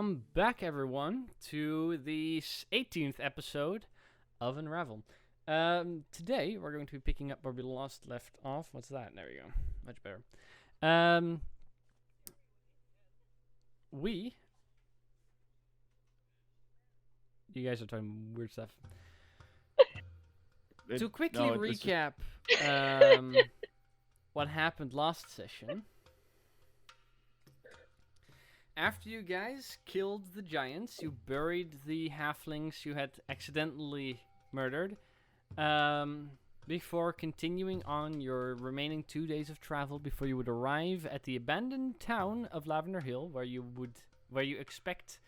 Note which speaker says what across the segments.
Speaker 1: Welcome back, everyone, to the 18th episode of Unravel. Today, we're going to be picking up where we left off. What's that? There we go. Much better. You guys are talking weird stuff. To quickly recap what happened last session. After you guys killed the giants, you buried the halflings you had accidentally murdered, before continuing on your remaining 2 days of travel before you would arrive at the abandoned town of Lavender Hill, where you expect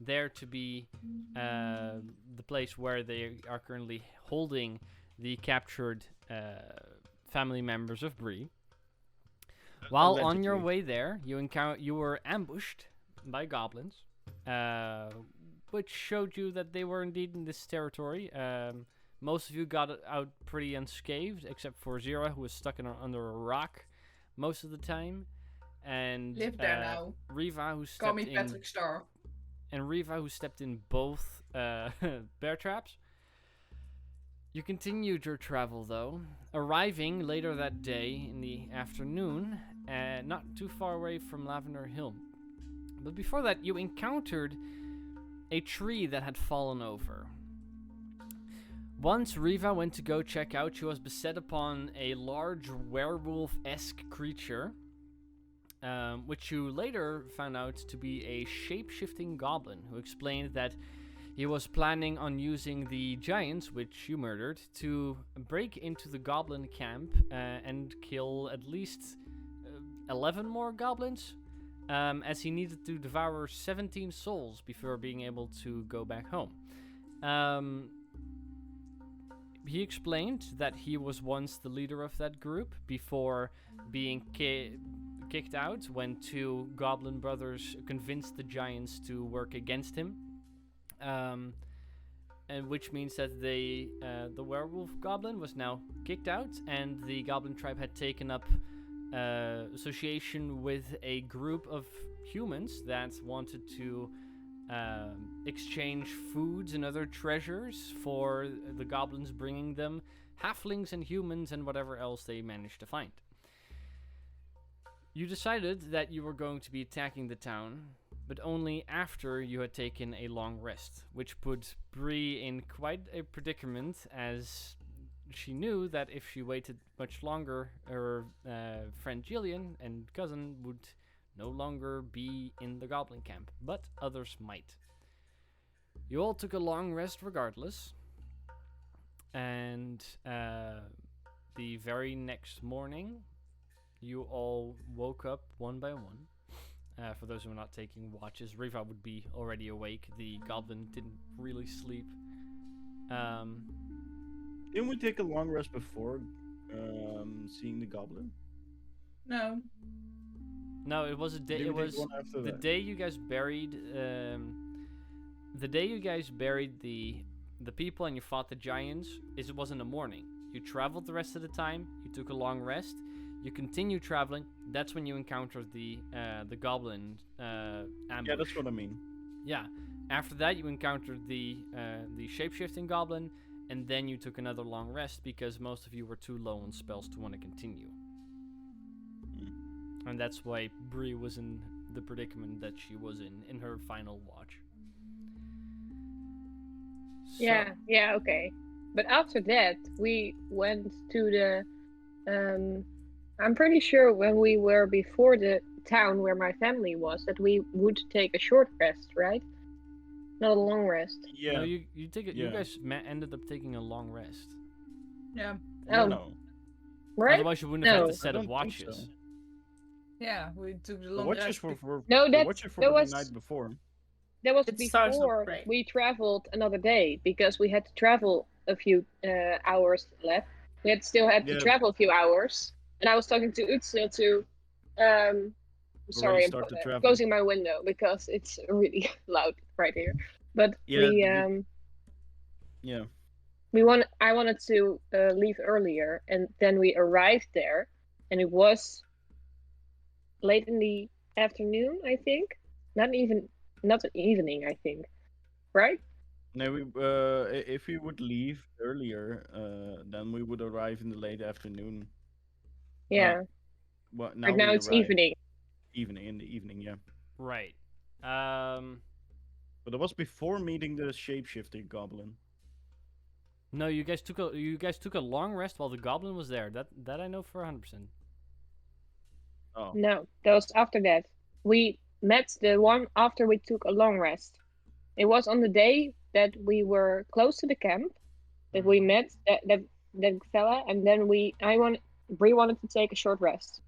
Speaker 1: there to be the place where they are currently holding the captured family members of Bree. While on your way there, you were ambushed by goblins, which showed you that they were indeed in this territory. Most of you got out pretty unscathed, except for Zira, who was stuck under a rock most of the time, and
Speaker 2: live there now.
Speaker 1: Riva, who
Speaker 2: Call
Speaker 1: stepped
Speaker 2: me
Speaker 1: in,
Speaker 2: Patrick Star.
Speaker 1: and Riva, who stepped in both bear traps. You continued your travel, though, arriving later that day in the afternoon, not too far away from Lavender Hill. But before that, you encountered a tree that had fallen over. Once Riva went to go check out, she was beset upon a large werewolf-esque creature, which you later found out to be a shape-shifting goblin, who explained that he was planning on using the giants, which you murdered, to break into the goblin camp and kill at least 11 more goblins, as he needed to devour 17 souls before being able to go back home. He explained that he was once the leader of that group before being kicked out when two goblin brothers convinced the giants to work against him. And which means that the werewolf goblin was now kicked out, and the goblin tribe had taken up association with a group of humans that wanted to exchange foods and other treasures for the goblins bringing them halflings and humans and whatever else they managed to find. You decided that you were going to be attacking the town, but only after you had taken a long rest, which put Bree in quite a predicament, as she knew that if she waited much longer, her friend Jillian and cousin would no longer be in the goblin camp, but others might. You all took a long rest regardless, and the very next morning, you all woke up one by one. For those who are not taking watches, Riva would be already awake. The goblin didn't really sleep.
Speaker 3: Didn't we take a long rest before seeing the goblin?
Speaker 2: No.
Speaker 1: No, it was a day. It was the day you guys buried. The day you guys buried the people and you fought the giants. It was in the morning. You traveled the rest of the time. You took a long rest. You continued traveling. That's when you encountered the goblin ambush.
Speaker 3: Yeah, that's what I mean.
Speaker 1: Yeah. After that, you encountered the shape-shifting goblin, and then you took another long rest because most of you were too low on spells to want to continue. And that's why Bree was in the predicament that she was in her final watch. So,
Speaker 4: Yeah, okay. But after that, we went to the... I'm pretty sure when we were before the town where my family was, that we would take a short rest, right? Not a long rest.
Speaker 3: Yeah.
Speaker 1: No, you take it. Yeah. You guys ended up taking a long rest.
Speaker 2: Yeah.
Speaker 4: Oh.
Speaker 3: No.
Speaker 4: Right?
Speaker 1: Otherwise, you wouldn't have had the set of
Speaker 3: So.
Speaker 1: watches.
Speaker 2: Yeah, we took the
Speaker 3: The
Speaker 2: long
Speaker 3: watches
Speaker 2: rest.
Speaker 3: were
Speaker 4: No,
Speaker 3: the night before.
Speaker 4: That was
Speaker 2: It starts not
Speaker 4: before
Speaker 2: great.
Speaker 4: we traveled another day, because we had to travel a few hours left. We still had to travel a few hours. And I was talking to Utsel to... sorry,
Speaker 3: start the
Speaker 4: I'm
Speaker 3: travel.
Speaker 4: closing my window because it's really loud right here. But
Speaker 3: Yeah.
Speaker 4: I wanted to leave earlier, and then we arrived there, and it was late in the afternoon, I think. Not even not an evening, I think, right?
Speaker 3: No, if we would leave earlier, then we would arrive in the late afternoon.
Speaker 4: Yeah.
Speaker 3: Well, now
Speaker 4: Right now
Speaker 3: we
Speaker 4: it's
Speaker 3: arrive
Speaker 4: evening.
Speaker 3: in the evening, yeah.
Speaker 1: Right.
Speaker 3: But it was before meeting the shapeshifter goblin.
Speaker 1: No, you guys took a long rest while the goblin was there. That I know for 100%.
Speaker 3: Oh,
Speaker 4: No, that was after that. We met the one after we took a long rest. It was on the day that we were close to the camp that we met that fella, and then Bree wanted to take a short rest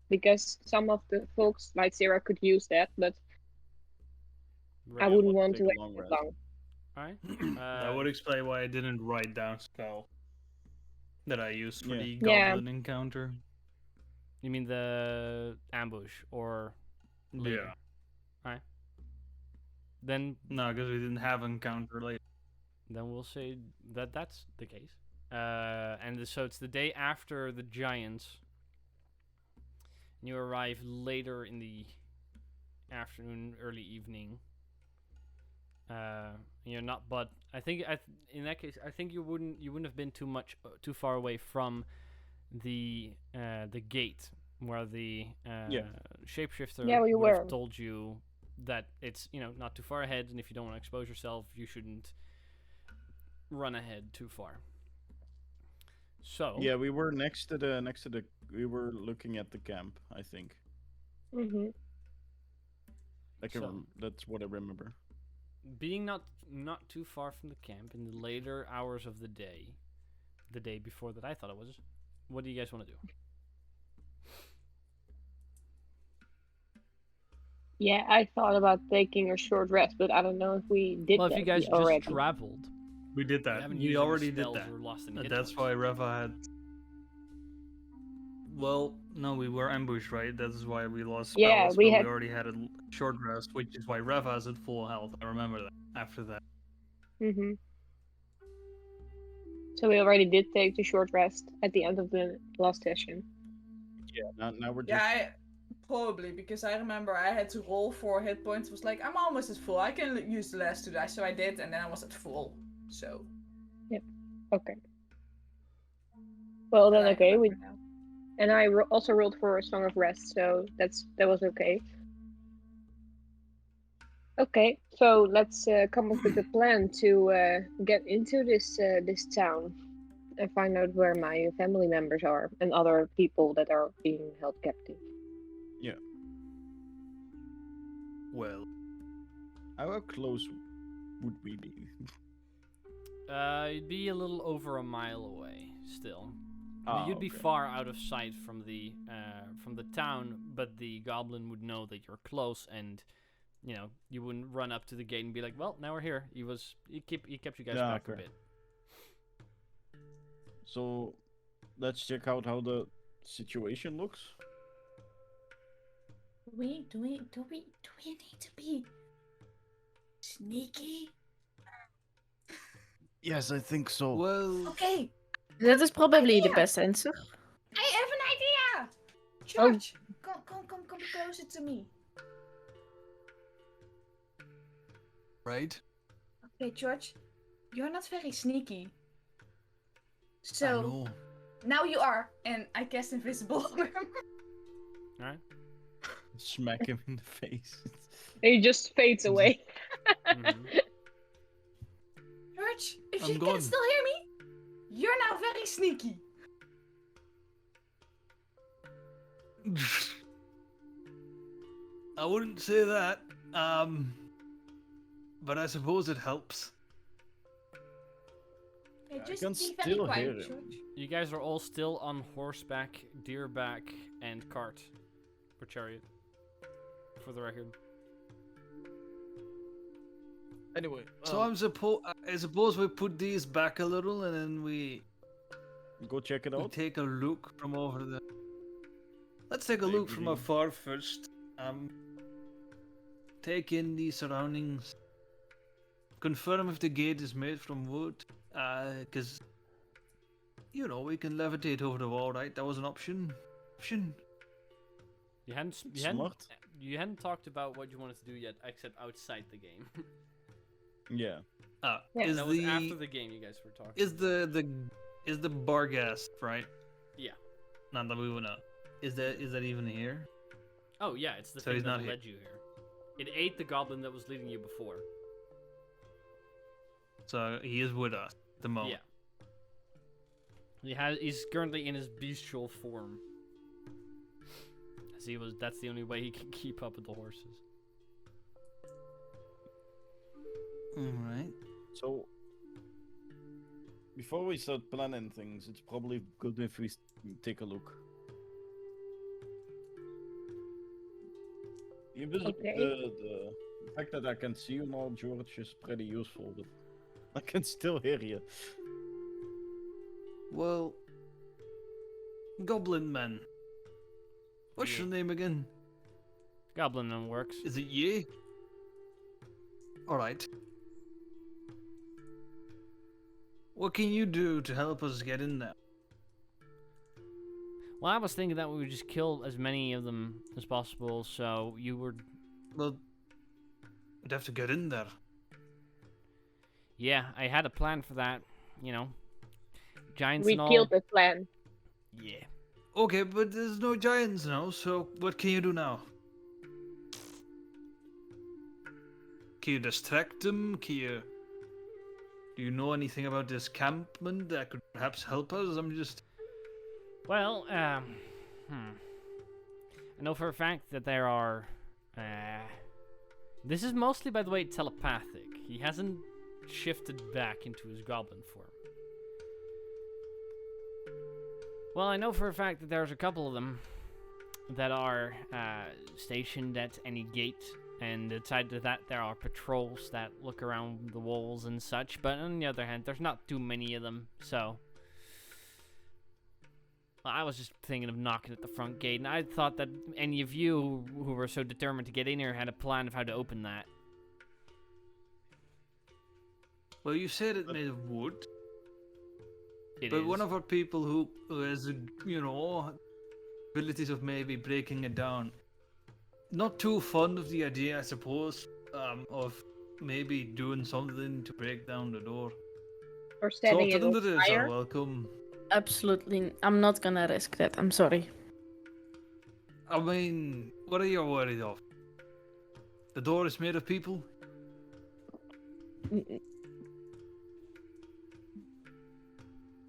Speaker 4: because some of the folks like Sarah could use that, but I
Speaker 1: Right.
Speaker 4: wouldn't
Speaker 3: want
Speaker 4: want
Speaker 3: to
Speaker 4: to
Speaker 3: take
Speaker 4: wait
Speaker 3: a long
Speaker 4: that
Speaker 3: rest.
Speaker 4: long.
Speaker 1: Alright.
Speaker 5: That would explain why I didn't write down spell that I used for
Speaker 3: Yeah.
Speaker 5: the
Speaker 4: Yeah.
Speaker 5: goblin encounter.
Speaker 1: You mean the ambush or later? Alright. Then
Speaker 5: No, because we didn't have encounter later.
Speaker 1: we'll say that that's the case. So it's the day after the giants. And you arrive later in the afternoon, early evening. You're not, but I think in that case, I think you wouldn't have been too far away from the gate where the shapeshifter
Speaker 4: Yeah, we
Speaker 1: would have
Speaker 4: were.
Speaker 1: told you that it's not too far ahead, and if you don't want to expose yourself, you shouldn't run ahead too far. So
Speaker 3: Yeah, we were next to the. We were looking at the camp, I think.
Speaker 4: Mm-hmm.
Speaker 3: That's what I remember.
Speaker 1: being not too far from the camp in the later hours of the day before that I thought it was, what do you guys want to do?
Speaker 4: Yeah, I thought about taking a short rest, but I don't know if we did
Speaker 1: Well,
Speaker 4: that
Speaker 1: if you guys
Speaker 4: already.
Speaker 1: just traveled,
Speaker 5: We did
Speaker 1: you
Speaker 5: that.
Speaker 1: haven't
Speaker 5: We
Speaker 1: used any
Speaker 5: already did
Speaker 1: spells
Speaker 5: that.
Speaker 1: or lost any
Speaker 5: And
Speaker 1: hit
Speaker 5: that's
Speaker 1: points.
Speaker 5: why Reva had. Well, no, we were ambushed, right? That's why we lost spells.
Speaker 4: Yeah,
Speaker 5: but
Speaker 4: we had-
Speaker 5: we already had a short rest, which is why Reva is at full health. I remember that. After that.
Speaker 4: Mm-hmm. So we already did take the short rest at the end of the last session.
Speaker 3: Yeah, now we're just.
Speaker 2: Yeah, probably, because I remember I had to roll 4 hit points. It was like, I'm almost at full. I can use the last 2 dice. So I did, and then I was at full. So.
Speaker 4: Okay. Well, then
Speaker 2: I
Speaker 4: okay.
Speaker 2: remember now.
Speaker 4: And I also rolled for a Song of Rest, so that was okay. Okay, so let's come up with a plan to get into this town and find out where my family members are and other people that are being held captive.
Speaker 5: Well,
Speaker 3: How close would we be?
Speaker 1: You'd be a little over a mile away still. You'd be
Speaker 3: Okay.
Speaker 1: far out of sight from the town, but the goblin would know that you're close, and you wouldn't run up to the gate and be like, "Well, now we're here." He kept you guys
Speaker 3: Yeah,
Speaker 1: back
Speaker 3: fair.
Speaker 1: a bit.
Speaker 3: So, let's check out how the situation looks.
Speaker 2: Do we need to be sneaky?
Speaker 3: Yes, I think so.
Speaker 5: well,
Speaker 2: Okay,
Speaker 6: That is probably the
Speaker 2: Yeah.
Speaker 6: best answer.
Speaker 2: I have an idea. George, come closer to me.
Speaker 5: right?
Speaker 2: Okay, George, you're not very sneaky.
Speaker 5: I
Speaker 2: So
Speaker 5: know.
Speaker 2: now you are, and I cast invisible.
Speaker 1: All right.
Speaker 3: Smack him in the face.
Speaker 4: And he just fades away.
Speaker 1: Mhm.
Speaker 2: George, if
Speaker 5: I'm
Speaker 2: you
Speaker 5: gone.
Speaker 2: can still hear me, you're now very sneaky.
Speaker 5: I wouldn't say that. But I suppose it helps.
Speaker 2: Okay,
Speaker 3: I
Speaker 2: just
Speaker 3: can
Speaker 2: be very
Speaker 3: still
Speaker 2: quiet,
Speaker 3: hear him.
Speaker 2: George.
Speaker 1: You guys are all still on horseback, deerback, and cart, or chariot. For the record.
Speaker 3: Anyway,
Speaker 5: So I suppose we put these back a little and then we
Speaker 3: go check it out.
Speaker 5: take a look from over there. Let's take a look from
Speaker 3: agree.
Speaker 5: afar first. Take in the surroundings. Confirm if the gate is made from wood. Because we can levitate over the wall, right? That was an option.
Speaker 1: You hadn't you hadn't talked about what you wanted to do yet, except outside the game.
Speaker 3: Yeah.
Speaker 4: Yeah.
Speaker 5: Is
Speaker 1: That was
Speaker 5: the
Speaker 1: after the game you guys were talking.
Speaker 5: is the Barghast, right?
Speaker 1: Yeah.
Speaker 5: Not that we would know. Is that even here?
Speaker 1: Oh yeah, it's the
Speaker 5: So
Speaker 1: thing
Speaker 5: he's
Speaker 1: that
Speaker 5: not here.
Speaker 1: led you here. It ate the goblin that was leading you before.
Speaker 5: So he is with us at the moment.
Speaker 1: Yeah. He's currently in his bestial form. As that's the only way he can keep up with the horses.
Speaker 5: Alright.
Speaker 3: So, before we start planning things, it's probably good if we take a look.
Speaker 4: Okay.
Speaker 3: The fact that I can see you now, George, is pretty useful, but I can still hear you.
Speaker 5: Well, Goblin Man. What's your name again?
Speaker 1: Goblin then works.
Speaker 5: Is it you? Alright. What can you do to help us get in there?
Speaker 1: Well, I was thinking that we would just kill as many of them as possible, so you were...
Speaker 5: Well, we'd have to get in there.
Speaker 1: Yeah, I had a plan for that, you know. Giants
Speaker 4: We
Speaker 1: and all.
Speaker 4: killed the plan.
Speaker 1: Yeah.
Speaker 5: Okay, but there's no giants now, so what can you do now? Can you distract them? Do you know anything about this campment that could perhaps help us?
Speaker 1: Well, I know for a fact that there are... This is mostly, by the way, telepathic. He hasn't shifted back into his goblin form. Well, I know for a fact that there's a couple of them that are stationed at any gate, and aside to that, there are patrols that look around the walls and such, but on the other hand, there's not too many of them, so... Well, I was just thinking of knocking at the front gate, and I thought that any of you who were so determined to get in here had a plan of how to open that.
Speaker 5: Well, you said it made of wood,
Speaker 1: It
Speaker 5: but
Speaker 1: is.
Speaker 5: one of our people who has, abilities of maybe breaking it down, not too fond of the idea, I suppose, of maybe doing something to break down the door.
Speaker 4: Or setting it on
Speaker 5: alternatives
Speaker 4: fire.
Speaker 5: are welcome.
Speaker 6: Absolutely. I'm not gonna risk that. I'm sorry.
Speaker 5: I mean, what are you worried of? The door is made of people?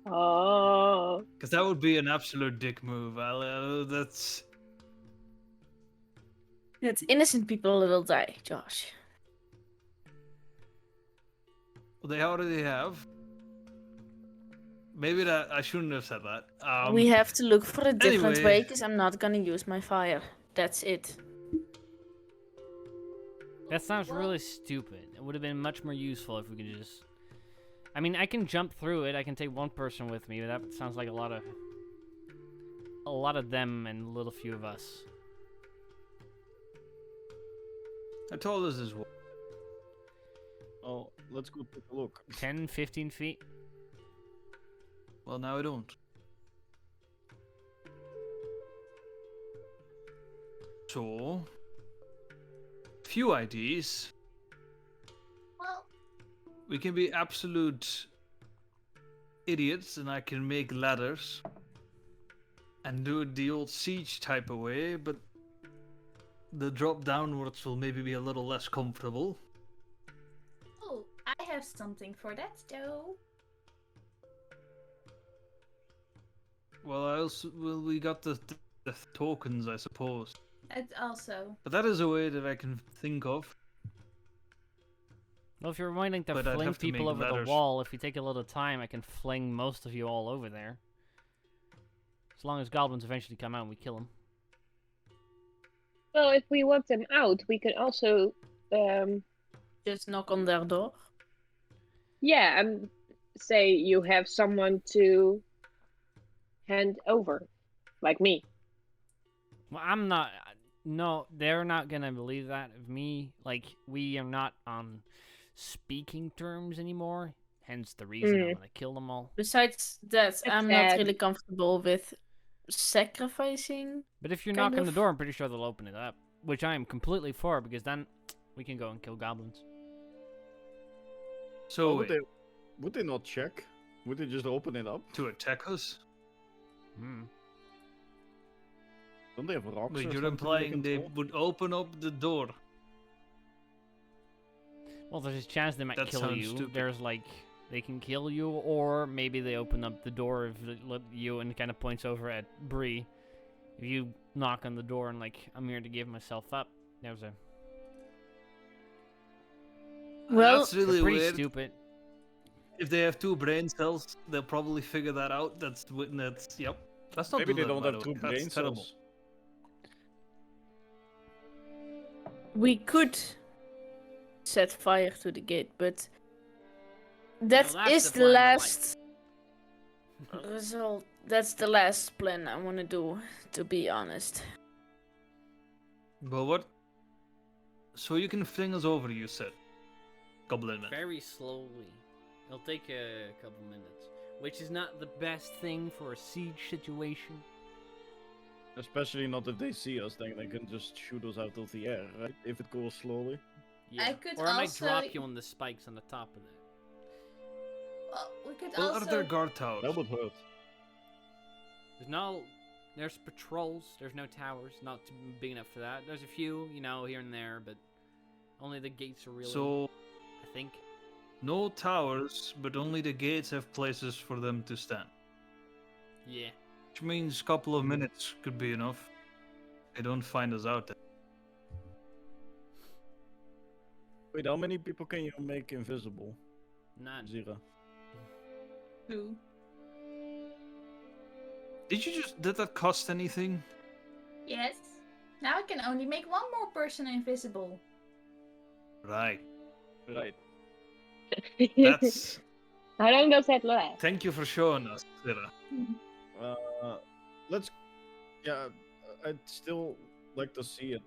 Speaker 4: Oh.
Speaker 5: Because that would be an absolute dick move. That's...
Speaker 6: It's innocent people will die, Josh.
Speaker 5: Well, they already have. Maybe that I shouldn't have said that.
Speaker 6: We have to look for a different
Speaker 5: anyway.
Speaker 6: way because I'm not gonna use my fire. That's it.
Speaker 1: That sounds really stupid. It would have been much more useful if we could just... I mean, I can jump through it. I can take one person with me, but that sounds like a lot of them and a little few of us.
Speaker 5: I told us as well.
Speaker 3: Oh, let's go take a look.
Speaker 1: 10, 15 feet?
Speaker 5: Well, now I don't. So, few ideas.
Speaker 2: Well,
Speaker 5: We can be absolute idiots, and I can make ladders and do it the old siege type of way, but the drop downwards will maybe be a little less comfortable.
Speaker 2: oh, I have something for that though.
Speaker 5: Well, we got the tokens, I suppose.
Speaker 2: It also.
Speaker 5: But that is a way that I can think of.
Speaker 1: Well, if you're wanting to
Speaker 5: But I'd
Speaker 1: fling
Speaker 5: have to
Speaker 1: people
Speaker 5: make
Speaker 1: over
Speaker 5: ladders.
Speaker 1: the wall, if you take a little time, I can fling most of you all over there. As long as goblins eventually come out and we kill them.
Speaker 4: Well, if we want them out, we can also,
Speaker 6: Just knock on their door.
Speaker 4: yeah, and say you have someone to hand over, like me.
Speaker 1: Well, I'm not... No, they're not gonna believe that of me. Like, we are not on speaking terms anymore. Hence the reason I'm gonna kill them all.
Speaker 6: Besides that, I'm
Speaker 4: sad.
Speaker 6: not really comfortable with sacrificing.
Speaker 1: But if you
Speaker 6: Kind
Speaker 1: knock on the
Speaker 6: of.
Speaker 1: door, I'm pretty sure they'll open it up. which I am completely for, because then we can go and kill goblins.
Speaker 5: So
Speaker 3: Would they not check? Would they just open it up?
Speaker 5: to attack us?
Speaker 1: Hmm.
Speaker 3: Don't they have rocks?
Speaker 5: Wait,
Speaker 3: or
Speaker 5: you're
Speaker 3: something
Speaker 5: implying they
Speaker 3: can throw?
Speaker 5: would open up the door.
Speaker 1: Well, there's a chance they might
Speaker 5: That
Speaker 1: kill
Speaker 5: sounds
Speaker 1: you.
Speaker 5: stupid.
Speaker 1: There's like they can kill you, or maybe they open up the door of you and kind of points over at Bree. If you knock on the door and like, I'm here to give myself up, there's a
Speaker 6: Well,
Speaker 5: That's really
Speaker 1: pretty
Speaker 5: weird.
Speaker 1: stupid.
Speaker 5: If they have 2 brain cells, they'll probably figure that out. That's yep. That's not
Speaker 3: Maybe
Speaker 5: do
Speaker 3: they
Speaker 5: that,
Speaker 3: don't
Speaker 5: by
Speaker 3: have
Speaker 5: the
Speaker 3: 2
Speaker 5: way. That's
Speaker 3: brain
Speaker 5: terrible.
Speaker 3: cells.
Speaker 6: we could set fire to the gate, but that
Speaker 1: that's
Speaker 6: is
Speaker 1: the
Speaker 6: the
Speaker 1: plan I like.
Speaker 6: last result. That's the last plan I want to do, to be honest.
Speaker 5: But what? So you can fling us over, you said. Goblin man.
Speaker 1: Very slowly. It'll take a couple minutes, which is not the best thing for a siege situation.
Speaker 3: Especially not if they see us, then they can just shoot us out of the air, right? If it goes slowly.
Speaker 1: Yeah.
Speaker 2: I could
Speaker 1: or I might
Speaker 2: also-
Speaker 1: drop you on the spikes on the top of it.
Speaker 2: Well, we could
Speaker 5: Well,
Speaker 2: also.
Speaker 5: are there guard towers?
Speaker 3: That would hurt.
Speaker 1: There's patrols. There's no towers. Not big enough for that. There's a few, here and there, but only the gates are really.
Speaker 5: So
Speaker 1: I think.
Speaker 5: no towers, but only the gates have places for them to stand.
Speaker 1: Yeah.
Speaker 5: Which means a couple of minutes could be enough. They don't find us out there.
Speaker 3: Wait, how many people can you make invisible?
Speaker 1: None.
Speaker 3: 0.
Speaker 2: Two.
Speaker 5: Did that cost anything?
Speaker 2: Yes. Now I can only make one more person invisible.
Speaker 5: Right.
Speaker 3: Right.
Speaker 5: That's.
Speaker 4: How long does that last?
Speaker 5: Thank you for showing us, Sarah.
Speaker 3: Let's. Yeah, I'd still like to see it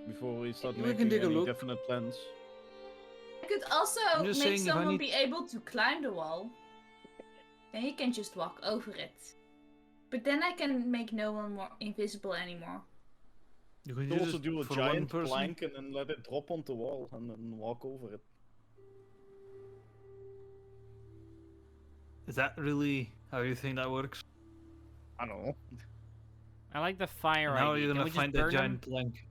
Speaker 3: before we start
Speaker 5: We
Speaker 3: making
Speaker 5: can take a
Speaker 3: any
Speaker 5: look.
Speaker 3: definite plans.
Speaker 2: I could also
Speaker 5: I'm just
Speaker 2: make
Speaker 5: saying, if I
Speaker 2: someone
Speaker 5: need-
Speaker 2: be able to climb the wall. Then you can just walk over it. But then I can make no one more invisible anymore.
Speaker 5: You can
Speaker 3: You
Speaker 5: use
Speaker 3: also
Speaker 5: it
Speaker 3: do a
Speaker 5: for one
Speaker 3: giant
Speaker 5: person.
Speaker 3: plank and then let it drop onto the wall and then walk over it.
Speaker 5: Is that really how you think that works?
Speaker 3: I don't know.
Speaker 1: I like the fire
Speaker 5: How are
Speaker 1: idea.
Speaker 5: you
Speaker 1: Can
Speaker 5: gonna
Speaker 1: we just
Speaker 5: find
Speaker 1: burn
Speaker 5: that giant
Speaker 1: them?
Speaker 5: plank?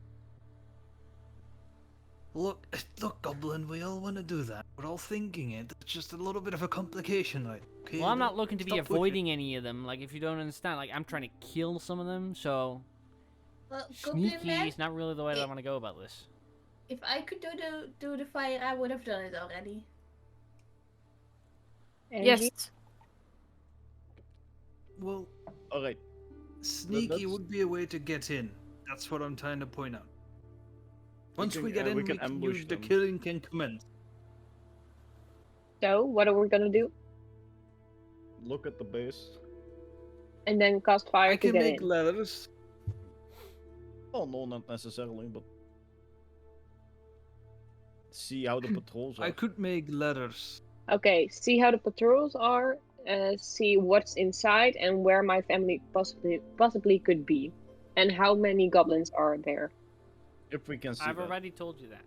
Speaker 5: Look, Goblin, we all want to do that. We're all thinking it. It's just a little bit of a complication, right? Okay,
Speaker 1: Well, I'm not looking to be
Speaker 5: stop pushing.
Speaker 1: avoiding any of them. Like, if you don't understand, like, I'm trying to kill some of them, so
Speaker 2: Well, Goblin
Speaker 1: sneaky
Speaker 2: Man,
Speaker 1: is not really the way that I
Speaker 2: it-
Speaker 1: want to go about this.
Speaker 2: if I could do the fire, I would have done it already.
Speaker 6: Yes.
Speaker 5: Well,
Speaker 3: Alright,
Speaker 5: sneaky
Speaker 3: that's-
Speaker 5: would be a way to get in. That's what I'm trying to point out. Once we
Speaker 3: can-
Speaker 5: get in,
Speaker 3: we
Speaker 5: we
Speaker 3: can
Speaker 5: can
Speaker 3: ambush
Speaker 5: use the
Speaker 3: them.
Speaker 5: killing can commence.
Speaker 4: So, what are we gonna do?
Speaker 3: look at the base.
Speaker 4: And then cast fire
Speaker 5: I
Speaker 4: to
Speaker 5: can
Speaker 4: get
Speaker 5: make
Speaker 4: in.
Speaker 5: ladders.
Speaker 3: Oh, no, not necessarily, but see how the patrols are.
Speaker 5: I could make ladders.
Speaker 4: Okay, see how the patrols are, see what's inside and where my family possibly could be, and how many goblins are there.
Speaker 3: If we can see
Speaker 1: I've
Speaker 3: that.
Speaker 1: already told you that.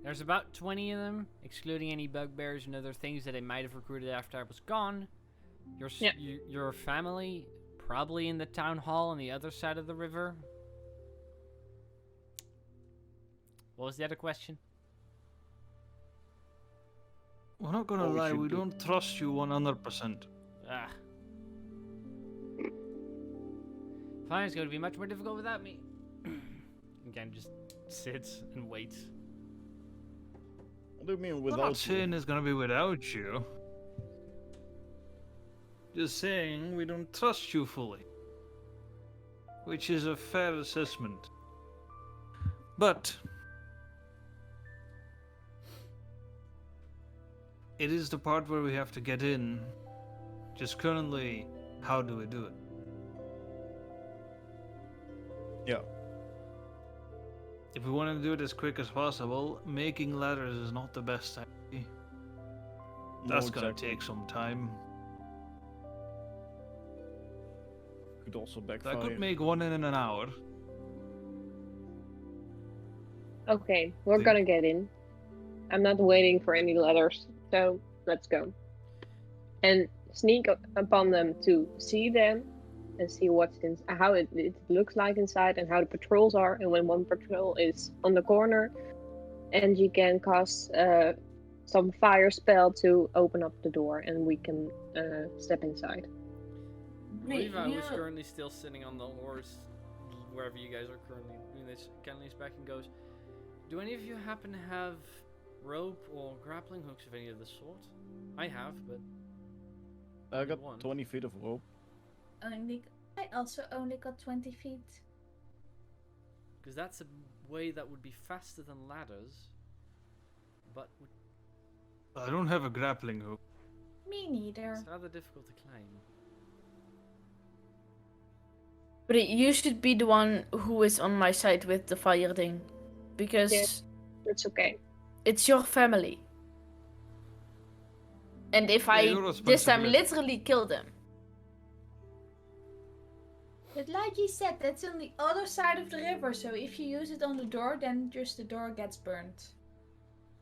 Speaker 1: There's about 20 of them, excluding any bugbears and other things that they might have recruited after I was gone.
Speaker 4: Yeah.
Speaker 1: Your family, probably in the town hall on the other side of the river. What was the other question?
Speaker 5: We're not gonna
Speaker 3: What we
Speaker 5: lie,
Speaker 3: should
Speaker 5: we
Speaker 3: do.
Speaker 5: don't trust you 100%.
Speaker 1: Ah. Fine, it's going to be much more difficult without me. Again, just sits and waits.
Speaker 3: What do you mean
Speaker 5: I'm
Speaker 3: without
Speaker 5: not
Speaker 3: you?
Speaker 5: saying it's gonna be without you. Just saying we don't trust you fully. Which is a fair assessment. But it is the part where we have to get in. Just currently, how do we do it?
Speaker 3: Yeah.
Speaker 5: If we want to do it as quick as possible, making ladders is not the best idea. That's gonna
Speaker 3: exactly.
Speaker 5: take some time.
Speaker 3: Could also
Speaker 5: I
Speaker 3: backfire.
Speaker 5: could make one in an hour.
Speaker 4: Okay, we're
Speaker 5: Think.
Speaker 4: gonna get in. I'm not waiting for any letters, so let's go. And sneak upon them to see them and see how it looks like inside and how the patrols are. And when one patrol is on the corner, and you can cast some fire spell to open up the door, and we can step inside.
Speaker 1: Riva, who's currently still sitting on the horse, wherever you guys are currently doing this, kind of leans back and goes, "Do any of you happen to have rope or grappling hooks of any of the sort? I have, but
Speaker 3: I got
Speaker 1: one.
Speaker 3: 20 feet of rope.
Speaker 7: I also only got 20 feet.
Speaker 1: Because that's a way that would be faster than ladders, but would
Speaker 5: I don't have a grappling hook.
Speaker 7: Me neither.
Speaker 1: it's rather difficult to climb.
Speaker 6: But you should be the one who is on my side with the fire thing. Because
Speaker 4: Yeah. It's okay.
Speaker 6: it's your family. And if
Speaker 5: Yeah,
Speaker 6: I
Speaker 5: your
Speaker 6: this time
Speaker 5: responsibility.
Speaker 6: literally kill them.
Speaker 7: But like you said, that's on the other side of the river, so if you use it on the door, then just the door gets burnt.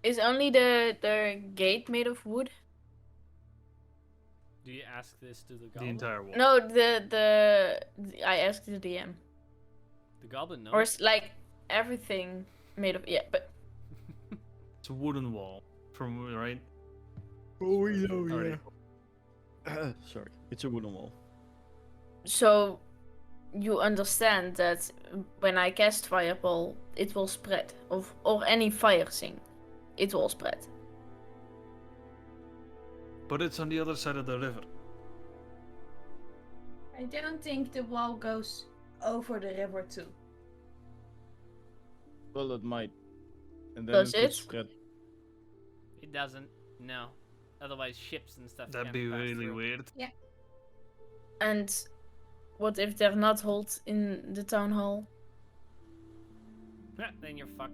Speaker 6: Is only the gate made of wood?
Speaker 1: Do you ask this to the
Speaker 5: The
Speaker 1: goblin?
Speaker 5: entire wall.
Speaker 6: No, the I asked the DM.
Speaker 1: The goblin knows.
Speaker 6: Or is like everything made of but
Speaker 5: It's a wooden wall. From right?
Speaker 3: Oh, we know,
Speaker 5: Alright.
Speaker 3: Sorry, it's a wooden wall.
Speaker 6: so you understand that when I cast fireball, it will spread. Or any fire thing, it will spread.
Speaker 5: But it's on the other side of the river.
Speaker 7: I don't think the wall goes over the river too.
Speaker 3: Well, it might. And then
Speaker 6: Does
Speaker 3: it could
Speaker 6: it?
Speaker 3: spread.
Speaker 1: It doesn't. No. Otherwise, ships and stuff.
Speaker 5: That'd
Speaker 1: can't
Speaker 5: be
Speaker 1: pass
Speaker 5: really
Speaker 1: through.
Speaker 5: weird.
Speaker 6: And what if they're not held in the town hall?
Speaker 1: Then you're fucked.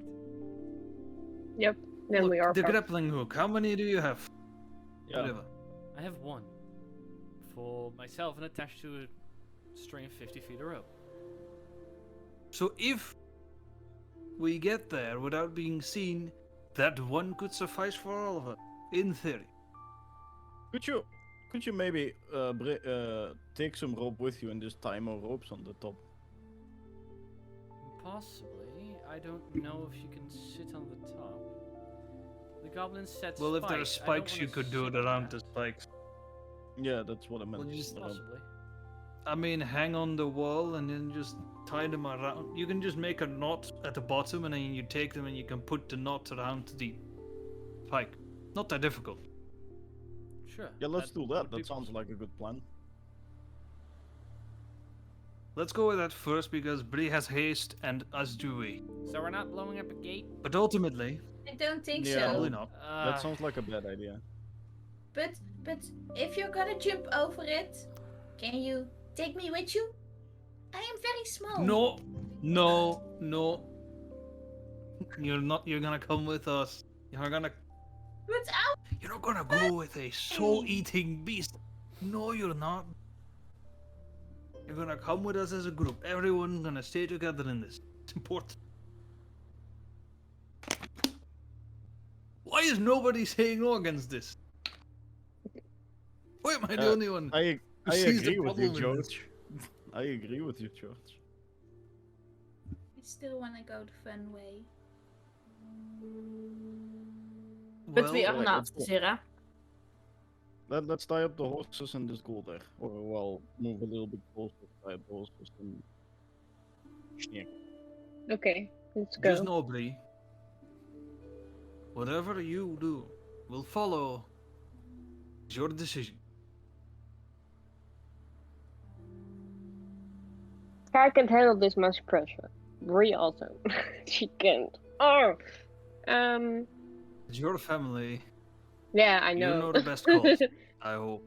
Speaker 4: Yep. Then
Speaker 5: Look,
Speaker 4: we are.
Speaker 5: the
Speaker 4: fucked.
Speaker 5: grappling hook. How many do you have?
Speaker 3: Yeah.
Speaker 5: River.
Speaker 1: I have one for myself and attached to a string of 50 feet of rope.
Speaker 5: So if we get there without being seen, that one could suffice for all of us. In theory.
Speaker 3: Could you maybe take some rope with you and just tie more ropes on the top?
Speaker 1: Possibly. I don't know if you can sit on the top. The goblin said
Speaker 5: Well, if there are
Speaker 1: spikes, I don't
Speaker 5: spikes, you
Speaker 1: wanna
Speaker 5: could do
Speaker 1: sit
Speaker 5: it
Speaker 1: on
Speaker 5: around
Speaker 1: that.
Speaker 5: the spikes.
Speaker 3: Yeah, that's what I meant.
Speaker 5: Well, just
Speaker 3: but,
Speaker 1: Possibly.
Speaker 5: I mean, hang on the wall and then just tie them around. You can just make a knot at the bottom and then you take them and you can put the knot around the pike. Not that difficult.
Speaker 1: Sure.
Speaker 3: yeah, let's do
Speaker 1: would
Speaker 3: that.
Speaker 1: be
Speaker 3: That sounds
Speaker 1: possible.
Speaker 3: like a good plan.
Speaker 5: Let's go with that first because Bree has haste and as do we.
Speaker 1: So we're not blowing up a gate?
Speaker 5: But ultimately,
Speaker 7: I don't think
Speaker 3: Yeah.
Speaker 5: probably
Speaker 7: so.
Speaker 5: not.
Speaker 3: That sounds like a bad idea.
Speaker 7: But if you're gonna jump over it, can you take me with you? I am very small.
Speaker 5: No, no, no. You're not. You're gonna come with us. You're gonna.
Speaker 7: But
Speaker 5: You're not gonna go with a soul-eating beast. No, you're not. You're gonna come with us as a group. Everyone's gonna stay together in this. It's important. Why is nobody saying no against this? Why am I the only one?
Speaker 3: I
Speaker 5: who sees the
Speaker 3: agree with you,
Speaker 5: problem in this?
Speaker 3: George. I agree with you, George.
Speaker 7: I still wanna go the fun way.
Speaker 6: But we
Speaker 5: Well,
Speaker 6: are
Speaker 3: like,
Speaker 6: not,
Speaker 3: let's go.
Speaker 6: Zira.
Speaker 3: Let's tie up the horses and just go there. Or, well, move a little bit closer, tie up the horses and... Sneak.
Speaker 4: Okay, let's go.
Speaker 5: Just know, Bree. Whatever you do, we'll follow. It's your decision.
Speaker 4: I can't handle this much pressure. Bree also. She can't. Oh.
Speaker 5: It's your family.
Speaker 4: Yeah, I
Speaker 5: You
Speaker 4: know.
Speaker 5: know the best calls. I hope.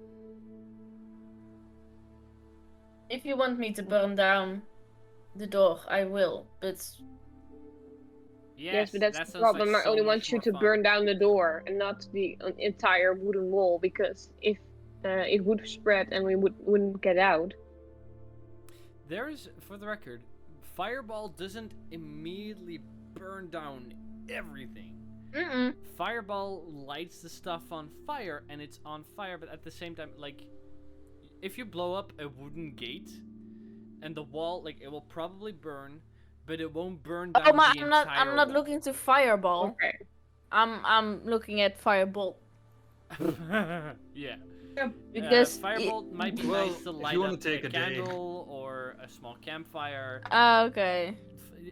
Speaker 6: If you want me to burn down the door, I will. But
Speaker 4: Yes, but that's
Speaker 1: that
Speaker 4: the
Speaker 1: sounds
Speaker 4: problem.
Speaker 1: like
Speaker 4: I
Speaker 1: so
Speaker 4: only
Speaker 1: much
Speaker 4: want you
Speaker 1: more
Speaker 4: to
Speaker 1: fun.
Speaker 4: burn down the door and not the entire wooden wall, because if it would spread and we wouldn't get out.
Speaker 1: There's, for the record, fireball doesn't immediately burn down everything.
Speaker 6: Mm-mm.
Speaker 1: Fireball lights the stuff on fire, and it's on fire, but at the same time, like, if you blow up a wooden gate, and the wall, like, it will probably burn, but it won't burn down
Speaker 6: Oh,
Speaker 1: the entire
Speaker 6: I'm not
Speaker 1: wall.
Speaker 6: looking to fireball.
Speaker 4: Okay.
Speaker 6: I'm looking at firebolt
Speaker 1: Yeah.
Speaker 6: because
Speaker 1: Firebolt might be
Speaker 5: Well,
Speaker 1: nice to
Speaker 5: if
Speaker 1: light
Speaker 5: you wanna
Speaker 1: up
Speaker 5: take
Speaker 1: a
Speaker 5: a day.
Speaker 1: candle or a small campfire.
Speaker 6: Okay.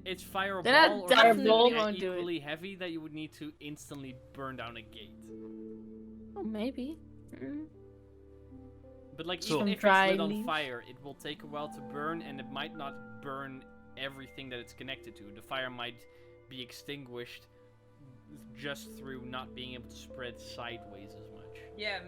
Speaker 1: It's fireball
Speaker 6: Then I
Speaker 1: or
Speaker 6: definitely
Speaker 1: something
Speaker 6: won't do it.
Speaker 1: equally heavy that you would need to instantly burn down a gate.
Speaker 6: Oh, maybe.
Speaker 1: But like,
Speaker 5: So-
Speaker 1: even
Speaker 6: Some
Speaker 1: if it's
Speaker 6: dry
Speaker 1: lit on
Speaker 6: leaves.
Speaker 1: fire, it will take a while to burn, and it might not burn everything that it's connected to. The fire might be extinguished just through not being able to spread sideways as much.
Speaker 2: Yeah,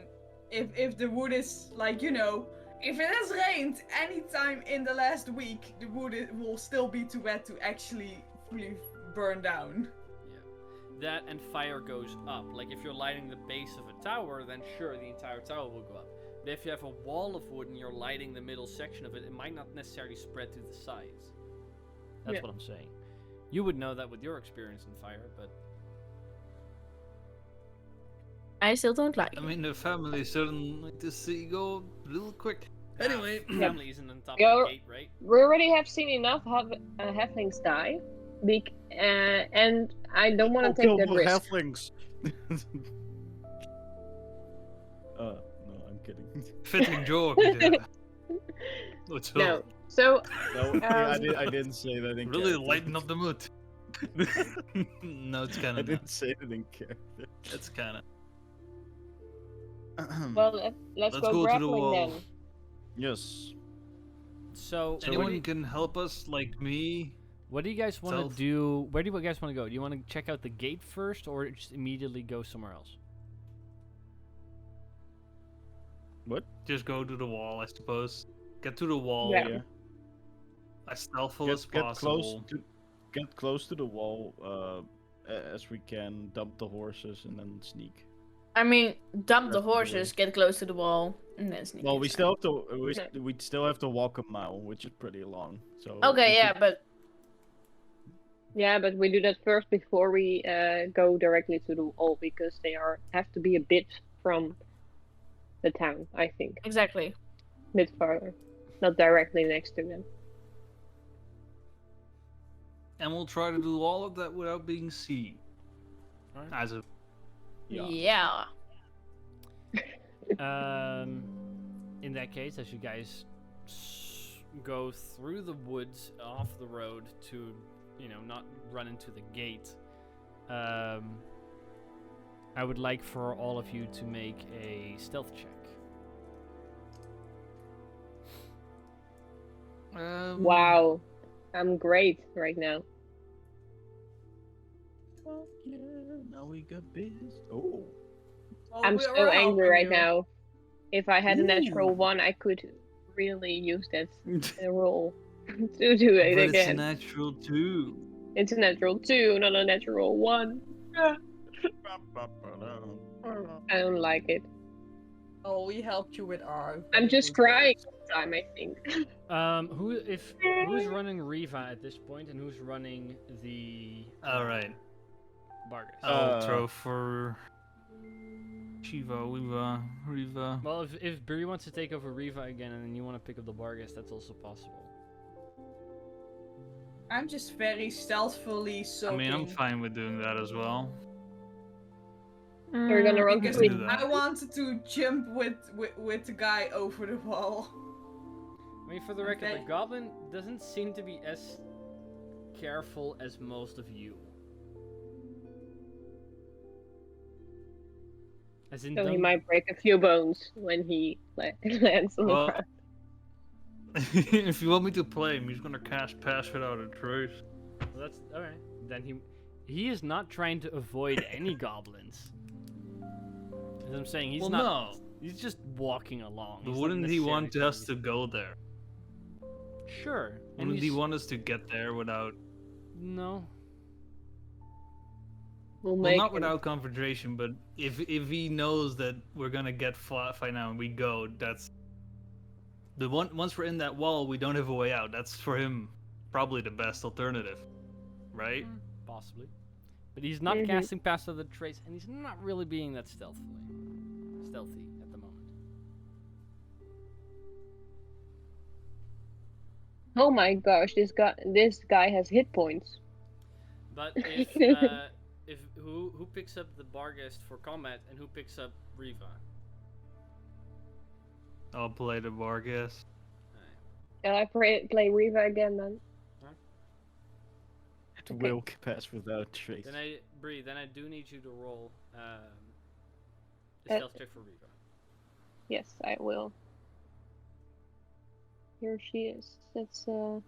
Speaker 2: if the wood is like, you know, if it has rained any time in the last week, the wood will still be too wet to actually fully burn down.
Speaker 1: That and fire goes up. Like, if you're lighting the base of a tower, then sure, the entire tower will go up. But if you have a wall of wood and you're lighting the middle section of it, it might not necessarily spread to the sides. That's
Speaker 4: Yeah.
Speaker 1: what I'm saying. You would know that with your experience in fire, but
Speaker 6: I still don't like
Speaker 5: I
Speaker 6: it.
Speaker 5: mean, the family certainly like to see you go a little quick. Anyway,
Speaker 1: family isn't on top of
Speaker 4: Go-
Speaker 1: the gate, right?
Speaker 4: We already have seen enough halflings die, and I don't want to take
Speaker 3: kill
Speaker 4: that
Speaker 3: more
Speaker 4: risk.
Speaker 3: halflings. No, I'm kidding.
Speaker 5: fitting joke. Yeah. What's
Speaker 4: No.
Speaker 5: up?
Speaker 4: So
Speaker 3: No, I didn't say that in
Speaker 5: Really
Speaker 3: character.
Speaker 5: lighten up the mood. No, it's kind
Speaker 3: I
Speaker 5: of
Speaker 3: didn't say it in character.
Speaker 5: It's kind of.
Speaker 4: well, let's
Speaker 5: Let's
Speaker 4: go
Speaker 5: go to the
Speaker 4: grappling
Speaker 5: wall.
Speaker 4: then.
Speaker 3: Yes.
Speaker 1: So,
Speaker 5: Anyone can help us, like me.
Speaker 1: what do you guys want to
Speaker 5: Stealth.
Speaker 1: do? Where do you guys want to go? Do you want to check out the gate first, or just immediately go somewhere else?
Speaker 5: Just go to the wall, I suppose. Get to the wall.
Speaker 4: Yeah.
Speaker 3: Yeah.
Speaker 5: As stealthful as possible.
Speaker 3: Get close to the wall as we can. Dump the horses and then sneak.
Speaker 6: I mean, dump the
Speaker 3: Rest of the way.
Speaker 6: horses, get close to the wall, and then sneak
Speaker 3: Well, we
Speaker 6: inside.
Speaker 3: still have to we still have to walk a mile, which is pretty long. So.
Speaker 6: Okay,
Speaker 3: we
Speaker 6: yeah,
Speaker 3: could-
Speaker 6: but
Speaker 4: Yeah, but we do that first before we go directly to the wall because they have to be a bit from the town, I think,
Speaker 6: exactly.
Speaker 4: a bit farther, not directly next to them.
Speaker 5: And we'll try to do all of that without being seen.
Speaker 1: Alright.
Speaker 5: As a
Speaker 1: Yeah. In that case, as you guys go through the woods off the road to, not run into the gate, I would like for all of you to make a stealth check.
Speaker 4: Wow, I'm great right now.
Speaker 3: Fuck yeah! Now we got biz. Oh.
Speaker 2: Well,
Speaker 4: I'm
Speaker 2: we're
Speaker 4: so angry
Speaker 2: helping
Speaker 4: right
Speaker 2: you.
Speaker 4: now. If I had a natural
Speaker 3: Ooh.
Speaker 4: 1, I could really use that roll to do it
Speaker 5: But it's a
Speaker 4: again.
Speaker 5: natural too.
Speaker 4: It's a natural 2, not a natural 1. I don't like it.
Speaker 2: Oh, we helped you with our.
Speaker 4: I'm just crying all the time, I think.
Speaker 1: Who's running Riva at this point, and who's running the
Speaker 5: Alright.
Speaker 1: Bargus?
Speaker 5: I'll throw for Shiva, Riva.
Speaker 1: Well, if Bree wants to take over Riva again, and then you want to pick up the Bargus, that's also possible.
Speaker 2: I'm just very stealthily
Speaker 5: I
Speaker 2: soaking.
Speaker 5: mean, I'm fine with doing that as well.
Speaker 4: We're gonna run
Speaker 2: Because
Speaker 5: We
Speaker 4: between.
Speaker 5: can do that.
Speaker 2: I wanted to jump with the guy over the wall.
Speaker 1: I mean, for the record,
Speaker 2: Okay.
Speaker 1: the goblin doesn't seem to be as careful as most of you. As in,
Speaker 4: So he
Speaker 1: don't-
Speaker 4: might break a few bones when he lands on the
Speaker 5: Well,
Speaker 4: ground.
Speaker 5: if you want me to play him, he's gonna cast Pass Without a Trace.
Speaker 1: well, that's all right. Then he is not trying to avoid any goblins. As I'm saying, he's
Speaker 5: Well,
Speaker 1: not.
Speaker 5: no.
Speaker 1: He's just walking along.
Speaker 5: But
Speaker 1: He's not
Speaker 5: wouldn't he want
Speaker 1: necessarily
Speaker 5: us to go there?
Speaker 1: Sure. And
Speaker 5: Wouldn't he
Speaker 1: he's-
Speaker 5: want us to get there without...
Speaker 1: No.
Speaker 4: We'll
Speaker 5: Well,
Speaker 4: make
Speaker 5: not
Speaker 4: him.
Speaker 5: without confrontation, but if he knows that we're gonna get fight now and we go, that's... Once we're in that wall, we don't have a way out. That's for him probably the best alternative. Right?
Speaker 1: possibly. But he's not casting past other traits, and he's not really being that stealthy at the moment.
Speaker 4: Oh my gosh, this guy has hit points.
Speaker 1: But if who picks up the Barghest for combat, and who picks up Riva?
Speaker 5: I'll play the Barghest.
Speaker 4: Shall I play Riva again then?
Speaker 3: It will pass without trace.
Speaker 1: Then I do need you to roll a stealth check for Riva.
Speaker 4: Yes, I will. Here she is. That's +4.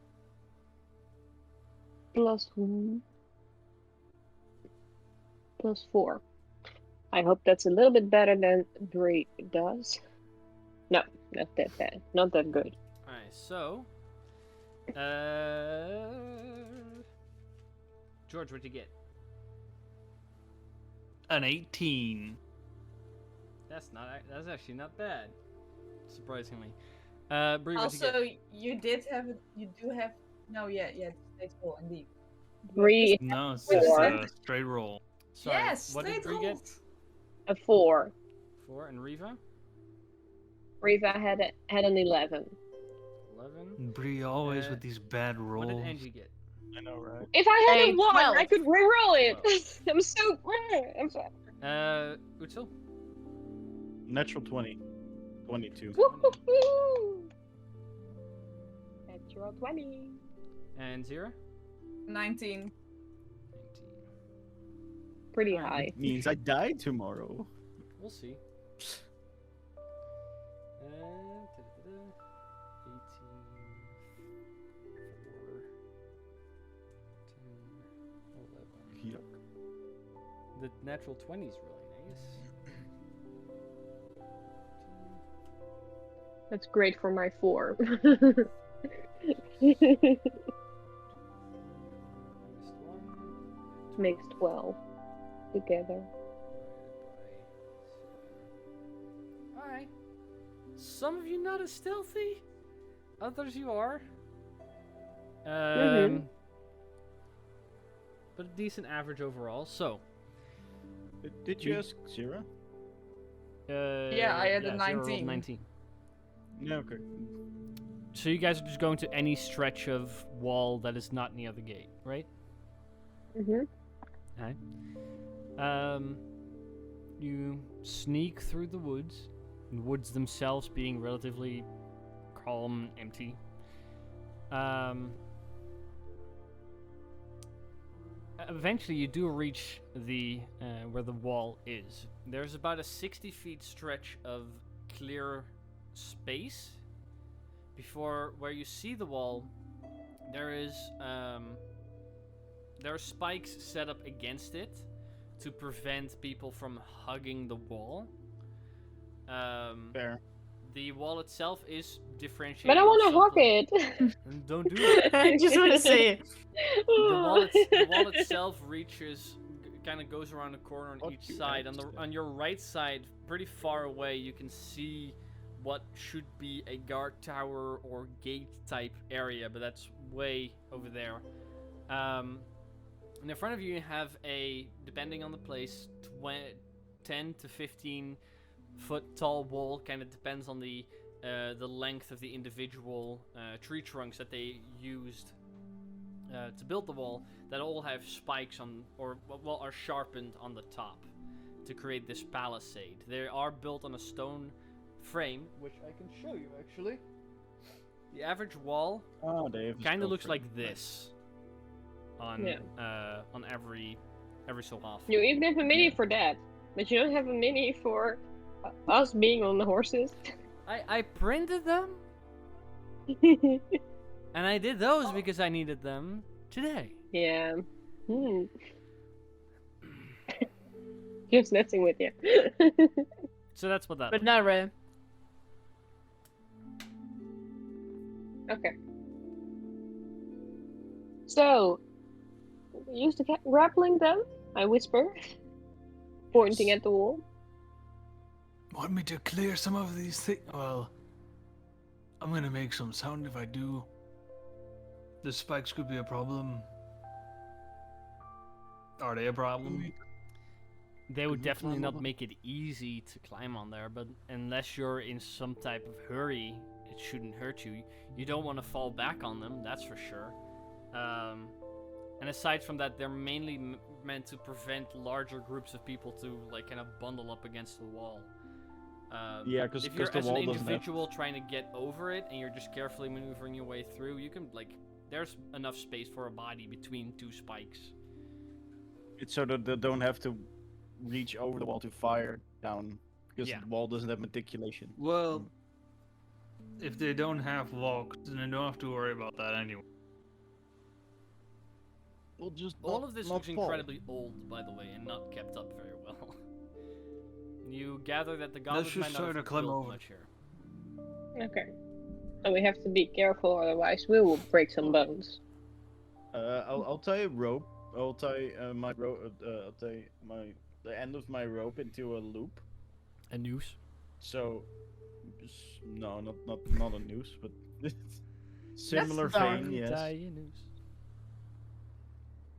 Speaker 4: I hope that's a little bit better than Bree does. No, not that bad. Not that good.
Speaker 1: Alright, so George, what'd you get?
Speaker 5: An 18.
Speaker 1: That's actually not bad, surprisingly. Bree, what'd you
Speaker 2: Also,
Speaker 1: get?
Speaker 2: you do have. No, yeah, straight roll indeed.
Speaker 4: Bree
Speaker 5: No, it's
Speaker 4: Four.
Speaker 5: just a straight roll.
Speaker 1: Sorry,
Speaker 2: Yes,
Speaker 1: what did
Speaker 2: straight
Speaker 1: Bree get?
Speaker 2: rolls.
Speaker 4: a 4.
Speaker 1: 4, and Riva?
Speaker 4: Riva had an 11.
Speaker 1: 11.
Speaker 5: Bree always
Speaker 1: Uh,
Speaker 5: with these bad
Speaker 1: What
Speaker 5: rolls.
Speaker 1: did Angie get?
Speaker 3: I know, right?
Speaker 4: If I had
Speaker 6: Hey,
Speaker 4: a 1,
Speaker 6: 12.
Speaker 4: I could reroll it.
Speaker 1: 12.
Speaker 4: I'm so. I'm so.
Speaker 1: Utsil?
Speaker 3: Natural 20. 22.
Speaker 4: Woohoo! Natural 20.
Speaker 1: And Zira?
Speaker 2: 19.
Speaker 1: 19.
Speaker 4: Pretty
Speaker 1: Alright.
Speaker 4: high.
Speaker 3: Means I die tomorrow.
Speaker 1: We'll see. 18, 4, 10, 11.
Speaker 3: Yuck.
Speaker 1: The natural 20 is really nice.
Speaker 4: That's great for my 4. Makes 12 together.
Speaker 1: Alright. Some of you not as stealthy, others you are. But a decent average overall. So,
Speaker 3: Did you ask Zira?
Speaker 2: Yeah, I had a
Speaker 1: Zira rolled
Speaker 2: 19.
Speaker 1: 19.
Speaker 3: Yeah, okay.
Speaker 1: So you guys are just going to any stretch of wall that is not near the gate, right? Alright. You sneak through the woods themselves being relatively calm, empty. Eventually, you do reach the where the wall is. There's about a 60 feet stretch of clear space before where you see the wall. There are spikes set up against it to prevent people from hugging the wall.
Speaker 3: Fair.
Speaker 1: The wall itself is differentiated.
Speaker 4: But I want to
Speaker 1: subtle-
Speaker 4: hug it.
Speaker 1: And don't do it.
Speaker 6: I just want to say it.
Speaker 1: The wall itself reaches, kind of goes around the corner on
Speaker 3: What
Speaker 1: each
Speaker 3: you
Speaker 1: side.
Speaker 3: have
Speaker 1: On your right side, pretty far away, you can see what should be a guard tower or gate type area, but that's way over there. And in front of you, you have a, depending on the place, 10 to 15 foot tall wall. Kind of depends on the length of the individual tree trunks that they used to build the wall, that all have spikes on, or well, are sharpened on the top to create this palisade. They are built on a stone frame, which I can show you actually. The average wall
Speaker 3: Oh, Dave.
Speaker 1: kind of looks like this on
Speaker 4: Yeah.
Speaker 1: On every so often.
Speaker 4: You even have a mini for that, but you don't have a mini for us being on the horses.
Speaker 1: I printed them, and I did those because I needed them today.
Speaker 4: Yeah. Just messing with you.
Speaker 1: So that's what that.
Speaker 6: But not Ray.
Speaker 4: Okay. So, use the grappling then? I whisper, pointing at the wall.
Speaker 5: Want me to clear some of these things? Well, I'm gonna make some sound if I do. The spikes could be a problem. Are they a problem?
Speaker 1: They would
Speaker 3: we
Speaker 1: definitely
Speaker 3: climb
Speaker 1: not
Speaker 3: over?
Speaker 1: make it easy to climb on there, but unless you're in some type of hurry, it shouldn't hurt you. You don't want to fall back on them, that's for sure. And aside from that, they're mainly meant to prevent larger groups of people to like kind of bundle up against the wall.
Speaker 3: Yeah, 'cause-
Speaker 1: if you're
Speaker 3: 'cause the
Speaker 1: as an
Speaker 3: wall doesn't have-
Speaker 1: individual trying to get over it and you're just carefully maneuvering your way through, you can like there's enough space for a body between two spikes.
Speaker 3: It's so that they don't have to reach over the wall to fire down because
Speaker 1: Yeah.
Speaker 3: the wall doesn't have articulation.
Speaker 5: Well, if they don't have walks, then they don't have to worry about that anyway.
Speaker 3: Well, just
Speaker 1: All of this
Speaker 3: not
Speaker 1: looks
Speaker 3: fall.
Speaker 1: incredibly old, by the way, and not kept up very well. You gather that the goblins
Speaker 5: just
Speaker 1: might not
Speaker 5: try
Speaker 1: have
Speaker 5: to climb
Speaker 1: built
Speaker 5: over.
Speaker 1: much here.
Speaker 4: Okay. So we have to be careful, otherwise we will break some bones.
Speaker 3: I'll tie a rope. I'll tie my rope. I'll tie the end of my rope into a loop.
Speaker 1: A noose.
Speaker 3: So, no, not a noose, but similar
Speaker 2: dark.
Speaker 3: vein. Yes.
Speaker 1: Tie a noose.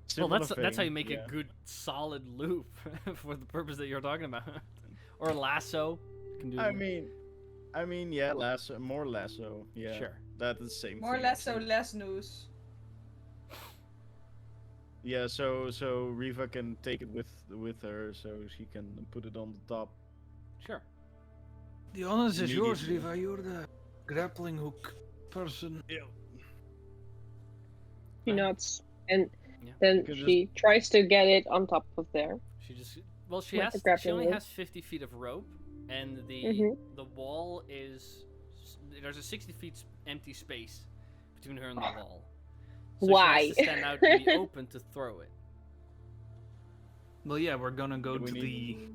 Speaker 3: Similar
Speaker 1: Well, that's how you
Speaker 3: vein,
Speaker 1: make
Speaker 3: yeah.
Speaker 1: a good solid loop for the purpose that you're talking about. Or a lasso. You can do
Speaker 3: I mean, yeah, lasso, more lasso. Yeah.
Speaker 1: Sure.
Speaker 3: That's the same.
Speaker 2: More
Speaker 3: thing,
Speaker 2: less so
Speaker 3: actually.
Speaker 2: less news.
Speaker 3: Yeah, so Riva can take it with her, so she can put it on the top.
Speaker 1: Sure.
Speaker 5: The honors is yours,
Speaker 3: Immediately.
Speaker 5: Riva. You're the grappling hook person.
Speaker 4: She nods, and
Speaker 1: Yeah.
Speaker 4: then
Speaker 3: Could
Speaker 4: she tries to get it on top of there.
Speaker 1: She just well, she
Speaker 4: With
Speaker 1: has
Speaker 4: the
Speaker 1: she
Speaker 4: grappling
Speaker 1: only
Speaker 4: hook.
Speaker 1: has 50 feet of rope, and the
Speaker 4: Mhm.
Speaker 1: the wall is there's a 60 feet empty space between her and the wall. So
Speaker 4: Why?
Speaker 1: She has to stand out in the open to throw it.
Speaker 5: Well, yeah, we're gonna go
Speaker 3: Do we
Speaker 5: to
Speaker 3: need-
Speaker 5: the.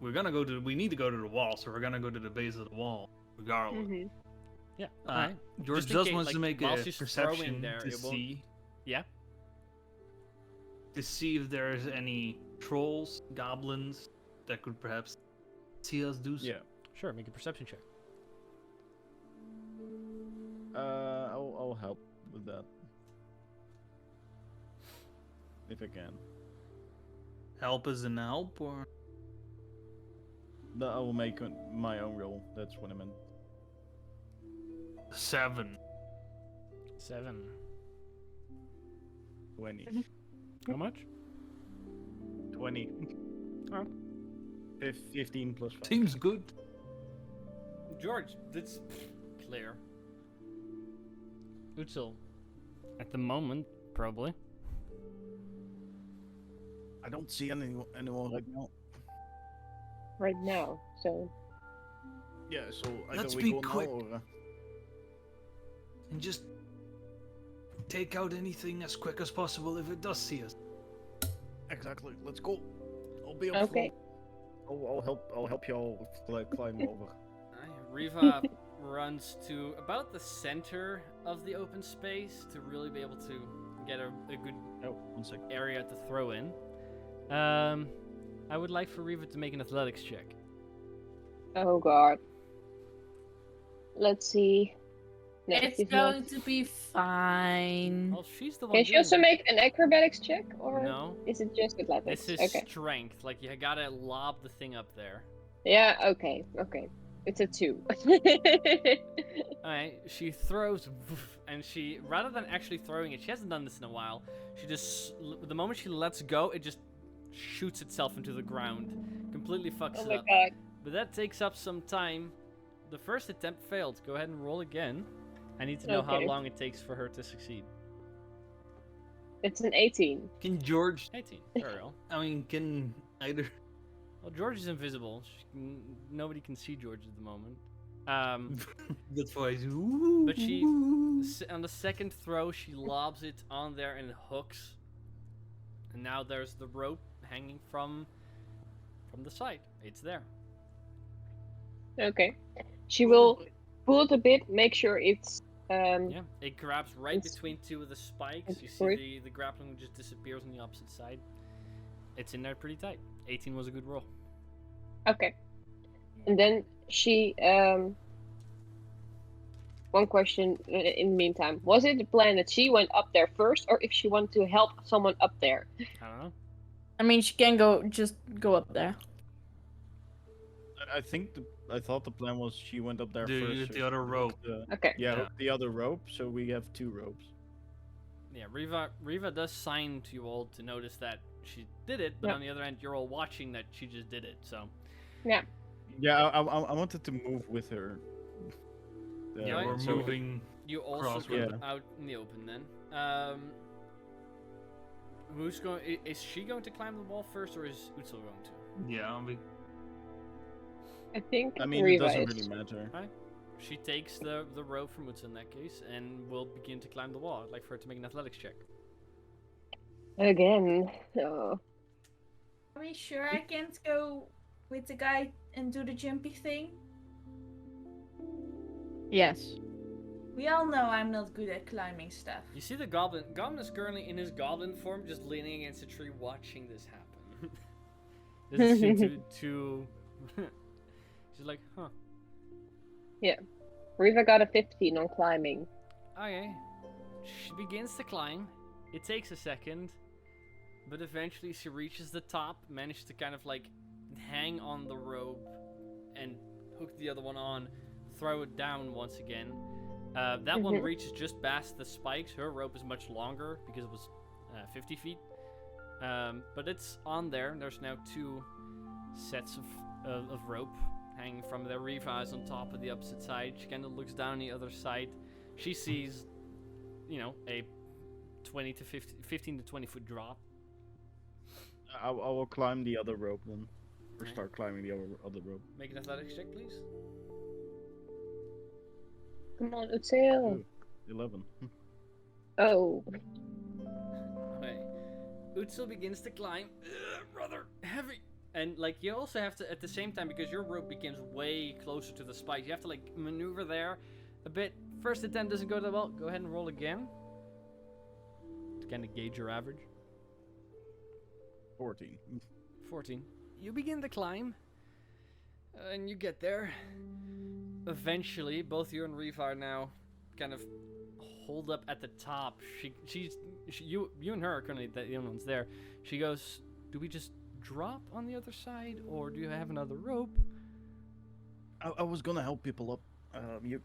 Speaker 5: We're gonna go to. We need to go to the wall, so we're gonna go to the base of the wall, regardless.
Speaker 4: Mhm.
Speaker 1: Yeah.
Speaker 5: Uh,
Speaker 1: Alright.
Speaker 5: George
Speaker 1: Just in
Speaker 5: just
Speaker 1: case,
Speaker 5: wants to
Speaker 1: like,
Speaker 5: make
Speaker 1: while
Speaker 5: a
Speaker 1: she's throwing
Speaker 5: perception
Speaker 1: there,
Speaker 5: to
Speaker 1: it won't-
Speaker 5: see.
Speaker 1: Yeah.
Speaker 5: To see if there's any trolls, goblins that could perhaps see us do.
Speaker 3: Yeah.
Speaker 1: Sure. Make a perception check.
Speaker 3: I'll help with that if I can.
Speaker 5: Help as in help, or
Speaker 3: No, I will make my own roll. That's what I meant.
Speaker 5: 7.
Speaker 1: 7.
Speaker 3: 20.
Speaker 1: How much?
Speaker 3: 20.
Speaker 1: Oh.
Speaker 3: 15 plus 5.
Speaker 5: Seems good.
Speaker 1: George, that's clear. Utsil. At the moment, probably.
Speaker 3: I don't see anyone right now.
Speaker 4: Right now, so
Speaker 3: Yeah, so
Speaker 5: Let's
Speaker 3: either we
Speaker 5: be
Speaker 3: go
Speaker 5: quick.
Speaker 3: now or...
Speaker 5: And just take out anything as quick as possible if it does see us.
Speaker 3: Exactly. Let's go. I'll be up
Speaker 4: Okay.
Speaker 3: front. I'll help y'all climb over.
Speaker 1: Riva runs to about the center of the open space to really be able to get a good
Speaker 3: Oh, 1 second.
Speaker 1: area to throw in. I would like for Riva to make an athletics check.
Speaker 4: oh god. Let's see. No,
Speaker 6: It's
Speaker 4: she's not.
Speaker 6: going to be fine.
Speaker 1: Well, she's the one.
Speaker 4: Can she
Speaker 1: doing
Speaker 4: also
Speaker 1: it.
Speaker 4: make an acrobatics check, or
Speaker 1: No.
Speaker 4: is it just athletics?
Speaker 1: This is
Speaker 4: Okay.
Speaker 1: strength. Like you gotta lob the thing up there.
Speaker 4: Yeah. Okay. Okay. It's a 2.
Speaker 1: Alright, she throws, and she, rather than actually throwing it, she hasn't done this in a while, she just, the moment she lets go, it just shoots itself into the ground. Completely fucks
Speaker 4: Oh
Speaker 1: it
Speaker 4: my
Speaker 1: up.
Speaker 4: god.
Speaker 1: But that takes up some time. The first attempt failed. Go ahead and roll again. I need to know how
Speaker 4: Okay.
Speaker 1: long it takes for her to succeed.
Speaker 4: It's an 18.
Speaker 5: Can George?
Speaker 1: 18. Very well.
Speaker 5: I mean, can either?
Speaker 1: Well, George is invisible. Nobody can see George at the moment.
Speaker 5: That's why.
Speaker 1: But she, on the second throw, she lobs it on there and it hooks. And now there's the rope hanging from the side. It's there.
Speaker 4: Okay. She will pull it a bit, make sure it's
Speaker 1: Yeah, it grabs right
Speaker 4: It's-
Speaker 1: between two of the spikes.
Speaker 4: it's
Speaker 1: You
Speaker 4: free.
Speaker 1: see the grappling just disappears on the opposite side. It's in there pretty tight. 18 was a good roll.
Speaker 4: okay. And then she one question in the meantime. Was it the plan that she went up there first, or if she wanted to help someone up there?
Speaker 1: I don't know.
Speaker 6: I mean, she can just go up there.
Speaker 3: I thought the plan was she went up there
Speaker 5: Do you
Speaker 3: first.
Speaker 5: use
Speaker 3: so
Speaker 5: the
Speaker 3: she
Speaker 5: other rope?
Speaker 3: hooked
Speaker 4: Okay.
Speaker 3: yeah,
Speaker 5: Yeah.
Speaker 3: hook the other rope, so we have 2 ropes.
Speaker 1: Yeah, Riva does sign to you all to notice that she did it, but
Speaker 4: Yep.
Speaker 1: on the other hand, you're all watching that she just did it. So
Speaker 3: Yeah, I wanted to move with her.
Speaker 1: Yeah,
Speaker 5: We're
Speaker 3: so-
Speaker 5: moving.
Speaker 1: you also
Speaker 5: Cross
Speaker 1: go
Speaker 3: road.
Speaker 1: out in the open then. Who's going? Is she going to climb the wall first, or is Utsil going to?
Speaker 5: Yeah,
Speaker 4: I think
Speaker 3: I mean, it
Speaker 4: Riva
Speaker 3: doesn't
Speaker 4: is.
Speaker 3: really matter.
Speaker 1: She takes the rope from Utsil in that case, and will begin to climb the wall. I'd like for her to make an athletics check.
Speaker 4: Again. Oh.
Speaker 7: Are we sure I can't go with the guy and do the jumpy thing?
Speaker 6: Yes.
Speaker 7: We all know I'm not good at climbing stuff.
Speaker 1: You see the goblin. Goblin is currently in his goblin form, just leaning against a tree, watching this happen. Doesn't seem too. She's like, huh.
Speaker 4: Riva got a 15 on climbing.
Speaker 1: Okay. She begins to climb. It takes a second, but eventually she reaches the top, manages to kind of like hang on the rope and hook the other one on, throw it down once again. That one
Speaker 4: Mhm.
Speaker 1: reaches just past the spikes. Her rope is much longer because it was 50 feet. But it's on there. There's now 2 sets of rope hanging from there. Riva is on top of the opposite side. She kind of looks down the other side. She sees, a 15 to 20 foot drop.
Speaker 3: I will climb the other rope then. Or
Speaker 1: Okay.
Speaker 3: start climbing the other rope.
Speaker 1: Make an athletics check, please.
Speaker 4: Come on, Utsil.
Speaker 3: Ooh. 11.
Speaker 4: Oh.
Speaker 1: Okay. Utsil begins to climb. Rather heavy. And you also have to, at the same time, because your rope begins way closer to the spikes, you have to maneuver there a bit. First attempt doesn't go that well. Go ahead and roll again to kind of gauge your average.
Speaker 3: 14.
Speaker 1: 14. You begin to climb, and you get there. Eventually, both you and Riva are now kind of holed up at the top. You and her are currently the only ones there. She goes, "Do we just drop on the other side, or do you have another rope?"
Speaker 3: I was gonna help people up. You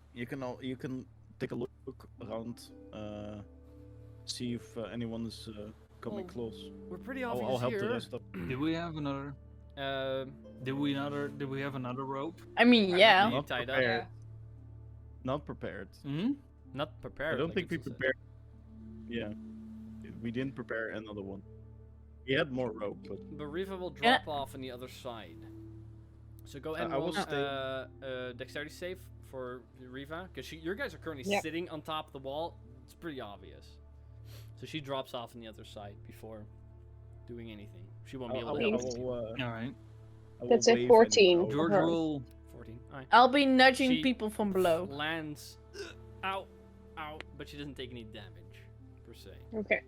Speaker 3: can take a look around, see if anyone is coming
Speaker 1: Well,
Speaker 3: close.
Speaker 1: We're pretty obvious
Speaker 3: I'll help
Speaker 1: here.
Speaker 3: the rest up.
Speaker 5: did we have another? Did we have another rope?
Speaker 6: I mean, yeah.
Speaker 1: You
Speaker 3: Not
Speaker 1: tied up.
Speaker 3: prepared. Not prepared.
Speaker 5: Hmm.
Speaker 1: Not prepared.
Speaker 3: I don't
Speaker 1: like
Speaker 3: think we
Speaker 1: Utsil said.
Speaker 3: prepared. Yeah, we didn't prepare another one. We had more rope, but
Speaker 1: But Riva will
Speaker 6: Yeah.
Speaker 1: drop off on the other side. So go ahead and
Speaker 3: I will
Speaker 1: roll
Speaker 3: stay-
Speaker 1: dexterity save for Riva, because your guys are currently
Speaker 4: Yep.
Speaker 1: sitting on top of the wall. It's pretty obvious. So she drops off on the other side before doing anything. She won't be able to help you.
Speaker 5: All right.
Speaker 4: That's a 14.
Speaker 3: anyone.
Speaker 5: George
Speaker 4: Uh-huh.
Speaker 5: will.
Speaker 1: 14. Alright.
Speaker 6: I'll be nudging
Speaker 1: She
Speaker 6: people from below.
Speaker 1: Lands. Ow. Ow. But she doesn't take any damage, per se.
Speaker 4: Okay.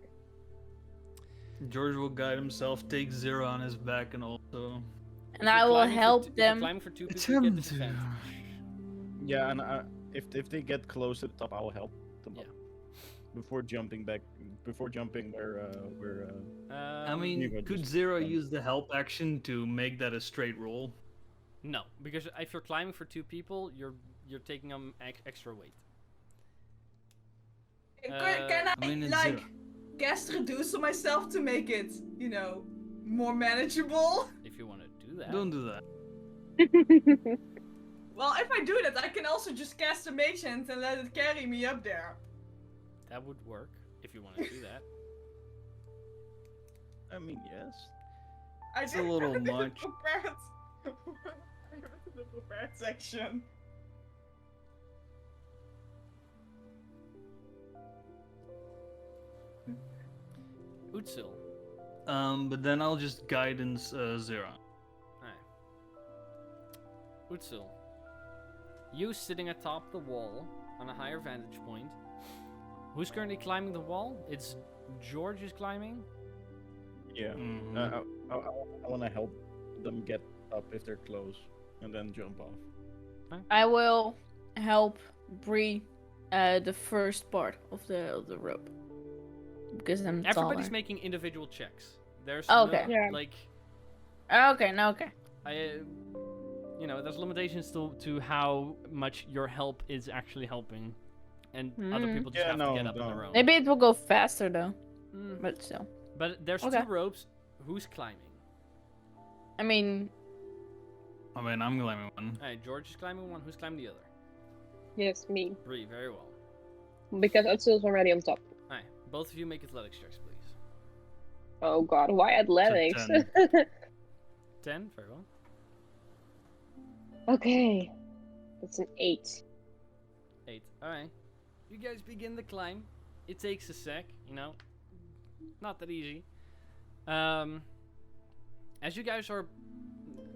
Speaker 5: George will guide himself, take 0 on his back, and also.
Speaker 1: If
Speaker 6: And
Speaker 1: you're
Speaker 6: I will
Speaker 1: climbing for
Speaker 6: help
Speaker 1: if you're
Speaker 6: them.
Speaker 1: climbing for 2 people, you get
Speaker 5: Attempt.
Speaker 1: disadvantage.
Speaker 3: Yeah, and if they get close to the top, I'll help them up.
Speaker 1: Yeah.
Speaker 3: Before jumping where
Speaker 5: I
Speaker 1: Um,
Speaker 5: mean,
Speaker 3: You go
Speaker 5: could
Speaker 3: just
Speaker 5: 0
Speaker 3: jump.
Speaker 5: use the help action to make that a straight roll?
Speaker 1: No, because if you're climbing for 2 people, you're taking on extra weight.
Speaker 2: Can I,
Speaker 5: I mean, it's
Speaker 2: like,
Speaker 5: 0.
Speaker 2: cast reduce on myself to make it, more manageable?
Speaker 1: If you want to do that.
Speaker 5: Don't do that.
Speaker 2: Well, if I do that, I can also just cast a mage hand and let it carry me up there.
Speaker 1: That would work if you want to do that.
Speaker 3: I mean, yes.
Speaker 2: I
Speaker 5: It's a
Speaker 2: didn't
Speaker 5: little
Speaker 2: have it in the
Speaker 5: much.
Speaker 2: prepared. I have it in the prepared section.
Speaker 1: Utsil.
Speaker 5: But then I'll just guidance 0.
Speaker 1: Utsil. You sitting atop the wall on a higher vantage point. Who's currently climbing the wall? It's George is climbing.
Speaker 3: Yeah.
Speaker 5: Mhm.
Speaker 3: I want to help them get up if they're close, and then jump off.
Speaker 6: I will help Bree The first part of the rope. Because I'm
Speaker 1: Everybody's
Speaker 6: taller.
Speaker 1: making individual checks. There's
Speaker 6: Oh,
Speaker 1: no,
Speaker 6: okay.
Speaker 4: Yeah.
Speaker 1: like,
Speaker 6: Okay, no, okay.
Speaker 1: there's limitations to how much your help is actually helping, and other people just
Speaker 3: Yeah,
Speaker 1: have to get up on
Speaker 3: no.
Speaker 1: their own.
Speaker 6: Maybe it will go faster though,
Speaker 1: Mm.
Speaker 6: but still.
Speaker 1: But there's
Speaker 6: Okay.
Speaker 1: 2 ropes. Who's climbing?
Speaker 6: I mean,
Speaker 5: I mean, I'm climbing one.
Speaker 1: Alright, George is climbing one. Who's climbing the other?
Speaker 4: Yes, me.
Speaker 1: Bree, very well.
Speaker 4: Because Utsil's already on top.
Speaker 1: Alright, both of you make athletics checks, please.
Speaker 4: Oh god, why athletics?
Speaker 5: 10.
Speaker 1: 10, very well.
Speaker 4: Okay. That's an 8.
Speaker 1: 8. Alright. You guys begin the climb. It takes a sec, not that easy. As you guys are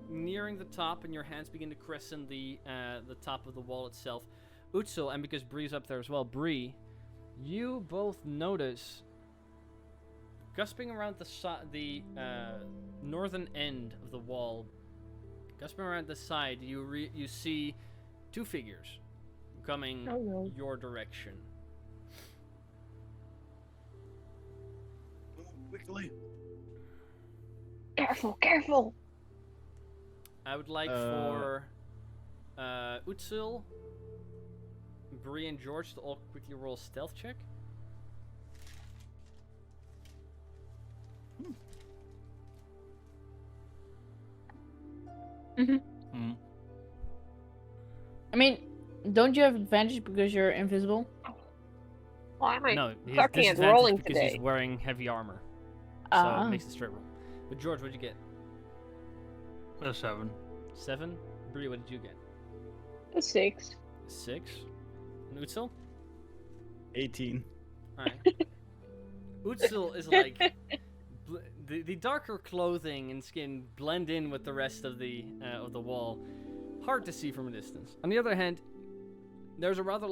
Speaker 1: nearing the top and your hands begin to crescent the top of the wall itself, Utsil, and because Bree's up there as well, Bree, you both notice, gusping around the northern end of the wall, gusping around the side, you see 2 figures coming
Speaker 4: Oh no.
Speaker 1: your direction.
Speaker 3: Quickly.
Speaker 4: Careful, careful!
Speaker 1: I would like for Utsil, Bree, and George to all quickly roll a stealth check.
Speaker 5: Mm.
Speaker 6: I mean, don't you have advantage because you're invisible?
Speaker 4: Why am I
Speaker 1: No, he's
Speaker 4: sucking at
Speaker 1: disadvantaged
Speaker 4: rolling
Speaker 1: because
Speaker 4: today?
Speaker 1: he's wearing heavy armor. So
Speaker 6: Ah.
Speaker 1: it makes it straight roll. But George, what'd you get?
Speaker 5: A 7.
Speaker 1: 7? Bree, what did you get?
Speaker 4: A 6.
Speaker 1: 6? And Utsil?
Speaker 3: 18.
Speaker 1: Alright. Utsil is like... the darker clothing and skin blend in with the rest of the wall. Hard to see from a distance. On the other hand, there's a rather...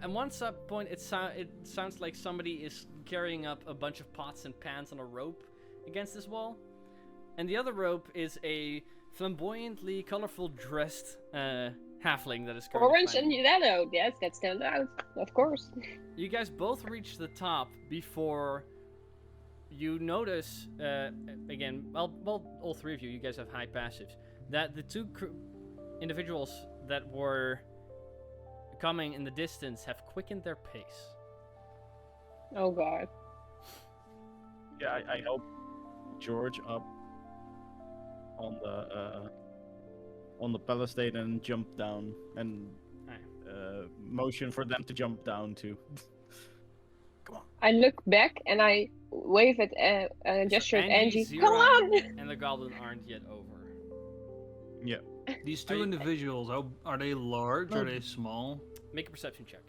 Speaker 1: At one point, it sounds like somebody is carrying up a bunch of pots and pans on a rope against this wall. And the other rope is a flamboyantly, colorful dressed halfling that is currently
Speaker 4: Orange and
Speaker 1: climbing.
Speaker 4: yellow. Yes, that stands out. Of course.
Speaker 1: You guys both reach the top before you notice, again, well, all 3 of you guys have high passives, that the 2 individuals that were coming in the distance have quickened their pace.
Speaker 4: Oh god.
Speaker 3: Yeah, I help George up on the palisade and jump down and motion for them to jump down too. Come on.
Speaker 4: I look back and I wave at gesture at Angie.
Speaker 1: Zira,
Speaker 4: Come on!
Speaker 1: and the goblin aren't yet over.
Speaker 3: Yeah.
Speaker 5: These 2
Speaker 1: I-
Speaker 5: individuals, are they large?
Speaker 3: No.
Speaker 5: Are they small?
Speaker 1: Make a perception check.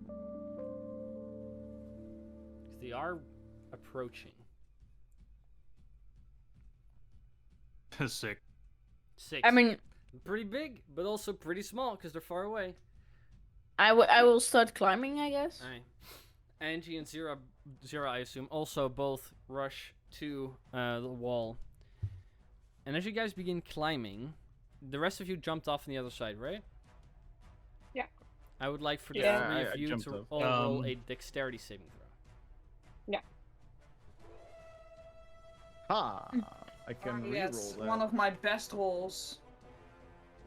Speaker 1: 'Cause they are approaching.
Speaker 5: 6.
Speaker 1: 6.
Speaker 6: I mean,
Speaker 1: pretty big, but also pretty small because they're far away.
Speaker 6: I will start climbing, I guess.
Speaker 1: Alright. Angie and Zira, I assume, also both rush to the wall. And as you guys begin climbing, the rest of you jumped off on the other side, right?
Speaker 4: Yeah.
Speaker 1: I would like for the
Speaker 3: Yeah,
Speaker 1: 3
Speaker 3: I
Speaker 1: of you
Speaker 3: jumped
Speaker 1: to
Speaker 3: off.
Speaker 1: all roll a dexterity saving throw.
Speaker 3: Ha! I can reroll
Speaker 2: Yes,
Speaker 3: that.
Speaker 2: one of my best rolls.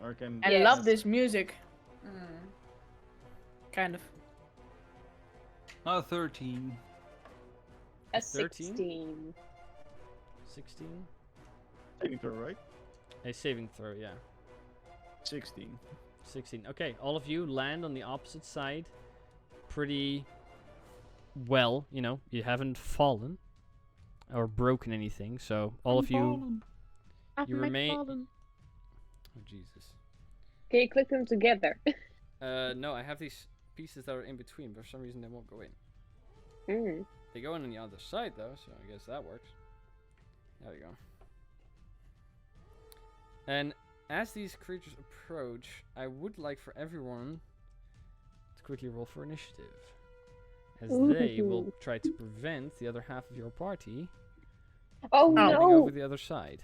Speaker 3: Or I can.
Speaker 6: I
Speaker 4: Yes.
Speaker 6: love this music.
Speaker 2: Mm.
Speaker 6: Kind of.
Speaker 5: 13.
Speaker 4: A
Speaker 1: 13?
Speaker 4: 16.
Speaker 1: 16?
Speaker 3: Saving throw, right?
Speaker 1: A saving throw, yeah.
Speaker 3: 16.
Speaker 1: 16. Okay, all of you land on the opposite side pretty well. You haven't fallen or broken anything, so all of you... You remain... Oh, Jesus.
Speaker 4: Can you click them together?
Speaker 1: No, I have these pieces that are in between, but for some reason they won't go in.
Speaker 4: Mm.
Speaker 1: They go in on the other side, though, so I guess that works. There we go. And as these creatures approach, I would like for everyone to quickly roll for initiative. As they will try to prevent the other half of your party
Speaker 4: Oh
Speaker 1: from jumping
Speaker 4: no!
Speaker 1: over the other side.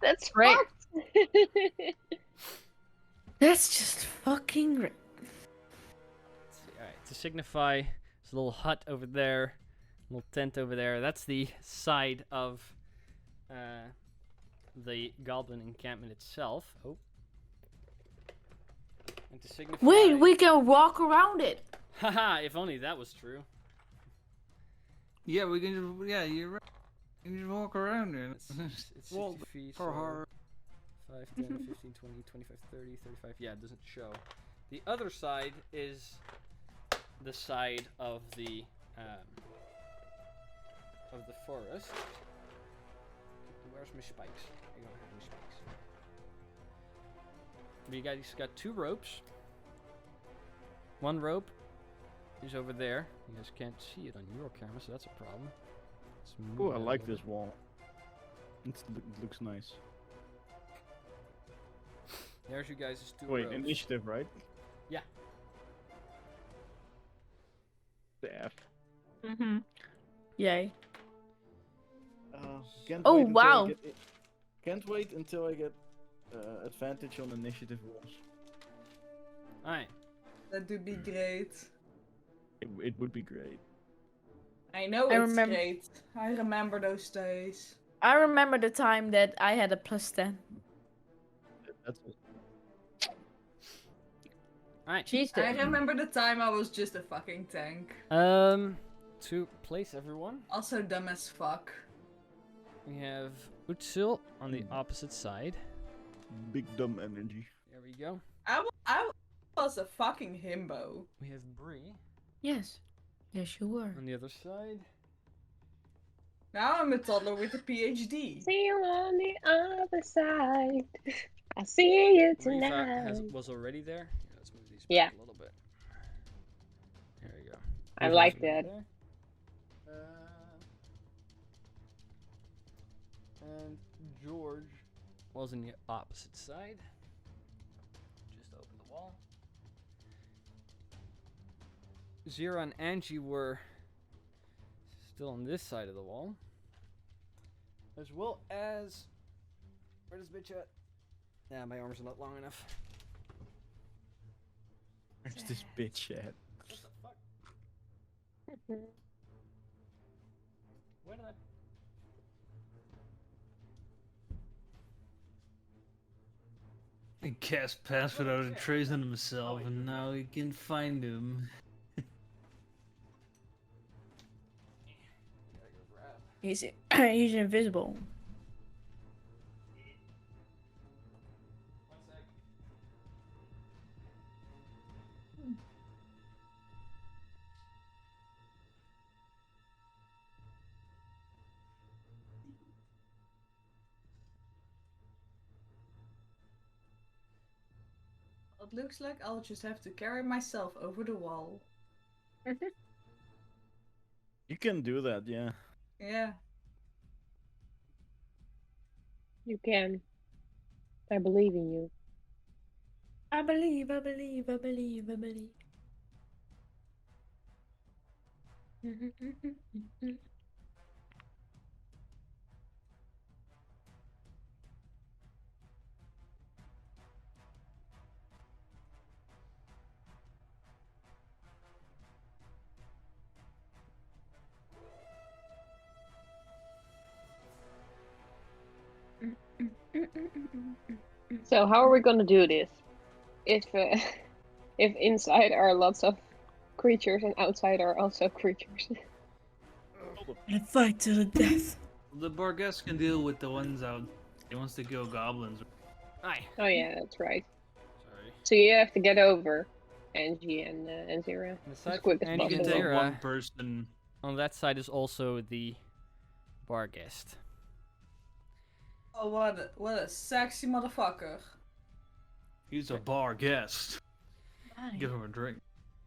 Speaker 4: That's
Speaker 6: Right.
Speaker 4: fucked!
Speaker 6: That's just fucking great.
Speaker 1: signify, there's a little hut over there, little tent over there. That's the side of the goblin encampment itself. Oh. And to signify...
Speaker 6: Wait, we can walk around it.
Speaker 1: Haha, if only that was true.
Speaker 5: Yeah, we can just, yeah, you're right. You can just walk around there.
Speaker 1: It's
Speaker 5: Well,
Speaker 1: 60 feet,
Speaker 5: for
Speaker 1: so
Speaker 5: her.
Speaker 1: 5, 10, 15, 20, 25, 30, 35. Yeah, it doesn't show. The other side is the side of the forest. Where's my spikes? I don't have any spikes. But you guys got 2 ropes. One rope is over there. You guys can't see it on your camera, so that's a problem. Let's move
Speaker 3: Oh, I
Speaker 1: that a
Speaker 3: like
Speaker 1: little
Speaker 3: this wall. It looks nice.
Speaker 1: bit. There's you guys' 2
Speaker 3: Wait,
Speaker 1: ropes.
Speaker 3: initiative, right?
Speaker 1: Yeah.
Speaker 3: Staff.
Speaker 6: Mm-hmm. Yay.
Speaker 3: Can't
Speaker 6: Oh,
Speaker 3: wait until I
Speaker 6: wow.
Speaker 3: get can't wait until I get advantage on initiative rolls.
Speaker 1: Alright.
Speaker 2: That would be great.
Speaker 3: It would be great.
Speaker 2: I know
Speaker 6: I
Speaker 2: it's
Speaker 6: remember-
Speaker 2: great. I remember those days.
Speaker 6: I remember the time that I had a +10.
Speaker 3: That's it.
Speaker 1: Alright.
Speaker 4: She's
Speaker 2: I
Speaker 4: dead.
Speaker 2: remember the time I was just a fucking tank.
Speaker 1: To place everyone,
Speaker 2: Also dumb as fuck.
Speaker 1: we have Utsil on the opposite side.
Speaker 3: Big dumb energy.
Speaker 1: There we go.
Speaker 2: I was a fucking himbo.
Speaker 1: We have Bree
Speaker 6: Yes. Yes, you were.
Speaker 1: on the other side.
Speaker 2: Now I'm a toddler with a PhD.
Speaker 4: See you on the other side. I'll see you
Speaker 1: Riva
Speaker 4: tonight.
Speaker 1: was already there. Yeah, let's move these back
Speaker 4: Yeah.
Speaker 1: a little bit. There we go.
Speaker 4: I
Speaker 1: Riva
Speaker 4: like
Speaker 1: was already
Speaker 4: that.
Speaker 1: there. And George was on the opposite side. Just open the wall. Zira and Angie were still on this side of the wall. As well as... Where's this bitch at? Yeah, my arms are not long enough.
Speaker 3: Where's this bitch at?
Speaker 1: What the fuck? Where did I...
Speaker 5: He cast pass without a trace on himself, and now he can find him.
Speaker 6: He's he's invisible.
Speaker 2: It looks like I'll just have to carry myself over the wall.
Speaker 3: You can do that, yeah.
Speaker 2: Yeah.
Speaker 4: You can. I believe in you.
Speaker 6: I believe, I believe, I believe, I believe.
Speaker 4: So how are we gonna do this? If if inside are lots of creatures and outside are also creatures.
Speaker 6: And fight to the death.
Speaker 5: The Barghest can deal with the ones out. He wants to kill goblins.
Speaker 1: Aye.
Speaker 4: Oh yeah, that's right.
Speaker 1: Sorry.
Speaker 4: So you have to get over Angie and Zira
Speaker 1: And
Speaker 4: as
Speaker 1: aside
Speaker 4: quick
Speaker 1: from
Speaker 4: as
Speaker 5: You
Speaker 1: Angie
Speaker 5: can
Speaker 1: and
Speaker 4: possible.
Speaker 5: take
Speaker 1: Zira,
Speaker 5: one person.
Speaker 1: on that side is also the bar guest.
Speaker 2: Oh, what a sexy motherfucker.
Speaker 5: He's a Barghest. Give him a drink.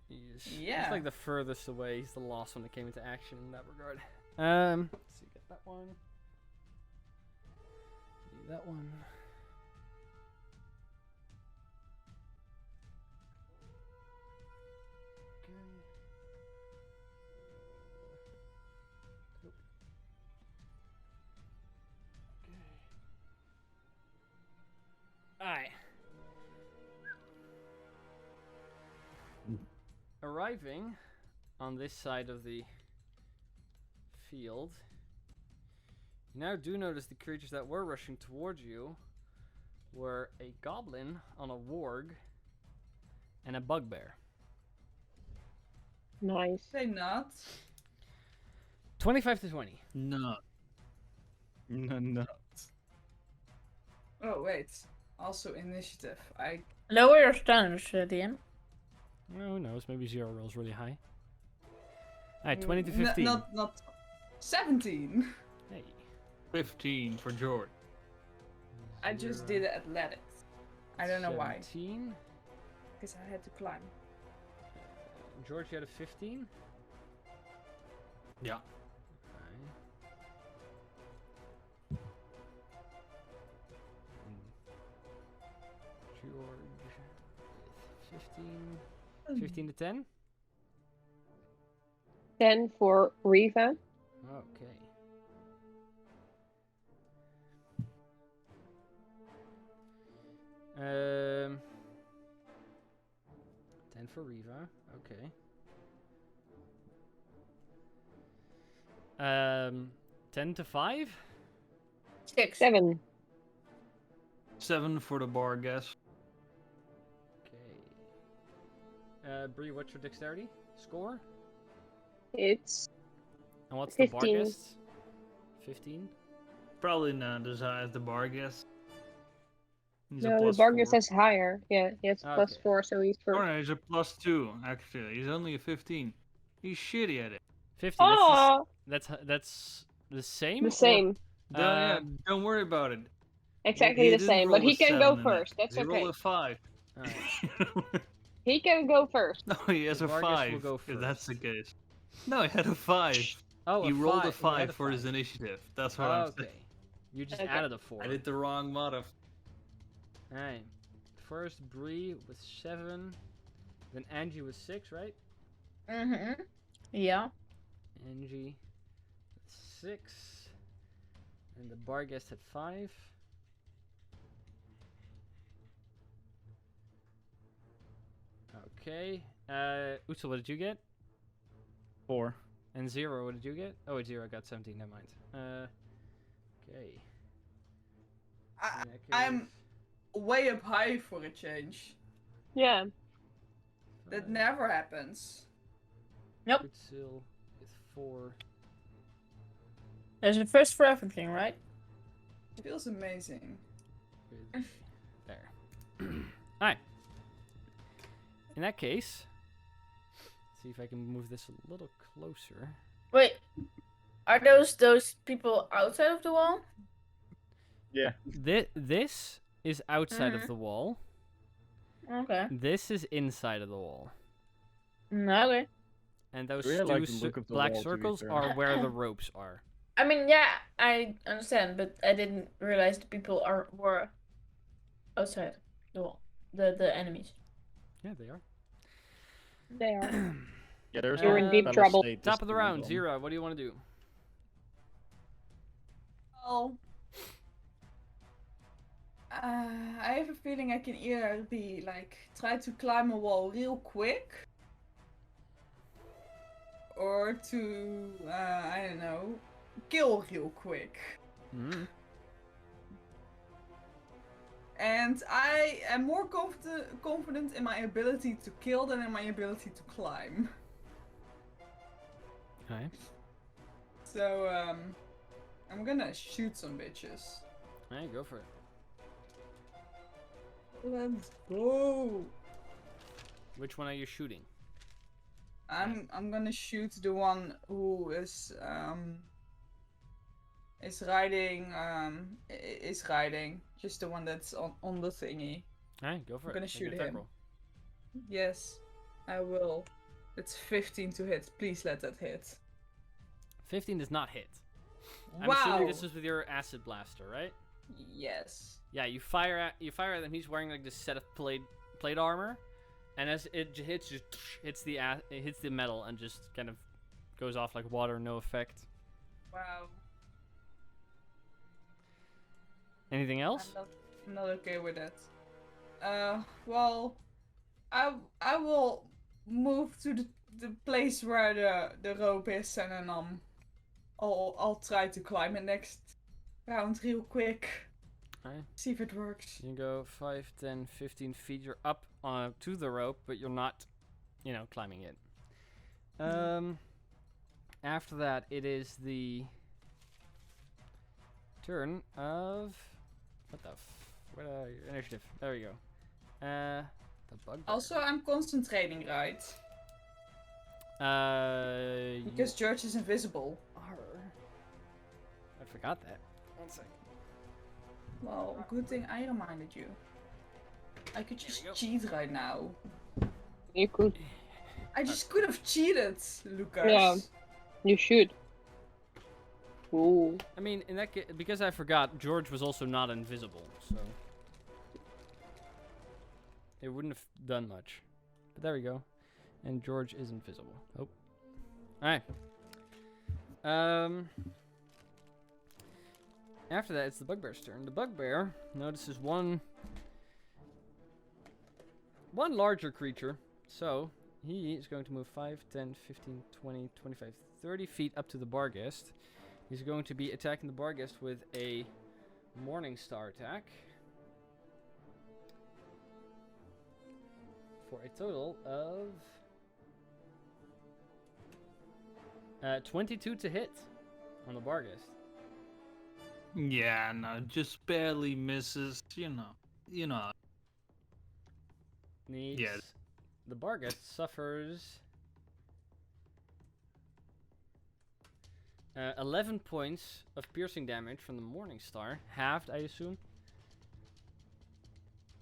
Speaker 1: He's
Speaker 2: Yeah.
Speaker 1: like the furthest away. He's the last one that came into action in that regard. Let's see, get that one. Do that one. Alright. arriving on this side of the field, you now do notice the creatures that were rushing towards you were a goblin on a warg and a bugbear.
Speaker 4: Nice.
Speaker 2: Say not.
Speaker 1: 25 to 20.
Speaker 5: No.
Speaker 3: No.
Speaker 2: Oh wait. Also initiative.
Speaker 6: Lower your standards, DM.
Speaker 1: Oh, who knows? Maybe 0 rolls really high. Alright, 20 to 15.
Speaker 2: Not 17.
Speaker 1: Hey.
Speaker 5: 15 for George.
Speaker 2: I just did athletics. I don't know why.
Speaker 1: 17.
Speaker 2: Because I had to climb.
Speaker 1: George, you had a 15?
Speaker 5: Yeah.
Speaker 1: George with 15. 15 to 10?
Speaker 4: 10 for Riva.
Speaker 1: Okay. Um, 10 for Riva. Okay. 10 to 5?
Speaker 6: 6.
Speaker 4: 7.
Speaker 5: 7 for the bar guess.
Speaker 1: Okay. Bree, what's your dexterity score?
Speaker 4: It's
Speaker 1: And what's the
Speaker 4: 15.
Speaker 1: Barghest? 15?
Speaker 5: Probably not as high as the bar guess. He's a
Speaker 4: no, the
Speaker 5: plus
Speaker 4: Bargus
Speaker 5: 4.
Speaker 4: is higher. Yeah, he has plus
Speaker 1: Okay.
Speaker 4: 4, so he's
Speaker 5: Oh,
Speaker 4: first.
Speaker 5: no, he's a plus 2, actually. He's only a 15. He's shitty at it.
Speaker 1: 15.
Speaker 4: Oh,
Speaker 1: That's the same?
Speaker 4: the
Speaker 1: or-
Speaker 4: same.
Speaker 5: Don't worry about it.
Speaker 4: Exactly
Speaker 5: He
Speaker 4: the
Speaker 5: didn't
Speaker 4: same, but
Speaker 5: roll
Speaker 4: he
Speaker 5: a
Speaker 4: can go
Speaker 5: 7 in
Speaker 4: first.
Speaker 5: it.
Speaker 4: That's
Speaker 5: He
Speaker 4: okay.
Speaker 5: rolled a 5.
Speaker 1: Alright.
Speaker 4: He can go first.
Speaker 5: No, he has a
Speaker 1: Vargas will
Speaker 5: 5,
Speaker 1: go
Speaker 5: if that's the
Speaker 1: first.
Speaker 5: case. No, he had a 5.
Speaker 1: Oh,
Speaker 5: He rolled a
Speaker 1: he had
Speaker 5: 5 for his
Speaker 1: 5.
Speaker 5: initiative. That's what
Speaker 1: Oh,
Speaker 5: I'm
Speaker 1: okay.
Speaker 5: saying.
Speaker 1: You just
Speaker 4: Okay.
Speaker 1: added a 4.
Speaker 5: I did the wrong mod.
Speaker 1: Alright. First Bree with 7. Then Angie with 6, right?
Speaker 6: Mm-hmm. Yeah.
Speaker 1: Angie with 6. And the Barghest had 5. Okay. Utsel, what did you get?
Speaker 3: 4.
Speaker 1: And 0, what did you get? Oh, wait, 0 got 17, never mind. Okay. In that
Speaker 2: I'm
Speaker 1: case,
Speaker 2: way up high for a change.
Speaker 4: Yeah.
Speaker 2: That
Speaker 1: 5.
Speaker 2: never happens.
Speaker 6: Nope.
Speaker 1: Utsel with 4.
Speaker 6: There's a first for everything, right?
Speaker 2: It feels amazing.
Speaker 1: With there. Alright. In that case, see if I can move this a little closer.
Speaker 6: Wait. Are those people outside of the wall?
Speaker 3: Yeah.
Speaker 1: This is outside of
Speaker 6: Mhm.
Speaker 1: the wall.
Speaker 6: Okay.
Speaker 1: This is inside of the wall.
Speaker 6: Okay.
Speaker 1: And those
Speaker 3: Really
Speaker 1: two
Speaker 3: like the look of the
Speaker 1: black
Speaker 3: wall, to be
Speaker 1: circles
Speaker 3: fair.
Speaker 1: are where the ropes are.
Speaker 6: I mean, yeah, I understand, but I didn't realize the people were outside the wall. The enemies.
Speaker 1: Yeah, they are.
Speaker 4: They are.
Speaker 3: Yeah, there's
Speaker 1: You're
Speaker 3: one
Speaker 1: in deep
Speaker 3: fella
Speaker 4: trouble.
Speaker 3: stayed
Speaker 1: Top of the
Speaker 3: this
Speaker 1: round,
Speaker 3: on.
Speaker 1: Zira. What do you want to do?
Speaker 2: Well, I have a feeling I can either be like try to climb a wall real quick, or to I don't know, kill real quick.
Speaker 1: Mm.
Speaker 2: And I am more confident in my ability to kill than in my ability to climb.
Speaker 1: Okay.
Speaker 2: So I'm gonna shoot some bitches.
Speaker 1: Alright, go for it.
Speaker 2: Let's go.
Speaker 1: Which one are you shooting?
Speaker 2: I'm gonna shoot the one who is riding just the one that's on the thingy.
Speaker 1: Alright, go for
Speaker 2: I'm
Speaker 1: it.
Speaker 2: gonna
Speaker 1: Make
Speaker 2: shoot
Speaker 1: an attack
Speaker 2: him.
Speaker 1: roll.
Speaker 2: Yes, I will. It's 15 to hit. Please let that hit.
Speaker 1: 15 does not hit. I'm
Speaker 2: Wow.
Speaker 1: assuming this is with your acid blaster, right?
Speaker 2: Yes.
Speaker 1: Yeah, you fire at him. He's wearing like this set of plate armor, and as it hits, just hits the metal and just kind of goes off like water, no effect.
Speaker 2: Wow.
Speaker 1: Anything else?
Speaker 2: I'm not okay with that. Well, I will move to the place where the rope is, and then I'll try to climb it next round real quick.
Speaker 1: Alright.
Speaker 2: See if it works.
Speaker 1: You go 5, 10, 15 feet. You're up to the rope, but you're not, climbing it. After that, it is the turn of what your initiative? There we go. The bug.
Speaker 2: Also, I'm concentrating, right? Because George is invisible.
Speaker 1: I forgot that. 1 second.
Speaker 2: Well, good thing I reminded you. I could just cheat right now.
Speaker 4: You could.
Speaker 2: I just could have cheated, Lucas.
Speaker 4: Yeah. You should. Ooh.
Speaker 1: I mean, in that case, because I forgot, George was also not invisible, so it wouldn't have done much. But there we go, and George is invisible. Oh, all right. After that, it's the bugbear's turn. The bugbear notices one larger creature, so he is going to move 5, 10, 15, 20, 25, 30 feet up to the Barghest. He's going to be attacking the Barghest with a Morningstar attack. For a total of 22 to hit on the Barghest.
Speaker 5: Yeah, no, just barely misses.
Speaker 1: Needs.
Speaker 5: Yes.
Speaker 1: The Barghest suffers 11 points of piercing damage from the Morningstar, halved, I assume.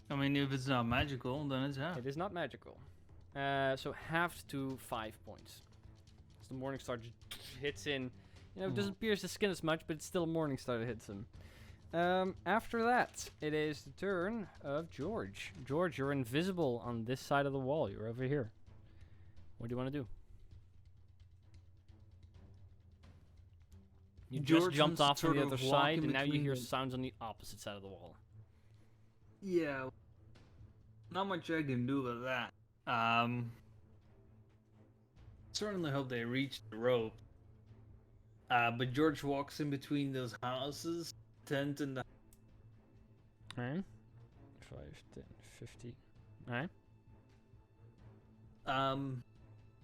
Speaker 5: I mean, if it's not magical, then it's half.
Speaker 1: It is not magical. So halved to 5 points. So the Morningstar just hits in. It doesn't pierce the skin as much, but it's still a Morningstar that hits him. After that, it is the turn of George. George, you're invisible on this side of the wall. You're over here. What do you want to do? You just
Speaker 5: George
Speaker 1: jumped
Speaker 5: wants to
Speaker 1: off on the
Speaker 5: sort
Speaker 1: other
Speaker 5: of walk
Speaker 1: side,
Speaker 5: in
Speaker 1: and now you
Speaker 5: between
Speaker 1: hear
Speaker 5: them.
Speaker 1: sounds on the opposite side of the wall.
Speaker 5: Yeah. Not much I can do with that. Certainly hope they reach the rope. But George walks in between those houses, tent and the...
Speaker 1: Alright. 5, 10, 50. Alright.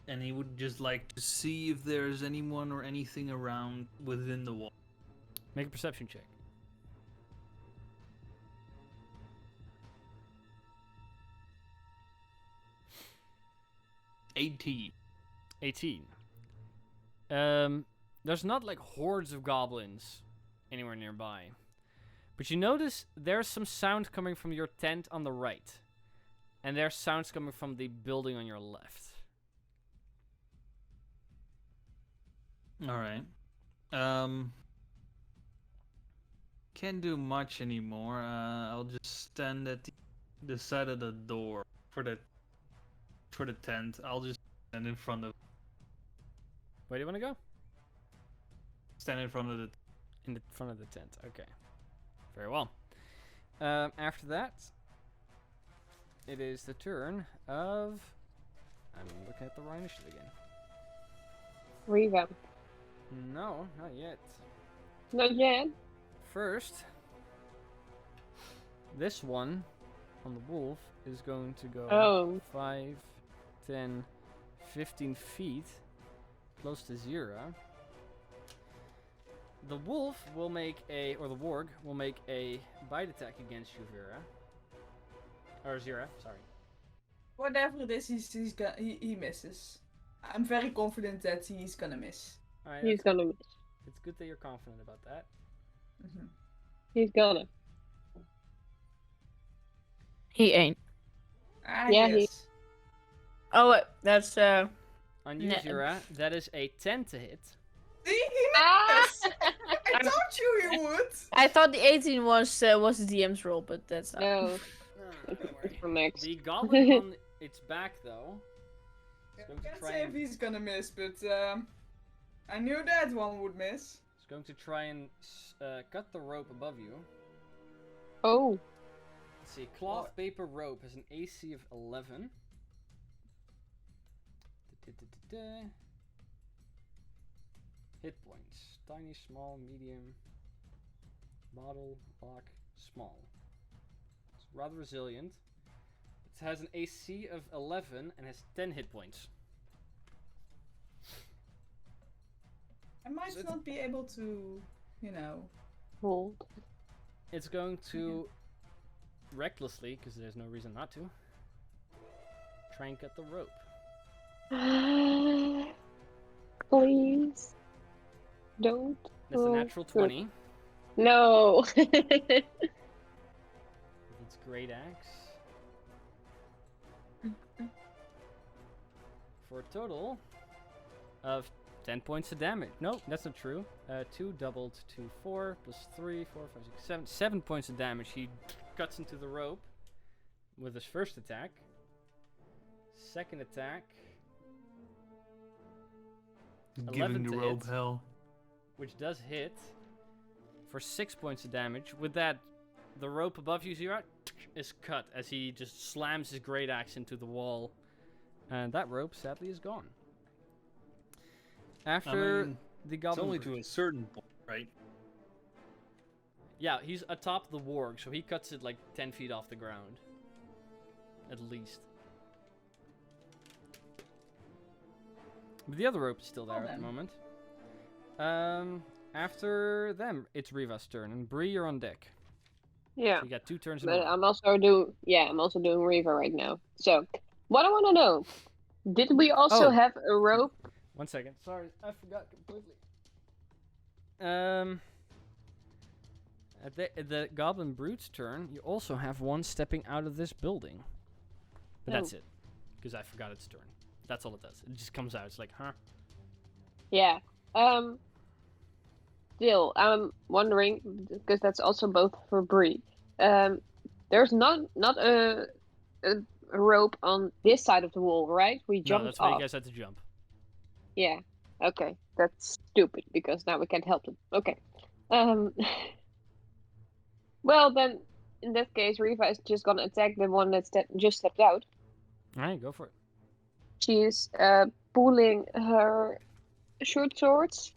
Speaker 5: And he would just like to see if there's anyone or anything around within the wall.
Speaker 1: Make a perception check.
Speaker 5: $18.
Speaker 1: 18. There's not like hordes of goblins anywhere nearby. But you notice there's some sound coming from your tent on the right. And there's sounds coming from the building on your left.
Speaker 5: Alright. Can't do much anymore. I'll just stand at the side of the door for the tent. I'll just stand in front of...
Speaker 1: Where do you want to go?
Speaker 5: Stand in front of the...
Speaker 1: In the front of the tent. Okay. Very well. After that, it is the turn of... I'm looking at the right initiative again.
Speaker 4: Revamp.
Speaker 1: No, not yet.
Speaker 4: Not yet.
Speaker 1: First, this one on the wolf is going to go 5, 10, 15 feet close to Zira. The wolf will make a, or the warg will make a bite attack against you, Vera. Or Zira, sorry.
Speaker 2: Whatever it is, he misses. I'm very confident that he's gonna miss.
Speaker 1: Alright,
Speaker 4: He's gonna miss.
Speaker 1: it's good that you're confident about that.
Speaker 2: Mm-hmm.
Speaker 4: He's gonna.
Speaker 6: He ain't.
Speaker 2: Ah,
Speaker 4: Yeah,
Speaker 2: yes.
Speaker 6: Oh, that's
Speaker 1: On you,
Speaker 6: No.
Speaker 1: Zira, that is a 10 to hit.
Speaker 2: See, he
Speaker 4: Ah!
Speaker 2: missed! I told you he would!
Speaker 6: I thought the 18 was the DM's roll, but that's not.
Speaker 4: No,
Speaker 1: No,
Speaker 4: it's
Speaker 1: don't worry.
Speaker 4: for next.
Speaker 1: The goblin on its back, though, is
Speaker 2: I
Speaker 1: going to
Speaker 2: can't
Speaker 1: try
Speaker 2: say if
Speaker 1: and,
Speaker 2: he's gonna miss, but I knew that one would miss.
Speaker 1: is going to try and cut the rope above you.
Speaker 4: Oh,
Speaker 1: Let's see, cloth paper rope has an AC of 11. Hit points. Tiny, small, medium, bottle, block, small. It's rather resilient. It has an AC of 11 and has 10 hit points.
Speaker 2: I might
Speaker 1: So
Speaker 2: not be able to, you know.
Speaker 4: Hold.
Speaker 1: It's going to recklessly, because there's no reason not to, try and cut the rope.
Speaker 4: Please. Don't.
Speaker 1: That's a natural 20
Speaker 4: No.
Speaker 1: with its great axe. For a total of 10 points of damage. Nope, that's not true. 2 doubled to 4 plus 3, 4, 5, 6, 7. 7 points of damage. He cuts into the rope with his first attack. Second attack.
Speaker 5: Giving the
Speaker 1: 11 to
Speaker 5: rope
Speaker 1: hit.
Speaker 5: hell.
Speaker 1: Which does hit for 6 points of damage. With that, the rope above you, Zira, is cut as he just slams his great axe into the wall. And that rope, sadly, is gone. After the
Speaker 5: It's
Speaker 1: goblin
Speaker 5: only
Speaker 1: brute-
Speaker 5: to a certain point, right?
Speaker 1: Yeah, he's atop the warg, so he cuts it like 10 feet off the ground. At least. But the other rope is still there
Speaker 2: Well
Speaker 1: at the
Speaker 2: then.
Speaker 1: moment. After them, it's Riva's turn. And Bree, you're on deck.
Speaker 4: Yeah.
Speaker 1: So you got 2 turns in a
Speaker 4: But
Speaker 1: row.
Speaker 4: I'm also doing Reaver right now. So, what I want to know, did we also
Speaker 1: Oh.
Speaker 4: have a rope?
Speaker 1: 1 second. Sorry, I forgot completely. At the Goblin Brute's turn, you also have one stepping out of this building. But that's
Speaker 4: Oh.
Speaker 1: it. Because I forgot its turn. That's all it does. It just comes out. It's like, huh?
Speaker 4: Yeah. Still, I'm wondering, because that's also both for Bree. There's not a rope on this side of the wall, right? We
Speaker 1: No,
Speaker 4: jumped
Speaker 1: that's why you
Speaker 4: off.
Speaker 1: guys had to jump.
Speaker 4: Yeah. Okay. That's stupid because now we can't help them. Okay. Well then, in that case, Riva is just gonna attack the one that just stepped out.
Speaker 1: Alright, go for it.
Speaker 4: She's pulling her short swords.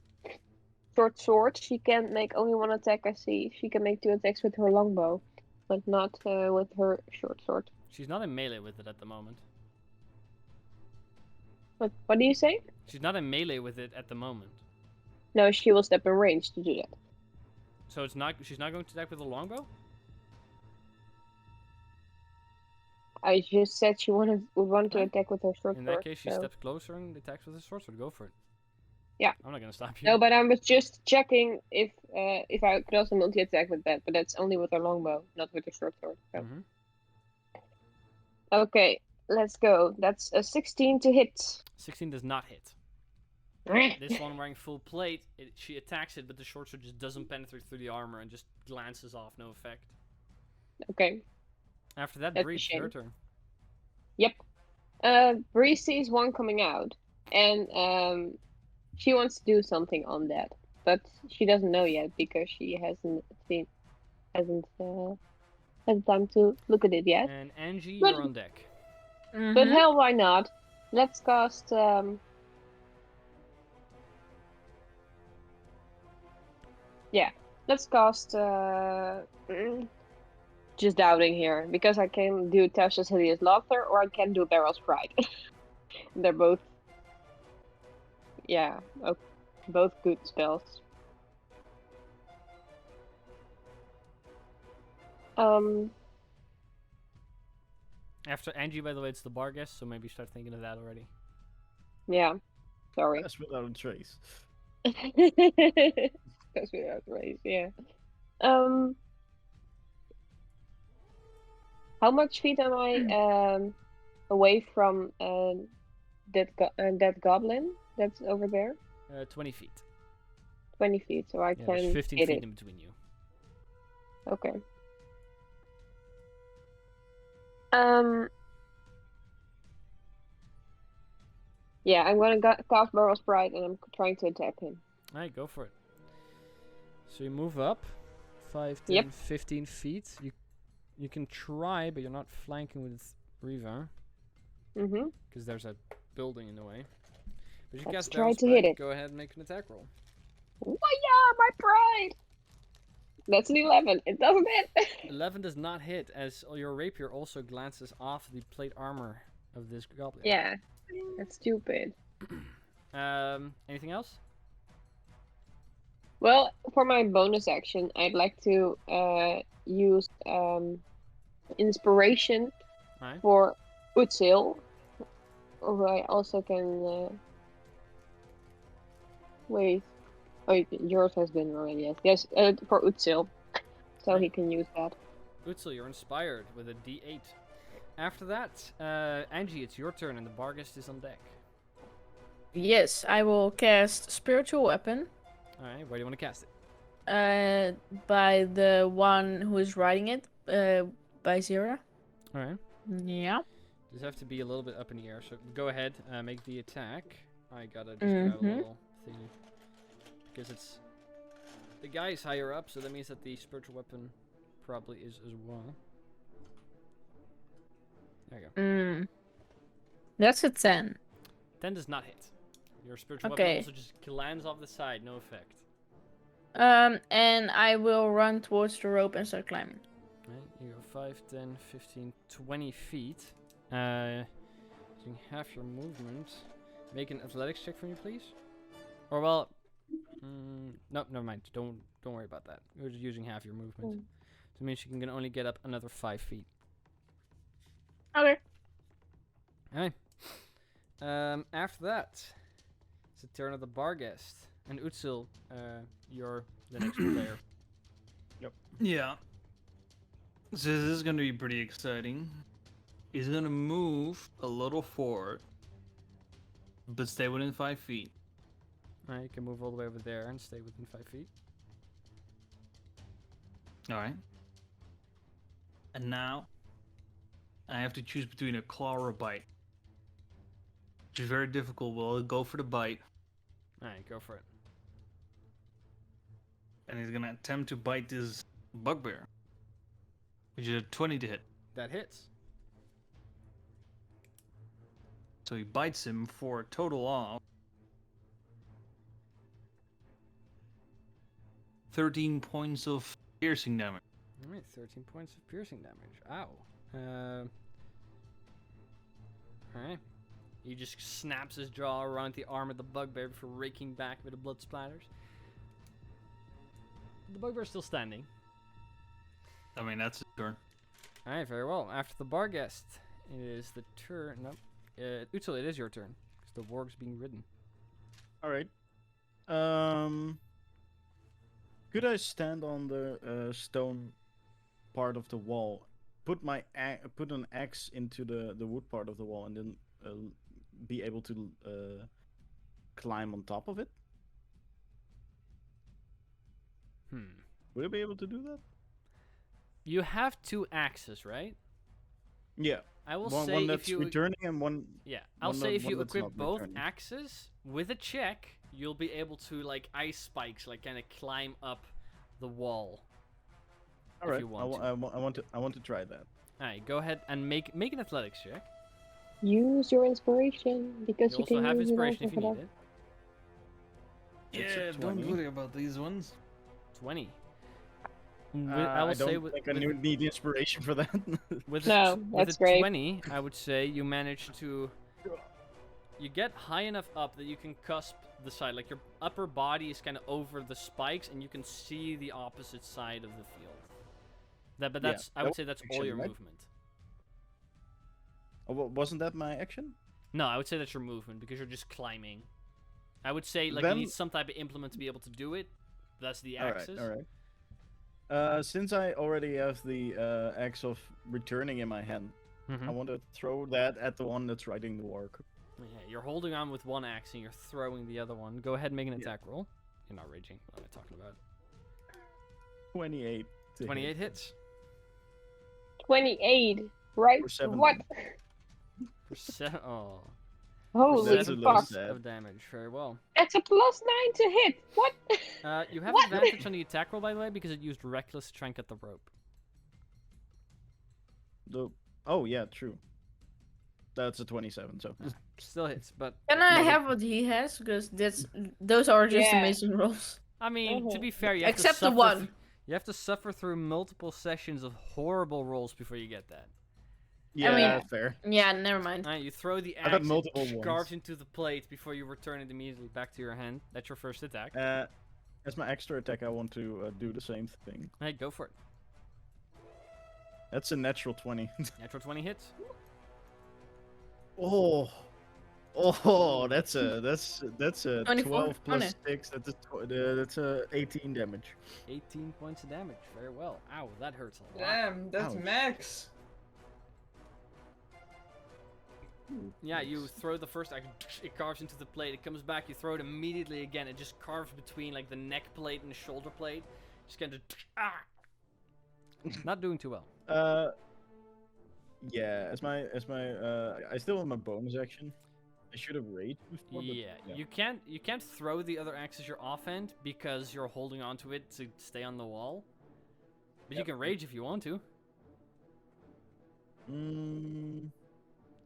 Speaker 4: Short sword. She can make only one attack. I see. She can make 2 attacks with her longbow, but not with her short sword.
Speaker 1: She's not in melee with it at the moment.
Speaker 4: What do you say?
Speaker 1: She's not in melee with it at the moment.
Speaker 4: No, she will step in range to do that.
Speaker 1: So it's not. She's not going to attack with a longbow?
Speaker 4: I just said she would want to
Speaker 1: Huh?
Speaker 4: attack with her short
Speaker 1: In
Speaker 4: sword.
Speaker 1: that case, she
Speaker 4: so-
Speaker 1: steps closer and attacks with a sword sword. Go for it.
Speaker 4: Yeah.
Speaker 1: I'm not gonna stop you.
Speaker 4: No, but I was just checking if I could also multi-attack with that, but that's only with her longbow, not with her short sword. So.
Speaker 1: Mhm.
Speaker 4: Okay, let's go. That's a 16 to hit.
Speaker 1: 16 does not hit. This one wearing full plate, she attacks it, but the short sword just doesn't penetrate through the armor and just glances off, no effect.
Speaker 4: Okay.
Speaker 1: After that,
Speaker 4: That's a
Speaker 1: Bree, it's your
Speaker 4: shame.
Speaker 1: turn.
Speaker 4: Bree sees one coming out, and she wants to do something on that, but she doesn't know yet because she hasn't had time to look at it yet.
Speaker 1: And Angie,
Speaker 4: But-
Speaker 1: you're on deck.
Speaker 4: But hell, why not? Let's cast. Yeah, let's cast. Just doubting here because I can do Tasha's Hideous Laughter or I can do Barrel's Pride. They're both. Yeah, both good spells.
Speaker 1: After Angie, by the way, it's the bar guest, so maybe start thinking of that already.
Speaker 4: Yeah, sorry.
Speaker 3: That's without a trace.
Speaker 4: That's without race, yeah. How much feet am I away from that goblin that's over there?
Speaker 1: 20 feet.
Speaker 4: 20 feet, so I
Speaker 1: Yeah, there's
Speaker 4: can
Speaker 1: 15
Speaker 4: hit
Speaker 1: feet
Speaker 4: it.
Speaker 1: in between you.
Speaker 4: Okay. Yeah, I'm gonna cast Barrel's Pride and I'm trying to attack him.
Speaker 1: Alright, go for it. So you move up 5, 10,
Speaker 4: Yep.
Speaker 1: 15 feet. You can try, but you're not flanking with Riva
Speaker 4: Mm-hmm.
Speaker 1: because there's a building in the way. But you
Speaker 4: Let's
Speaker 1: cast
Speaker 4: try
Speaker 1: Balance
Speaker 4: to hit
Speaker 1: Bite.
Speaker 4: it.
Speaker 1: Go ahead and make an attack roll.
Speaker 4: Why my pride? That's an 11. It doesn't hit.
Speaker 1: 11 does not hit, as your rapier also glances off the plate armor of this goblin.
Speaker 4: Yeah, that's stupid.
Speaker 1: Anything else?
Speaker 4: Well, for my bonus action, I'd like to use inspiration
Speaker 1: Alright.
Speaker 4: for Utsil. Or I also can wait. Oh, yours has been already. Yes, for Utsil, so
Speaker 1: Right.
Speaker 4: he can use that.
Speaker 1: Utsil, you're inspired with a D8. After that, Angie, it's your turn, and the Barghest is on deck.
Speaker 6: Yes, I will cast Spiritual Weapon
Speaker 1: Alright, where do you want to cast it?
Speaker 6: by the one who is riding it, by Zira.
Speaker 1: Alright.
Speaker 6: Yeah.
Speaker 1: Does have to be a little bit up in the air, so go ahead, make the attack. I gotta just grab a little thingy. Because it's... The guy is higher up, so that means that the spiritual weapon probably is as well. There you go.
Speaker 6: That's a 10.
Speaker 1: 10 does not hit. Your spiritual
Speaker 6: Okay.
Speaker 1: weapon also just lands off the side, no effect.
Speaker 6: And I will run towards the rope and start climbing.
Speaker 1: Right, you go 5, 10, 15, 20 feet. Using half your movement. Make an athletics check for me, please. Or well, no, never mind. Don't worry about that. You're just using half your movement. So it means you can only get up another 5 feet.
Speaker 6: Okay.
Speaker 1: Alright. After that, it's the turn of the Barghest. And Utsil, you're the next player.
Speaker 5: Yeah. So this is going to be pretty exciting. He's going to move a little forward, but stay within 5 feet.
Speaker 1: Alright, you can move all the way over there and stay within 5 feet.
Speaker 5: Alright. And now, I have to choose between a claw or a bite. Which is very difficult. Well, I'll go for the bite.
Speaker 1: Alright, go for it.
Speaker 5: And he's going to attempt to bite this bugbear. Which is a 20 to hit.
Speaker 1: That hits.
Speaker 5: So he bites him for a total of 13 points of piercing damage.
Speaker 1: Alright, 13 points of piercing damage. Ow. Alright. He just snaps his jaw around the arm of the bugbear before raking back with the blood splatters. The bugbear's still standing.
Speaker 5: I mean, that's his turn.
Speaker 1: Alright, very well. After the Barghest, it is the turn. Nope. Utsil, it is your turn. Because the warg's being ridden.
Speaker 3: Alright. Could I stand on the stone part of the wall, put an axe into the wood part of the wall, and then be able to climb on top of it? Would I be able to do that?
Speaker 1: You have 2 axes, right?
Speaker 3: Yeah.
Speaker 1: I will
Speaker 3: One,
Speaker 1: say
Speaker 3: one that's
Speaker 1: if you
Speaker 3: returning and one.
Speaker 1: yeah, I'll
Speaker 3: one
Speaker 1: say
Speaker 3: that-
Speaker 1: if
Speaker 3: one
Speaker 1: you
Speaker 3: that's
Speaker 1: equip
Speaker 3: not
Speaker 1: both
Speaker 3: returning.
Speaker 1: axes with a check, you'll be able to like ice spikes, like kind of climb up the wall.
Speaker 3: All
Speaker 1: if
Speaker 3: right.
Speaker 1: you want to.
Speaker 3: I want to try that.
Speaker 1: All right, go ahead and make an athletics check.
Speaker 4: Use your inspiration because
Speaker 1: You
Speaker 4: you,
Speaker 1: also
Speaker 4: can
Speaker 1: have
Speaker 4: use
Speaker 1: inspiration
Speaker 4: it
Speaker 1: if you need it.
Speaker 3: It's a
Speaker 5: Yeah, don't
Speaker 3: 20.
Speaker 5: worry about these ones.
Speaker 1: 20.
Speaker 3: I
Speaker 1: will say
Speaker 3: don't think I need inspiration for that.
Speaker 1: with
Speaker 4: No,
Speaker 1: with
Speaker 4: that's
Speaker 1: a
Speaker 4: great.
Speaker 1: 20, I would say you manage to. You get high enough up that you can cusp the side, like your upper body is kind of over the spikes, and you can see the opposite side of the field. But
Speaker 3: Yeah,
Speaker 1: that's I
Speaker 3: that
Speaker 1: would
Speaker 3: was
Speaker 1: say that's all
Speaker 3: action,
Speaker 1: your
Speaker 3: right?
Speaker 1: movement.
Speaker 3: Oh, wasn't that my action?
Speaker 1: No, I would say that's your movement because you're just climbing. I would say like
Speaker 3: Then-
Speaker 1: you need some type of implement to be able to do it. That's the
Speaker 3: All right.
Speaker 1: axis.
Speaker 3: All right. Since I already have the axe of returning in my hand,
Speaker 1: Mhm.
Speaker 3: I want to throw that at the one that's riding the warg.
Speaker 1: Yeah, you're holding on with one axe and you're throwing the other one. Go ahead and make an
Speaker 3: Yeah.
Speaker 1: attack roll. You're not raging. What am I talking about?
Speaker 3: 28. to hit.
Speaker 1: 28 hits.
Speaker 4: 28, right?
Speaker 3: For 7.
Speaker 4: What?
Speaker 1: For oh.
Speaker 4: Holy
Speaker 3: That's a
Speaker 1: Seven
Speaker 3: little
Speaker 4: fuck.
Speaker 3: sad.
Speaker 1: of damage. Very well.
Speaker 4: That's a +9 to hit. What?
Speaker 1: You have
Speaker 4: What?
Speaker 1: advantage on the attack roll, by the way, because it used reckless to try and cut the rope.
Speaker 3: Oh yeah, true. That's a 27. So
Speaker 1: Still hits, but
Speaker 6: Can I
Speaker 3: No, but-
Speaker 6: have what he has? Because those are just
Speaker 4: Yeah.
Speaker 6: amazing rolls.
Speaker 1: I mean, to
Speaker 4: Mhm.
Speaker 1: be fair, you have
Speaker 6: Except
Speaker 1: to
Speaker 6: the
Speaker 1: suffer
Speaker 6: one.
Speaker 1: you have to suffer through multiple sessions of horrible rolls before you get that.
Speaker 3: yeah,
Speaker 6: mean-
Speaker 3: fair.
Speaker 6: Yeah, never mind.
Speaker 1: You throw the
Speaker 3: I've had
Speaker 1: axe,
Speaker 3: multiple
Speaker 1: it
Speaker 3: ones.
Speaker 1: carves into the plate before you return it immediately back to your hand. That's your first attack.
Speaker 3: As my extra attack, I want to do the same thing.
Speaker 1: Hey, go for it.
Speaker 3: That's a natural 20.
Speaker 1: Natural 20 hits.
Speaker 3: Oh, that's a
Speaker 6: 24?
Speaker 3: 12 plus
Speaker 6: Oh, no.
Speaker 3: 6. That's a 18 damage.
Speaker 1: 18 points of damage. Very well. Ow, that hurts a lot.
Speaker 2: Damn, that's
Speaker 3: Ouch.
Speaker 2: max.
Speaker 1: Yeah, you throw the first axe, it carves into the plate. It comes back, you throw it immediately again. It just carves between like the neck plate and the shoulder plate. Just kind of not doing too well.
Speaker 3: Yeah, as my I still have my bonus action. I should have raged before. But,
Speaker 1: Yeah, you can't throw the other axe as your offhand because you're holding onto it to stay on the wall. But you
Speaker 3: Yep.
Speaker 1: can rage if you want to.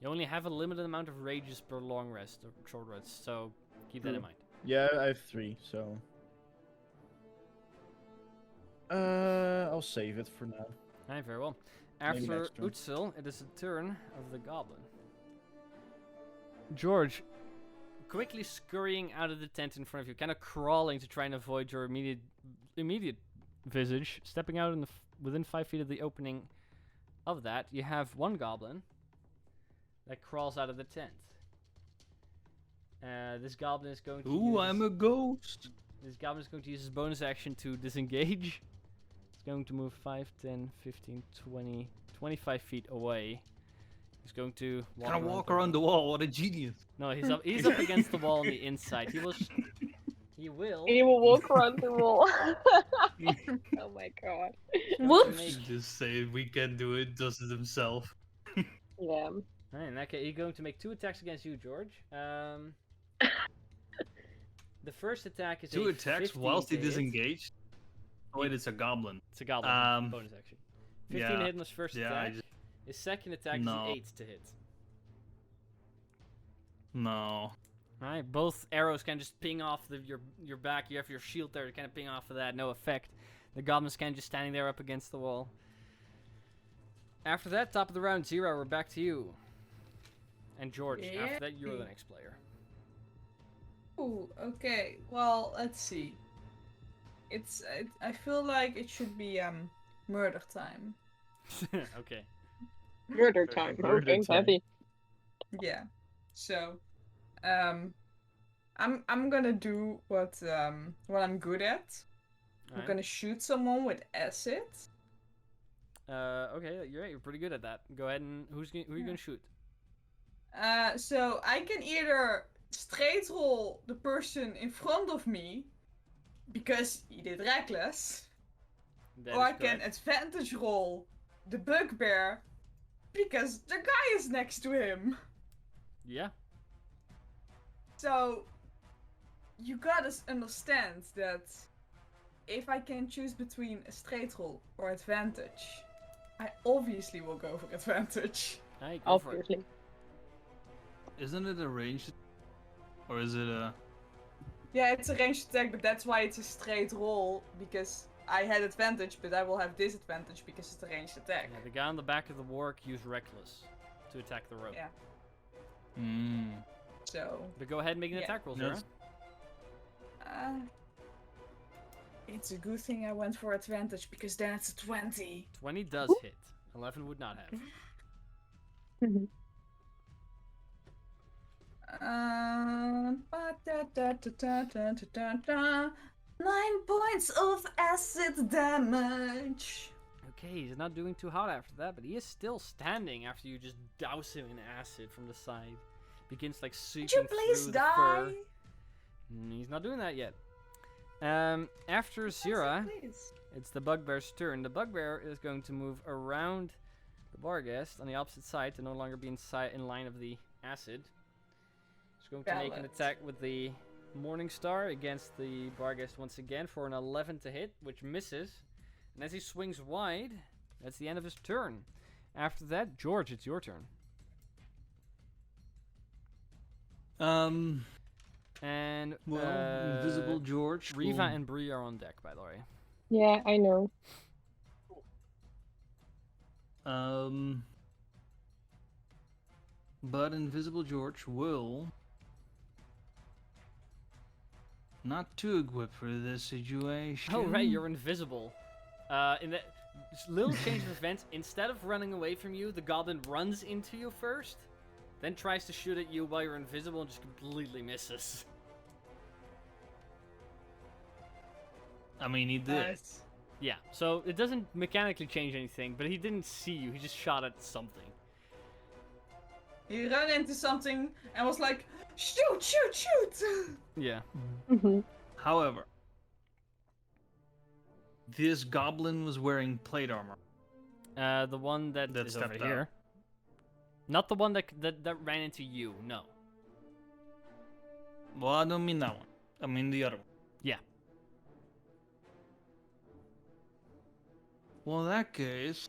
Speaker 1: You only have a limited amount of rages per long rest or short rest, so keep that in
Speaker 3: True.
Speaker 1: mind.
Speaker 3: yeah, I have 3, so. I'll save it for now.
Speaker 1: Alright, very well.
Speaker 3: Maybe
Speaker 1: After
Speaker 3: next turn.
Speaker 1: Utsil, it is the turn of the goblin. George, quickly scurrying out of the tent in front of you, kind of crawling to try and avoid your immediate visage, stepping out in within 5 feet of the opening of that, you have one goblin that crawls out of the tent. This goblin is going to
Speaker 5: Ooh,
Speaker 1: use
Speaker 5: I'm a ghost.
Speaker 1: This goblin is going to use his bonus action to disengage. He's going to move 5, 10, 15, 20, 25 feet away. He's going to
Speaker 5: Can I walk around the wall? What a genius.
Speaker 1: No, he's up against the wall on the inside. He will
Speaker 4: He will walk around the wall. Oh my god.
Speaker 6: Whoops.
Speaker 5: Just say we can do it, does it himself.
Speaker 4: Yeah.
Speaker 1: Alright, in that case, he's going to make 2 attacks against you, George. The first attack is
Speaker 5: 2
Speaker 1: a
Speaker 5: attacks
Speaker 1: 15
Speaker 5: whilst he
Speaker 1: to hit.
Speaker 5: disengaged. Oh wait, it's a goblin.
Speaker 1: It's a goblin. Bonus action. 15
Speaker 5: yeah,
Speaker 1: to hit on his first
Speaker 5: yeah, I
Speaker 1: attack.
Speaker 5: just-
Speaker 1: His second attack
Speaker 5: No.
Speaker 1: is an 8 to hit.
Speaker 5: No.
Speaker 1: Alright, both arrows can just ping off your back. You have your shield there to kind of ping off of that. No effect. The goblin's kind of just standing there up against the wall. After that, top of the round, 0. We're back to you. And George, after that, you're the next player.
Speaker 2: Ooh, okay. Well, let's see. I feel like it should be murder time.
Speaker 1: Okay.
Speaker 4: Murder time.
Speaker 3: Murder
Speaker 4: Okay,
Speaker 3: time.
Speaker 4: heavy.
Speaker 2: Yeah. So, I'm gonna do what I'm good at. I'm
Speaker 1: Alright.
Speaker 2: gonna shoot someone with acid.
Speaker 1: Okay, you're pretty good at that. Go ahead and who are you gonna shoot?
Speaker 2: So I can either straight roll the person in front of me because he did reckless,
Speaker 1: That
Speaker 2: or
Speaker 1: is
Speaker 2: I can
Speaker 1: correct.
Speaker 2: advantage roll the bugbear because the guy is next to him.
Speaker 1: Yeah.
Speaker 2: So you gotta understand that if I can choose between a straight roll or advantage, I obviously will go for advantage.
Speaker 1: Alright, go for it.
Speaker 4: Obviously.
Speaker 5: Isn't it a ranged? Or is it a...
Speaker 2: Yeah, it's a ranged attack, but that's why it's a straight roll, because I had advantage, but I will have disadvantage because it's a ranged attack.
Speaker 1: Yeah, the guy on the back of the wark used reckless to attack the rope.
Speaker 2: Yeah.
Speaker 5: Mm.
Speaker 2: So,
Speaker 1: But go ahead and make an
Speaker 2: Yeah.
Speaker 1: attack roll,
Speaker 5: Yes.
Speaker 1: Zara.
Speaker 2: it's a good thing I went for advantage, because then it's a 20.
Speaker 1: 20 does hit. 11 would not have.
Speaker 2: Ba-da-da-da-da-da-da-da. 9 points of acid damage.
Speaker 1: Okay, he's not doing too hot after that, but he is still standing after you just douse him in acid from the side. Begins like
Speaker 2: Could
Speaker 1: sweeping
Speaker 2: you please
Speaker 1: through the
Speaker 2: die?
Speaker 1: fur. He's not doing that yet. After Zira,
Speaker 2: Please.
Speaker 1: it's the bugbear's turn. The bugbear is going to move around the barghest on the opposite side to no longer be in line of the acid. He's going to make an
Speaker 2: Ballad.
Speaker 1: attack with the Morning Star against the barghest once again for an 11 to hit, which misses. And as he swings wide, that's the end of his turn. After that, George, it's your turn.
Speaker 5: Um.
Speaker 1: And
Speaker 5: Well, Invisible George.
Speaker 1: Riva
Speaker 5: will-
Speaker 1: and Bree are on deck, by the way.
Speaker 4: Yeah, I know.
Speaker 5: But Invisible George will not too equipped for this situation.
Speaker 1: Oh right, you're invisible. In that little change of events, instead of running away from you, the goblin runs into you first, then tries to shoot at you while you're invisible and just completely misses.
Speaker 5: I mean, he did.
Speaker 2: Nice.
Speaker 1: Yeah, so it doesn't mechanically change anything, but he didn't see you. He just shot at something.
Speaker 2: He ran into something and was like, shoot, shoot, shoot!
Speaker 1: Yeah.
Speaker 4: Hmm.
Speaker 5: However, this goblin was wearing plate armor.
Speaker 1: The one that
Speaker 5: That
Speaker 1: is over
Speaker 5: stepped out.
Speaker 1: here. Not the one that ran into you. No.
Speaker 5: Well, I don't mean that one. I mean the other one.
Speaker 1: Yeah.
Speaker 5: Well, in that case,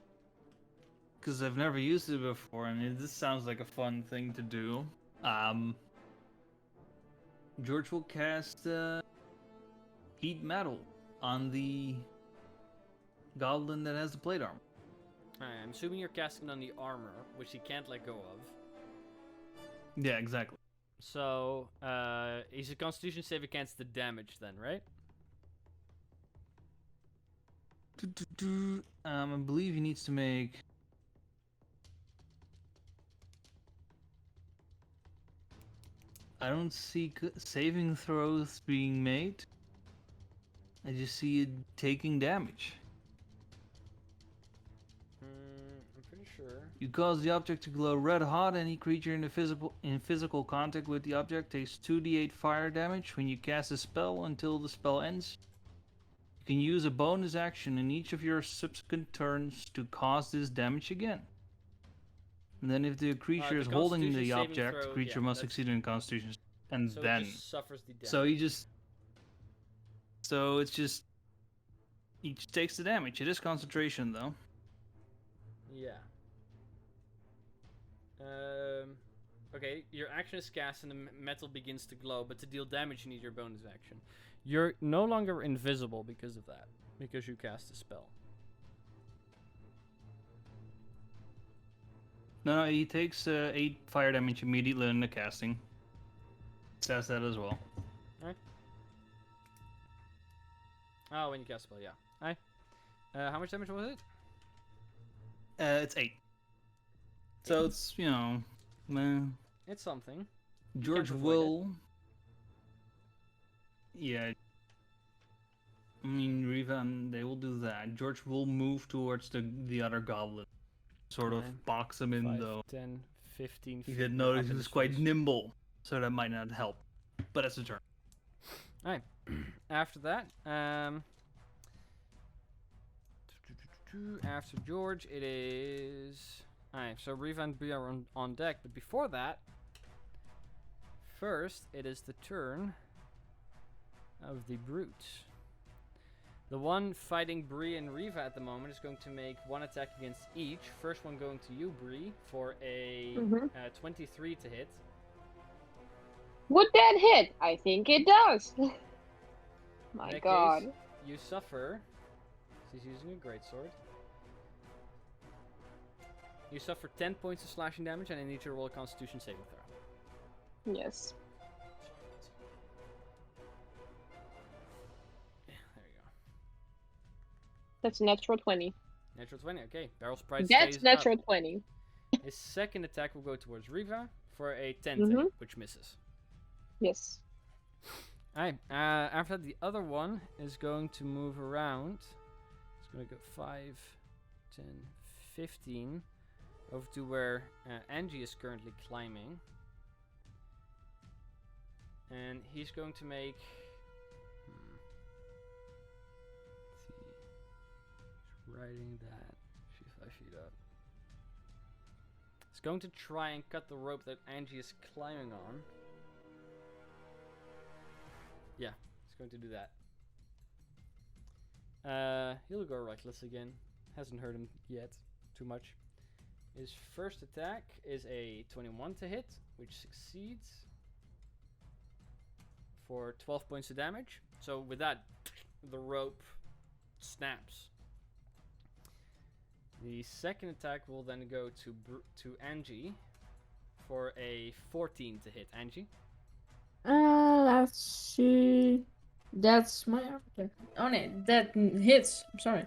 Speaker 5: because I've never used it before, and this sounds like a fun thing to do. George will cast heat metal on the goblin that has the plate armor.
Speaker 1: Alright, I'm assuming you're casting on the armor, which he can't let go of.
Speaker 5: Yeah, exactly.
Speaker 1: So, he's a Constitution save against the damage, then, right?
Speaker 5: I believe he needs to make. I don't see saving throws being made. I just see it taking damage.
Speaker 1: I'm pretty sure.
Speaker 5: You cause the object to glow red hot. Any creature in physical contact with the object takes 2d8 fire damage when you cast a spell until the spell ends. You can use a bonus action in each of your subsequent turns to cause this damage again. And then if the creature
Speaker 1: the
Speaker 5: is holding
Speaker 1: Constitution
Speaker 5: the
Speaker 1: saving
Speaker 5: object, the
Speaker 1: throw,
Speaker 5: creature
Speaker 1: yeah,
Speaker 5: must
Speaker 1: that's-
Speaker 5: succeed in Constitution. And
Speaker 1: So
Speaker 5: then,
Speaker 1: it just suffers the damage.
Speaker 5: so he just, so it's just, he just takes the damage. It is concentration though.
Speaker 1: Yeah. Okay, your action is cast and the metal begins to glow, but to deal damage you need your bonus action. You're no longer invisible because of that, because you cast a spell.
Speaker 5: No, he takes 8 fire damage immediately in the casting. It says that as well.
Speaker 1: Oh, when you cast a spell, yeah. Hi. How much damage was it?
Speaker 5: It's 8. So it's, you know, meh.
Speaker 1: It's something.
Speaker 5: George
Speaker 1: avoid
Speaker 5: will. Yeah. I mean, Riva and they will do that. George will move towards the other goblin. Sort of
Speaker 1: Okay.
Speaker 5: box him in
Speaker 1: 5,
Speaker 5: though.
Speaker 1: 10, 15.
Speaker 5: He
Speaker 1: 50
Speaker 5: did notice
Speaker 1: up
Speaker 5: he
Speaker 1: in
Speaker 5: was
Speaker 1: his
Speaker 5: quite
Speaker 1: face.
Speaker 5: nimble, so that might not help. But that's a turn.
Speaker 1: Alright. After that, after George, it is. Alright, so Riva and Bria are on deck, but before that, first it is the turn of the brutes. The one fighting Bree and Riva at the moment is going to make one attack against each. First one going to you, Bree, for a 23 to hit.
Speaker 4: Would that hit? I think it does.
Speaker 1: In
Speaker 4: My
Speaker 1: that
Speaker 4: god.
Speaker 1: case, you suffer. He's using a greatsword. You suffer 10 points of slashing damage, and I need you to roll a Constitution saving throw.
Speaker 4: Yes.
Speaker 1: Yeah, there you go.
Speaker 4: That's natural 20.
Speaker 1: Natural 20. Okay, Barrel Sprite
Speaker 4: That's
Speaker 1: stays
Speaker 4: natural
Speaker 1: up.
Speaker 4: 20.
Speaker 1: His second attack will go towards Riva for a 10
Speaker 4: Mhm.
Speaker 1: which misses.
Speaker 4: Yes.
Speaker 1: Alright, after that, the other one is going to move around. It's going to go 5, 10, 15 over to where Angie is currently climbing. And he's going to make. Let's see. He's riding that. She's 5 feet up. He's going to try and cut the rope that Angie is climbing on. Yeah, he's going to do that. He'll go reckless again. Hasn't hurt him yet too much. His first attack is a 21 to hit, which succeeds. for 12 points of damage. So with that, the rope snaps. The second attack will then go to Angie for a 14 to hit. Angie?
Speaker 6: Let's see. That's my armor. Oh no, that hits. I'm sorry.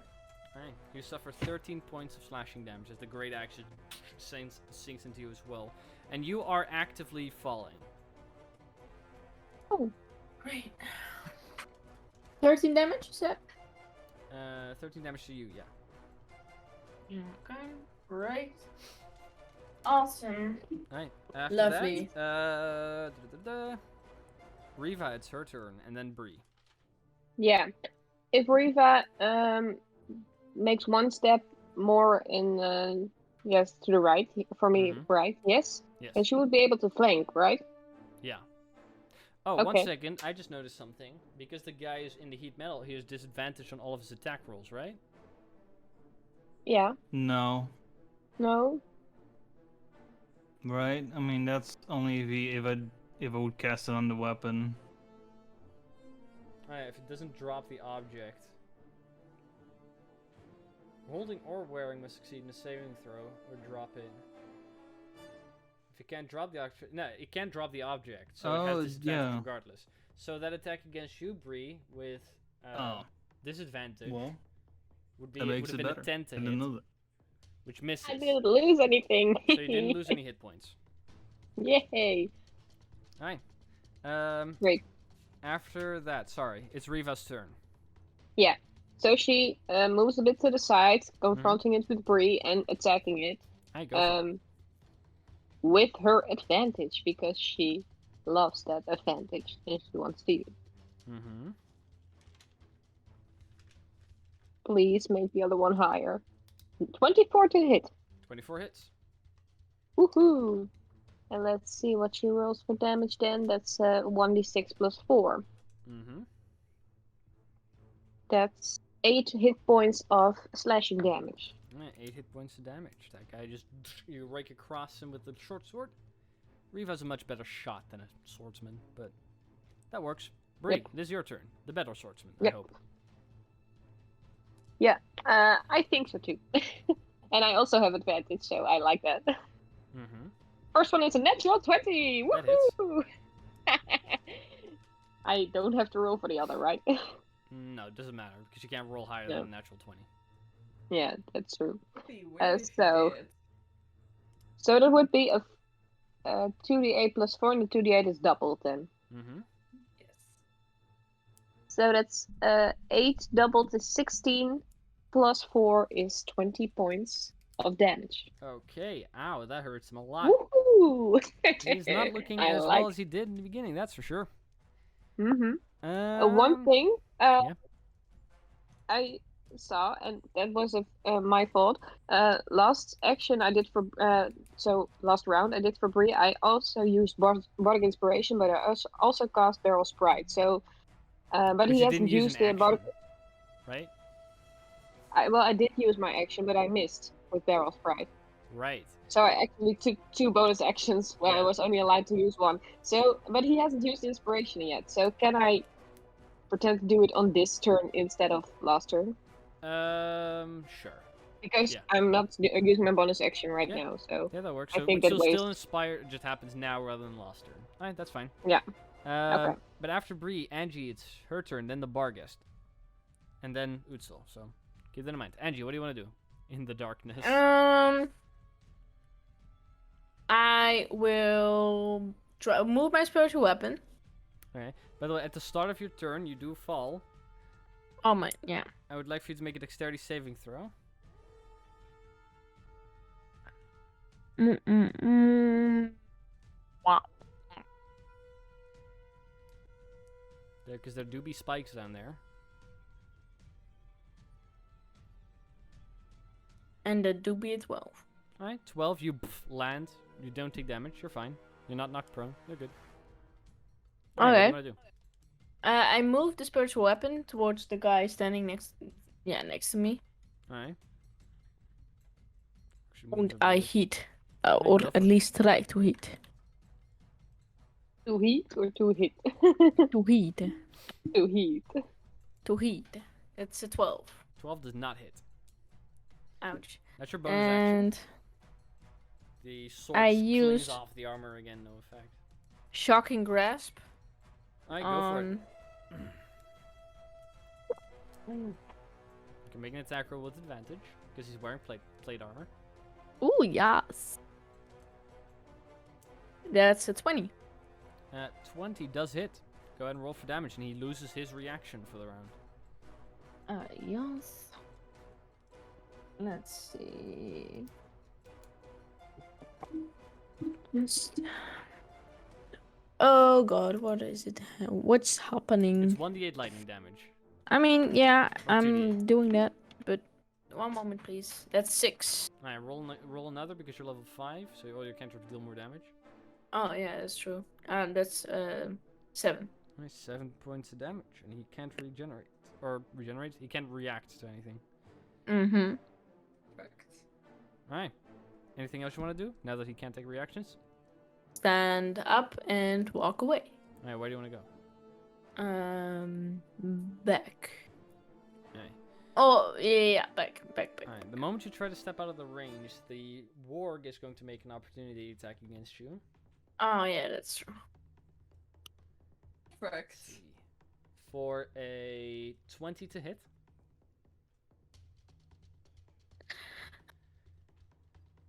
Speaker 1: Alright, you suffer 13 points of slashing damage as the great axe sinks into you as well. And you are actively falling.
Speaker 6: Oh, great. 13 damage, you said?
Speaker 1: 13 damage to you, yeah.
Speaker 6: Okay, great. Awesome.
Speaker 1: Alright, after
Speaker 6: Lovely.
Speaker 1: that, Riva, it's her turn, and then Bree.
Speaker 4: Yeah. If Riva makes one step more in yes to the right for me,
Speaker 1: Mhm.
Speaker 4: right? Yes.
Speaker 1: Yes.
Speaker 4: And she would be able to flank, right?
Speaker 1: Yeah. Oh, 1
Speaker 4: Okay.
Speaker 1: second. I just noticed something. Because the guy is in the heat metal, he has disadvantage on all of his attack rolls, right?
Speaker 4: Yeah.
Speaker 5: No.
Speaker 4: No.
Speaker 5: Right? I mean, that's only if I would cast it on the weapon.
Speaker 1: Alright, if it doesn't drop the object. Holding or wearing must succeed in a saving throw or drop in. If it can't drop the object, no, it can't drop the object, so it
Speaker 5: Oh,
Speaker 1: has disadvantage
Speaker 5: yeah.
Speaker 1: regardless. So that attack against you, Bree, with disadvantage
Speaker 5: Well,
Speaker 1: would
Speaker 5: that makes
Speaker 1: have
Speaker 5: it
Speaker 1: been
Speaker 5: better.
Speaker 1: a 10 to
Speaker 5: And
Speaker 1: hit,
Speaker 5: another.
Speaker 1: which misses.
Speaker 4: I didn't lose anything.
Speaker 1: So you didn't lose any hit points.
Speaker 4: Yay.
Speaker 1: Alright.
Speaker 4: Great.
Speaker 1: After that, sorry, it's Riva's turn.
Speaker 4: Yeah. So she moves a bit to the side, confronting it with Bree and attacking it.
Speaker 1: Alright, go for it.
Speaker 4: With her advantage, because she loves that advantage and she wants to use it.
Speaker 1: Mm-hmm.
Speaker 4: Please make the other one higher. 24 to hit.
Speaker 1: 24 hits.
Speaker 4: Woohoo! And let's see what she rolls for damage then. That's 1d6 plus 4.
Speaker 1: Mm-hmm.
Speaker 4: That's 8 hit points of slashing damage.
Speaker 1: 8 hit points of damage. That guy just, you rake across him with the short sword. Riva's a much better shot than a swordsman, but that works. Bree,
Speaker 4: Yep.
Speaker 1: this is your turn. The better swordsman,
Speaker 4: Yep.
Speaker 1: I hope.
Speaker 4: Yeah, I think so too. And I also have advantage, so I like that.
Speaker 1: Mm-hmm.
Speaker 4: First one is a natural 20!
Speaker 1: That hits.
Speaker 4: Woohoo! I don't have to roll for the other, right?
Speaker 1: No, it doesn't matter, because you can't roll higher
Speaker 4: No.
Speaker 1: than a natural 20.
Speaker 4: Yeah, that's true.
Speaker 2: Be
Speaker 4: Uh,
Speaker 2: weird if you
Speaker 4: so-
Speaker 2: did.
Speaker 4: So that would be a 2d8 plus 4, and the 2d8 is doubled then.
Speaker 1: Mm-hmm.
Speaker 2: Yes.
Speaker 4: So that's 8 doubled is 16, plus 4 is 20 points of damage.
Speaker 1: Okay, ow, that hurts him a lot.
Speaker 4: Woohoo!
Speaker 1: He's not looking
Speaker 4: I
Speaker 1: as
Speaker 4: like-
Speaker 1: well as he did in the beginning, that's for sure.
Speaker 4: Mm-hmm. One thing
Speaker 1: yeah.
Speaker 4: I saw, and that was my fault. Last action I did for so last round I did for Bree. I also used Bardic Inspiration, but I also cast Barrel Sprite. So, but
Speaker 1: 'Cause
Speaker 4: he
Speaker 1: you
Speaker 4: hasn't
Speaker 1: didn't use
Speaker 4: used
Speaker 1: an
Speaker 4: the Bardic.
Speaker 1: action, right?
Speaker 4: I did use my action, but I missed with Barrel Sprite.
Speaker 1: Right.
Speaker 4: So I actually took 2 bonus actions when I
Speaker 1: Yeah.
Speaker 4: was only allowed to use 1. So, but he hasn't used Inspiration yet. So can I pretend to do it on this turn instead of last turn?
Speaker 1: Sure.
Speaker 4: Because
Speaker 1: Yeah.
Speaker 4: I'm not using my bonus action right
Speaker 1: Yeah.
Speaker 4: now, so
Speaker 1: Yeah, that works.
Speaker 4: I
Speaker 1: So,
Speaker 4: think
Speaker 1: but
Speaker 4: that
Speaker 1: she'll still
Speaker 4: waste-
Speaker 1: inspire. It just happens now rather than last turn. Alright, that's fine.
Speaker 4: Yeah.
Speaker 1: Okay. But after Bree, Angie, it's her turn, then the Barghest. And then Utsul, so keep that in mind. Angie, what do you want to do in the darkness?
Speaker 6: I will move my spiritual weapon.
Speaker 1: Okay. By the way, at the start of your turn, you do fall.
Speaker 6: Oh my, yeah.
Speaker 1: I would like for you to make a dexterity saving throw.
Speaker 6: Wow.
Speaker 1: Because there do be spikes down there.
Speaker 6: And the do be a 12.
Speaker 1: Alright, 12, you land. You don't take damage, you're fine. You're not knocked prone, you're good. Alright,
Speaker 6: Okay.
Speaker 1: what do you want to do?
Speaker 6: I move the spiritual weapon towards the guy standing next to me.
Speaker 1: Alright.
Speaker 6: And I hit. Or
Speaker 1: go for
Speaker 6: at
Speaker 1: it.
Speaker 6: least try to hit.
Speaker 4: To heat or to hit?
Speaker 6: To heat.
Speaker 4: To heat.
Speaker 6: To heat. It's a 12.
Speaker 1: 12 does not hit.
Speaker 6: Ouch.
Speaker 1: That's your bonus action.
Speaker 6: And
Speaker 1: The sword
Speaker 6: I
Speaker 1: slings
Speaker 6: used
Speaker 1: off the armor again, no effect.
Speaker 6: shocking grasp
Speaker 1: Alright, go
Speaker 6: on.
Speaker 1: for it. You can make an attack roll with advantage, because he's wearing plate armor.
Speaker 6: Ooh, yes. That's a 20.
Speaker 1: 20 does hit. Go ahead and roll for damage, and he loses his reaction for the round.
Speaker 6: Yes. Let's see. Just... Oh god, what is it? What's happening?
Speaker 1: It's 1d8 lightning damage.
Speaker 6: I mean, yeah,
Speaker 1: Or 2d8.
Speaker 6: I'm doing that, but one moment, please. That's 6.
Speaker 1: Alright, roll another because you're level 5, so all your cantrips deal more damage.
Speaker 6: Oh yeah, that's true. That's 7.
Speaker 1: Nice, 7 points of damage, and he can't regenerate. Or regenerate? He can't react to anything.
Speaker 6: Mm-hmm.
Speaker 2: Perfect.
Speaker 1: Alright. Anything else you want to do, now that he can't take reactions?
Speaker 6: Stand up and walk away.
Speaker 1: Alright, where do you want to go?
Speaker 6: Back.
Speaker 1: Alright.
Speaker 6: Oh, yeah, back.
Speaker 1: Alright, the moment you try to step out of the range, the warg is going to make an opportunity attack against you.
Speaker 6: Oh, yeah, that's true.
Speaker 2: Perfect.
Speaker 1: See. For a 20 to hit.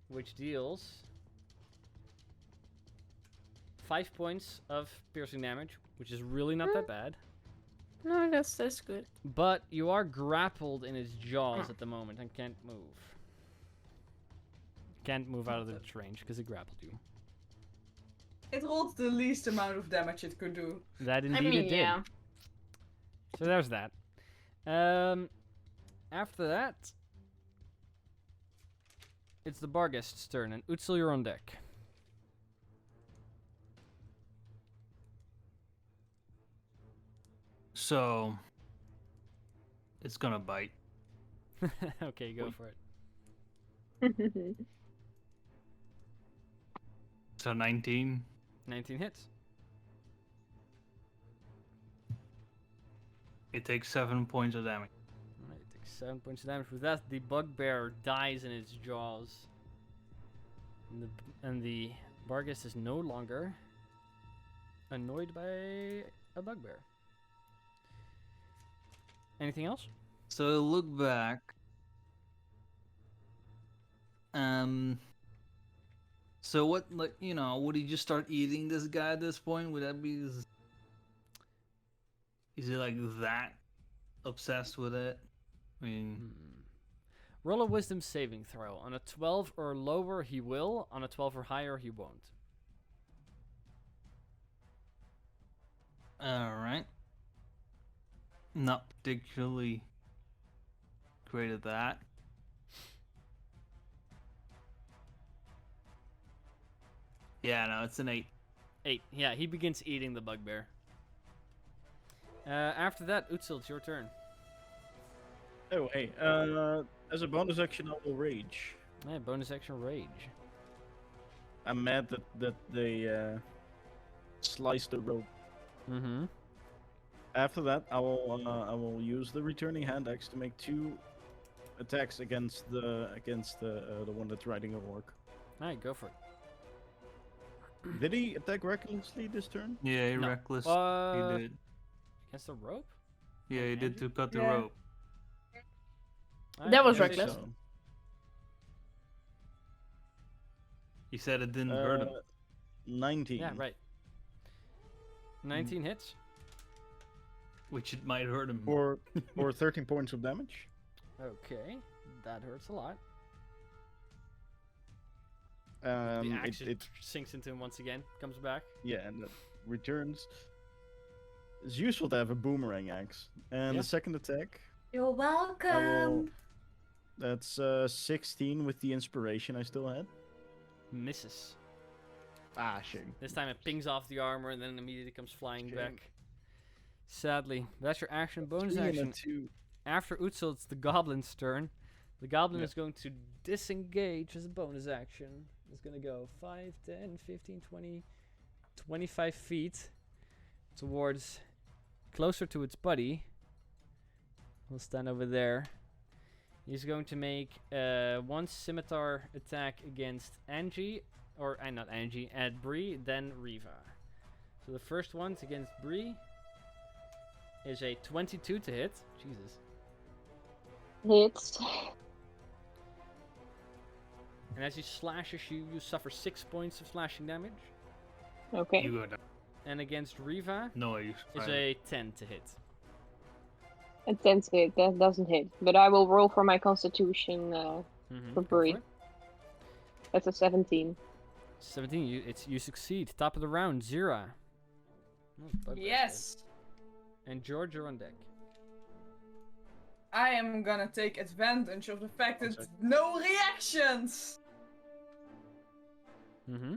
Speaker 1: Which deals 5 points of piercing damage, which is really not that bad.
Speaker 6: No, that's good.
Speaker 1: But you are grappled in his jaws at the moment and can't move. Can't move out of its range because it grappled you.
Speaker 2: It rolled the least amount of damage it could do.
Speaker 1: That indeed
Speaker 6: I mean,
Speaker 1: it did.
Speaker 6: yeah.
Speaker 1: So there's that. After that, it's the Barghest's turn, and Utsil, you're on deck.
Speaker 5: So it's gonna bite.
Speaker 1: Okay, go for it.
Speaker 5: So 19.
Speaker 1: 19 hits.
Speaker 5: It takes 7 points of damage.
Speaker 1: Alright, it takes 7 points of damage. With that, the bugbear dies in its jaws. And the Barghest is no longer annoyed by a bugbear. Anything else?
Speaker 5: So look back. So what, like, you know, would he just start eating this guy at this point? Would that be? Is he like that obsessed with it? I mean,
Speaker 1: Roll a wisdom saving throw. On a 12 or lower, he will. On a 12 or higher, he won't.
Speaker 5: all right. Not particularly great at that. Yeah, no, it's an 8.
Speaker 1: 8. Yeah, he begins eating the bugbear. After that, Utsil, it's your turn.
Speaker 3: Oh, hey. As a bonus action, I will rage.
Speaker 1: Yeah, bonus action rage.
Speaker 3: I'm mad that they sliced the rope.
Speaker 1: Mm-hmm.
Speaker 3: After that, I will use the returning hand axe to make 2 attacks against the one that's riding a orc.
Speaker 1: Alright, go for it.
Speaker 3: Did he attack recklessly this turn?
Speaker 5: Yeah, he
Speaker 1: No.
Speaker 5: reckless.
Speaker 1: Uh,
Speaker 5: He did.
Speaker 1: Against the rope?
Speaker 5: Yeah, he did to cut the
Speaker 2: Yeah.
Speaker 5: rope.
Speaker 1: Alright,
Speaker 6: That was
Speaker 1: go
Speaker 3: I think
Speaker 6: reckless.
Speaker 3: so.
Speaker 5: He said it didn't hurt him.
Speaker 3: 19.
Speaker 1: Yeah, right. 19 hits.
Speaker 5: Which it might hurt him.
Speaker 3: For 13 points of damage.
Speaker 1: Okay, that hurts a lot.
Speaker 3: The
Speaker 1: The axe
Speaker 3: it
Speaker 1: sinks into him once again, comes back.
Speaker 3: yeah, and it returns. It's useful to have a boomerang axe. And
Speaker 1: Yeah.
Speaker 3: the second attack,
Speaker 7: You're
Speaker 3: I will.
Speaker 7: welcome.
Speaker 3: That's 16 with the inspiration I still had.
Speaker 1: Misses.
Speaker 3: Ah, shame.
Speaker 1: This time it pings off the armor and then immediately comes flying
Speaker 3: Shame.
Speaker 1: back. Sadly, that's your action. Bonus
Speaker 3: 3 and a
Speaker 1: action.
Speaker 3: 2.
Speaker 1: After Utsil, it's the goblin's turn. The goblin
Speaker 3: Yeah.
Speaker 1: is going to disengage as a bonus action. It's going to go 5, 10, 15, 20, 25 feet towards closer to its buddy. We'll stand over there. He's going to make one scimitar attack against Angie, or not Angie, at Bree, then Riva. So the first one's against Bree is a 22 to hit. Jesus.
Speaker 4: Hits.
Speaker 1: And as he slashes you, you suffer 6 points of slashing damage.
Speaker 4: Okay.
Speaker 5: You go down.
Speaker 1: And against Riva
Speaker 5: Noise.
Speaker 1: is a 10 to hit.
Speaker 4: A 10 to hit. That doesn't hit. But I will roll for my constitution for
Speaker 1: Go
Speaker 4: Bree.
Speaker 1: it.
Speaker 4: That's a 17.
Speaker 1: 17, you succeed. Top of the round, Zira. Oh, bugbear
Speaker 2: Yes.
Speaker 1: still. And George, you're on deck.
Speaker 2: I am gonna take advantage of the fact that
Speaker 3: One
Speaker 2: no reactions.
Speaker 1: Mm-hmm.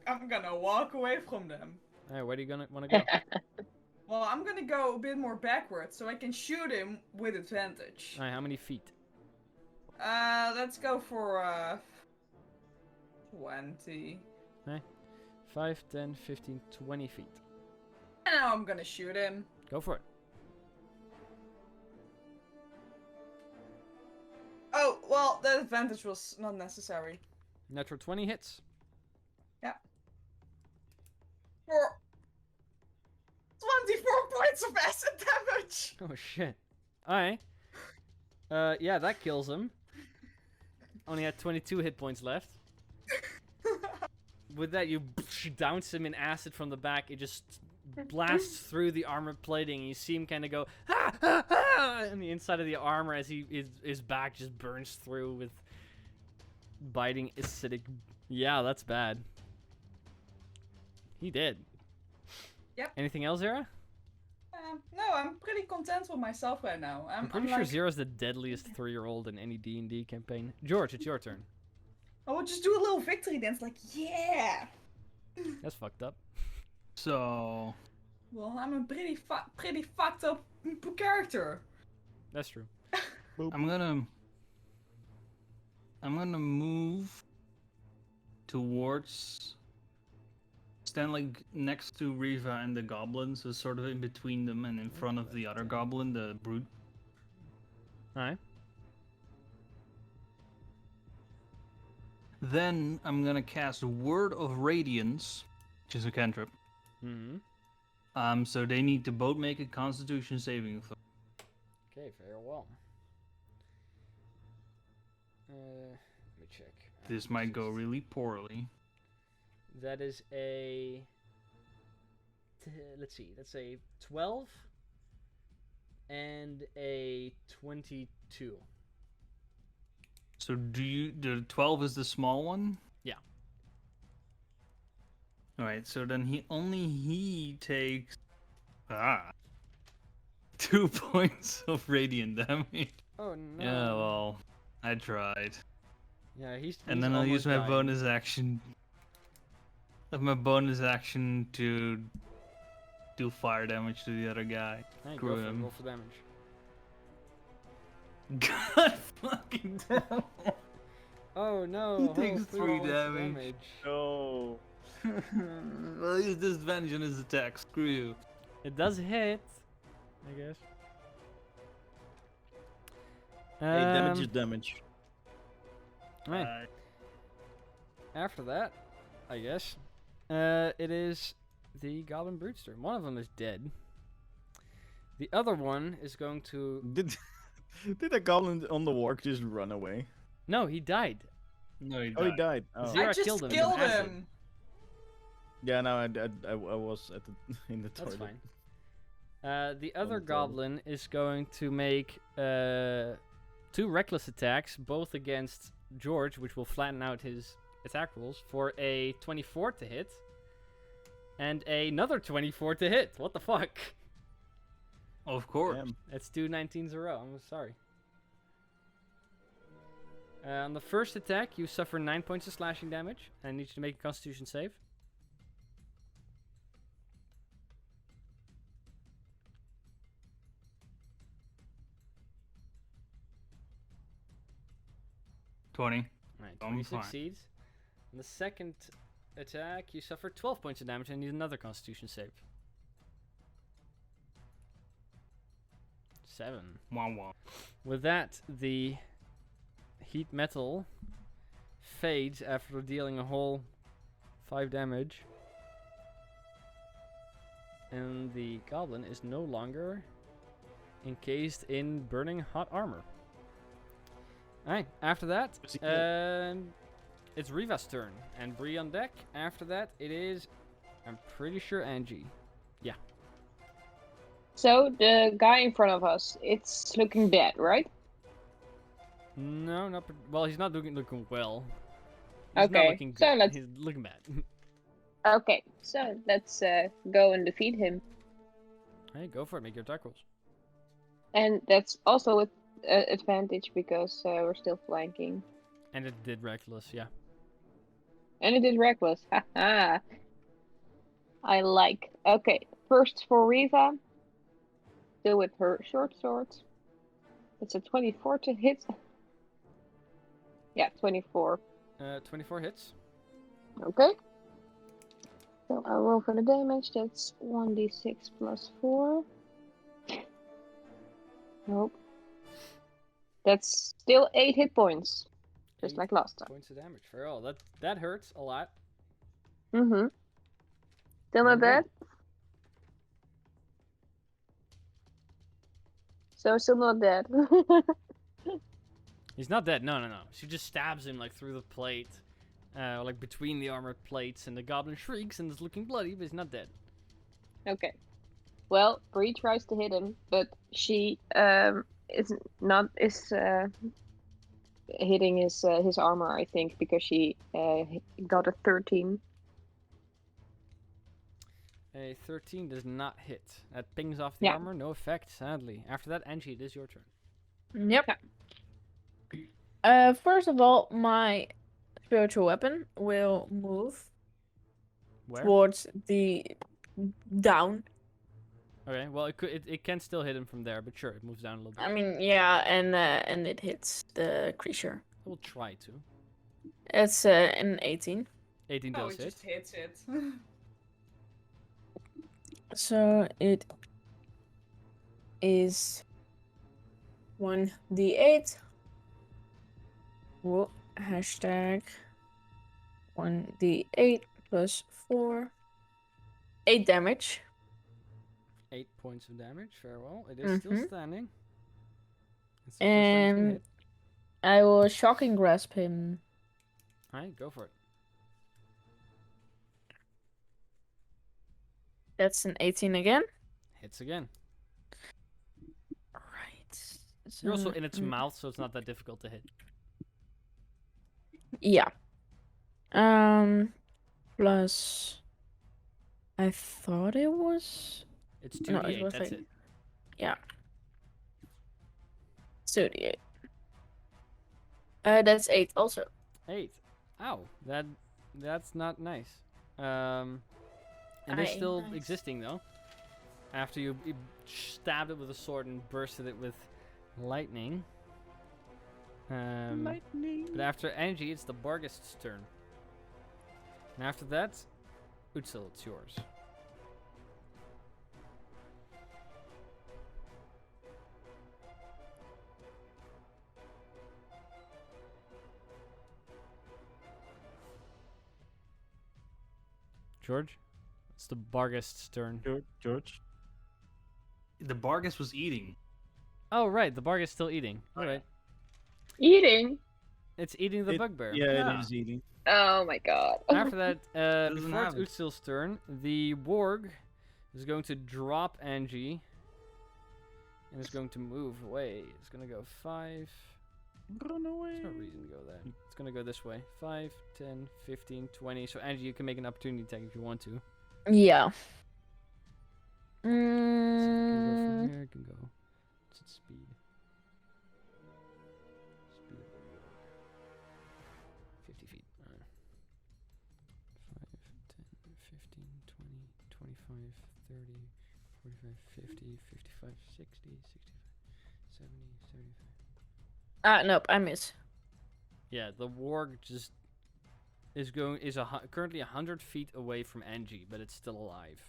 Speaker 2: I'm gonna walk away from them.
Speaker 1: Alright, where do you want to go?
Speaker 2: Well, I'm gonna go a bit more backwards so I can shoot him with advantage.
Speaker 1: Alright, how many feet?
Speaker 2: Let's go for 20.
Speaker 1: 5, 10, 15, 20 feet.
Speaker 2: And now I'm gonna shoot him.
Speaker 1: Go for it.
Speaker 2: Oh, well, that advantage was not necessary.
Speaker 1: Natural 20 hits.
Speaker 2: For 24 points of acid damage!
Speaker 1: Oh shit. Alright. Yeah, that kills him. Only had 22 hit points left. With that, you douse him in acid from the back. It just blasts through the armor plating. You see him kind of go, ah, ah, ah, in the inside of the armor as his back just burns through with biting acidic. Yeah, that's bad. He did.
Speaker 2: Yep.
Speaker 1: Anything else, Zara?
Speaker 2: No, I'm pretty content with myself right now.
Speaker 1: I'm pretty sure Zera's the deadliest 3-year-old in any D&D campaign. George, it's your turn.
Speaker 2: I will just do a little victory dance, like, yeah!
Speaker 1: That's fucked up.
Speaker 5: So
Speaker 2: Well, I'm a pretty fucked up character.
Speaker 1: That's true.
Speaker 5: I'm gonna move towards, stand like next to Riva and the goblin, so sort of in between them and in front of the other goblin, the brute.
Speaker 1: Alright.
Speaker 5: Then I'm gonna cast Word of Radiance, which is a cantrip.
Speaker 1: Mm-hmm.
Speaker 5: So they need to both make a Constitution saving throw.
Speaker 1: Okay, very well. Let me check.
Speaker 5: This might go really poorly.
Speaker 1: That is a... let's see, that's a 12 and a 22.
Speaker 5: So the 12 is the small one?
Speaker 1: Yeah.
Speaker 5: Alright, so then he takes 2 points of radiant damage.
Speaker 1: Oh no.
Speaker 5: Yeah, well, I tried.
Speaker 1: Yeah, he's
Speaker 5: And then I'll use my
Speaker 1: dying.
Speaker 5: bonus action. Of my bonus action to do fire damage to the other guy.
Speaker 1: Hey,
Speaker 5: Screw
Speaker 1: go for it,
Speaker 5: him.
Speaker 1: roll for damage.
Speaker 5: God fucking damn.
Speaker 1: Oh no.
Speaker 5: He
Speaker 1: oh,
Speaker 5: takes
Speaker 1: 3
Speaker 5: 3
Speaker 1: points of
Speaker 5: damage.
Speaker 3: No.
Speaker 5: Well, use disadvantage on his attack. Screw you.
Speaker 1: It does hit, I guess.
Speaker 3: Hey, damage is damage.
Speaker 1: Right. After that, I guess, it is the Goblin Brute's turn. One of them is dead. The other one is going to...
Speaker 3: Did the goblin on the walk just run away?
Speaker 1: No, he died.
Speaker 5: No, he
Speaker 3: Oh, he
Speaker 5: died.
Speaker 3: died. Oh.
Speaker 1: Zero.
Speaker 2: I just
Speaker 1: killed him with
Speaker 2: killed
Speaker 1: acid.
Speaker 2: him!
Speaker 3: Yeah, no, I was at the in the
Speaker 1: That's
Speaker 3: toilet.
Speaker 1: fine. The other
Speaker 3: the toilet.
Speaker 1: goblin is going to make 2 reckless attacks, both against George, which will flatten out his attack rolls, for a 24 to hit, and another 24 to hit. What the fuck?
Speaker 5: Of course.
Speaker 3: Damn.
Speaker 1: That's 2 19s in a row. I'm sorry. On the first attack, you suffer 9 points of slashing damage, and need you to make a Constitution save.
Speaker 5: $20.
Speaker 1: Right,
Speaker 5: I'm
Speaker 1: 20
Speaker 5: fine.
Speaker 1: succeeds. And the second attack, you suffer 12 points of damage and need another Constitution save. 7.
Speaker 5: Wow, wow.
Speaker 1: With that, the heat metal fades after dealing a whole 5 damage. And the goblin is no longer encased in burning hot armor. Alright, after that, it's Riva's turn. And Bree on deck. After that, it is, I'm pretty sure, Angie.
Speaker 4: So the guy in front of us, it's looking dead, right?
Speaker 1: No, not well. He's not looking well. He's not
Speaker 4: Okay,
Speaker 1: looking
Speaker 4: so
Speaker 1: good.
Speaker 4: let's-
Speaker 1: He's looking bad.
Speaker 4: Okay, so let's go and defeat him.
Speaker 1: Hey, go for it. Make your attack rolls.
Speaker 4: And that's also with advantage because we're still flanking.
Speaker 1: And it did reckless, yeah.
Speaker 4: And it is reckless. Haha. I like. Okay, first for Riva. Still with her short sword. It's a 24 to hit. Yeah, 24.
Speaker 1: 24 hits.
Speaker 4: Okay. So I'll roll for the damage. That's 1d6 plus 4. Nope. That's still 8 hit points. Just
Speaker 1: 8
Speaker 4: like last time.
Speaker 1: points of damage for all. That hurts a lot.
Speaker 4: Mm-hmm. Still not
Speaker 1: Okay.
Speaker 4: dead? So still not dead.
Speaker 1: He's not dead. No. She just stabs him like through the plate, like between the armored plates, and the goblin shrieks and is looking bloody, but he's not dead.
Speaker 4: Okay. Well, Bree tries to hit him, but she is hitting his armor, I think, because she got a 13.
Speaker 1: A 13 does not hit. That pings off the
Speaker 4: Yeah.
Speaker 1: armor. No effect, sadly. After that, Angie, it is your turn.
Speaker 6: Yep. First of all, my spiritual weapon will move
Speaker 1: Where?
Speaker 6: towards the down.
Speaker 1: Okay. Well, it can still hit him from there, but sure, it moves down a little bit.
Speaker 6: I mean, yeah, and it hits the creature.
Speaker 1: We'll try to.
Speaker 6: It's an 18.
Speaker 1: 18
Speaker 2: Oh,
Speaker 1: does
Speaker 2: it
Speaker 1: hit.
Speaker 2: just hits it.
Speaker 6: So it is 1d8. Whoa, hashtag 1d8 plus 4. 8 damage.
Speaker 1: 8 points of damage. Farewell. It is still
Speaker 6: Mhm.
Speaker 1: standing. It's the first time it's been
Speaker 6: And
Speaker 1: hit.
Speaker 6: I will shocking grasp him.
Speaker 1: Alright, go for it.
Speaker 6: That's an 18 again.
Speaker 1: Hits again.
Speaker 6: Right.
Speaker 1: You're also in its mouth, so it's not that difficult to hit.
Speaker 6: Yeah. Plus. I thought it was.
Speaker 1: It's
Speaker 6: No,
Speaker 1: 2d8,
Speaker 6: it was
Speaker 1: that's
Speaker 6: like-
Speaker 1: it.
Speaker 6: Yeah. 38. That's 8 also.
Speaker 1: 8. Ow. That's not nice. And they're
Speaker 6: Aye,
Speaker 1: still
Speaker 6: nice.
Speaker 1: existing, though. After you stabbed it with a sword and bursted it with lightning. But after Angie, it's the Barghest's turn. And after that, Utsil, it's yours. George? It's the Barghest's turn.
Speaker 3: George.
Speaker 5: The Bargus was eating.
Speaker 1: Oh, right, the Barghest's still eating. Alright.
Speaker 4: Eating?
Speaker 1: It's eating the bugbear.
Speaker 3: Yeah,
Speaker 5: Yeah.
Speaker 3: it is eating.
Speaker 4: Oh my god.
Speaker 1: After that,
Speaker 5: Doesn't
Speaker 1: before
Speaker 5: have it.
Speaker 1: it's Utsil's turn, the Warg is going to drop Angie. And it's going to move away. It's going to go 5.
Speaker 3: Run away.
Speaker 1: There's no reason to go there. It's going to go this way. 5, 10, 15, 20. So Angie, you can make an opportunity attack if you want to.
Speaker 6: Yeah.
Speaker 1: So it can go from here. It can go. What's its speed? Speed of the Warg. 50 feet. Alright. 5, 10, 15, 20, 25, 30, 45, 50, 55, 60, 65, 70, 75.
Speaker 6: Nope, I miss.
Speaker 1: Yeah, the warg just is currently 100 feet away from Angie, but it's still alive.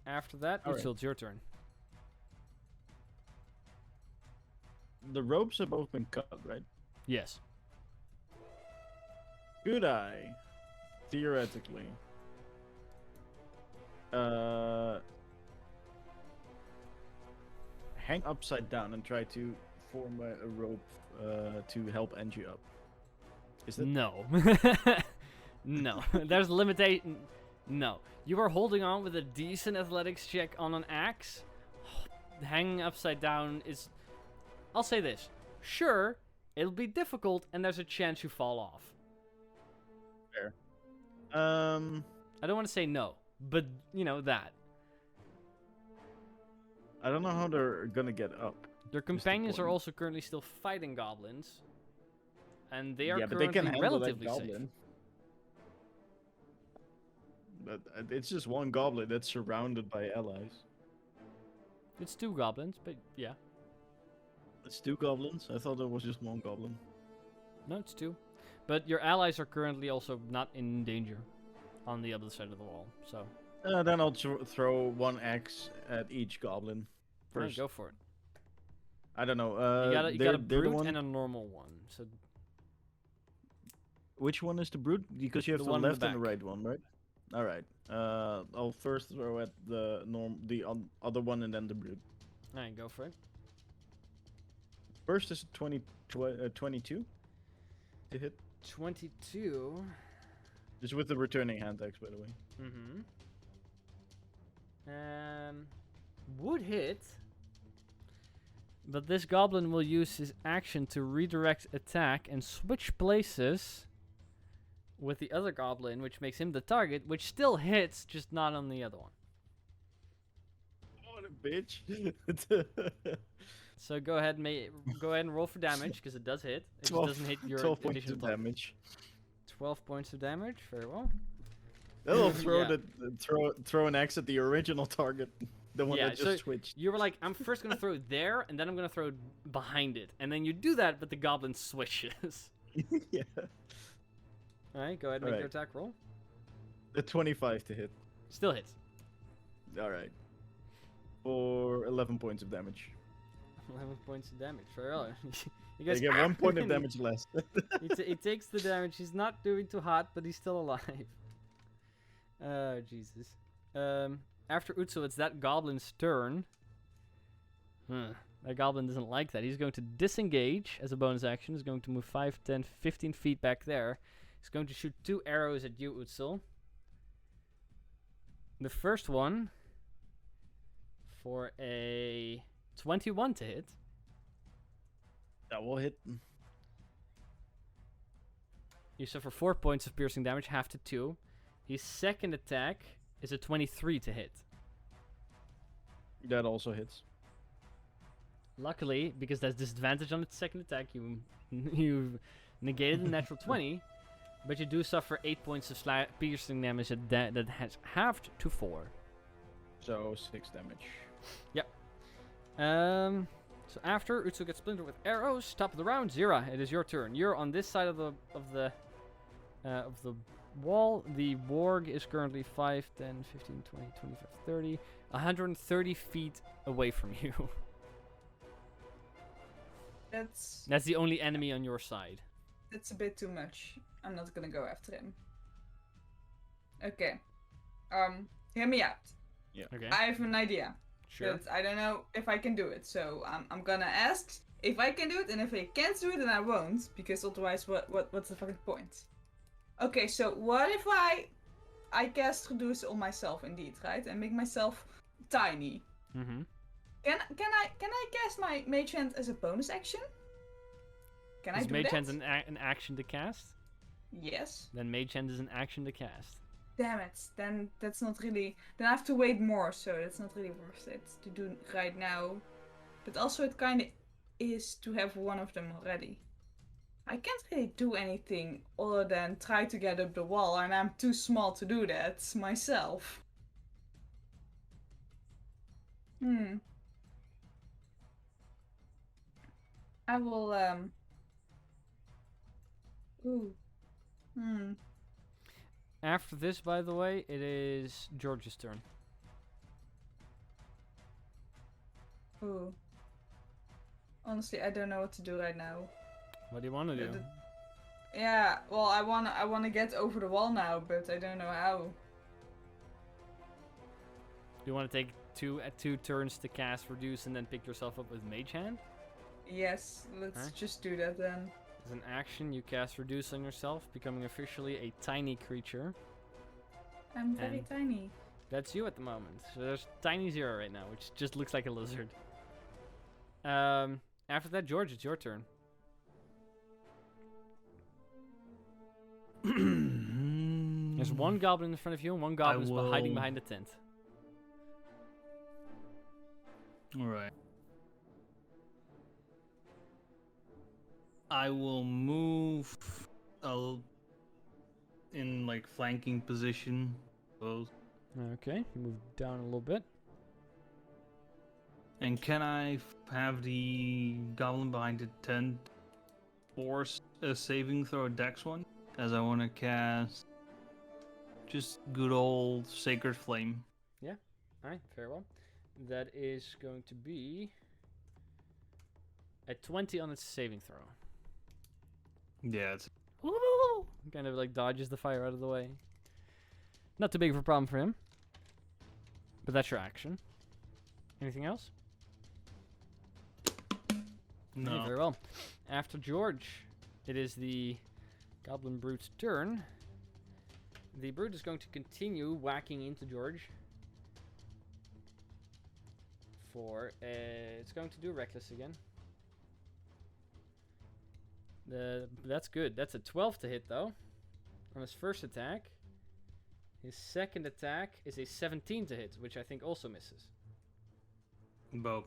Speaker 1: After that,
Speaker 3: Alright.
Speaker 1: Utsel, it's your turn.
Speaker 3: The ropes have both been cut, right?
Speaker 1: Yes.
Speaker 3: Could I, theoretically, hang upside down and try to form a rope to help Angie up? Is that
Speaker 1: No. No. There's limitation. No. You are holding on with a decent athletics check on an axe. Hanging upside down is... I'll say this. Sure, it'll be difficult and there's a chance you fall off.
Speaker 3: fair?
Speaker 1: I don't want to say no, but you know that.
Speaker 3: I don't know how they're gonna get up.
Speaker 1: Their companions are
Speaker 3: point.
Speaker 1: also currently still fighting goblins. And they are
Speaker 3: Yeah, but they
Speaker 1: currently
Speaker 3: can handle that
Speaker 1: relatively safe.
Speaker 3: goblin. But it's just one goblin that's surrounded by allies.
Speaker 1: It's 2 goblins, but yeah.
Speaker 3: It's 2 goblins? I thought there was just 1 goblin.
Speaker 1: No, it's 2. But your allies are currently also not in danger on the other side of the wall. So,
Speaker 3: Then I'll throw 1 axe at each goblin.
Speaker 1: alright,
Speaker 3: First.
Speaker 1: go for it.
Speaker 3: I don't know.
Speaker 1: You got a
Speaker 3: they're the
Speaker 1: brute
Speaker 3: one...
Speaker 1: and a normal one. So
Speaker 3: Which one is the brute? Because you have
Speaker 1: The
Speaker 3: the,
Speaker 1: one in the
Speaker 3: left and the
Speaker 1: back.
Speaker 3: right one, right? All right. I'll first throw at the other one and then the brute.
Speaker 1: alright, go for it.
Speaker 3: First is 22 to hit.
Speaker 1: 22.
Speaker 3: Just with the returning hand axe, by the way.
Speaker 1: Would hit. But this goblin will use his action to redirect attack and switch places with the other goblin, which makes him the target, which still hits, just not on the other one.
Speaker 3: What a bitch!
Speaker 1: So go ahead and roll for damage, because it does hit. It just doesn't hit your
Speaker 3: 12 points
Speaker 1: additional
Speaker 3: of
Speaker 1: target.
Speaker 3: damage.
Speaker 1: 12 points of damage, very well.
Speaker 3: Then I'll throw
Speaker 1: Yeah.
Speaker 3: throw an axe at the original target, the one
Speaker 1: Yeah,
Speaker 3: that
Speaker 1: so
Speaker 3: just switched.
Speaker 1: You were like, I'm first going to throw it there, and then I'm going to throw it behind it. And then you do that, but the goblin switches.
Speaker 3: Yeah.
Speaker 1: Alright, go ahead and make your
Speaker 3: Alright.
Speaker 1: attack roll.
Speaker 3: The 25 to hit.
Speaker 1: Still hits.
Speaker 3: All right. For 11 points of damage.
Speaker 1: 11 points of damage, very well. You
Speaker 3: I
Speaker 1: guys
Speaker 3: get 1 point of
Speaker 1: and
Speaker 3: damage less.
Speaker 1: he takes the damage. He's not doing too hot, but he's still alive. Oh, Jesus. After Utsu, it's that goblin's turn. That goblin doesn't like that. He's going to disengage as a bonus action. He's going to move 5, 10, 15 feet back there. He's going to shoot 2 arrows at you, Utsul. The first one for a 21 to hit.
Speaker 3: That will hit.
Speaker 1: You suffer 4 points of piercing damage, half to 2. His second attack is a 23 to hit.
Speaker 3: That also hits.
Speaker 1: Luckily, because there's disadvantage on its second attack, you negated the natural 20, but you do suffer 8 points of piercing damage that has halved to 4.
Speaker 3: So 6 damage.
Speaker 1: So after Utsu gets splintered with arrows, top of the round, Zira, it is your turn. You're on this side of the wall. The warg is currently 5, 10, 15, 20, 25, 30, 130 feet away from you.
Speaker 2: That's
Speaker 1: That's the only enemy on your side.
Speaker 2: a bit too much. I'm not gonna go after him. Okay. Hear me out.
Speaker 1: Okay.
Speaker 2: I have an idea.
Speaker 1: Sure.
Speaker 2: But I don't know if I can do it. So I'm gonna ask if I can do it, and if I can't do it, then I won't, because otherwise, what's the fucking point? Okay, so what if I cast reduce on myself, indeed, right, and make myself tiny?
Speaker 1: Mm-hmm.
Speaker 2: Can I cast my mage hand as a bonus action? Can I
Speaker 1: Is
Speaker 2: do
Speaker 1: Mage
Speaker 2: that?
Speaker 1: Hand an action to cast?
Speaker 2: Yes.
Speaker 1: Then Mage Hand is an action to cast.
Speaker 2: Damn it. Then that's not really. Then I have to wait more, so that's not really worth it to do right now. But also, it kind of is to have one of them already. I can't really do anything other than try to get up the wall, and I'm too small to do that myself. I will Ooh. Hmm.
Speaker 1: After this, by the way, it is George's turn.
Speaker 2: Ooh. Honestly, I don't know what to do right now.
Speaker 1: What do you want to do?
Speaker 2: Yeah, well, I wanna get over the wall now, but I don't know how.
Speaker 1: Do you want to take two turns to cast Reduce and then pick yourself up with Mage Hand?
Speaker 2: Yes, let's
Speaker 1: Huh?
Speaker 2: just do that then.
Speaker 1: As an action, you cast Reduce on yourself, becoming officially a tiny creature.
Speaker 2: I'm very
Speaker 1: And-
Speaker 2: tiny.
Speaker 1: That's you at the moment. So there's Tiny Zero right now, which just looks like a lizard. After that, George, it's your turn. There's one goblin in front of you and one goblin is hiding
Speaker 5: will-
Speaker 1: behind the tent.
Speaker 5: Alright. I will move in like flanking position. Suppose.
Speaker 1: Okay, you move down a little bit.
Speaker 5: And can I have the goblin behind the tent force a saving throw dex one? As I want to cast just good old Sacred Flame.
Speaker 1: Alright, very well. That is going to be a 20 on its saving throw.
Speaker 5: Yeah, it's
Speaker 1: Kind of like dodges the fire out of the way. Not too big of a problem for him. But that's your action. Anything else? Okay,
Speaker 5: no.
Speaker 1: very well. After George, it is the Goblin Brute's turn. The Brute is going to continue whacking into George. It's going to do Reckless again. That's good. That's a 12 to hit though. On his first attack. His second attack is a 17 to hit, which I think also misses.
Speaker 5: Both.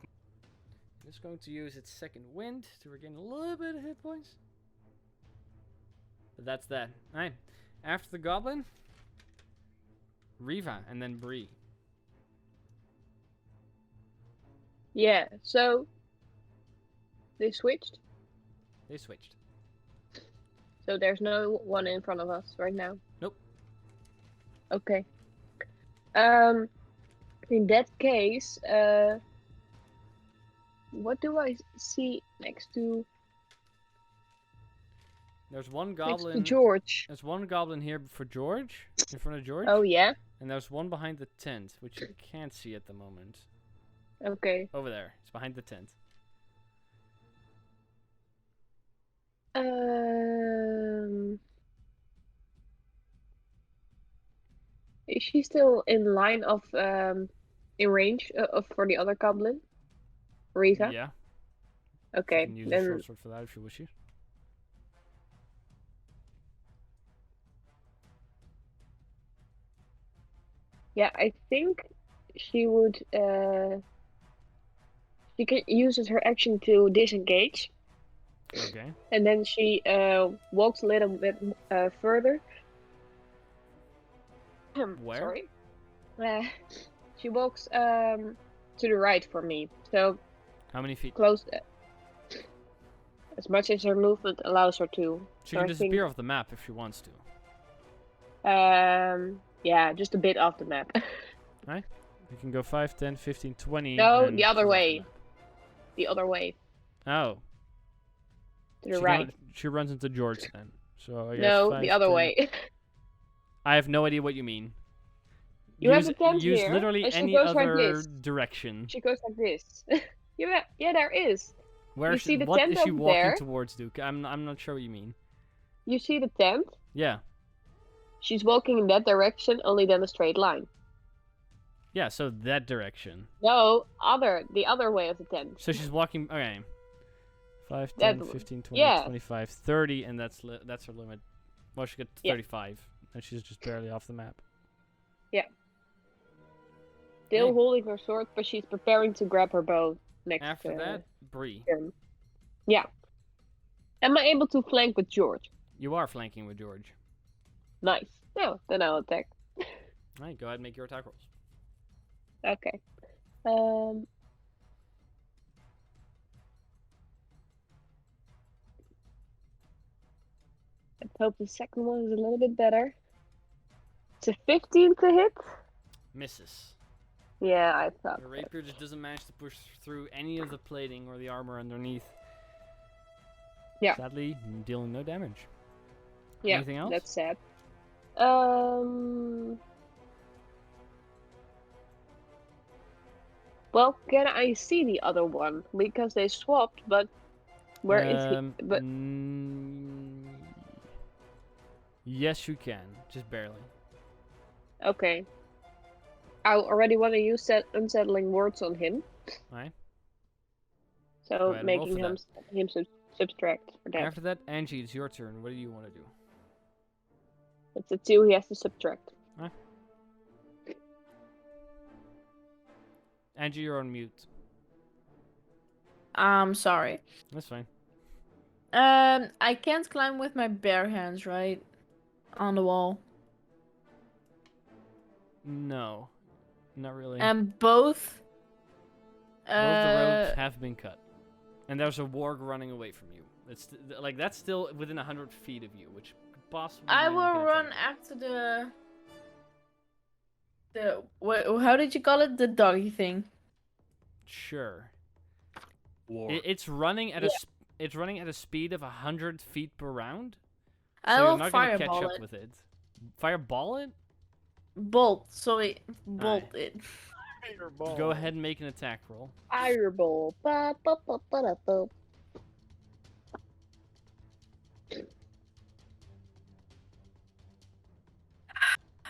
Speaker 1: It's going to use its second wind to regain a little bit of hit points. But that's that. Alright. After the goblin, Riva and then Bree.
Speaker 4: Yeah, so they switched.
Speaker 1: They switched.
Speaker 4: So there's no one in front of us right now.
Speaker 1: Nope.
Speaker 4: Okay. In that case, what do I see next to
Speaker 1: There's one
Speaker 4: next to
Speaker 1: goblin.
Speaker 4: George?
Speaker 1: There's one goblin here for George, in front of George.
Speaker 4: Oh yeah.
Speaker 1: And there's one behind the tent, which you can't see at the moment.
Speaker 4: Okay.
Speaker 1: Over there. It's behind the tent.
Speaker 4: Is she still in line of in range of for the other goblin? Rita?
Speaker 1: Yeah.
Speaker 4: Okay.
Speaker 1: You can use a
Speaker 4: Then
Speaker 1: short sword for that if you wish.
Speaker 4: yeah, I think she would she can uses her action to disengage,
Speaker 1: Okay.
Speaker 4: and then she walks a little bit further.
Speaker 1: Where?
Speaker 4: Sorry. She walks to the right from me, so
Speaker 1: How many feet?
Speaker 4: close as much as her movement allows her to.
Speaker 1: She
Speaker 4: So
Speaker 1: can
Speaker 4: I think,
Speaker 1: disappear off the map if she wants to.
Speaker 4: yeah, just a bit off the map.
Speaker 1: You can go 5, 10, 15, 20.
Speaker 4: No,
Speaker 1: and
Speaker 4: the other
Speaker 1: she's off
Speaker 4: way.
Speaker 1: map.
Speaker 4: The other way,
Speaker 1: Oh.
Speaker 4: to the right.
Speaker 1: She runs into George then. So I guess
Speaker 4: No,
Speaker 1: 5,
Speaker 4: the other
Speaker 1: 10.
Speaker 4: way.
Speaker 1: I have no idea what you mean.
Speaker 4: You have a tent
Speaker 1: use
Speaker 4: here,
Speaker 1: literally
Speaker 4: and she
Speaker 1: any
Speaker 4: goes like
Speaker 1: other
Speaker 4: this.
Speaker 1: direction.
Speaker 4: She goes like this. Yeah, there is.
Speaker 1: Where
Speaker 4: you
Speaker 1: is
Speaker 4: see the
Speaker 1: what
Speaker 4: tent
Speaker 1: is she
Speaker 4: over
Speaker 1: walking
Speaker 4: there?
Speaker 1: towards, Duke? I'm not sure what you mean.
Speaker 4: You see the tent?
Speaker 1: Yeah.
Speaker 4: She's walking in that direction, only then a straight line.
Speaker 1: Yeah, so that direction.
Speaker 4: No, the other way of the tent.
Speaker 1: So she's walking. Okay. 5, 10,
Speaker 4: That-
Speaker 1: 15, 20,
Speaker 4: yeah.
Speaker 1: 25, 30, and that's her limit. Well, she got
Speaker 4: Yeah.
Speaker 1: 35, and she's just barely off the map.
Speaker 4: Still
Speaker 1: Hey.
Speaker 4: holding her sword, but she's preparing to grab her bow next
Speaker 1: After that, Bree.
Speaker 4: turn. Yeah. Am I able to flank with George?
Speaker 1: You are flanking with George.
Speaker 4: Nice. No, then I'll attack.
Speaker 1: Alright, go ahead and make your attack rolls.
Speaker 4: Okay. Hope the second one is a little bit better. It's a 15 to hit.
Speaker 1: Misses.
Speaker 4: Yeah, I thought.
Speaker 1: The rapier just doesn't manage to push through any of the plating or the armor underneath.
Speaker 4: Yeah.
Speaker 1: Sadly, dealing no damage.
Speaker 4: Yeah,
Speaker 1: Anything else?
Speaker 4: that's sad. Well, can I see the other one? Because they swapped, but where is he? But
Speaker 1: yes, you can. Just barely.
Speaker 4: okay. I already want to use that unsettling words on him.
Speaker 1: Alright.
Speaker 4: So
Speaker 1: ahead and roll
Speaker 4: making
Speaker 1: for
Speaker 4: him subtract for that.
Speaker 1: After that, Angie, it's your turn. What do you want to do?
Speaker 4: It's a 2 he has to subtract.
Speaker 1: Angie, you're on mute.
Speaker 6: Sorry.
Speaker 1: That's fine.
Speaker 6: I can't climb with my bare hands, right? On the wall.
Speaker 1: No. Not really.
Speaker 6: And both.
Speaker 1: Both the ropes have been cut. And there's a warg running away from you. It's like that's still within 100 feet of you, which could possibly.
Speaker 6: I
Speaker 1: mean you
Speaker 6: will
Speaker 1: can
Speaker 6: run
Speaker 1: attack.
Speaker 6: after how did you call it? The doggy thing.
Speaker 1: Sure.
Speaker 5: War.
Speaker 1: It's running at it's running at a speed of 100 feet per round.
Speaker 6: I
Speaker 1: So
Speaker 6: will
Speaker 1: you're not gonna catch
Speaker 6: fireball
Speaker 1: up
Speaker 6: it.
Speaker 1: with it. Fireball it?
Speaker 6: Bolt. Sorry, bolt it.
Speaker 3: Fireball.
Speaker 1: Go ahead and make an attack roll.
Speaker 4: Fireball. Ba, ba, ba, ba, da, ba.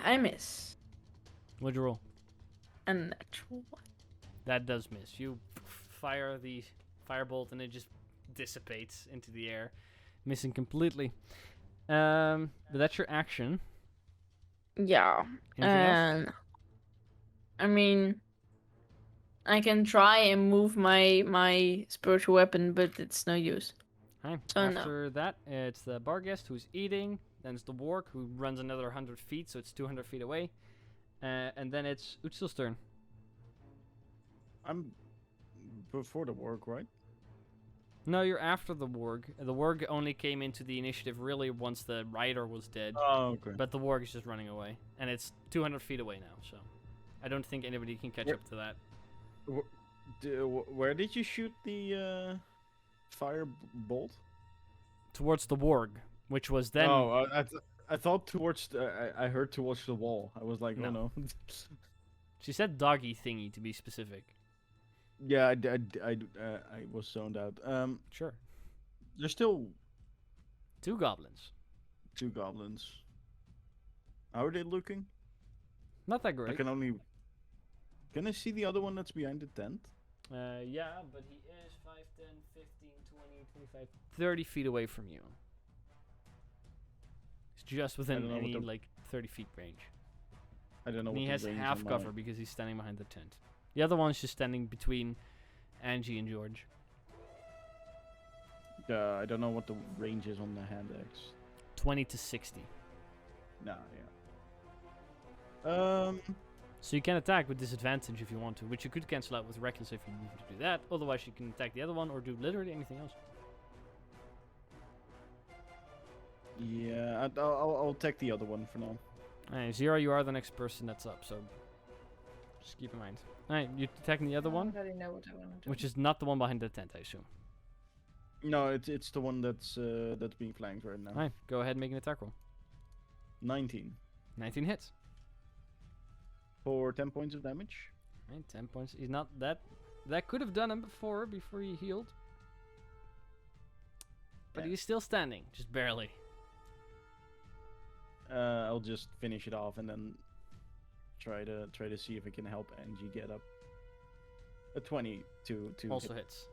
Speaker 6: I miss.
Speaker 1: What'd you roll?
Speaker 6: A natural one.
Speaker 1: That does miss. You fire the firebolt and it just dissipates into the air, missing completely. But that's your action.
Speaker 6: Yeah.
Speaker 1: Anything else?
Speaker 6: And I mean, I can try and move my spiritual weapon, but it's no use.
Speaker 1: Hi.
Speaker 6: So no.
Speaker 1: After that, it's the Barghest who's eating. Then it's the Warg who runs another 100 feet, so it's 200 feet away. And then it's Utsil's turn.
Speaker 3: I'm before the work, right?
Speaker 1: No, you're after the Warg. The Warg only came into the initiative really once the rider was dead.
Speaker 3: Oh, okay.
Speaker 1: But the Warg is just running away. And it's 200 feet away now, so I don't think anybody can catch up to that.
Speaker 3: Where did you shoot the fire bolt?
Speaker 1: Towards the Warg, which was then...
Speaker 3: Oh, I thought towards. I heard towards the wall. I was like,
Speaker 1: No.
Speaker 3: oh no.
Speaker 1: She said doggy thingy, to be specific.
Speaker 3: Yeah, I was zoned out.
Speaker 1: Sure.
Speaker 3: There's still
Speaker 1: 2 goblins.
Speaker 3: 2 goblins. How are they looking?
Speaker 1: Not that
Speaker 3: I
Speaker 1: great.
Speaker 3: can only. Can I see the other one that's behind the tent?
Speaker 1: Yeah, but he is 5, 10, 15, 20, 25, 30 feet away from you. He's just within
Speaker 3: don't know what
Speaker 1: any,
Speaker 3: the-
Speaker 1: like, 30 feet range.
Speaker 3: I don't know.
Speaker 1: And
Speaker 3: what
Speaker 1: he
Speaker 3: the
Speaker 1: has
Speaker 3: range
Speaker 1: half
Speaker 3: on my-
Speaker 1: cover because he's standing behind the tent. The other one's just standing between Angie and George.
Speaker 3: I don't know what the range is on the hand axe.
Speaker 1: 20 to 60.
Speaker 3: Nah, yeah.
Speaker 1: So you can attack with disadvantage if you want to, which you could cancel out with Reckless if you need to do that. Otherwise, you can attack the other one or do literally anything else.
Speaker 3: Yeah, I'll take the other one for now.
Speaker 1: Alright, Zero, you are the next person that's up, so just keep in mind. Alright, you're attacking the other one,
Speaker 2: I already know what I want to do.
Speaker 1: which is not the one behind the tent, I assume.
Speaker 3: No, it's the one that's being flanked right now.
Speaker 1: Alright, go ahead and make an attack roll.
Speaker 3: 19
Speaker 1: 19 hits.
Speaker 3: for 10 points of damage.
Speaker 1: Right, 10 points. He's not that. That could have done him before he healed. But
Speaker 3: Yeah.
Speaker 1: he's still standing, just barely.
Speaker 3: I'll just finish it off and then try to see if I can help Angie get up. A 20 to
Speaker 1: Also
Speaker 3: hit
Speaker 1: hits.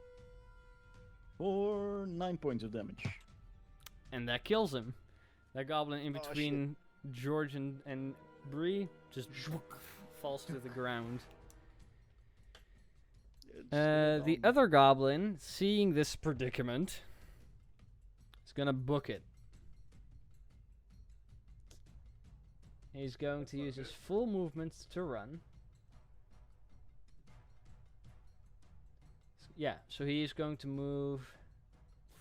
Speaker 3: for 9 points of damage.
Speaker 1: And that kills him. That goblin in
Speaker 3: Oh, shit.
Speaker 1: between George and Bree just falls to the ground. The other goblin, seeing this predicament, is gonna book it. He's going to use his full movement to run. Yeah, so he is going to move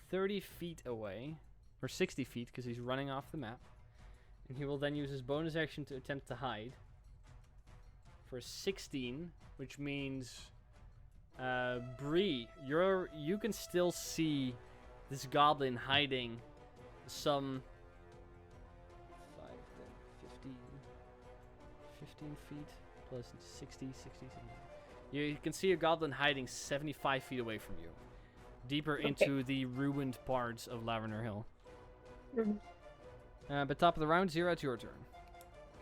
Speaker 1: 30 feet away. or 60 feet, because he's running off the map. And he will then use his bonus action to attempt to hide. For 16, which means, Bree, you can still see this goblin hiding some 5, 10, 15 feet plus 60, 60, 60. You can see a goblin hiding 75 feet away from you, deeper into the ruined parts of Lavender Hill. But top of the round, Zero, it's your turn.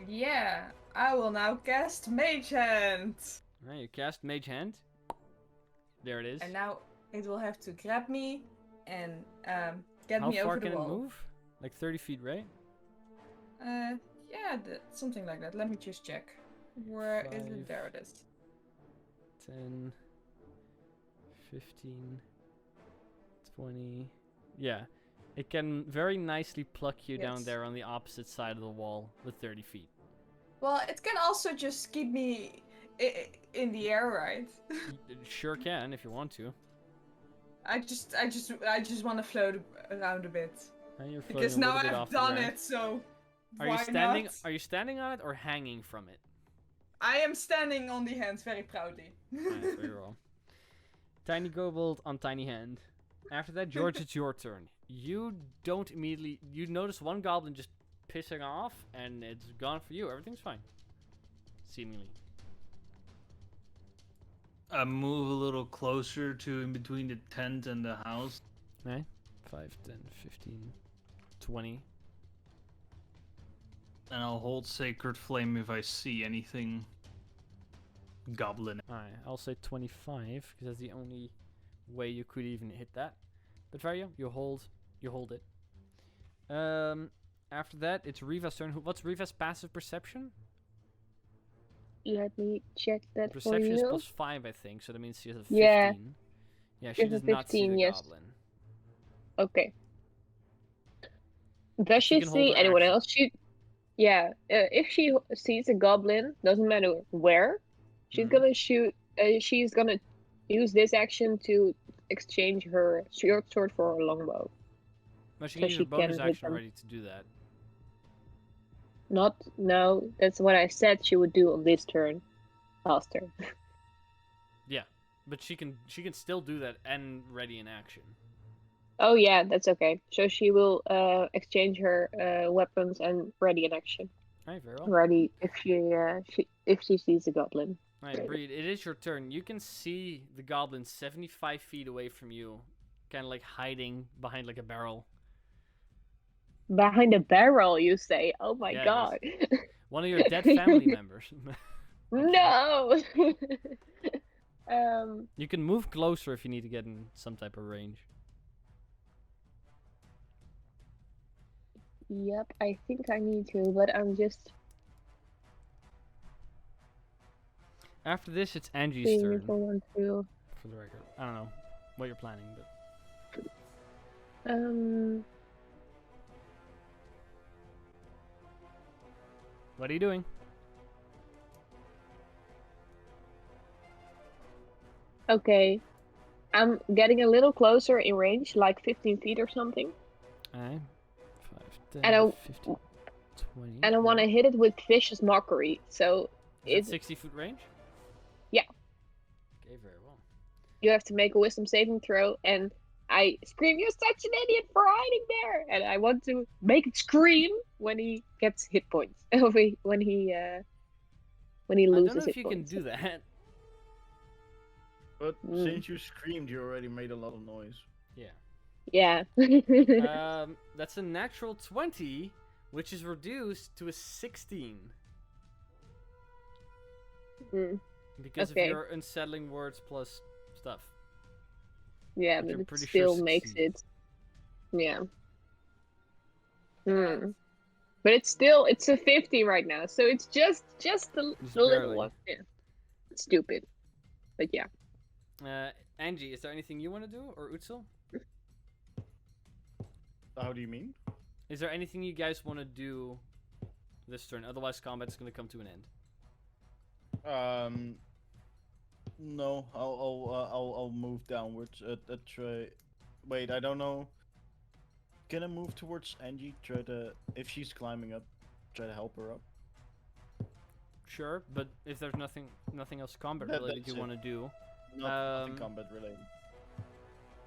Speaker 2: Yeah, I will now cast Mage Hand.
Speaker 1: Alright, you cast Mage Hand. There it is.
Speaker 2: And now it will have to grab me and get
Speaker 1: How
Speaker 2: me
Speaker 1: far
Speaker 2: over the
Speaker 1: can
Speaker 2: wall.
Speaker 1: it move? Like 30 feet, right?
Speaker 2: Yeah, something like that. Let me just check. Where is
Speaker 1: 5,
Speaker 2: it? There it is.
Speaker 1: 10, 15, 20. Yeah. It can very nicely pluck you down
Speaker 2: Yes.
Speaker 1: there on the opposite side of the wall with 30 feet.
Speaker 2: Well, it can also just keep me in the air, right?
Speaker 1: It sure can if you want to.
Speaker 2: I just want to float around a bit.
Speaker 1: And you're floating
Speaker 2: Because
Speaker 1: a
Speaker 2: now
Speaker 1: little bit
Speaker 2: I've
Speaker 1: off the
Speaker 2: done
Speaker 1: ground.
Speaker 2: it, so
Speaker 1: Are
Speaker 2: why
Speaker 1: you standing?
Speaker 2: not?
Speaker 1: Are you standing on it or hanging from it?
Speaker 2: I am standing on the hands very proudly.
Speaker 1: Alright, very well. Tiny Kobold on Tiny Hand. After that, George, it's your turn. You don't immediately... You notice one goblin just pissing off, and it's gone for you. Everything's fine. Seemingly.
Speaker 5: I move a little closer to in between the tent and the house.
Speaker 1: Right? 5, 10, 15, 20.
Speaker 5: And I'll hold Sacred Flame if I see anything goblin.
Speaker 1: Alright, I'll say 25, because that's the only way you could even hit that. But Vario, you hold it. After that, it's Riva's turn. What's Riva's passive perception?
Speaker 4: Let me check that for
Speaker 1: Perception is
Speaker 4: you.
Speaker 1: plus 5, I think, so that means she has a 15.
Speaker 4: Yeah.
Speaker 1: Yeah,
Speaker 4: She
Speaker 1: she
Speaker 4: has a
Speaker 1: does not see
Speaker 4: 15,
Speaker 1: the
Speaker 4: yes.
Speaker 1: goblin.
Speaker 4: Okay. Does
Speaker 1: She
Speaker 4: she
Speaker 1: can hold
Speaker 4: see
Speaker 1: her
Speaker 4: anyone
Speaker 1: action.
Speaker 4: else? If she sees a goblin, doesn't matter where, she's
Speaker 1: Mhm.
Speaker 4: gonna shoot. She's gonna use this action to exchange her short sword for a longbow.
Speaker 1: But she
Speaker 4: So
Speaker 1: can use
Speaker 4: she
Speaker 1: her bonus
Speaker 4: can hit
Speaker 1: action
Speaker 4: them.
Speaker 1: already to do that.
Speaker 4: No, that's what I said she would do on this turn. Last turn.
Speaker 1: Yeah, but she can still do that and ready in action.
Speaker 4: Oh yeah, that's okay. So she will exchange her weapons and ready in action.
Speaker 1: Alright, very well.
Speaker 4: Ready if she sees a goblin.
Speaker 1: Alright, Breed, it is your turn. You can see the goblin 75 feet away from you, kind of like hiding behind like a barrel.
Speaker 4: Behind a barrel, you say? Oh my
Speaker 1: Yeah,
Speaker 4: god.
Speaker 1: One of your dead family members.
Speaker 4: No.
Speaker 1: You can move closer if you need to get in some type of range.
Speaker 4: Yep, I think I need to, but I'm just
Speaker 1: After this, it's Angie's
Speaker 4: seeing
Speaker 1: turn.
Speaker 4: if I want to.
Speaker 1: For the record, I don't know what you're planning, but what are you doing?
Speaker 4: Okay. I'm getting a little closer in range, like 15 feet or something.
Speaker 1: Alright, 5, 10,
Speaker 4: And I-
Speaker 1: 15, 20.
Speaker 4: And I want to hit it with Vicious Mockery. So
Speaker 1: Is
Speaker 4: it,
Speaker 1: that 60-foot range?
Speaker 4: Yeah.
Speaker 1: Okay, very well.
Speaker 4: you have to make a wisdom saving throw, and I scream, "You're such an idiot for hiding there!" And I want to make it scream when he gets hit points. when he
Speaker 1: I
Speaker 4: loses
Speaker 1: don't know if
Speaker 4: hit
Speaker 1: you
Speaker 4: points.
Speaker 1: can do that.
Speaker 3: But
Speaker 4: Mm.
Speaker 3: since you screamed, you already made a lot of noise.
Speaker 4: Yeah.
Speaker 1: That's a natural 20, which is reduced to a 16.
Speaker 4: Mm,
Speaker 1: Because
Speaker 4: Okay.
Speaker 1: of your unsettling words plus stuff.
Speaker 4: yeah,
Speaker 1: Which
Speaker 4: but
Speaker 1: I'm
Speaker 4: it
Speaker 1: pretty sure
Speaker 4: still makes
Speaker 1: succeeds.
Speaker 4: it. Yeah. Mm. But it's a 50 right now, so it's just the
Speaker 1: Just
Speaker 4: little
Speaker 1: barely.
Speaker 4: one. Yeah. It's stupid. But yeah.
Speaker 1: Angie, is there anything you want to do? Or Utsul?
Speaker 3: How do you mean?
Speaker 1: Is there anything you guys want to do this turn? Otherwise, combat's going to come to an end.
Speaker 3: No, I'll move downwards. Wait, I don't know. gonna move towards Angie. Try to, if she's climbing up, try to help her up.
Speaker 1: Sure, but if there's nothing else combat related
Speaker 3: That's
Speaker 1: you
Speaker 3: it.
Speaker 1: want to do,
Speaker 3: Nothing combat related.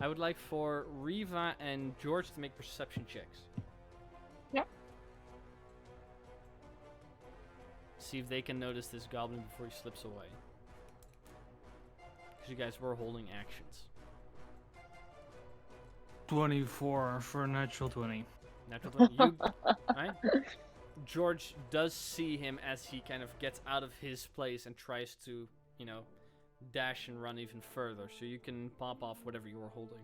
Speaker 1: I would like for Riva and George to make perception checks.
Speaker 4: Yep.
Speaker 1: See if they can notice this goblin before he slips away. Because you guys were holding actions.
Speaker 5: 24 for a natural 20.
Speaker 1: Natural 20. You, right? George does see him as he kind of gets out of his place and tries to, you know, dash and run even further. So you can pop off whatever you were holding.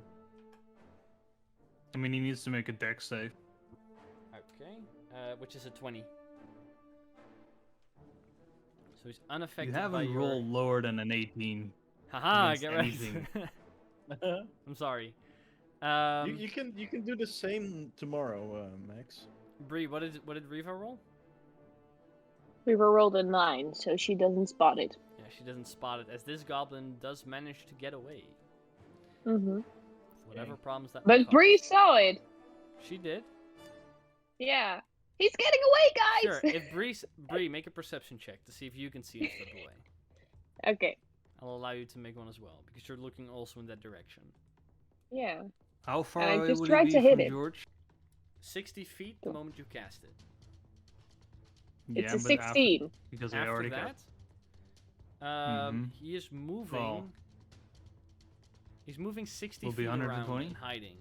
Speaker 5: I mean, he needs to make a dex save.
Speaker 1: Okay. Which is a 20. So he's unaffected
Speaker 5: You
Speaker 1: by
Speaker 5: haven't
Speaker 1: your...
Speaker 5: rolled lower than an 18.
Speaker 1: Haha,
Speaker 5: against
Speaker 1: get right.
Speaker 5: anything.
Speaker 1: I'm sorry.
Speaker 3: you can do the same tomorrow, Max.
Speaker 1: Bree, what did Riva roll?
Speaker 4: We were rolled a 9, so she doesn't spot it.
Speaker 1: Yeah, she doesn't spot it, as this goblin does manage to get away.
Speaker 4: Mm-hmm.
Speaker 1: With whatever problems that
Speaker 4: But
Speaker 1: may cause.
Speaker 4: Bree saw it.
Speaker 1: She did.
Speaker 4: Yeah. He's getting away, guys!
Speaker 1: Sure, if Bree, make a perception check to see if you can see him slip away.
Speaker 4: Okay.
Speaker 1: I'll allow you to make one as well, because you're looking also in that direction.
Speaker 4: Yeah.
Speaker 5: How far
Speaker 4: I
Speaker 5: away
Speaker 4: just
Speaker 5: would
Speaker 4: tried
Speaker 5: he
Speaker 4: to
Speaker 5: be
Speaker 4: hit
Speaker 5: from
Speaker 4: it.
Speaker 5: George?
Speaker 1: 60 feet the moment you cast it.
Speaker 4: It's a
Speaker 5: but
Speaker 4: 16.
Speaker 5: because I
Speaker 1: After
Speaker 5: already
Speaker 1: that,
Speaker 5: got.
Speaker 1: he is moving.
Speaker 5: Well,
Speaker 1: he's moving 60
Speaker 5: will be
Speaker 1: feet around
Speaker 5: 120?
Speaker 1: and hiding.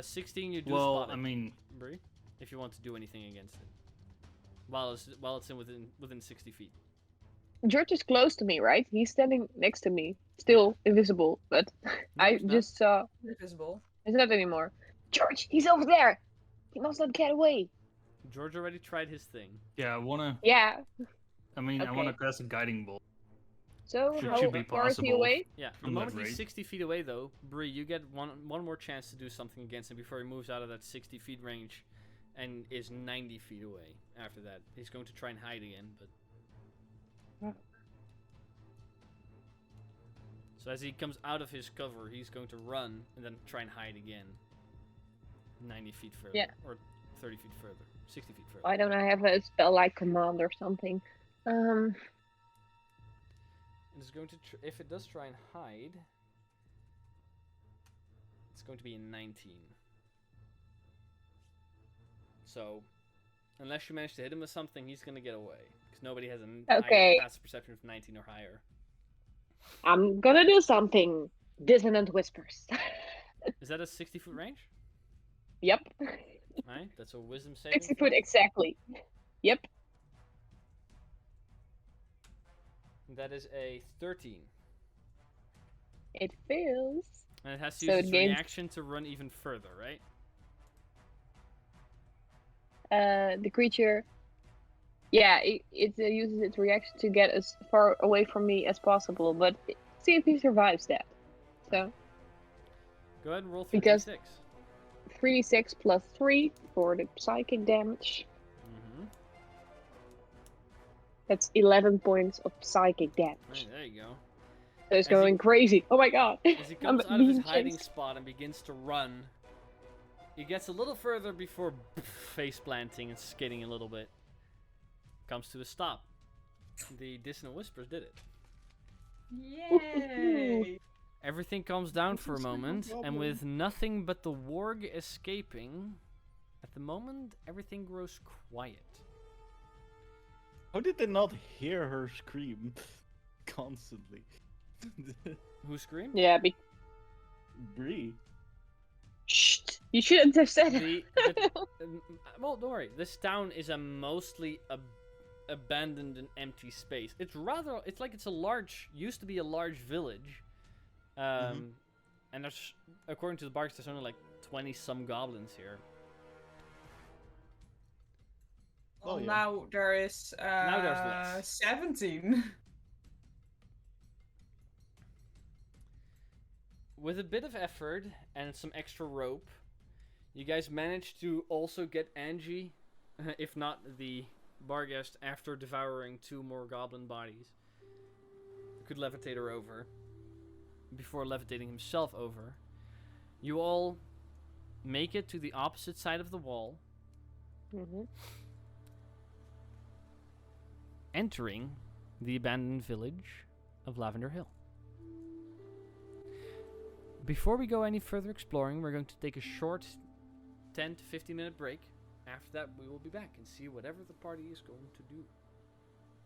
Speaker 1: 16, you do
Speaker 5: Well,
Speaker 1: spot it,
Speaker 5: I mean,
Speaker 1: Bree, if you want to do anything against it, while it's in within 60 feet.
Speaker 4: George is close to me, right? He's standing next to me. Still invisible, but I
Speaker 1: he's not.
Speaker 4: just saw...
Speaker 2: Invisible.
Speaker 4: He's not anymore. George, he's over there! He must not get away.
Speaker 1: George already tried his thing.
Speaker 5: yeah, I wanna.
Speaker 4: Yeah.
Speaker 5: I mean, I
Speaker 4: Okay.
Speaker 5: wanna cast a guiding bolt.
Speaker 4: So,
Speaker 5: Should-
Speaker 4: how
Speaker 5: should be
Speaker 4: far is he
Speaker 5: possible.
Speaker 4: away?
Speaker 1: Yeah, the
Speaker 5: From that
Speaker 1: moment he's
Speaker 5: range.
Speaker 1: 60 feet away, though, Bree, you get one more chance to do something against him before he moves out of that 60 feet range, and is 90 feet away. After that, he's going to try and hide again, but. So as he comes out of his cover, he's going to run and then try and hide again. 90 feet further.
Speaker 4: Yeah.
Speaker 1: Or 30 feet further. 60 feet further.
Speaker 4: Why don't I have a spell like command or something?
Speaker 1: It's going to if it does try and hide, it's going to be a 19. So, unless you manage to hit him with something, he's going to get away. Because nobody has a
Speaker 4: Okay.
Speaker 1: passive perception of 19 or higher.
Speaker 4: I'm gonna do something. Dissonant whispers.
Speaker 1: Is that a 60-foot range?
Speaker 4: Yep.
Speaker 1: Right, that's a wisdom saving
Speaker 4: 60
Speaker 1: throw.
Speaker 4: foot exactly. Yep.
Speaker 1: That is a 13.
Speaker 4: It fails.
Speaker 1: And it has to
Speaker 4: So
Speaker 1: use
Speaker 4: it
Speaker 1: its
Speaker 4: gains-
Speaker 1: reaction to run even further, right?
Speaker 4: The creature. Yeah, it uses its reaction to get as far away from me as possible, but see if he survives that. So,
Speaker 1: Go ahead and roll
Speaker 4: Because-
Speaker 1: 3d6.
Speaker 4: 3d6 plus 3 for the psychic damage.
Speaker 1: Mm-hmm.
Speaker 4: That's 11 points of psychic damage.
Speaker 1: Right, there you go.
Speaker 4: So it's
Speaker 1: As he-
Speaker 4: going crazy. Oh my god.
Speaker 1: As he
Speaker 4: I'm
Speaker 1: comes out of his
Speaker 4: being
Speaker 1: hiding
Speaker 4: chased.
Speaker 1: spot and begins to run, he gets a little further before face planting and skidding a little bit. Comes to a stop. The dissonant whispers did it.
Speaker 2: Yay!
Speaker 1: Everything calms down
Speaker 3: This
Speaker 1: for a
Speaker 3: is not a
Speaker 1: moment, and
Speaker 3: problem.
Speaker 1: with nothing but the warg escaping, at the moment everything grows quiet.
Speaker 3: How did they not hear her scream constantly?
Speaker 1: Who screamed?
Speaker 4: Yeah,
Speaker 3: Bree.
Speaker 4: Shh! You shouldn't have said it.
Speaker 1: Well, don't worry. This town is a mostly abandoned and empty space. It's like it's a large, used to be a large village. And there's, according to the barks, there's only like 20 some goblins here.
Speaker 3: Oh, yeah.
Speaker 2: Now there is
Speaker 1: Now there's less.
Speaker 2: 17.
Speaker 1: With a bit of effort and some extra rope, you guys managed to also get Angie, if not the Barghest, after devouring 2 more goblin bodies. You could levitate her over, before levitating himself over. You all make it to the opposite side of the wall,
Speaker 4: Mm-hmm.
Speaker 1: entering the abandoned village of Lavender Hill. Before we go any further exploring, we're going to take a short 10 to 15 minute break. After that, we will be back and see whatever the party is going to do.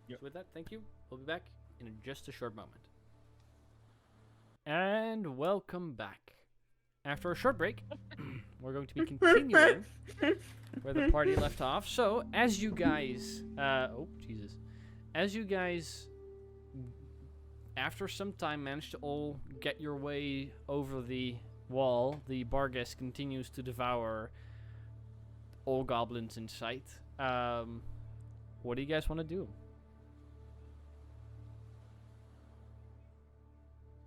Speaker 3: Yep.
Speaker 1: So with that, thank you. We'll be back in just a short moment. And welcome back. After a short break, we're going to be continuing where the party left off. So, as you guys, after some time, managed to all get your way over the wall, the Barghest continues to devour all goblins in sight. What do you guys want to do?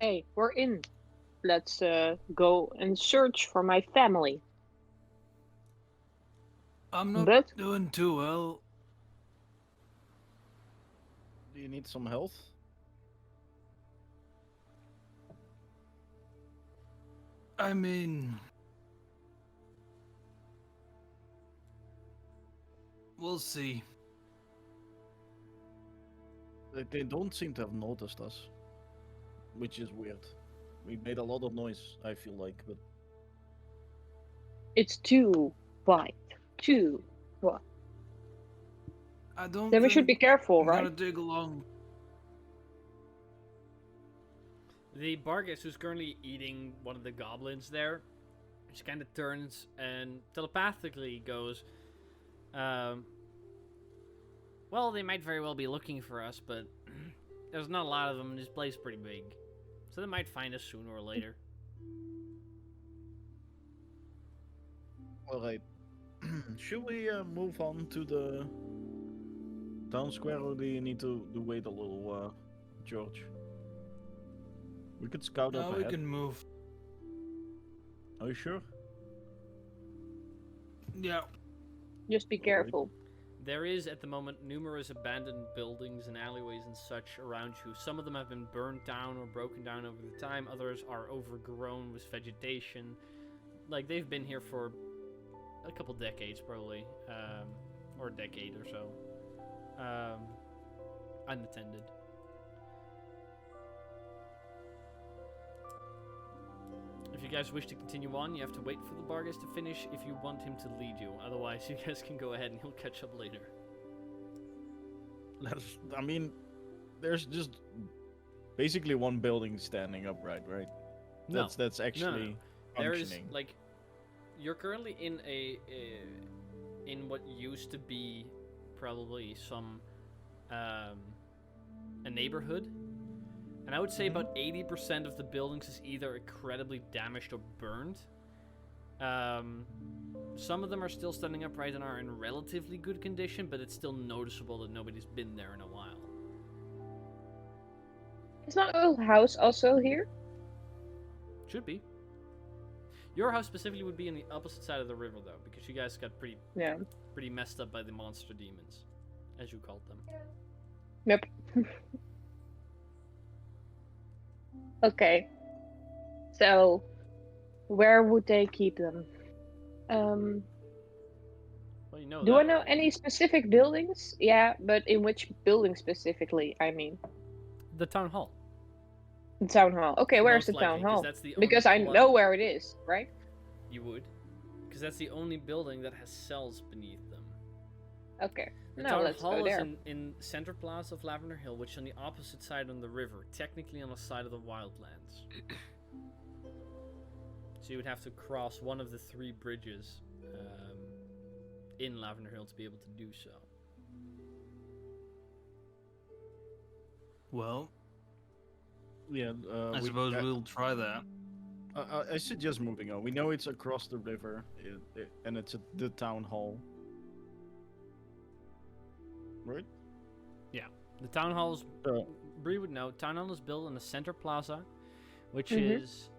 Speaker 4: Hey, we're in. Let's go and search for my family.
Speaker 5: I'm not
Speaker 4: But
Speaker 5: doing too well.
Speaker 3: Do you need some health?
Speaker 5: I mean, we'll see.
Speaker 3: They don't seem to have noticed us, which is weird. We made a lot of noise, I feel like, but
Speaker 4: it's too wide. Too wide.
Speaker 5: I don't.
Speaker 4: Then we should be
Speaker 5: think
Speaker 4: careful,
Speaker 5: I'm
Speaker 4: right?
Speaker 5: gonna dig along.
Speaker 1: The Barghest, who's currently eating one of the goblins there, just kind of turns and telepathically goes, well, they might very well be looking for us, but there's not a lot of them, and this place is pretty big. So they might find us sooner or later.
Speaker 3: alright. Should we move on to the town square, or do you need to wait a little, George? We could scout up
Speaker 5: No, we
Speaker 3: ahead.
Speaker 5: can move.
Speaker 3: Are you sure?
Speaker 5: Yeah.
Speaker 4: Just be careful.
Speaker 1: There is, at the moment, numerous abandoned buildings and alleyways and such around you. Some of them have been burned down or broken down over the time. Others are overgrown with vegetation. Like, they've been here for a couple decades, probably. Or a decade or so. Unattended. If you guys wish to continue on, you have to wait for the Barghest to finish if you want him to lead you. Otherwise, you guys can go ahead and he'll catch up later.
Speaker 3: I mean, there's just basically one building standing upright, right?
Speaker 1: No.
Speaker 3: That's actually
Speaker 1: There is,
Speaker 3: functioning.
Speaker 1: like, you're currently in in what used to be probably some a neighborhood. And I would say about 80% of the buildings is either incredibly damaged or burned. Some of them are still standing upright and are in relatively good condition, but it's still noticeable that nobody's been there in a while.
Speaker 4: Is my old house also here?
Speaker 1: Should be. Your house specifically would be on the opposite side of the river, though, because you guys got pretty messed up by the monster demons, as you called them.
Speaker 4: Yep. Okay. So, where would they keep them?
Speaker 1: Well, you know
Speaker 4: Do
Speaker 1: that
Speaker 4: I know
Speaker 1: already.
Speaker 4: any specific buildings? Yeah, but in which building specifically? I mean,
Speaker 1: The town hall.
Speaker 4: the town hall. Okay, where's
Speaker 1: Most
Speaker 4: the town
Speaker 1: likely, 'cause
Speaker 4: hall?
Speaker 1: that's the only
Speaker 4: Because I know where it is, right?
Speaker 1: You would. Because that's the only building that has cells beneath them.
Speaker 4: Okay.
Speaker 1: The
Speaker 4: No,
Speaker 1: town
Speaker 4: let's
Speaker 1: hall
Speaker 4: go
Speaker 1: is
Speaker 4: there.
Speaker 1: in Center Plaza of Lavender Hill, which is on the opposite side on the river, technically on the side of the wildlands. So you would have to cross one of the 3 bridges in Lavender Hill to be able to do so.
Speaker 5: Well,
Speaker 3: Yeah,
Speaker 5: I suppose we'll try that.
Speaker 3: I suggest moving on. We know it's across the river, and it's at the town hall. Right?
Speaker 1: The town hall is,
Speaker 3: Uh,
Speaker 1: Bree would know, town hall is built in the Center Plaza, which
Speaker 4: Mhm.
Speaker 1: is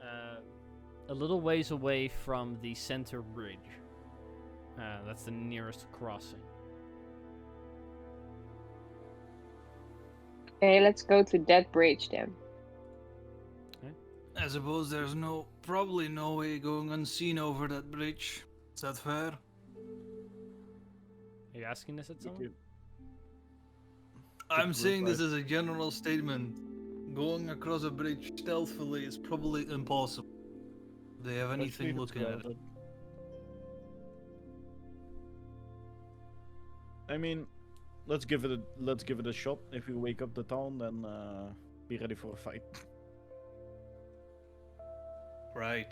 Speaker 1: a little ways away from the center bridge. That's the nearest crossing.
Speaker 4: Okay, let's go to that bridge then.
Speaker 5: As suppose there's probably no way going unseen over that bridge. Is that fair?
Speaker 1: Are you asking this at someone?
Speaker 5: I'm
Speaker 3: Good
Speaker 5: saying this
Speaker 3: reply.
Speaker 5: as a general statement. Going across a bridge stealthily is probably impossible. Do they have
Speaker 3: Let's
Speaker 5: anything
Speaker 3: leave it
Speaker 5: looking at it?
Speaker 3: grounded. I mean, let's give it a shot. If we wake up the town, then be ready for a fight.
Speaker 5: Right.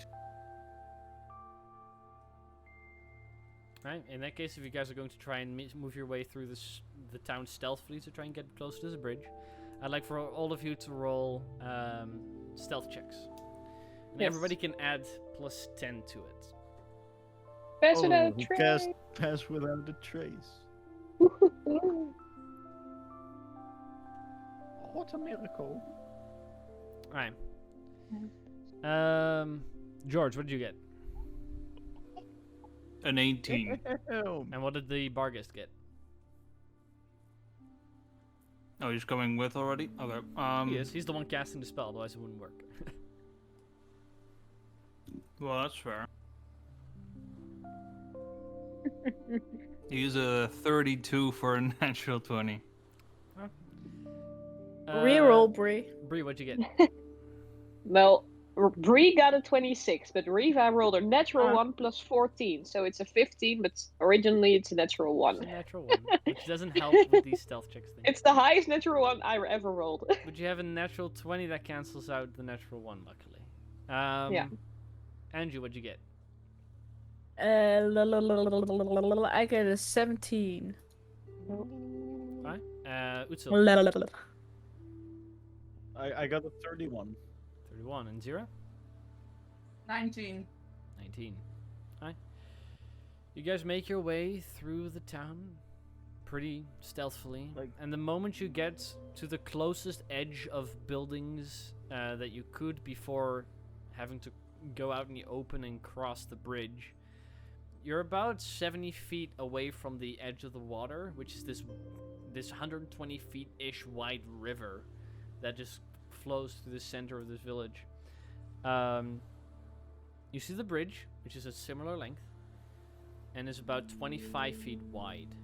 Speaker 1: Right. In that case, if you guys are going to try and move your way through the town stealthily to try and get close to the bridge, I'd like for all of you to roll stealth checks. And
Speaker 4: Yes.
Speaker 1: everybody can add plus 10 to it.
Speaker 4: Pass it
Speaker 3: Oh,
Speaker 4: out,
Speaker 3: who
Speaker 4: Trey.
Speaker 3: cast pass without a trace? What a miracle!
Speaker 1: Alright. George, what did you get?
Speaker 5: An 18.
Speaker 1: And what did the Barghest get?
Speaker 5: Oh, he's coming with already? Okay.
Speaker 1: He is. He's the one casting the spell, otherwise it wouldn't work.
Speaker 5: Well, that's fair. He's a 32 for a natural 20.
Speaker 6: Reroll, Brie.
Speaker 1: Bree, what'd you get?
Speaker 4: Well, Bree got a 26, but Riva rolled a natural
Speaker 6: Ah.
Speaker 4: 1 plus 14, so it's a 15, but originally it's a natural
Speaker 1: It's
Speaker 4: 1.
Speaker 1: a natural one, which doesn't help with these stealth checks things.
Speaker 4: It's the highest natural 1 I ever rolled.
Speaker 1: But you have a natural 20 that cancels out the natural 1, luckily.
Speaker 4: Yeah.
Speaker 1: Andrew, what'd you get?
Speaker 6: I get a 17.
Speaker 1: Fine. Utsil,
Speaker 3: I got a 31.
Speaker 1: 31 and 0?
Speaker 2: 19.
Speaker 1: 19. Hi. You guys make your way through the town pretty stealthily. And the moment you get to the closest edge of buildings that you could before having to go out in the open and cross the bridge, you're about 70 feet away from the edge of the water, which is this 120 feet-ish wide river that just flows through the center of this village. You see the bridge, which is a similar length, and is about 25 feet wide.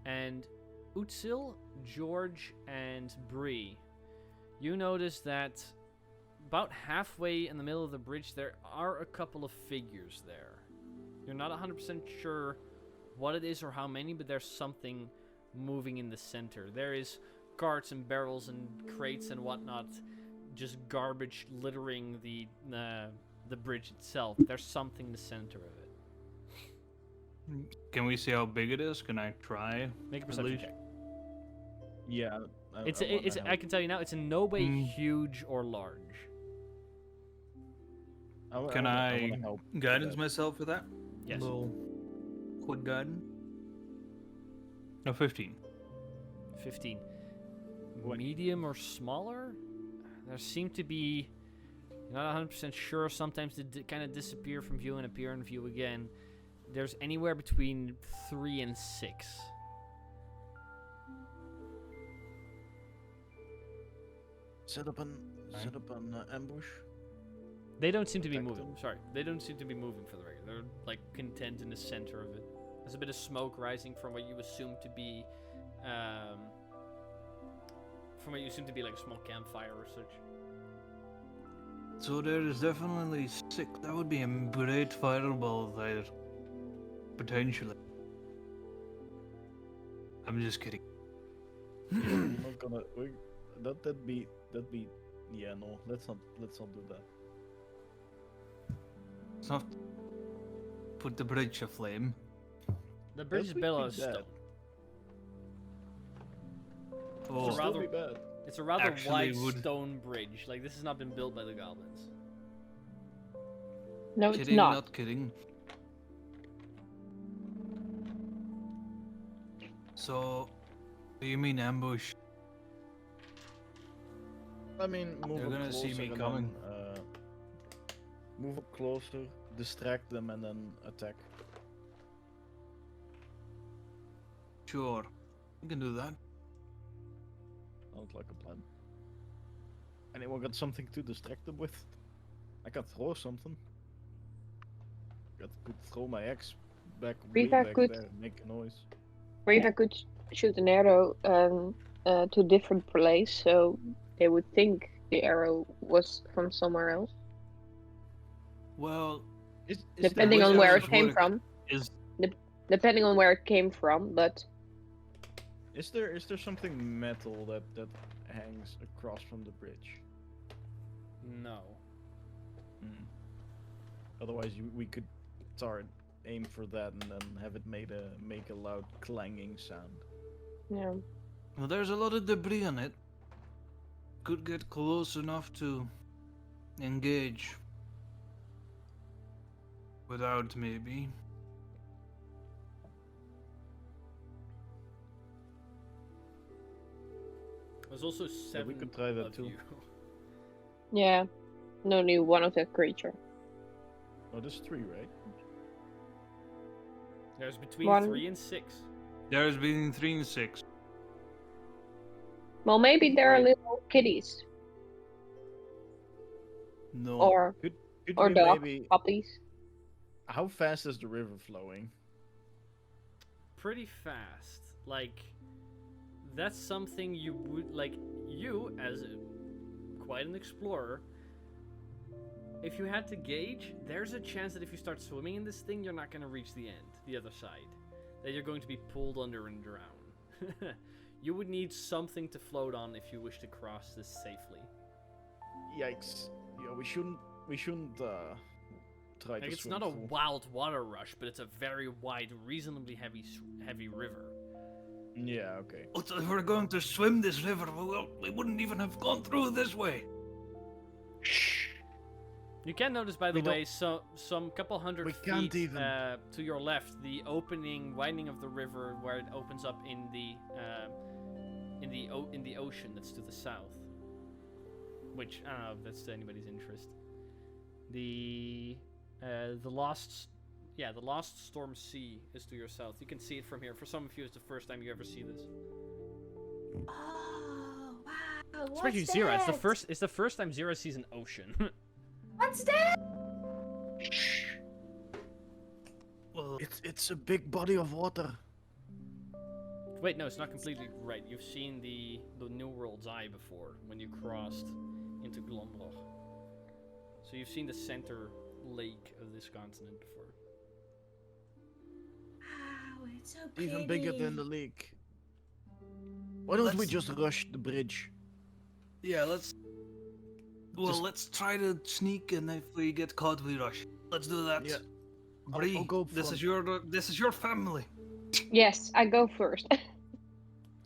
Speaker 1: And Utsil, George, and Bree, you notice that about halfway in the middle of the bridge there are a couple of figures there. You're not 100% sure what it is or how many, but there's something moving in the center. There is carts and barrels and crates and whatnot, just garbage littering the bridge itself. There's something in the center of it.
Speaker 5: Can we see how big it is? Can I try?
Speaker 1: Make a perception
Speaker 5: least?
Speaker 1: check.
Speaker 3: Yeah.
Speaker 1: I can tell you now, it's in no way huge or large.
Speaker 5: Can I
Speaker 3: wanna help with
Speaker 5: guidance
Speaker 3: that.
Speaker 5: myself with that?
Speaker 1: Yes.
Speaker 5: Little quick guidance. No, 15.
Speaker 1: 15. Medium or smaller? There seem to be, you're not 100% sure. Sometimes they kind of disappear from view and appear in view again. There's anywhere between 3 and 6.
Speaker 3: Set up an ambush.
Speaker 1: They don't seem to be
Speaker 3: Attack
Speaker 1: moving.
Speaker 3: them.
Speaker 1: Sorry, they don't seem to be moving for the regular. They're like content in the center of it. There's a bit of smoke rising from what you assume to be, like a small campfire or such.
Speaker 5: So there is definitely 6. That would be a great fireball there. Potentially. I'm just kidding.
Speaker 3: I'm not gonna. That'd be. Yeah, no. Let's not do that.
Speaker 5: Let's not put the bridge aflame.
Speaker 1: The bridge is
Speaker 3: would
Speaker 1: built
Speaker 3: be
Speaker 1: out of
Speaker 3: bad.
Speaker 1: stone.
Speaker 5: Oh,
Speaker 1: It's a rather-
Speaker 3: Be bad.
Speaker 1: It's a rather
Speaker 5: Actually
Speaker 1: wide
Speaker 5: would-
Speaker 1: stone bridge. Like, this has not been built by the goblins.
Speaker 4: No, it's
Speaker 5: kidding,
Speaker 4: not.
Speaker 5: not kidding. So, do you mean ambush?
Speaker 3: I mean, move
Speaker 5: They're
Speaker 3: up
Speaker 5: gonna see
Speaker 3: closer
Speaker 5: me
Speaker 3: and
Speaker 5: coming.
Speaker 3: then, move up closer, distract them, and then attack.
Speaker 5: Sure, you can do that.
Speaker 3: Sounds like a plan. Anyone got something to distract them with? I can throw something. Could throw my axe way
Speaker 4: Riva
Speaker 3: back
Speaker 4: could-
Speaker 3: there and make a noise.
Speaker 4: Riva could shoot an arrow to a different place, so they would think the arrow was from somewhere else.
Speaker 5: Well,
Speaker 3: Is
Speaker 4: Depending
Speaker 5: way
Speaker 4: on where it
Speaker 5: others
Speaker 4: came
Speaker 5: work
Speaker 4: from.
Speaker 5: is
Speaker 4: Depending on where it came from, but
Speaker 3: Is there something metal that hangs across from the bridge?
Speaker 1: No.
Speaker 3: Hmm. Otherwise, we could aim for that and then have it make a loud clanging sound.
Speaker 4: yeah.
Speaker 5: well, there's a lot of debris on it. Could get close enough to engage. Without maybe.
Speaker 1: There's also seven
Speaker 3: could try that
Speaker 1: of
Speaker 3: too.
Speaker 1: you.
Speaker 4: Yeah. And only one of that creature.
Speaker 3: Oh, there's 3, right?
Speaker 1: There's between
Speaker 4: One-
Speaker 1: 3 and 6.
Speaker 5: There's been 3 and 6.
Speaker 4: Well, maybe there are
Speaker 3: Wait.
Speaker 4: little kitties
Speaker 5: No.
Speaker 4: or
Speaker 3: Could
Speaker 4: Or
Speaker 3: we
Speaker 4: dog.
Speaker 3: maybe?
Speaker 4: puppies.
Speaker 3: How fast is the river flowing?
Speaker 1: Pretty fast. Like, that's something you would, like, you as quite an explorer, if you had to gauge, there's a chance that if you start swimming in this thing, you're not going to reach the end, the other side. That you're going to be pulled under and drown. You would need something to float on if you wish to cross this safely.
Speaker 3: Yikes! Yeah, we shouldn't try to
Speaker 1: Like, it's
Speaker 3: swim
Speaker 1: not a
Speaker 3: full.
Speaker 1: wild water rush, but it's a very wide, reasonably heavy river.
Speaker 3: Yeah, okay.
Speaker 5: But if we're going to swim this river, we wouldn't even have gone through this way.
Speaker 1: You can notice, by the
Speaker 3: We don't-
Speaker 1: way, some couple hundred
Speaker 3: We
Speaker 1: feet
Speaker 3: can't even-
Speaker 1: to your left, the widening of the river where it opens up in the ocean that's to the south. Which I don't know if that's to anybody's interest. The lost Storm Sea is to your south. You can see it from here. For some of you, it's the first time you ever see this.
Speaker 7: Oh, wow.
Speaker 1: Especially
Speaker 7: What's
Speaker 1: Zira.
Speaker 7: that?
Speaker 1: It's the first time Zira sees an ocean.
Speaker 7: What's that?
Speaker 5: Well,
Speaker 3: It's a big body of water.
Speaker 1: Wait, no, it's not completely right. You've seen the New World's Eye before when you crossed into Glombrach. So you've seen the center lake of this continent before.
Speaker 7: Wow, it's so pretty.
Speaker 3: Even bigger than the lake. Why don't we
Speaker 5: Let's-
Speaker 3: just rush the bridge?
Speaker 5: yeah, let's. Well,
Speaker 3: Just-
Speaker 5: let's try to sneak, and if we get caught, we rush. Let's do that.
Speaker 3: Yeah.
Speaker 5: Bree,
Speaker 3: I'll go
Speaker 5: this
Speaker 3: front.
Speaker 5: is your family.
Speaker 4: Yes, I go first.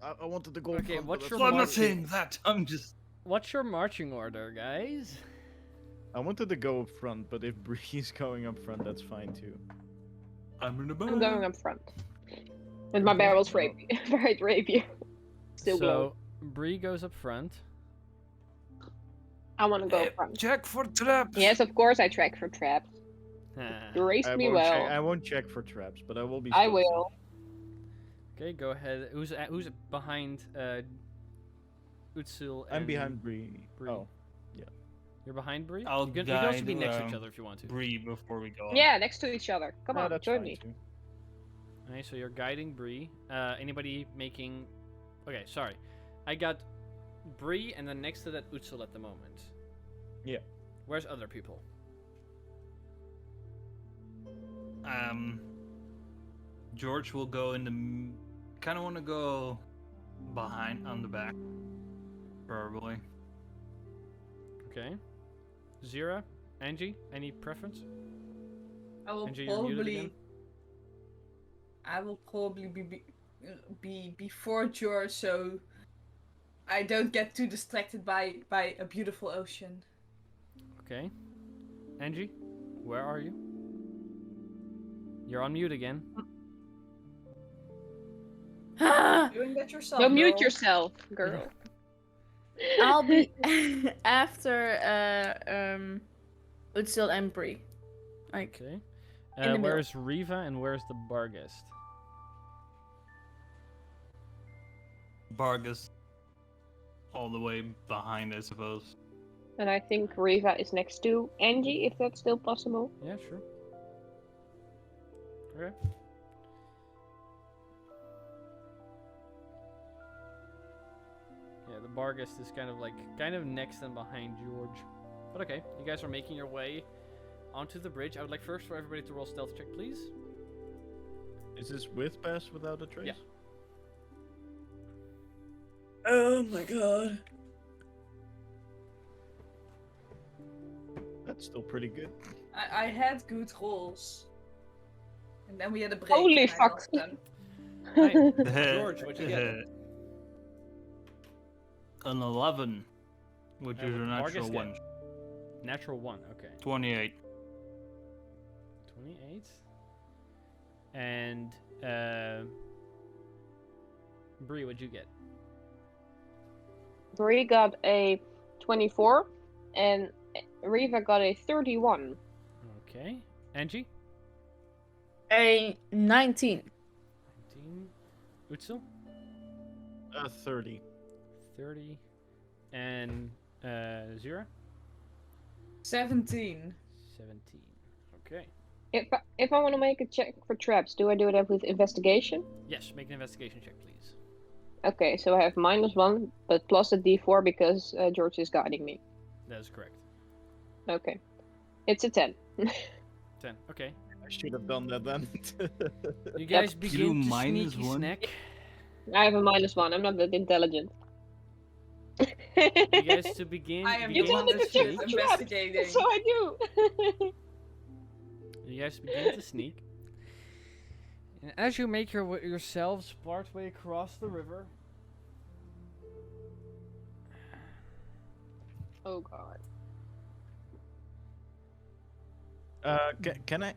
Speaker 3: I wanted to go.
Speaker 1: Okay,
Speaker 3: front,
Speaker 1: what's
Speaker 3: but
Speaker 1: your
Speaker 3: that's
Speaker 5: Well, I'm
Speaker 3: fine.
Speaker 5: not saying that. I'm just.
Speaker 1: What's your marching order, guys?
Speaker 3: I wanted to go up front, but if Bree's going up front, that's fine too.
Speaker 5: I'm in the back.
Speaker 4: I'm going up front. With my barrel's rapier. Still glow.
Speaker 1: So Bree goes up front.
Speaker 4: I want to go
Speaker 5: Hey,
Speaker 4: up front.
Speaker 5: check for traps.
Speaker 4: Yes, of course I track for traps. You raised me well.
Speaker 3: I won't check for traps, but I will be.
Speaker 4: I
Speaker 3: still
Speaker 4: will.
Speaker 1: Okay, go ahead. Who's behind Utsul?
Speaker 3: I'm
Speaker 1: and
Speaker 3: behind Bree.
Speaker 1: Bree.
Speaker 3: Oh,
Speaker 1: You're behind Bree?
Speaker 5: I'll
Speaker 1: You can also
Speaker 5: guide
Speaker 1: be next to each
Speaker 5: around
Speaker 1: other if you want to.
Speaker 5: Bree before we go.
Speaker 4: Yeah, next to each other. Come
Speaker 3: no,
Speaker 4: on,
Speaker 3: that's
Speaker 4: join
Speaker 3: fine
Speaker 4: me.
Speaker 3: too.
Speaker 1: Okay, so you're guiding Bree. Anybody making... Okay, sorry. I got Bree and then next to that Utsul at the moment.
Speaker 3: Yeah.
Speaker 1: Where's other people?
Speaker 5: George will go in the. Kind of want to go behind on the back, probably.
Speaker 1: Okay. Zira? Angie? Any preference?
Speaker 2: I will
Speaker 1: Angie, you're muted again?
Speaker 2: probably be before George, so I don't get too distracted by a beautiful ocean.
Speaker 1: Okay. Angie? Where are you? You're on mute again.
Speaker 2: Doing that yourself.
Speaker 4: Don't mute
Speaker 2: girl.
Speaker 4: yourself, girl.
Speaker 6: I'll be after Utsil and Bree. Like,
Speaker 1: Okay.
Speaker 6: In the middle.
Speaker 1: Where's Riva and where's the Barghest?
Speaker 5: Vargas, all the way behind, I suppose.
Speaker 4: And I think Riva is next to Angie, if that's still possible.
Speaker 1: Yeah, sure. Okay. Yeah, the Barghest is kind of next and behind George. But okay, you guys are making your way onto the bridge. I would like first for everybody to roll stealth check, please.
Speaker 3: Is this with pass without a trace?
Speaker 1: Yeah.
Speaker 3: Oh my god. That's still pretty good.
Speaker 2: I had good rolls. And then we had a break.
Speaker 4: Holy
Speaker 2: and I
Speaker 4: fuck.
Speaker 2: lost them.
Speaker 1: Right. George, what'd you get?
Speaker 5: An 11, which is a
Speaker 1: Marcus
Speaker 5: natural
Speaker 1: get?
Speaker 5: 1.
Speaker 1: Natural 1, okay.
Speaker 5: 28.
Speaker 1: 28. And, Bree, what'd you get?
Speaker 4: Bree got a 24, and Riva got a 31.
Speaker 1: Okay. Angie?
Speaker 6: A 19.
Speaker 1: 19. Utsil?
Speaker 3: 30.
Speaker 1: 30. And, Zira?
Speaker 2: 17.
Speaker 1: 17. Okay.
Speaker 4: If I want to make a check for traps, do I do that with investigation?
Speaker 1: Yes, make an investigation check, please.
Speaker 4: Okay, so I have -1, but plus a d4 because George is guiding me.
Speaker 1: That is correct.
Speaker 4: Okay. It's a 10.
Speaker 1: 10. Okay.
Speaker 3: I should have done that then.
Speaker 1: You guys
Speaker 5: You
Speaker 1: begin to
Speaker 5: minus
Speaker 1: sneaky
Speaker 5: one?
Speaker 1: snack.
Speaker 4: I have a -1, I'm not that intelligent.
Speaker 1: You guys to begin.
Speaker 2: I am
Speaker 4: You
Speaker 1: begin
Speaker 4: told me
Speaker 1: to
Speaker 4: to check
Speaker 1: sneak.
Speaker 4: for traps,
Speaker 2: investigating.
Speaker 4: so I do.
Speaker 1: You guys begin to sneak. And as you make yourselves part way across the river,
Speaker 4: Oh god.
Speaker 3: Can I?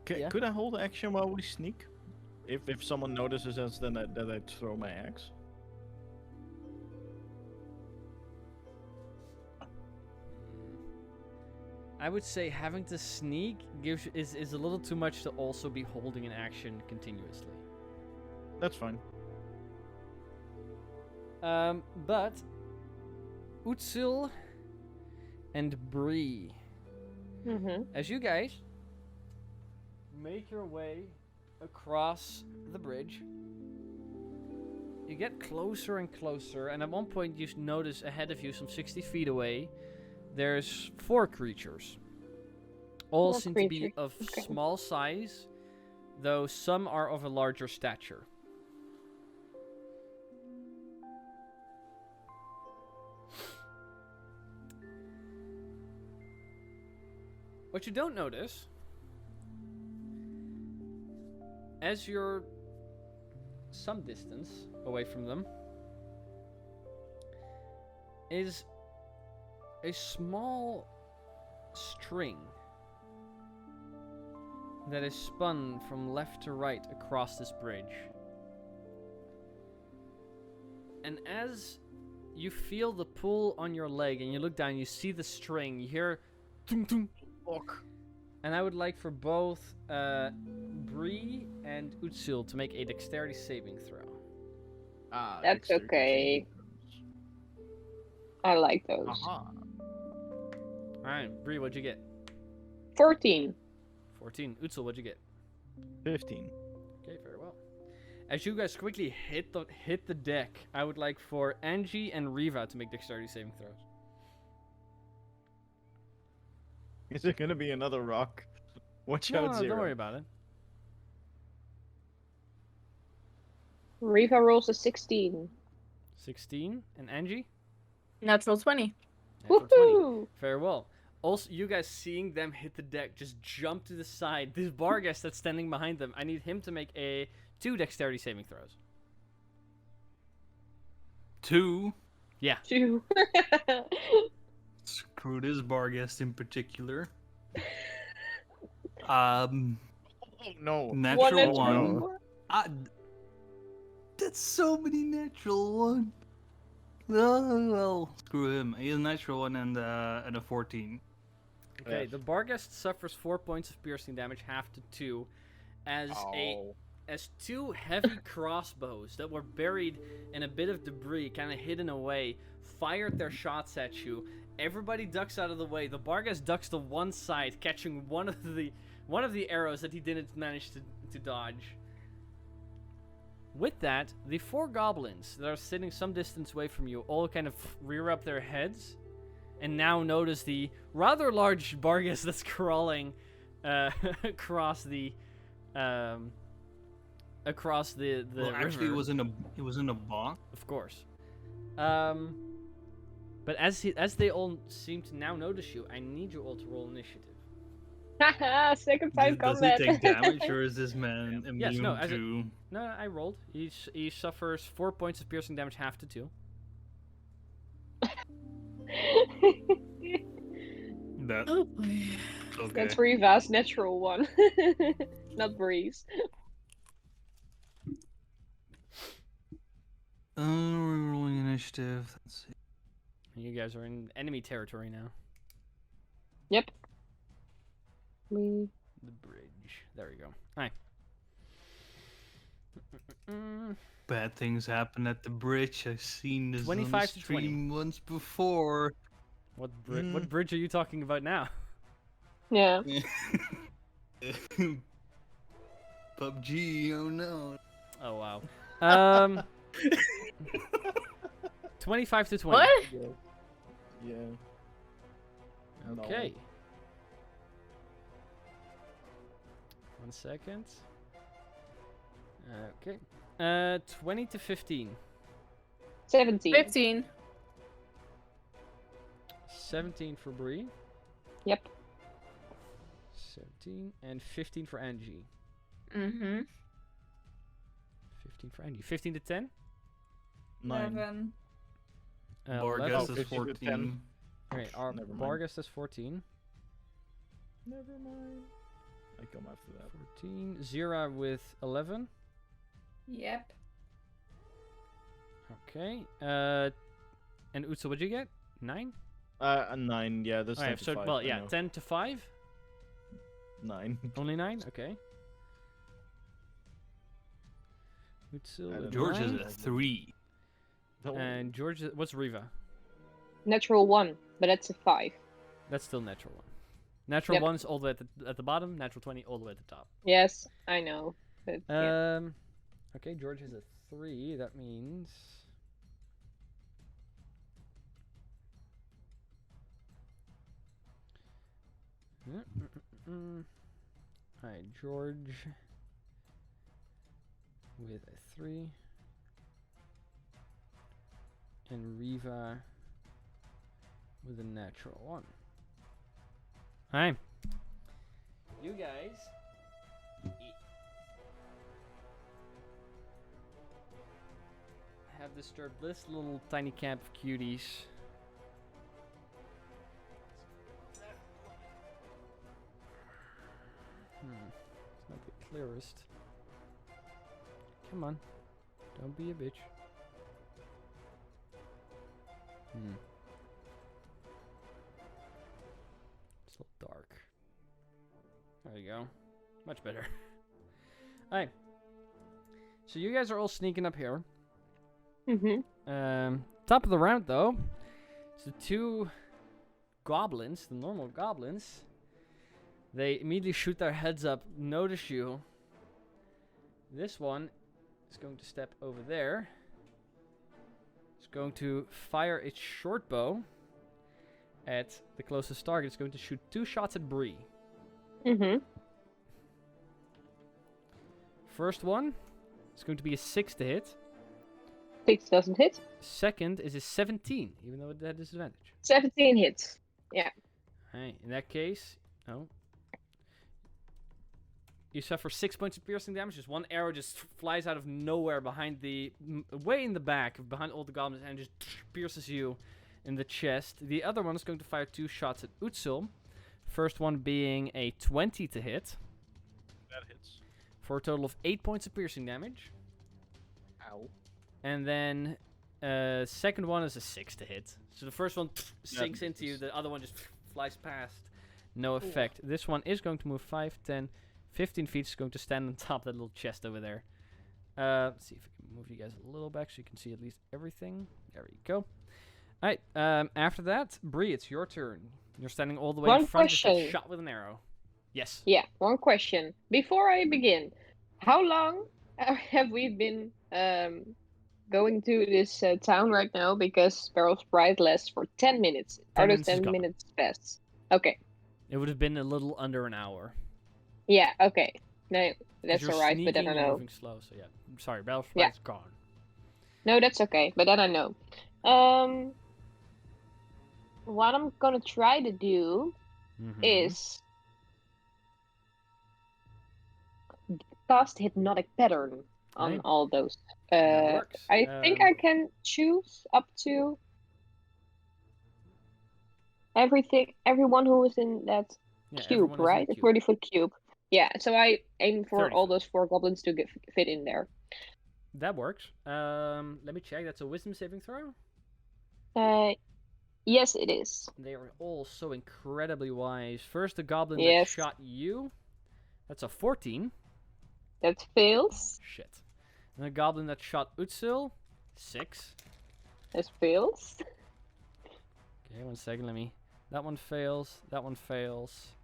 Speaker 1: Yeah.
Speaker 3: Could I hold action while we sneak? If someone notices us, then I throw my axe.
Speaker 1: I would say having to sneak is a little too much to also be holding an action continuously.
Speaker 3: That's fine.
Speaker 1: But Utsil and Bree, as you guys make your way across the bridge, you get closer and closer, and at one point you notice ahead of you, some 60 feet away, there's 4 creatures. All
Speaker 4: Four
Speaker 1: seem to be
Speaker 4: creatures,
Speaker 1: of
Speaker 4: okay.
Speaker 1: small size, though some are of a larger stature. What you don't notice, as you're some distance away from them, is a small string that is spun from left to right across this bridge. And as you feel the pull on your leg and you look down, you see the string, you hear tung tung. And I would like for both Bree and Utsil to make a dexterity saving throw.
Speaker 4: That's
Speaker 3: dexterity
Speaker 4: okay.
Speaker 3: saving
Speaker 4: I like those.
Speaker 3: throws. Aha.
Speaker 1: Alright, Bree, what'd you get?
Speaker 4: 14.
Speaker 1: 14. Utsil, what'd you get?
Speaker 3: 15.
Speaker 1: Okay, very well. As you guys quickly hit the deck, I would like for Angie and Riva to make dexterity saving throws.
Speaker 3: Is it gonna be another rock? Watch
Speaker 1: No,
Speaker 3: out, Zero.
Speaker 1: don't worry about it.
Speaker 4: Riva rolls a 16.
Speaker 1: 16. And Angie?
Speaker 6: Natural 20.
Speaker 1: Natural 20.
Speaker 4: Woohoo!
Speaker 1: Very well. Also, you guys seeing them hit the deck, just jump to the side. This Barghest that's standing behind them, I need him to make 2 dexterity saving throws.
Speaker 5: 2.
Speaker 1: Yeah.
Speaker 4: 2.
Speaker 5: Screw this Barghest in particular.
Speaker 3: Oh no.
Speaker 5: Natural 1.
Speaker 3: No.
Speaker 5: That's so many natural 1. Oh, well, screw him. He has a natural 1 and a 14.
Speaker 1: Okay,
Speaker 3: Yes.
Speaker 1: the Barghest suffers 4 points of piercing damage, half to 2, as as 2 heavy crossbows that were buried in a bit of debris, kind of hidden away, fired their shots at you, Everybody ducks out of the way. The Barghest ducks to one side, catching one of the arrows that he didn't manage to dodge. With that, the 4 goblins that are sitting some distance away from you all kind of rear up their heads and now notice the rather large Barghest that's crawling across the well,
Speaker 5: actually,
Speaker 1: river.
Speaker 5: it was in a box.
Speaker 1: Of course. But as they all seem to now notice you, I need you all to roll initiative.
Speaker 4: Haha, second time
Speaker 5: Does
Speaker 4: combat.
Speaker 5: he take damage, or is this man immune
Speaker 1: Yes, no,
Speaker 5: to?
Speaker 1: No, I rolled. He suffers 4 points of piercing damage, half to 2.
Speaker 5: That
Speaker 6: Oh boy.
Speaker 5: okay.
Speaker 4: That's Riva's natural one, not Breeze.
Speaker 5: We're rolling initiative. Let's see.
Speaker 1: You guys are in enemy territory now.
Speaker 4: Yep. We.
Speaker 1: The bridge. There we go. Hi.
Speaker 5: Bad things happen at the bridge. I've seen this
Speaker 1: 25
Speaker 5: on
Speaker 1: to 20.
Speaker 5: stream once before.
Speaker 1: What bridge are you talking about now?
Speaker 4: Yeah.
Speaker 5: PUBG, oh no.
Speaker 1: Oh wow. 25 to 20.
Speaker 6: What?
Speaker 3: Yeah. No.
Speaker 1: Okay. 1 second. Okay. 20 to 15.
Speaker 4: 17.
Speaker 6: 15.
Speaker 1: 17 for Bree.
Speaker 4: Yep.
Speaker 1: 17 and 15 for Angie.
Speaker 6: Mm-hmm.
Speaker 1: 15 for Angie. 15 to 10.
Speaker 3: 9.
Speaker 2: 11.
Speaker 5: Barghest
Speaker 1: 11.
Speaker 5: is
Speaker 3: 15 to 10.
Speaker 5: 14.
Speaker 1: Okay, our
Speaker 3: Never mind.
Speaker 1: Barghest is 14.
Speaker 3: Never mind. I come after that.
Speaker 1: 14. Zira with 11.
Speaker 2: Yep.
Speaker 1: Okay. And Utsa, what'd you get? 9?
Speaker 3: A 9, yeah, that's
Speaker 1: Alright,
Speaker 3: 10 to
Speaker 1: so
Speaker 3: 5,
Speaker 1: well,
Speaker 3: I
Speaker 1: yeah,
Speaker 3: know.
Speaker 1: 10 to 5.
Speaker 3: 9.
Speaker 1: Only 9. Okay. Utsil
Speaker 3: I
Speaker 1: with
Speaker 3: don't
Speaker 5: George is
Speaker 1: 9.
Speaker 5: a 3.
Speaker 1: And George, what's Riva?
Speaker 4: Natural 1, but that's a 5.
Speaker 1: That's still natural 1. Natural
Speaker 4: Yep.
Speaker 1: 1 is all the way at the bottom. Natural 20 all the way at the top.
Speaker 4: Yes, I know. But, yeah.
Speaker 1: Okay, George has a 3. That means Alright, George with a 3. And Riva with a natural 1. Alright. You guys have disturbed this little tiny camp of cuties. It's not the clearest. Come on. Don't be a bitch. It's a little dark. There you go. Much better. Alright. So you guys are all sneaking up here.
Speaker 4: Mm-hmm.
Speaker 1: Top of the round though. So 2 goblins, the normal goblins, they immediately shoot their heads up, notice you. This one is going to step over there. It's going to fire its short bow at the closest target. It's going to shoot 2 shots at Bree.
Speaker 4: Mm-hmm.
Speaker 1: First one is going to be a 6 to hit.
Speaker 4: 6 doesn't hit.
Speaker 1: Second is a 17, even though it had disadvantage.
Speaker 4: 17 hits. Yeah.
Speaker 1: Alright, in that case, no. You suffer 6 points of piercing damage. Just one arrow just flies out of nowhere behind way in the back, behind all the goblins, and just pierces you in the chest. The other one is going to fire 2 shots at Utsul. First one being a 20 to hit.
Speaker 3: That hits.
Speaker 1: For a total of 8 points of piercing damage.
Speaker 3: Ow.
Speaker 1: And then second one is a 6 to hit. So the first one sinks into you, the other one just flies past. No effect. This one is going to move 5, 10, 15 feet. It's going to stand on top of that little chest over there. Let's see if I can move you guys a little back so you can see at least everything. There we go. Alright, after that, Bree, it's your turn. You're standing all the way in
Speaker 4: One
Speaker 1: front, just get
Speaker 4: question.
Speaker 1: shot with an arrow. Yes.
Speaker 4: Yeah, one question. Before I begin, how long have we been going to this town right now? Because Sparrow's Pride lasts for 10 minutes.
Speaker 1: 10
Speaker 4: Are those
Speaker 1: minutes is
Speaker 4: 10
Speaker 1: gone.
Speaker 4: minutes fast? Okay.
Speaker 1: It would have been a little under an hour.
Speaker 4: Yeah, okay. No,
Speaker 1: 'Cause
Speaker 4: that's
Speaker 1: you're
Speaker 4: alright, but then
Speaker 1: sneaking
Speaker 4: I
Speaker 1: and
Speaker 4: know.
Speaker 1: moving slow, so yeah. Sorry, Battle's
Speaker 4: Yeah.
Speaker 1: Pride's gone.
Speaker 4: No, that's okay, but then I know. What I'm gonna try to do
Speaker 1: Mhm.
Speaker 4: is cast hypnotic pattern on
Speaker 1: Okay.
Speaker 4: all those.
Speaker 1: That works.
Speaker 4: I think I can choose up to everyone who is in that
Speaker 1: Yeah,
Speaker 4: cube,
Speaker 1: everyone is in
Speaker 4: right?
Speaker 1: the
Speaker 4: A
Speaker 1: cube.
Speaker 4: 30-foot cube. Yeah, so I aim for
Speaker 1: 30
Speaker 4: all
Speaker 1: foot.
Speaker 4: those 4 goblins to fit in there.
Speaker 1: That works. Let me check. That's a wisdom saving throw.
Speaker 4: Yes, it is.
Speaker 1: They are all so incredibly wise. First, the goblin that
Speaker 4: Yes.
Speaker 1: shot you. That's a 14.
Speaker 4: That fails.
Speaker 1: Shit. And the goblin that shot Utsil. 6.
Speaker 4: That fails.
Speaker 1: Okay, 1 second. Let me. That one fails. That one fails.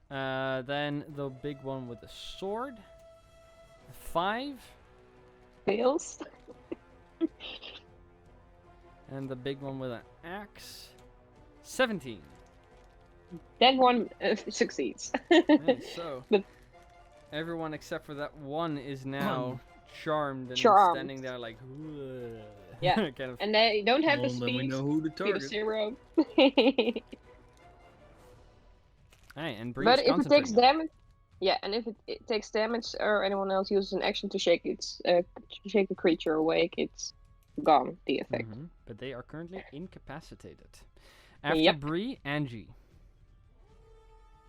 Speaker 1: Then the big one with the sword. 5.
Speaker 4: Fails.
Speaker 1: And the big one with an axe. 17.
Speaker 4: That one succeeds.
Speaker 1: Right, so
Speaker 4: But-
Speaker 1: everyone except for that one is now charmed and
Speaker 4: Charmed.
Speaker 1: standing there like
Speaker 4: Yeah.
Speaker 1: kind of.
Speaker 4: And they don't have the
Speaker 5: Well, then we
Speaker 4: speed.
Speaker 5: know who to
Speaker 4: Speed of
Speaker 5: target.
Speaker 4: 0.
Speaker 1: Hey, and Bree's
Speaker 4: But if it takes
Speaker 1: concentrating.
Speaker 4: damage, yeah, and if it takes damage or anyone else uses an action to shake shake the creature awake, it's gone. The effect.
Speaker 1: Mhm, but they are currently incapacitated. After
Speaker 4: Yep.
Speaker 1: Bree, Angie,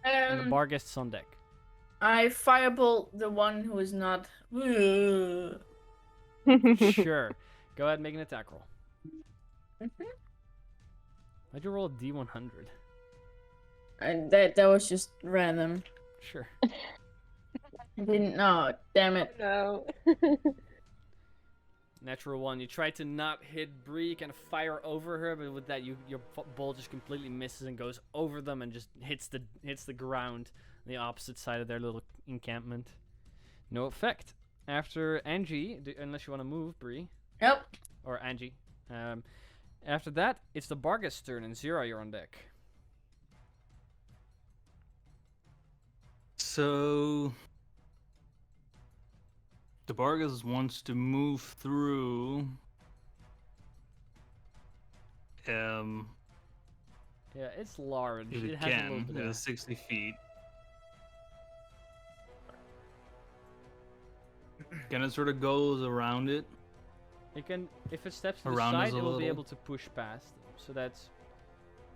Speaker 1: and the bar guests on deck.
Speaker 6: I fireball the one who is not.
Speaker 1: Sure, go ahead and make an attack roll.
Speaker 6: Mhm.
Speaker 1: Why'd you roll a D100?
Speaker 6: And that was just random.
Speaker 1: Sure.
Speaker 6: I didn't know. Damn it.
Speaker 4: No.
Speaker 1: Natural 1. You try to not hit Bree, kind of fire over her, but with that, your ball just completely misses and goes over them and just hits the ground on the opposite side of their little encampment. No effect. After Angie, unless you want to move, Bree
Speaker 6: Yep.
Speaker 1: or Angie. After that, it's the Bargus' turn, and Zira, you're on deck.
Speaker 5: So the Bargas wants to move through.
Speaker 1: Yeah, it's large.
Speaker 5: If
Speaker 1: It
Speaker 5: it
Speaker 1: has a little
Speaker 5: can,
Speaker 1: bit of
Speaker 5: 60 feet. Can it sort of goes around it?
Speaker 1: It can, if it steps to the
Speaker 5: Around us
Speaker 1: side,
Speaker 5: a
Speaker 1: it will be
Speaker 5: little.
Speaker 1: able to push past them. So that's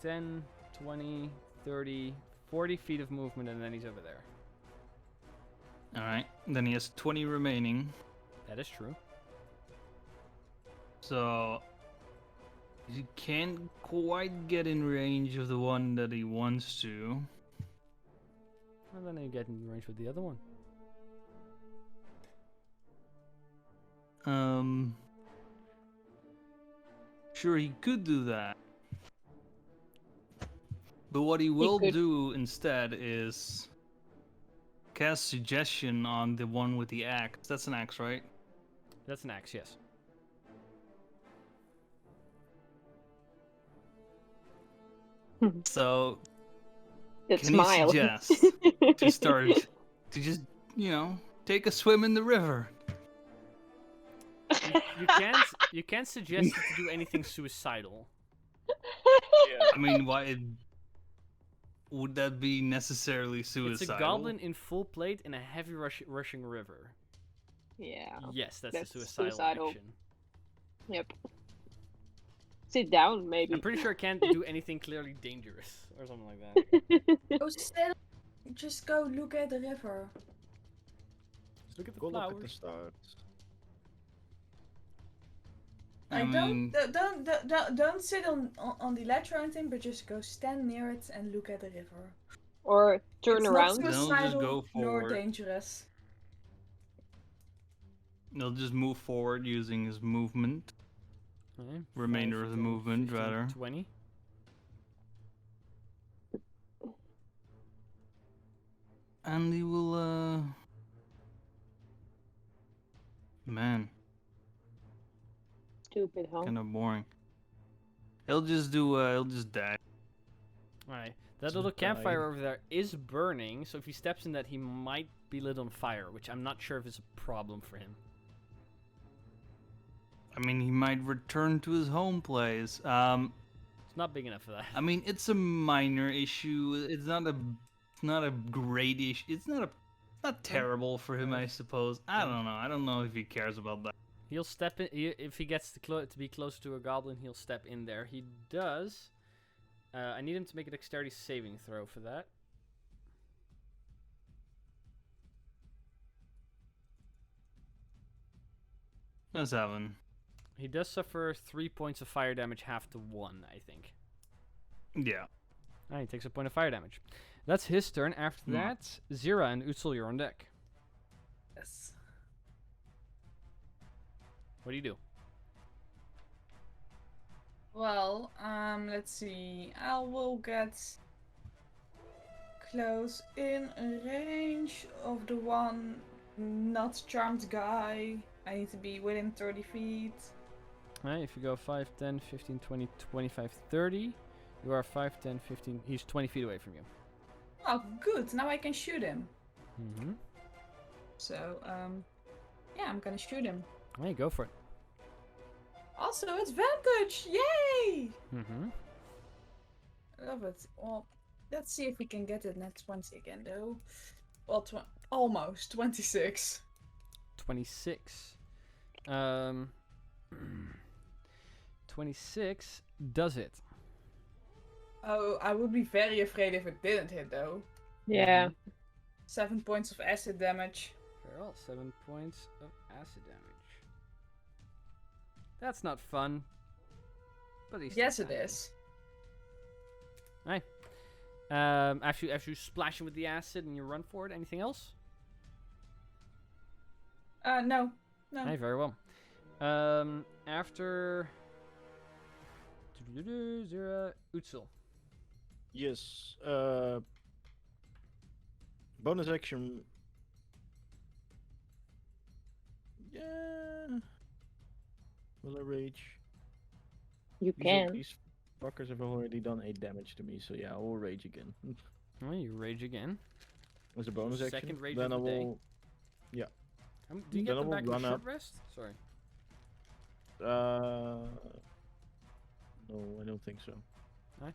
Speaker 1: 10, 20, 30, 40 feet of movement, and then he's over there.
Speaker 5: Alright, then he has 20 remaining.
Speaker 1: That is true.
Speaker 5: So he can't quite get in range of the one that he wants to.
Speaker 1: And then you get in range with the other one.
Speaker 5: Sure, he could do that. But what he will
Speaker 4: could.
Speaker 5: do instead is cast suggestion on the one with the axe. That's an axe, right?
Speaker 1: That's an axe, yes.
Speaker 5: So
Speaker 4: That
Speaker 5: can
Speaker 4: smile.
Speaker 5: he suggest to start to just, take a swim in the river?
Speaker 1: You can't suggest it to do anything suicidal.
Speaker 5: I mean, why would that be necessarily suicidal?
Speaker 1: It's a goblin in full plate in a heavy rushing river.
Speaker 4: Yeah.
Speaker 1: Yes, that's
Speaker 4: That's
Speaker 1: a suicidal
Speaker 4: suicidal.
Speaker 1: action.
Speaker 4: Yep. Sit down, maybe.
Speaker 1: I'm pretty sure it can't do anything clearly dangerous or something like that.
Speaker 2: Oh, still, just go look at the river.
Speaker 1: Just look at the
Speaker 3: Go look
Speaker 1: flowers.
Speaker 3: at the stars.
Speaker 5: I
Speaker 2: Don't
Speaker 5: mean,
Speaker 2: don't sit on the ledge or anything, but just go stand near it and look at the river.
Speaker 4: Or turn
Speaker 2: It's
Speaker 4: around.
Speaker 2: not
Speaker 5: They'll just
Speaker 2: suicidal
Speaker 5: go
Speaker 2: nor
Speaker 5: forward.
Speaker 2: dangerous.
Speaker 5: he'll just move forward using his movement.
Speaker 1: Okay,
Speaker 5: Remainder
Speaker 1: 5,
Speaker 5: of the
Speaker 1: 10,
Speaker 5: movement,
Speaker 1: 15,
Speaker 5: rather.
Speaker 1: 20.
Speaker 5: And he will, man,
Speaker 4: Stupid, huh?
Speaker 5: kind of boring. He'll just do, he'll just die.
Speaker 1: Alright. That
Speaker 3: Just
Speaker 1: little campfire
Speaker 3: died.
Speaker 1: over there is burning, so if he steps in that, he might be lit on fire, which I'm not sure if it's a problem for him.
Speaker 5: I mean, he might return to his home place.
Speaker 1: It's not big enough for that.
Speaker 5: I mean, it's a minor issue. It's not a great issue. It's not terrible for him, I suppose. I don't know. I don't know if he cares about that.
Speaker 1: He'll step in, if he gets to be close to a goblin, he'll step in there. He does. I need him to make a dexterity saving throw for that.
Speaker 5: That's happen.
Speaker 1: He does suffer 3 points of fire damage, half to 1, I think.
Speaker 5: Yeah.
Speaker 1: He takes a point of fire damage. That's his turn. After that, Zira and Utsul, you're on deck.
Speaker 2: Yes.
Speaker 1: What do you do?
Speaker 2: Well, let's see. I will get close in range of the one not charmed guy. I need to be within 30 feet.
Speaker 1: If you go 5, 10, 15, 20, 25, 30, you are 5, 10, 15. He's 20 feet away from you.
Speaker 2: Oh, good. Now I can shoot him.
Speaker 1: Mm-hmm.
Speaker 2: So, yeah, I'm gonna shoot him.
Speaker 1: Go for it.
Speaker 2: Also, it's vantage! Yay!
Speaker 1: Mm-hmm.
Speaker 2: I love it. Well, let's see if we can get it net 20 again, though. Well, almost 26.
Speaker 1: 26. 26 does it.
Speaker 2: Oh, I would be very afraid if it didn't hit, though.
Speaker 4: Yeah.
Speaker 2: 7 points of acid damage.
Speaker 1: Very well, 7 points of acid damage. That's not fun. But he's
Speaker 2: Yes,
Speaker 1: still
Speaker 2: it
Speaker 1: dying.
Speaker 2: is.
Speaker 1: After you splash him with the acid and you run for it, anything else?
Speaker 2: No.
Speaker 1: Hey, very well. After Zira, Utsul.
Speaker 3: Yes. Bonus action. Yeah. Will I rage?
Speaker 4: You
Speaker 3: These
Speaker 4: can.
Speaker 3: These fuckers have already done 8 damage to me, so yeah, I will rage again.
Speaker 1: You rage again.
Speaker 3: As a bonus action.
Speaker 1: Second rage
Speaker 3: then
Speaker 1: of
Speaker 3: I
Speaker 1: the day.
Speaker 3: will.
Speaker 1: Do you
Speaker 3: Then
Speaker 1: get
Speaker 3: I
Speaker 1: them
Speaker 3: will
Speaker 1: back in
Speaker 3: run
Speaker 1: short
Speaker 3: up.
Speaker 1: rest? Sorry.
Speaker 3: No, I don't think so.
Speaker 1: Alright.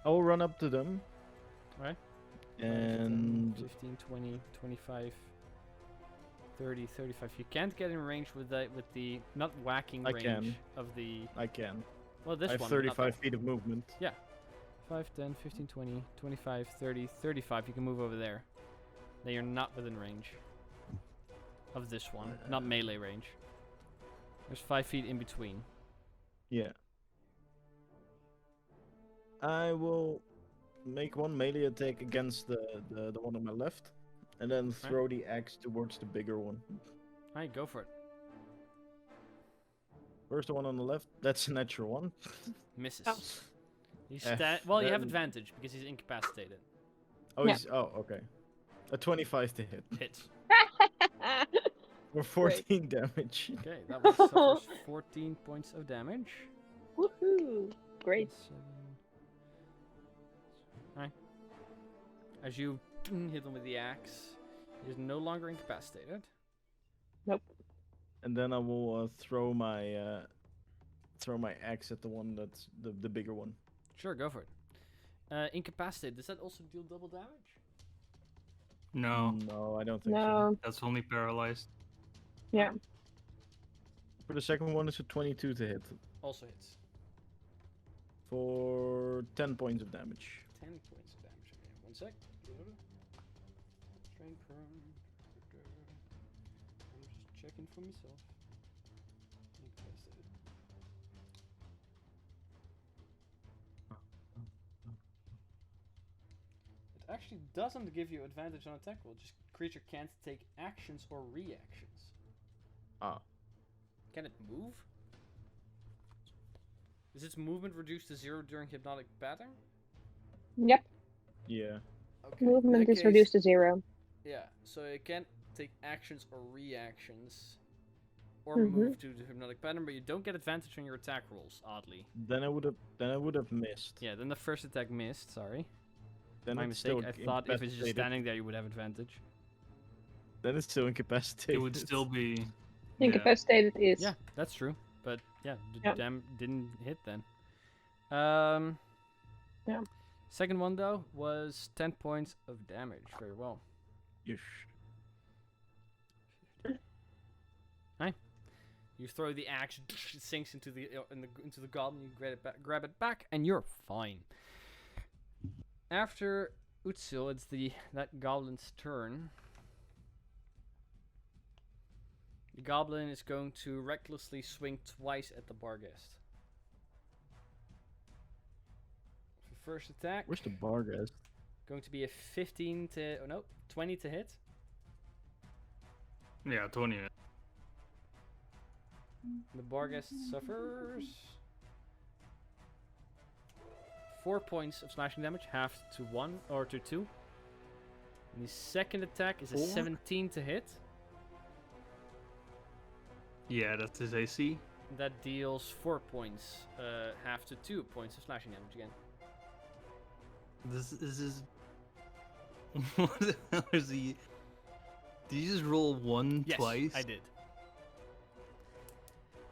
Speaker 3: I will run up to them.
Speaker 1: Alright.
Speaker 3: And
Speaker 1: 15, 20, 25, 30, 35. You can't get in range with the not whacking
Speaker 3: I
Speaker 1: range
Speaker 3: can.
Speaker 1: of the.
Speaker 3: I can.
Speaker 1: Well, this
Speaker 3: I have
Speaker 1: one. but not
Speaker 3: 35
Speaker 1: that
Speaker 3: feet of movement.
Speaker 1: one. 5, 10, 15, 20, 25, 30, 35. You can move over there. Then you're not within range of this one. Not melee range. There's 5 feet in between.
Speaker 3: Yeah. I will make one melee attack against the one on my left, and then throw the axe towards the bigger one.
Speaker 1: Alright, go for it.
Speaker 3: First one on the left, that's a natural one.
Speaker 1: Misses.
Speaker 4: Oh.
Speaker 1: He's
Speaker 3: F,
Speaker 1: well, you have
Speaker 3: then-
Speaker 1: advantage because he's incapacitated.
Speaker 3: Oh,
Speaker 4: Yeah.
Speaker 3: okay. A 25 to hit.
Speaker 1: Hits.
Speaker 3: For 14 damage.
Speaker 1: Okay, that one suffers 14 points of damage.
Speaker 4: Woohoo! Great.
Speaker 1: Alright. As you hit him with the axe, he is no longer incapacitated.
Speaker 3: And then I will throw my axe at the one that's the bigger one.
Speaker 1: Sure, go for it. Incapacitated, does that also deal double damage?
Speaker 5: No,
Speaker 3: No, I don't think so.
Speaker 4: No.
Speaker 5: that's only paralyzed.
Speaker 4: Yeah.
Speaker 3: For the second one, it's a 22 to hit.
Speaker 1: Also hits.
Speaker 3: For 10 points of damage.
Speaker 1: 10 points of damage. Okay, 1 sec. Strain prone. I'm just checking for myself. Incapacitated. It actually doesn't give you advantage on attack roll. Just creature can't take actions or reactions.
Speaker 3: Ah.
Speaker 1: Can it move? Is its movement reduced to 0 during hypnotic pattern?
Speaker 4: Yep.
Speaker 3: Yeah.
Speaker 1: Okay. in
Speaker 4: Movement
Speaker 1: that
Speaker 4: is
Speaker 1: case-
Speaker 4: reduced to 0.
Speaker 1: Yeah, so it can't take actions or reactions. Or
Speaker 4: Mhm.
Speaker 1: move to the hypnotic pattern, but you don't get advantage on your attack rolls, oddly.
Speaker 3: Then I would have missed.
Speaker 1: Yeah, then the first attack missed, sorry.
Speaker 3: Then
Speaker 1: My
Speaker 3: it's
Speaker 1: mistake,
Speaker 3: still
Speaker 1: I thought if it's just
Speaker 3: incapacitated.
Speaker 1: standing there you would have advantage.
Speaker 3: Then it's still incapacitated.
Speaker 5: It would still be.
Speaker 4: Incapacitated is.
Speaker 1: Yeah, that's true. But yeah, the
Speaker 4: Yeah.
Speaker 1: dam didn't hit then.
Speaker 4: Yeah.
Speaker 1: Second one though was 10 points of damage. Very well.
Speaker 3: Yes.
Speaker 1: You throw the axe, it sinks into the into the goblin. You grab it back, and you're fine. After Utsil, it's that goblin's turn. The goblin is going to recklessly swing twice at the Barghest. First attack.
Speaker 3: Where's the Barghest?
Speaker 1: Going to be a 15 to 20 to hit.
Speaker 5: Yeah, 20.
Speaker 1: The Barghest suffers 4 points of slashing damage, half to 1 or to 2. And the second attack is a
Speaker 5: 4?
Speaker 1: 17 to hit.
Speaker 5: Yeah, that's his AC.
Speaker 1: That deals 4 points, half to 2 points of slashing damage again.
Speaker 5: This is. What the hell is he? Did you just roll one
Speaker 1: Yes,
Speaker 5: twice?
Speaker 1: I did.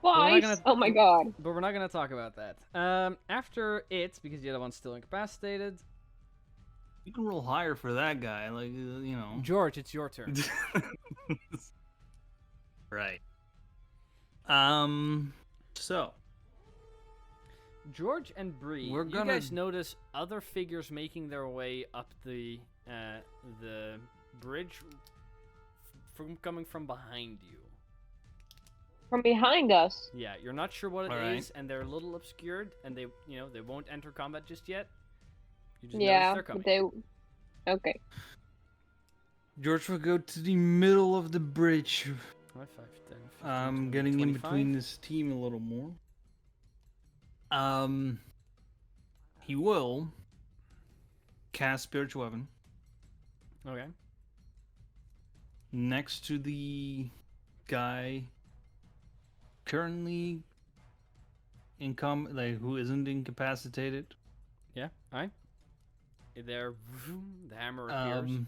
Speaker 4: Twice?
Speaker 1: gonna-
Speaker 4: Oh my god.
Speaker 1: But we're not going to talk about that. After it, because the other one's still incapacitated,
Speaker 5: You can roll higher for that guy, like you know.
Speaker 1: George, it's your turn.
Speaker 5: Right. So
Speaker 1: George and Bree,
Speaker 5: We're
Speaker 1: you
Speaker 5: gonna-
Speaker 1: guys notice other figures making their way up the bridge from coming from behind you.
Speaker 4: From behind us.
Speaker 1: Yeah, you're not sure what it is,
Speaker 5: Alright.
Speaker 1: and they're a little obscured, and they won't enter combat just yet. You just
Speaker 4: Yeah,
Speaker 1: notice they're
Speaker 4: but
Speaker 1: coming.
Speaker 4: they. Okay.
Speaker 5: George will go to the middle of the bridge.
Speaker 1: 5, 10, 15,
Speaker 5: I'm
Speaker 1: 20,
Speaker 5: getting in
Speaker 1: 25.
Speaker 5: between this team a little more. He will cast Spiritual Weapon
Speaker 1: Okay.
Speaker 5: next to the guy currently who isn't incapacitated.
Speaker 1: Yeah. Alright. There, the hammer appears.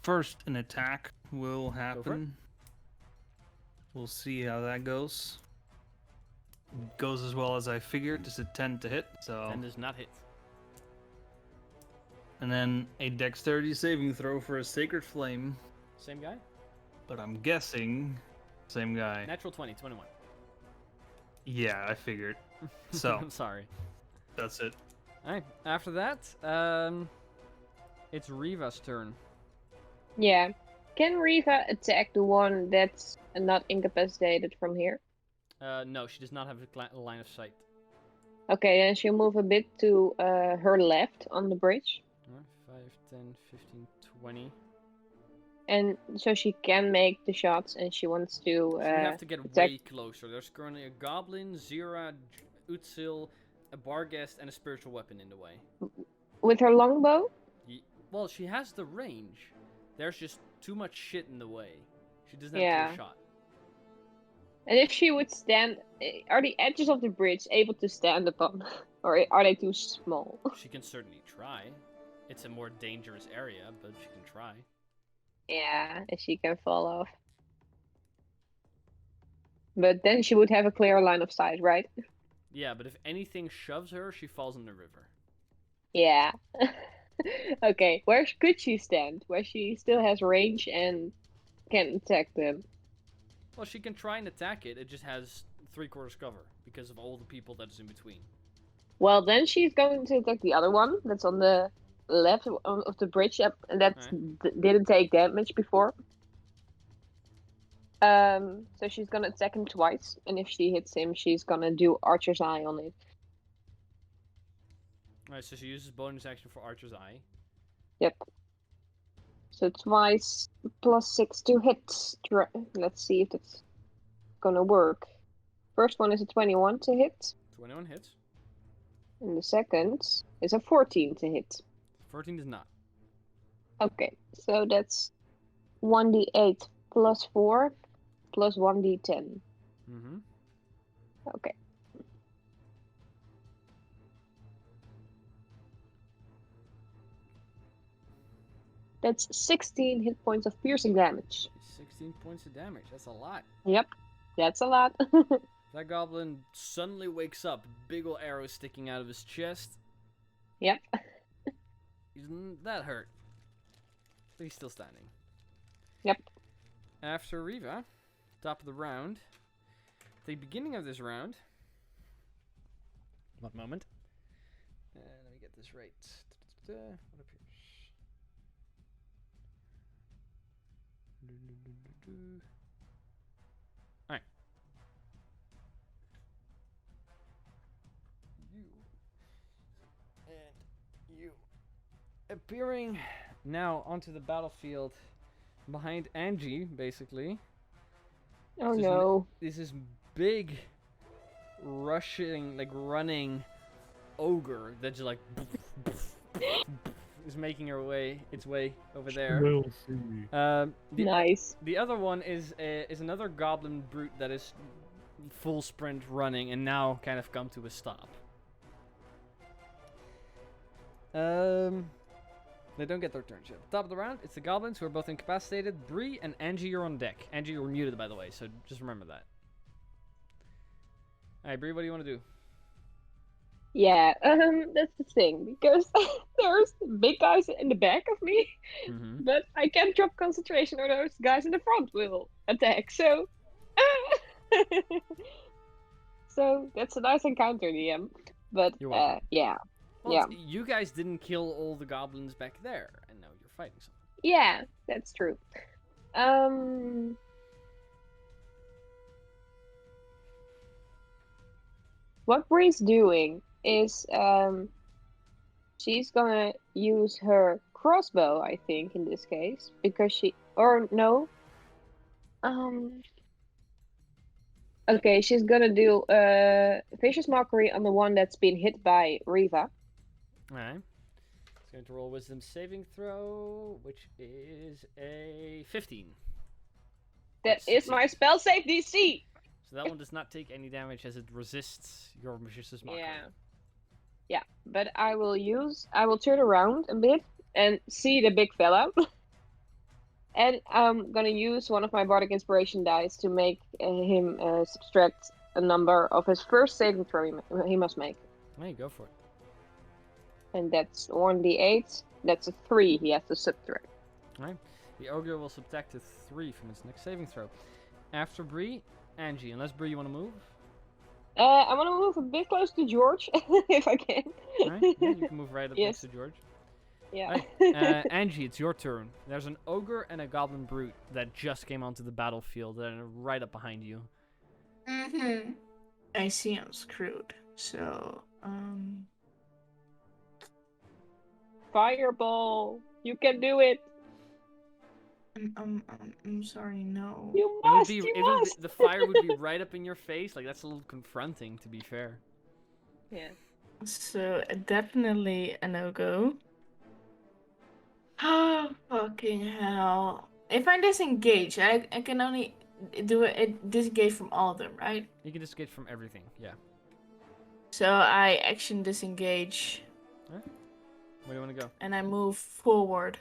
Speaker 5: First, an attack will
Speaker 1: for it.
Speaker 5: happen. We'll see how that goes. Goes as well as I figured. It's a 10 to hit, so.
Speaker 1: And does not hit.
Speaker 5: And then a dexterity saving throw for a Sacred Flame.
Speaker 1: Same guy.
Speaker 5: But I'm guessing same guy.
Speaker 1: Natural 20, 21.
Speaker 5: Yeah, I figured. So
Speaker 1: I'm sorry.
Speaker 5: that's it.
Speaker 1: Alright. After that, it's Riva's turn.
Speaker 4: Yeah. Can Riva attack the one that's not incapacitated from here?
Speaker 1: No, she does not have a line of sight.
Speaker 4: Okay, then she'll move a bit to her left on the bridge.
Speaker 1: 5, 10, 15, 20.
Speaker 4: And so she can make the shots and she wants to
Speaker 1: So we have to get
Speaker 4: attack.
Speaker 1: way closer. There's currently a goblin, Zira, Utsil, a Barghest, and a spiritual weapon in the way.
Speaker 4: With her longbow?
Speaker 1: Well, she has the range. There's just too much shit in the way. She doesn't have
Speaker 4: Yeah.
Speaker 1: clear shot.
Speaker 4: And if she would stand, are the edges of the bridge able to stand upon? Or are they too small?
Speaker 1: She can certainly try. It's a more dangerous area, but she can try.
Speaker 4: Yeah, and she can fall off. But then she would have a clear line of sight, right?
Speaker 1: Yeah, but if anything shoves her, she falls in the river.
Speaker 4: Yeah. Okay, where could she stand? Where she still has range and can attack them?
Speaker 1: Well, she can try and attack it. It just has 3/4 cover because of all the people that's in between.
Speaker 4: Well, then she's going to attack the other one that's on the left of the bridge and that didn't take damage before. So she's gonna attack him twice, and if she hits him, she's gonna do Archer's Eye on it.
Speaker 1: Alright, so she uses bonus action for Archer's Eye.
Speaker 4: Yep. So twice plus 6 to hit. Let's see if it's gonna work. First one is a 21 to hit,
Speaker 1: 21 hits.
Speaker 4: and the second is a 14 to hit.
Speaker 1: 14 does not.
Speaker 4: Okay, so that's 1d8 plus 4 plus 1d10.
Speaker 1: Mm-hmm.
Speaker 4: Okay. That's 16 hit points of piercing damage.
Speaker 1: 16 points of damage. That's a lot.
Speaker 4: Yep, that's a lot.
Speaker 1: That goblin suddenly wakes up, big ol' arrow sticking out of his chest.
Speaker 4: Yep.
Speaker 1: That hurt. But he's still standing.
Speaker 4: Yep.
Speaker 1: After Riva, top of the round. The beginning of this round. 1 moment. Let me get this right. What appears? Alright. You and you appearing now onto the battlefield behind Angie, basically.
Speaker 4: Oh
Speaker 1: This is
Speaker 4: no.
Speaker 1: This is big, running ogre that just like is making its way over there.
Speaker 4: Nice.
Speaker 1: The other one is another goblin brute that is full sprint running and now kind of come to a stop. They don't get their turns yet. Top of the round, it's the goblins who are both incapacitated. Bree and Angie, you're on deck. Angie, you're muted, by the way, so just remember that. Alright, Bree, what do you want to do?
Speaker 4: Yeah, that's the thing, because there's big guys in the back of me,
Speaker 1: Mm-hmm.
Speaker 4: but I can't drop concentration or those guys in the front will attack, so... So, that's a nice encounter, DM. But,
Speaker 1: You're welcome.
Speaker 4: yeah.
Speaker 1: Well,
Speaker 4: Yeah.
Speaker 1: you guys didn't kill all the goblins back there, and now you're fighting something.
Speaker 4: Yeah, that's true. What Bree's doing is, she's gonna use her crossbow, I think, in this case, because or no. Okay, she's gonna do vicious mockery on the one that's been hit by Riva.
Speaker 1: Alright. It's going to roll wisdom saving throw, which is a 15.
Speaker 4: That is my spell save DC.
Speaker 1: So that one does not take any damage as it resists your vicious mockery.
Speaker 4: Yeah, but I will turn around a bit and see the big fella. And I'm gonna use one of my bardic inspiration dice to make him subtract a number of his first saving throw he must make.
Speaker 1: Hey, go for it.
Speaker 4: And that's 1d8. That's a 3 he has to subtract.
Speaker 1: Alright. The ogre will subtract a 3 from its next saving throw. After Bree, Angie. Unless Bree, you want to move?
Speaker 4: I want to move a bit close to George, if I can.
Speaker 1: Alright, yeah, you can move right up next to George.
Speaker 4: Yeah.
Speaker 1: Right. Angie, it's your turn. There's an ogre and a goblin brute that just came onto the battlefield and are right up behind you.
Speaker 7: Mm-hmm. I see I'm screwed. So,
Speaker 4: Fireball! You can do it!
Speaker 7: I'm sorry, no.
Speaker 4: You must!
Speaker 1: The fire would be right up in your face. Like, that's a little confronting, to be fair.
Speaker 4: Yeah.
Speaker 7: So, definitely a no-go. Oh, fucking hell. If I disengage, I can only do it disengage from all of them, right?
Speaker 1: You can disengage from everything, yeah.
Speaker 7: So I action disengage.
Speaker 1: Alright. Where do you want to go?
Speaker 7: And I move forward.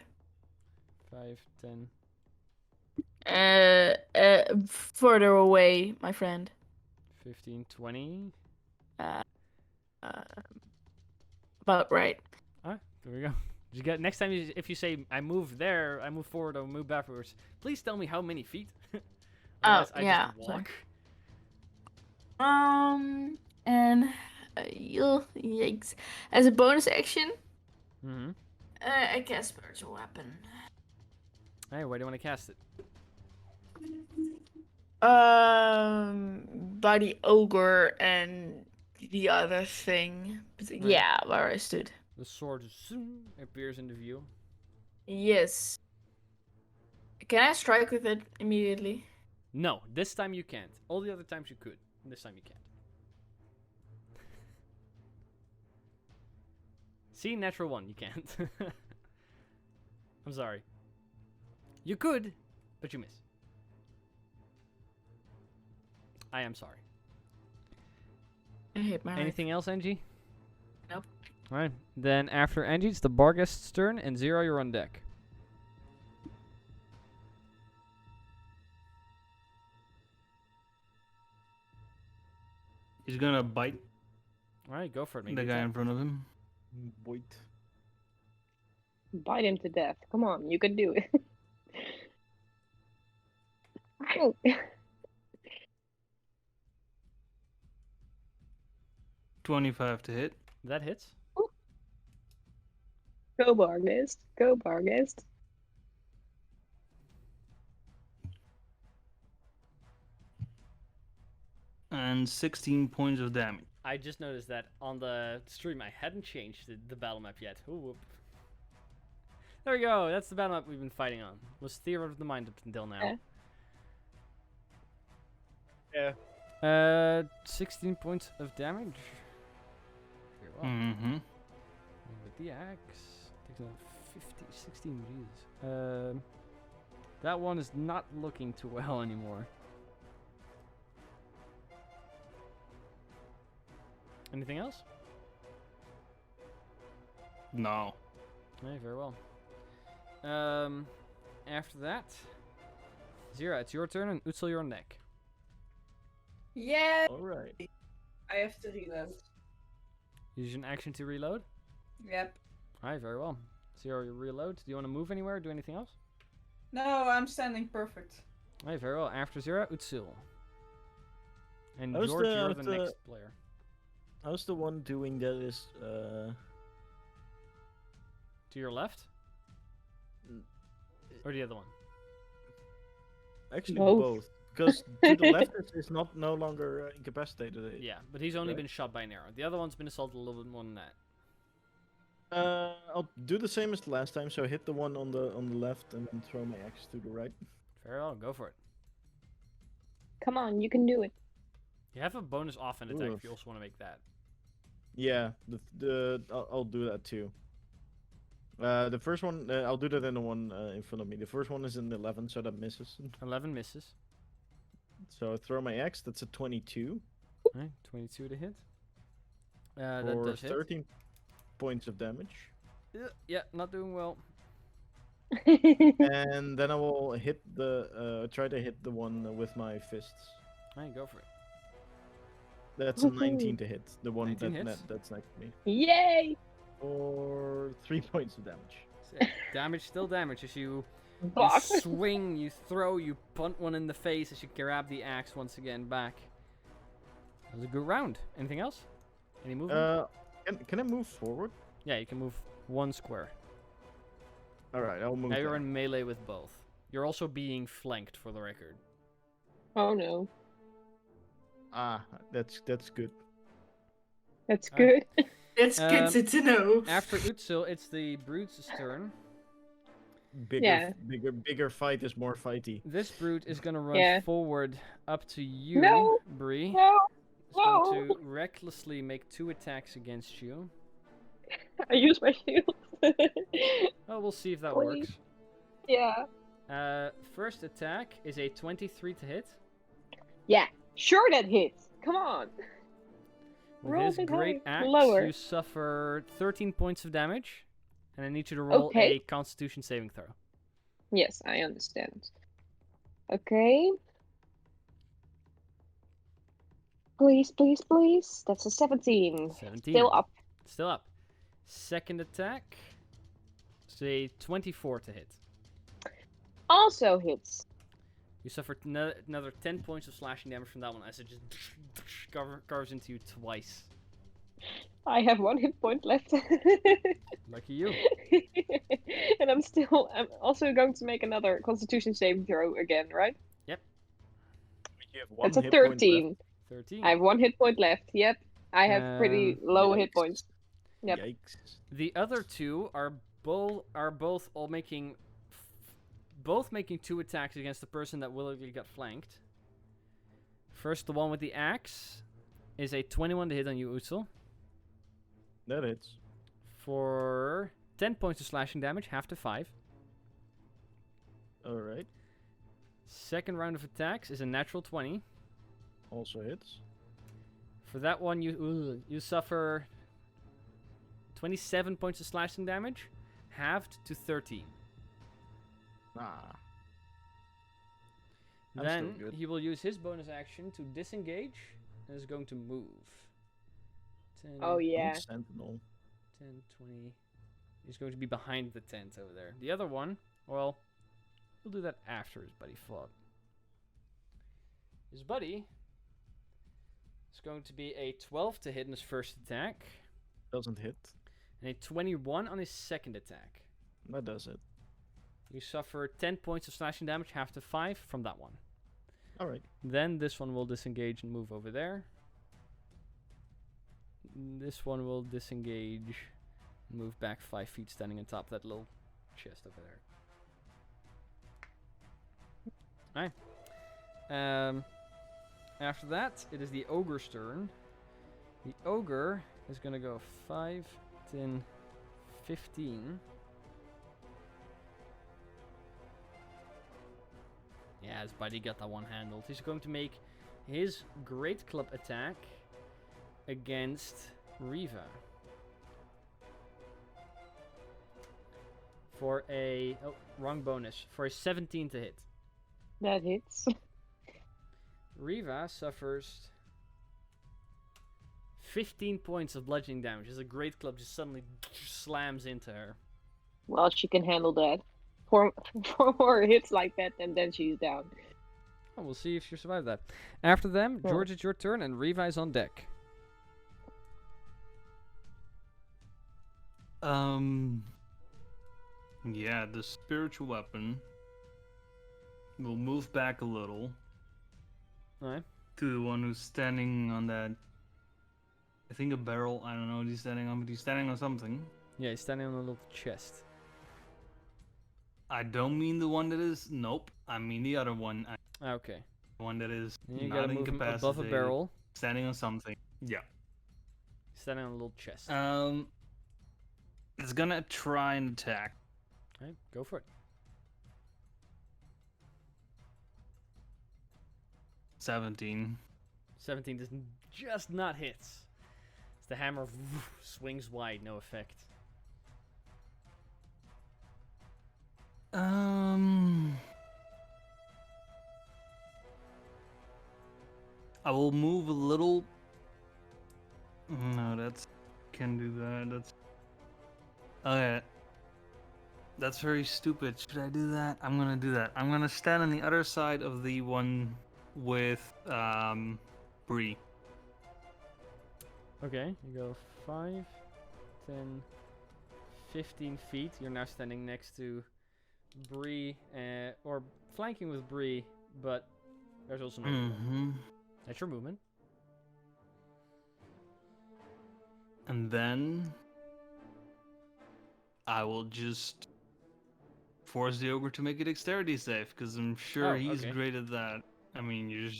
Speaker 1: 5, 10.
Speaker 7: Further away, my friend.
Speaker 1: 15, 20.
Speaker 7: About right.
Speaker 1: Alright, there we go. You get next time if you say I move there, I move forward or move backwards, please tell me how many feet. Otherwise, I
Speaker 7: yeah.
Speaker 1: just walk.
Speaker 7: And yikes. As a bonus action,
Speaker 1: Mm-hmm.
Speaker 7: I cast spiritual weapon.
Speaker 1: Hey, where do you want to cast it?
Speaker 7: By the ogre and the other thing. But
Speaker 1: Right.
Speaker 7: yeah, where I stood.
Speaker 1: The sword zoom, appears into view.
Speaker 7: Yes. Can I strike with it immediately?
Speaker 1: No, this time you can't. All the other times you could. This time you can't. See, natural 1, you can't. I'm sorry. You could, but you miss. I am sorry.
Speaker 6: I hate my life.
Speaker 1: Anything else, Angie?
Speaker 6: Nope.
Speaker 1: Alright, then after Angie, it's the Barghest's turn, and Zero, you're on deck.
Speaker 5: He's gonna bite
Speaker 1: Alright, go for it. Make
Speaker 5: the
Speaker 1: the
Speaker 5: guy
Speaker 1: attack.
Speaker 5: in front of him.
Speaker 3: Boit.
Speaker 4: Bite him to death. Come on, you can do it. Ow.
Speaker 5: 25 to hit.
Speaker 1: That hits.
Speaker 4: Go Barghest. Go Barghest.
Speaker 5: And 16 points of damage.
Speaker 1: I just noticed that on the stream I hadn't changed the battle map yet. Ooh, whoop. There we go. That's the battle map we've been fighting on. Was Theater of the Mind up until now.
Speaker 3: Yeah.
Speaker 1: 16 points of damage. Very well.
Speaker 5: Mm-hmm.
Speaker 1: With the axe, takes another 50, 16. Jesus. That one is not looking too well anymore. Anything else?
Speaker 5: No.
Speaker 1: Okay, very well. After that, Zira, it's your turn, and Utsil, you're on deck.
Speaker 2: Yeah.
Speaker 3: Alright.
Speaker 2: I have to reload.
Speaker 1: Use an action to reload.
Speaker 2: Yep.
Speaker 1: Alright, very well. Zero, you reload. Do you want to move anywhere or do anything else?
Speaker 2: No, I'm standing perfect.
Speaker 1: Alright, very well. After Zira, Utsil. And
Speaker 3: How's
Speaker 1: George,
Speaker 3: the-
Speaker 1: you're
Speaker 3: how's
Speaker 1: the
Speaker 3: the-
Speaker 1: next player.
Speaker 3: How's the one doing that is
Speaker 1: To your left?
Speaker 3: Mm.
Speaker 1: Or the other one?
Speaker 3: actually
Speaker 4: Both.
Speaker 3: both? Because to the left is not no longer incapacitated.
Speaker 1: Yeah, but he's only
Speaker 3: Right.
Speaker 1: been shot by an arrow. The other one's been assaulted a little bit more than that.
Speaker 3: I'll do the same as the last time, so hit the one on the left and then throw my axe to the right.
Speaker 1: Very well, go for it.
Speaker 4: Come on, you can do it.
Speaker 1: You have a bonus offhand attack if
Speaker 3: Oof.
Speaker 1: you also want to make that.
Speaker 3: Yeah, I'll do that too. The first one, I'll do that in the one in front of me. The first one is in 11, so that misses.
Speaker 1: 11 misses.
Speaker 3: So I throw my axe. That's a 22
Speaker 1: Alright, 22 to hit. That
Speaker 3: for
Speaker 1: does hit.
Speaker 3: 13 points of damage.
Speaker 1: Yeah, not doing well.
Speaker 3: And then I will hit try to hit the one with my fists.
Speaker 1: Alright, go for it.
Speaker 3: That's a 19 to hit. The one
Speaker 1: 19 hits.
Speaker 3: that's next to me.
Speaker 4: Yay!
Speaker 3: For 3 points of damage.
Speaker 1: So, damage, still damage. As you
Speaker 4: Fuck.
Speaker 1: swing, you throw, you punt one in the face as you grab the axe once again back. That was a good round. Anything else? Any movement?
Speaker 3: Can I move forward?
Speaker 1: Yeah, you can move one square.
Speaker 3: All right, I'll move.
Speaker 1: Now you're
Speaker 3: then.
Speaker 1: in melee with both. You're also being flanked, for the record.
Speaker 4: Oh no.
Speaker 3: Ah, that's good.
Speaker 4: That's
Speaker 1: Alright.
Speaker 4: good.
Speaker 6: That's
Speaker 1: Um,
Speaker 6: good to know.
Speaker 1: After Utsil, it's the Brute's turn.
Speaker 3: Bigger,
Speaker 4: Yeah.
Speaker 3: bigger fight is more fighty.
Speaker 1: This Brute is gonna run
Speaker 4: Yeah.
Speaker 1: forward up to you,
Speaker 4: No.
Speaker 1: Bree.
Speaker 4: No,
Speaker 1: It's going
Speaker 4: no.
Speaker 1: to recklessly make 2 attacks against you.
Speaker 4: I use my shield.
Speaker 1: Oh, we'll see if that
Speaker 4: Please.
Speaker 1: works.
Speaker 4: Yeah.
Speaker 1: First attack is a 23 to hit.
Speaker 4: Yeah. Sure that hits. Come on.
Speaker 1: With
Speaker 4: Roll
Speaker 1: his
Speaker 4: a bit
Speaker 1: great
Speaker 4: higher.
Speaker 1: axe,
Speaker 4: Lower.
Speaker 1: you suffer 13 points of damage. And I need you to roll
Speaker 4: Okay.
Speaker 1: a Constitution saving throw.
Speaker 4: Yes, I understand. Okay. Please, please, please. That's a 17.
Speaker 1: 17.
Speaker 4: Still up.
Speaker 1: Still up. Second attack is a 24 to hit.
Speaker 4: Also hits.
Speaker 1: You suffer another 10 points of slashing damage from that one as it just carves into you twice.
Speaker 4: I have 1 hit point left.
Speaker 1: Lucky you.
Speaker 4: And I'm also going to make another Constitution saving throw again, right?
Speaker 3: You have one
Speaker 4: That's a
Speaker 3: hit point left.
Speaker 4: 13.
Speaker 1: 13.
Speaker 4: I have 1 hit point left. Yep. I have pretty low hit
Speaker 3: Yikes.
Speaker 4: points. Yep.
Speaker 3: Yikes.
Speaker 1: The other two are both all making both making 2 attacks against the person that willingly got flanked. First, the one with the axe is a 21 to hit on you, Utsel.
Speaker 3: That hits.
Speaker 1: For 10 points of slashing damage, half to 5.
Speaker 3: Alright.
Speaker 1: Second round of attacks is a natural 20.
Speaker 3: Also hits.
Speaker 1: For that one, you suffer 27 points of slashing damage, halved to 13.
Speaker 3: Ah. I'm
Speaker 1: Then
Speaker 3: still good.
Speaker 1: he will use his bonus action to disengage and is going to move. 10,
Speaker 4: Oh yeah.
Speaker 3: Sentinel.
Speaker 1: 10, 20. He's going to be behind the tent over there. The other one, well, we'll do that after his buddy fought. His buddy is going to be a 12 to hit in his first attack,
Speaker 3: Doesn't hit.
Speaker 1: and a 21 on his second attack.
Speaker 3: That does it.
Speaker 1: You suffer 10 points of slashing damage, half to 5 from that one.
Speaker 3: Alright.
Speaker 1: Then this one will disengage and move over there. This one will disengage and move back 5 feet, standing on top of that little chest over there. Alright. After that, it is the ogre's turn. The ogre is going to go 5, 10, 15. Yeah, his buddy got that one handled. He's going to make his great club attack against Riva. For a... Oh, wrong bonus. For a 17 to hit.
Speaker 4: That hits.
Speaker 1: Riva suffers 15 points of bludgeoning damage as a great club just suddenly slams into her.
Speaker 4: Well, she can handle that. Four more hits like that, and then she's down.
Speaker 1: Oh, we'll see if she survives that. After them,
Speaker 4: Oh.
Speaker 1: George, it's your turn, and Riva is on deck.
Speaker 5: Yeah, the spiritual weapon will move back a little
Speaker 1: Alright.
Speaker 5: to the one who's standing on that. I think a barrel. I don't know what he's standing on, but he's standing on something.
Speaker 1: Yeah, he's standing on a little chest.
Speaker 5: I don't mean the one that is. Nope. I mean the other one.
Speaker 1: Okay.
Speaker 5: The one that is
Speaker 1: Then you
Speaker 5: not
Speaker 1: gotta move him above a
Speaker 5: incapacitated,
Speaker 1: barrel.
Speaker 5: standing on something. Yeah.
Speaker 1: Standing on a little chest.
Speaker 5: It's gonna try and attack.
Speaker 1: Alright, go for it.
Speaker 5: 17.
Speaker 1: 17 does just not hit. As the hammer swings wide, no effect.
Speaker 5: I will move a little. No, that's can do that. That's okay. That's very stupid. Should I do that? I'm gonna do that. I'm gonna stand on the other side of the one with Bree.
Speaker 1: Okay, you go 5, 10, 15 feet. You're now standing next to Bree, or flanking with Bree, but there's also no.
Speaker 5: Mm-hmm.
Speaker 1: That's your movement.
Speaker 5: And then I will just force the ogre to make a dexterity save, because I'm sure
Speaker 1: Oh,
Speaker 5: he's
Speaker 1: okay.
Speaker 5: great at that. I mean, you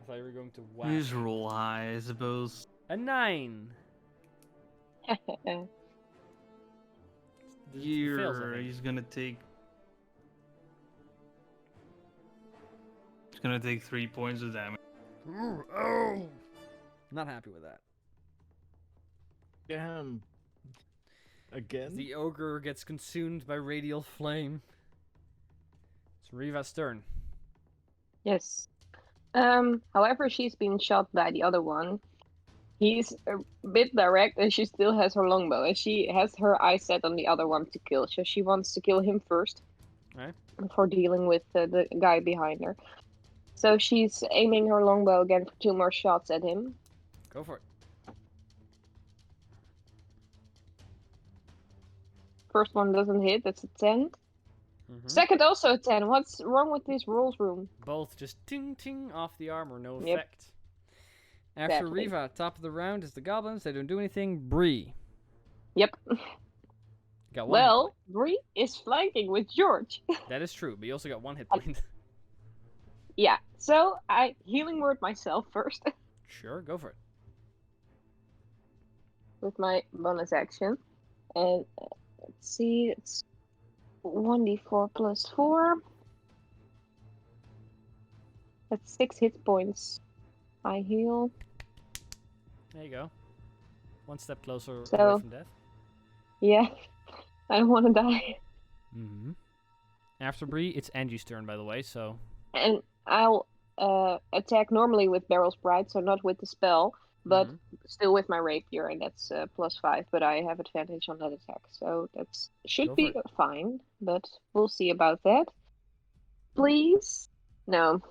Speaker 1: I thought you were going to whack.
Speaker 5: just roll high, I suppose.
Speaker 1: A 9. He fails, I think.
Speaker 5: He's gonna take. He's gonna take 3 points of damage.
Speaker 1: Oh! Not happy with that.
Speaker 3: Damn. Again?
Speaker 1: The ogre gets consumed by radial flame. It's Riva's turn.
Speaker 4: Yes. However, she's been shot by the other one. He's a bit direct, and she still has her longbow, and she has her eyes set on the other one to kill. So she wants to kill him first,
Speaker 1: Right.
Speaker 4: before dealing with the guy behind her. So she's aiming her longbow again for 2 more shots at him.
Speaker 1: Go for it.
Speaker 4: First one doesn't hit. That's a 10.
Speaker 1: Mhm.
Speaker 4: Second also a 10. What's wrong with this rolls room?
Speaker 1: Both just ting ting off the armor, no
Speaker 4: Yep.
Speaker 1: effect. After
Speaker 4: Exactly.
Speaker 1: Riva, top of the round is the goblins. They don't do anything. Bree.
Speaker 4: Yep.
Speaker 1: Got one hit
Speaker 4: Well, Bree is flanking with George.
Speaker 1: point. That is true, but you also got 1 hit point.
Speaker 4: Yeah, so I healing word myself first
Speaker 1: Sure, go for it.
Speaker 4: with my bonus action. And let's see, it's 1d4 plus 4. That's 6 hit points. I heal.
Speaker 1: There you go. 1 step closer away
Speaker 4: So-
Speaker 1: from death.
Speaker 4: Yeah, I don't want to die.
Speaker 1: Mm-hmm. After Bree, it's Angie's turn, by the way, so...
Speaker 4: And I'll attack normally with Barrel's Pride, so not with the spell, but
Speaker 1: Mhm.
Speaker 4: still with my rapier, and that's plus 5. But I have advantage on that attack, so that should
Speaker 1: Go
Speaker 4: be
Speaker 1: for
Speaker 4: fine. But we'll see about that. Please, no,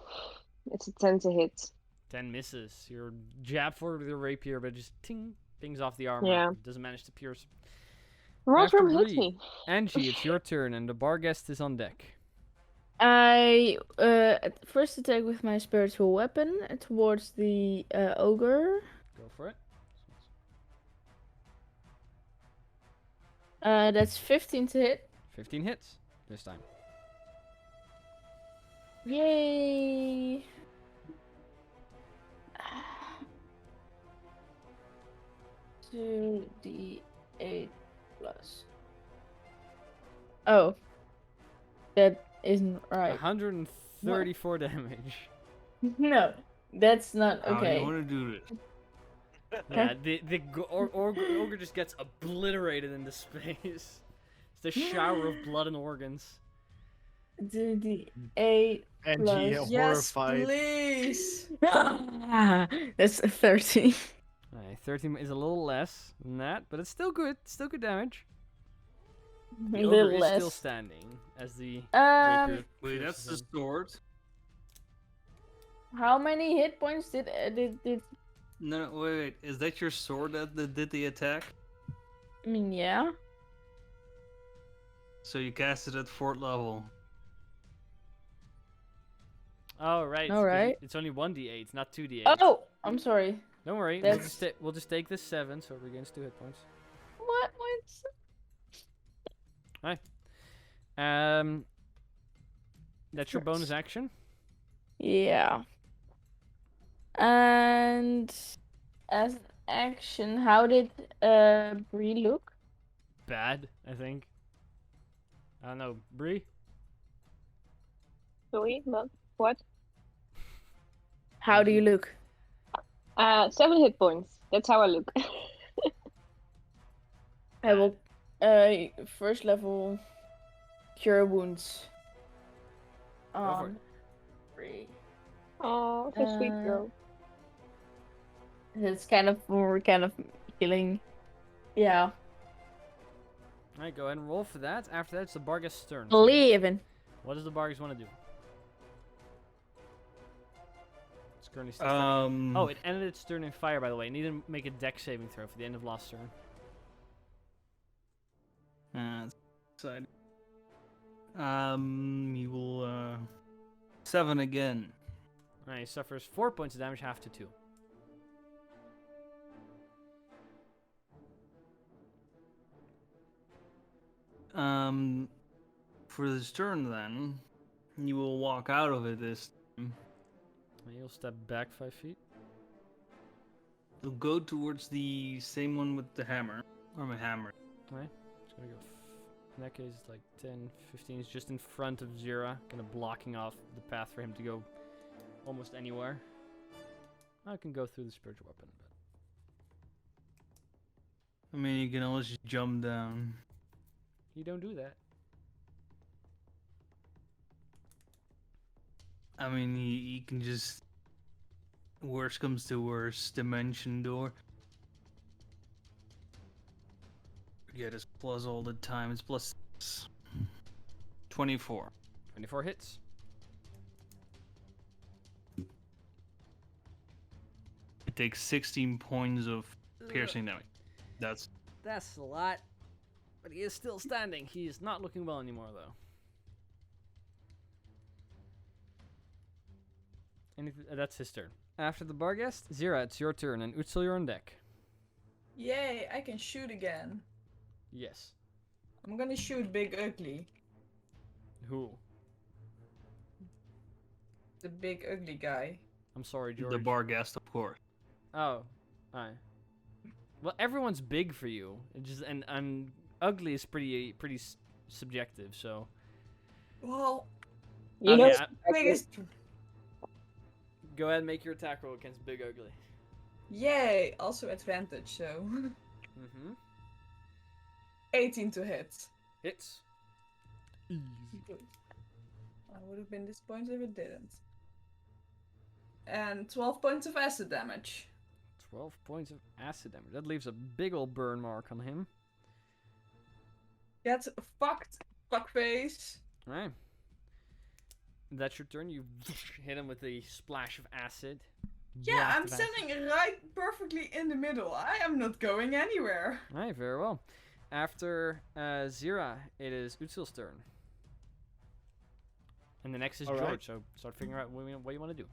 Speaker 4: it's a 10 to hit.
Speaker 1: 10 misses. You're jab forward with your rapier, but it just ting, pings off the armor.
Speaker 4: Yeah.
Speaker 1: Doesn't manage to pierce.
Speaker 4: Rotrum
Speaker 1: After
Speaker 4: hits
Speaker 1: Bree.
Speaker 4: me.
Speaker 1: Angie, it's your turn, and the bar guest is on deck.
Speaker 6: I first attack with my spiritual weapon towards the ogre.
Speaker 1: Go for it.
Speaker 6: That's 15 to hit.
Speaker 1: 15 hits this time.
Speaker 6: Yay! To the 8 plus. Oh, that isn't right.
Speaker 1: 134 damage.
Speaker 6: No, that's not
Speaker 5: How do
Speaker 6: okay.
Speaker 5: you want to do this?
Speaker 1: Yeah, the ogre just gets obliterated into space. It's the shower of blood and organs.
Speaker 6: To the 8
Speaker 3: Angie,
Speaker 6: Plus-
Speaker 2: Yes,
Speaker 3: horrified.
Speaker 2: please.
Speaker 6: That's a 13.
Speaker 1: Alright, 13 is a little less than that, but it's still good. Still good damage.
Speaker 6: A
Speaker 1: The ogre
Speaker 6: little
Speaker 1: is
Speaker 6: less.
Speaker 1: still standing as the rapier
Speaker 5: Wait, that's the
Speaker 1: pierces him.
Speaker 5: sword.
Speaker 6: How many hit points did
Speaker 5: No, wait. Is that your sword that did the attack?
Speaker 6: I mean, yeah.
Speaker 5: So you cast it at 4th level.
Speaker 1: Oh, right.
Speaker 6: All right.
Speaker 1: It's only 1d8, not 2d8.
Speaker 6: Oh, I'm sorry.
Speaker 1: Don't worry.
Speaker 6: That's-
Speaker 1: We'll just take this 7, so it regains 2 hit points.
Speaker 6: What?
Speaker 1: That's your bonus action.
Speaker 6: Yeah. And as an action, how did Bree look?
Speaker 1: Bad, I think. I don't know. Bree?
Speaker 4: Sorry, but what?
Speaker 6: How do you look?
Speaker 4: 7 hit points. That's how I look.
Speaker 6: I will first level cure wounds.
Speaker 1: for it.
Speaker 6: Bree.
Speaker 4: Oh, so sweet
Speaker 6: Uh,
Speaker 4: girl.
Speaker 6: It's kind of more kind of healing. Yeah.
Speaker 1: Alright, go ahead and roll for that. After that, it's the Bargus' turn.
Speaker 6: Leaving.
Speaker 1: What does the Bargus want to do? It's currently still standing. Oh, it ended its turn in fire, by the way. It needed to make a dex saving throw for the end of last turn.
Speaker 5: Side. He will 7 again.
Speaker 1: Alright, he suffers 4 points of damage, half to 2.
Speaker 5: For this turn then, you will walk out of it this time.
Speaker 1: And he'll step back 5 feet.
Speaker 5: You'll go towards the same one with the hammer. Or my hammer.
Speaker 1: Alright, just gonna go. In that case, it's like 10, 15. It's just in front of Zira, kind of blocking off the path for him to go almost anywhere. I can go through the spiritual weapon, but
Speaker 5: I mean, you can always just jump down.
Speaker 1: you don't do that.
Speaker 5: I mean, he can just... Worst comes to worst, dimension door. Forget his plus all the time. It's plus 6. 24.
Speaker 1: 24 hits.
Speaker 5: It takes 16 points of piercing damage. That's
Speaker 1: That's a lot. But he is still standing. He is not looking well anymore, though. That's his turn. After the Barghest, Zira, it's your turn, and Utsil, you're on deck.
Speaker 2: Yay, I can shoot again.
Speaker 1: Yes.
Speaker 2: I'm gonna shoot Big Ugly.
Speaker 1: Who?
Speaker 2: The big ugly guy.
Speaker 1: I'm sorry, George.
Speaker 5: The bar guest, of course.
Speaker 1: Oh, alright. Well, everyone's big for you. It just and ugly is pretty subjective. So
Speaker 2: Well,
Speaker 4: You
Speaker 1: Okay,
Speaker 4: know,
Speaker 2: biggest.
Speaker 1: go ahead and make your attack roll against Big Ugly.
Speaker 2: Yay! Also advantage, so.
Speaker 1: Mm-hmm.
Speaker 2: 18 to hit.
Speaker 1: Hits. Easy.
Speaker 2: Good. I would have been disappointed if it didn't. And 12 points of acid damage.
Speaker 1: 12 points of acid damage. That leaves a big old burn mark on him.
Speaker 2: Get fucked, fuckface.
Speaker 1: Alright. That's your turn. You hit him with a splash of acid.
Speaker 2: Yeah,
Speaker 1: Blast
Speaker 2: I'm
Speaker 1: of acid.
Speaker 2: standing right perfectly in the middle. I am not going anywhere.
Speaker 1: Alright, very well. After Zira, it is Utsil's turn. And the next is
Speaker 3: Alright.
Speaker 1: George, so start figuring out what you want to do.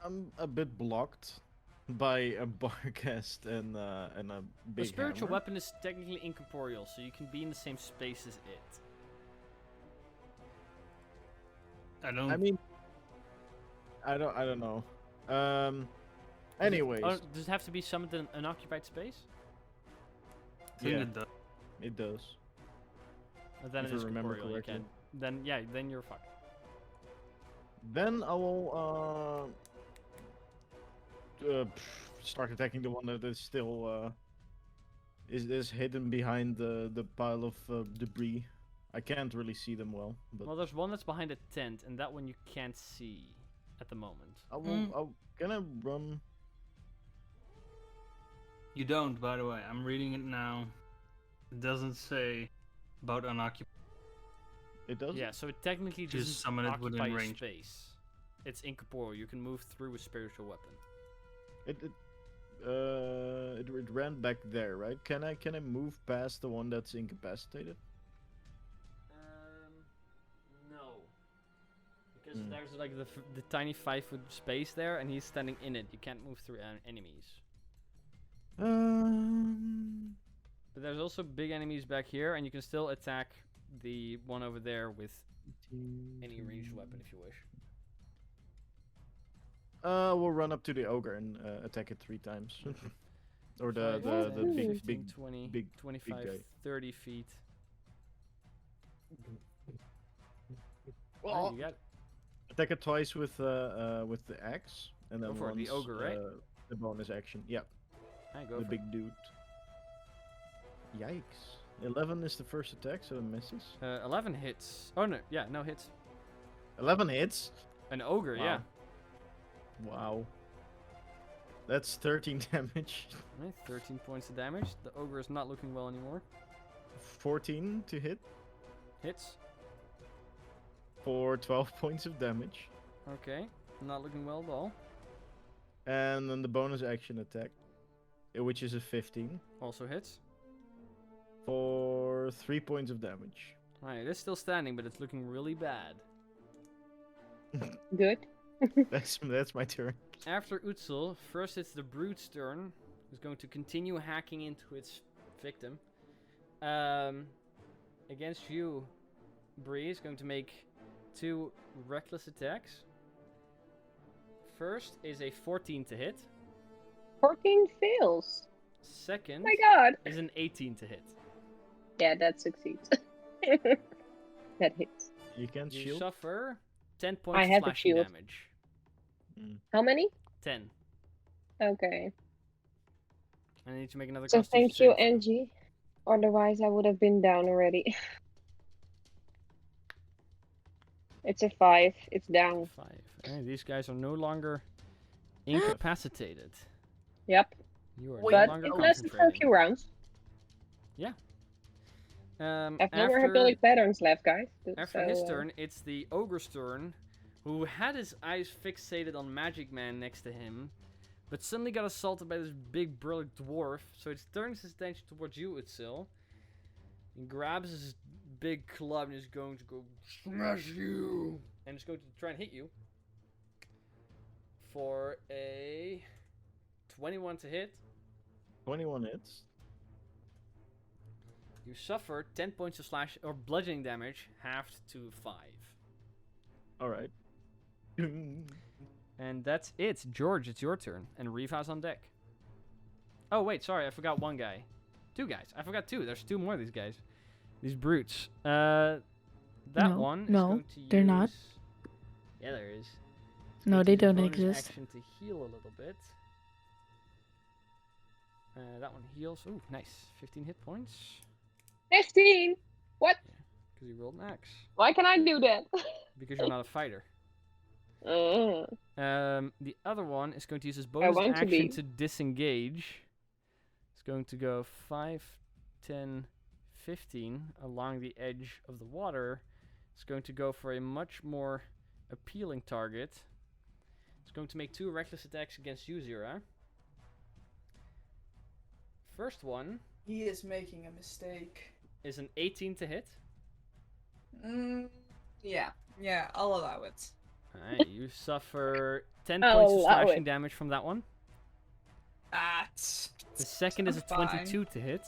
Speaker 3: I'm a bit blocked by a bar cast and a big
Speaker 1: The spiritual
Speaker 3: hammer.
Speaker 1: weapon is technically incorporeal, so you can be in the same space as it.
Speaker 5: I don't.
Speaker 3: I mean, I don't know. Anyways,
Speaker 1: Does it have to be summoned in an occupied space?
Speaker 5: think
Speaker 3: yeah,
Speaker 5: it does.
Speaker 3: it does.
Speaker 1: Or then
Speaker 3: If
Speaker 1: it is
Speaker 3: I remember
Speaker 1: corporeal, you
Speaker 3: correctly.
Speaker 1: can. Then yeah, then you're fucked.
Speaker 3: Then I will start attacking the one that is still is hidden behind the pile of debris. I can't really see them well, but
Speaker 1: Well, there's one that's behind a tent, and that one you can't see at the moment.
Speaker 3: I'm gonna run.
Speaker 5: You don't, by the way. I'm reading it now. It doesn't say about unoccupied.
Speaker 3: It does.
Speaker 1: Yeah, so it technically
Speaker 5: Just
Speaker 1: doesn't
Speaker 5: summon it within
Speaker 1: occupy your
Speaker 5: range.
Speaker 1: space. It's incorporeal. You can move through a spiritual weapon.
Speaker 3: It ran back there, right? Can I move past the one that's incapacitated?
Speaker 1: No. Because
Speaker 3: Hmm.
Speaker 1: there's like the tiny 5-foot space there, and he's standing in it. You can't move through enemies. But there's also big enemies back here, and you can still attack the one over there with any ranged weapon if you wish.
Speaker 3: We'll run up to the ogre and attack it 3 times. Or the
Speaker 1: 5, 10,
Speaker 3: big
Speaker 1: 15,
Speaker 3: big
Speaker 1: 20,
Speaker 3: big
Speaker 1: 25,
Speaker 3: guy.
Speaker 1: 30 feet.
Speaker 3: Oh.
Speaker 1: Alright, you got it.
Speaker 3: Attack it twice with the axe, and then
Speaker 1: Go for it, the
Speaker 3: once,
Speaker 1: ogre, right?
Speaker 3: The bonus action. Yeah,
Speaker 1: Alright, go
Speaker 3: the
Speaker 1: for
Speaker 3: big dude. Yikes! 11 is the first attack, so it misses.
Speaker 1: it. 11 hits. Oh no, yeah, no hits.
Speaker 3: 11 hits.
Speaker 1: An ogre,
Speaker 3: Wow.
Speaker 1: yeah.
Speaker 3: Wow. That's 13 damage.
Speaker 1: Alright, 13 points of damage. The ogre is not looking well anymore.
Speaker 3: 14 to hit
Speaker 1: Hits.
Speaker 3: for 12 points of damage.
Speaker 1: Okay, not looking well at all.
Speaker 3: And then the bonus action attack, which is a 15,
Speaker 1: Also hits.
Speaker 3: for 3 points of damage.
Speaker 1: Alright, it is still standing, but it's looking really bad.
Speaker 4: good.
Speaker 3: That's my turn.
Speaker 1: After Utsil, first it's the Brute's turn, who's going to continue hacking into its victim. Against you, Bree is going to make 2 reckless attacks. First is a 14 to hit.
Speaker 4: 14 fails.
Speaker 1: Second
Speaker 4: My god.
Speaker 1: is an 18 to hit.
Speaker 4: Yeah, that succeeds. That hits.
Speaker 3: You can't
Speaker 1: You
Speaker 3: shield.
Speaker 1: suffer 10 points
Speaker 4: I
Speaker 1: of
Speaker 4: have a
Speaker 1: slashing
Speaker 4: shield.
Speaker 1: damage.
Speaker 4: How many?
Speaker 1: 10.
Speaker 4: Okay.
Speaker 1: I need to make another
Speaker 4: So
Speaker 1: constitution
Speaker 4: thank you,
Speaker 1: save.
Speaker 4: Angie. Otherwise, I would have been down already. It's a 5. It's down.
Speaker 1: 5. Alright, these guys are no longer incapacitated.
Speaker 4: Yep.
Speaker 1: You are
Speaker 2: But
Speaker 1: no
Speaker 4: But
Speaker 1: longer
Speaker 4: it lasted for a
Speaker 1: concentrating.
Speaker 4: few rounds.
Speaker 1: Um,
Speaker 4: I have no more
Speaker 1: after
Speaker 4: hypnotic patterns left, guys.
Speaker 1: after his
Speaker 4: So,
Speaker 1: turn, it's the ogre's turn, who had his eyes fixated on Magic Man next to him, but suddenly got assaulted by this big burly dwarf, so it turns his attention towards you, Utsil, and grabs his big club and is going to go smash you, and is going to try and hit you for a 21 to hit.
Speaker 3: 21 hits.
Speaker 1: You suffer 10 points of slash or bludgeoning damage, halved to 5.
Speaker 3: All right.
Speaker 1: And that's it. George, it's your turn. And Riva's on deck. Oh, wait, sorry. I forgot one guy. 2 guys. I forgot 2. There's 2 more of these guys. These brutes. That
Speaker 8: No,
Speaker 1: one is
Speaker 8: no,
Speaker 1: going to
Speaker 8: they're not.
Speaker 1: use- Yeah, there is. It's
Speaker 8: No,
Speaker 1: going to
Speaker 8: they
Speaker 1: use a
Speaker 8: don't
Speaker 1: bonus
Speaker 8: exist.
Speaker 1: action to heal a little bit. That one heals. Ooh, nice. 15 hit points.
Speaker 4: 15. What?
Speaker 1: Because you rolled an axe.
Speaker 4: Why can I do that?
Speaker 1: Because you're not a fighter. The other one is going to use his bonus
Speaker 4: want to
Speaker 1: action
Speaker 4: be.
Speaker 1: to disengage. It's going to go 5, 10, 15 along the edge of the water. It's going to go for a much more appealing target. It's going to make 2 reckless attacks against you, Zira. First one
Speaker 2: He is making a mistake.
Speaker 1: is an 18 to hit.
Speaker 2: Yeah. Yeah, I'll allow it.
Speaker 1: Alright, you suffer 10
Speaker 4: I'll
Speaker 1: points of
Speaker 4: allow
Speaker 1: slashing
Speaker 4: it.
Speaker 1: damage from that one. The second is a
Speaker 2: I'm
Speaker 1: 22 to hit,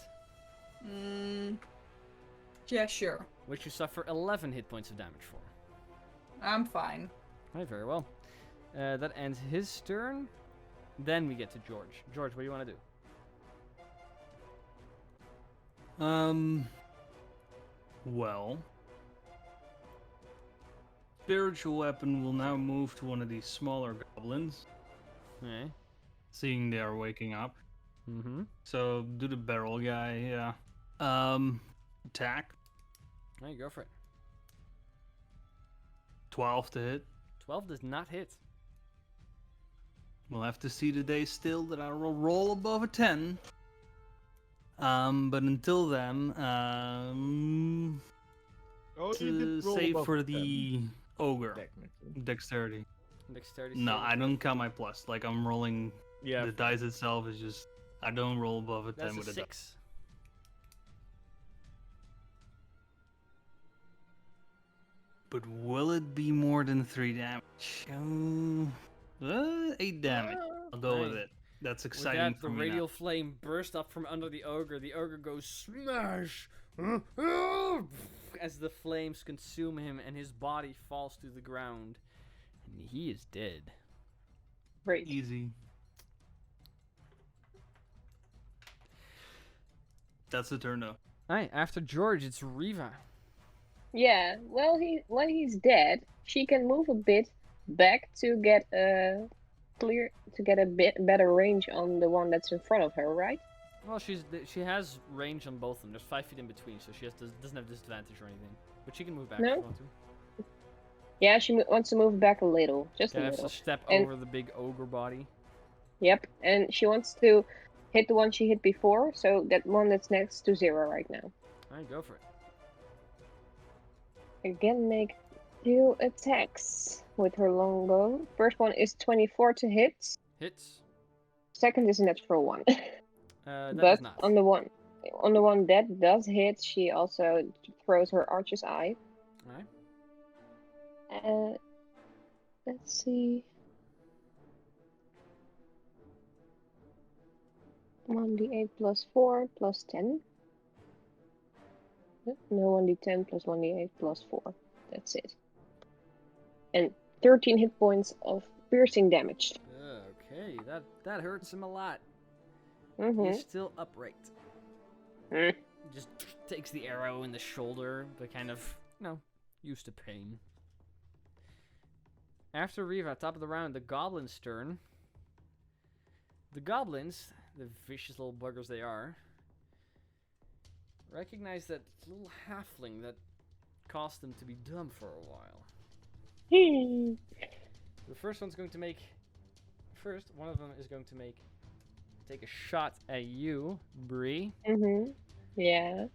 Speaker 2: Yeah, sure.
Speaker 1: which you suffer 11 hit points of damage for.
Speaker 2: I'm fine.
Speaker 1: Alright, very well. That ends his turn. Then we get to George. George, what do you want to do?
Speaker 5: Well, spiritual weapon will now move to one of these smaller goblins,
Speaker 1: Alright.
Speaker 5: seeing they are waking up.
Speaker 1: Mm-hmm.
Speaker 5: So do the barrel guy, yeah. Attack.
Speaker 1: Alright, go for it.
Speaker 5: 12 to hit.
Speaker 1: 12 does not hit.
Speaker 5: We'll have to see today still that I will roll above a 10. But until then,
Speaker 3: Oh, you
Speaker 5: to
Speaker 3: did roll
Speaker 5: save
Speaker 3: above
Speaker 5: for
Speaker 3: 10,
Speaker 5: the ogre.
Speaker 3: technically.
Speaker 5: Dexterity.
Speaker 1: Dexterity
Speaker 5: No,
Speaker 1: save.
Speaker 5: I don't count my plus. Like I'm rolling.
Speaker 3: Yeah.
Speaker 5: The dice itself is just. I don't roll above a 10
Speaker 1: That's a
Speaker 5: with a die.
Speaker 1: 6.
Speaker 5: But will it be more than 3 damage? 8 damage. I'll go with
Speaker 1: Nice.
Speaker 5: it. That's
Speaker 1: With
Speaker 5: exciting
Speaker 1: that,
Speaker 5: for
Speaker 1: the
Speaker 5: me
Speaker 1: radial
Speaker 5: now.
Speaker 1: flame burst up from under the ogre. The ogre goes smash as the flames consume him and his body falls to the ground. And he is dead.
Speaker 4: Great.
Speaker 5: Easy. That's the turn though.
Speaker 1: Alright, after George, it's Riva.
Speaker 4: Yeah, well, when he's dead, she can move a bit back to get a bit better range on the one that's in front of her, right?
Speaker 1: Well, she has range on both of them. There's 5 feet in between, so she doesn't have disadvantage or anything. But she can move back
Speaker 4: No?
Speaker 1: if she wants to.
Speaker 4: Yeah, she wants to move back a little, just
Speaker 1: Can
Speaker 4: a
Speaker 1: have
Speaker 4: little.
Speaker 1: to step
Speaker 4: And-
Speaker 1: over the big ogre body.
Speaker 4: Yep, and she wants to hit the one she hit before, so that one that's next to 0 right now.
Speaker 1: Alright, go for it.
Speaker 4: Again, make 2 attacks with her longbow. First one is 24 to hit.
Speaker 1: Hits.
Speaker 4: Second is a natural 1.
Speaker 1: That
Speaker 4: But
Speaker 1: is not.
Speaker 4: on the one that does hit, she also throws her archer's eye.
Speaker 1: Alright.
Speaker 4: Let's see. 1d8 plus 4 plus 10. No, 1d10 plus 1d8 plus 4. That's it. And 13 hit points of piercing damage.
Speaker 1: Okay, that hurts him a lot.
Speaker 4: Mm-hmm.
Speaker 1: He's still upright.
Speaker 4: Mm.
Speaker 1: Just takes the arrow in the shoulder, but kind of, used to pain. After Riva, top of the round, the goblins' turn. The goblins, the vicious little buggers they are, recognize that little halfling that caused them to be dumb for a while. The first one's going to make... one of them is going to take a shot at you, Bree.
Speaker 4: Mm-hmm. Yeah.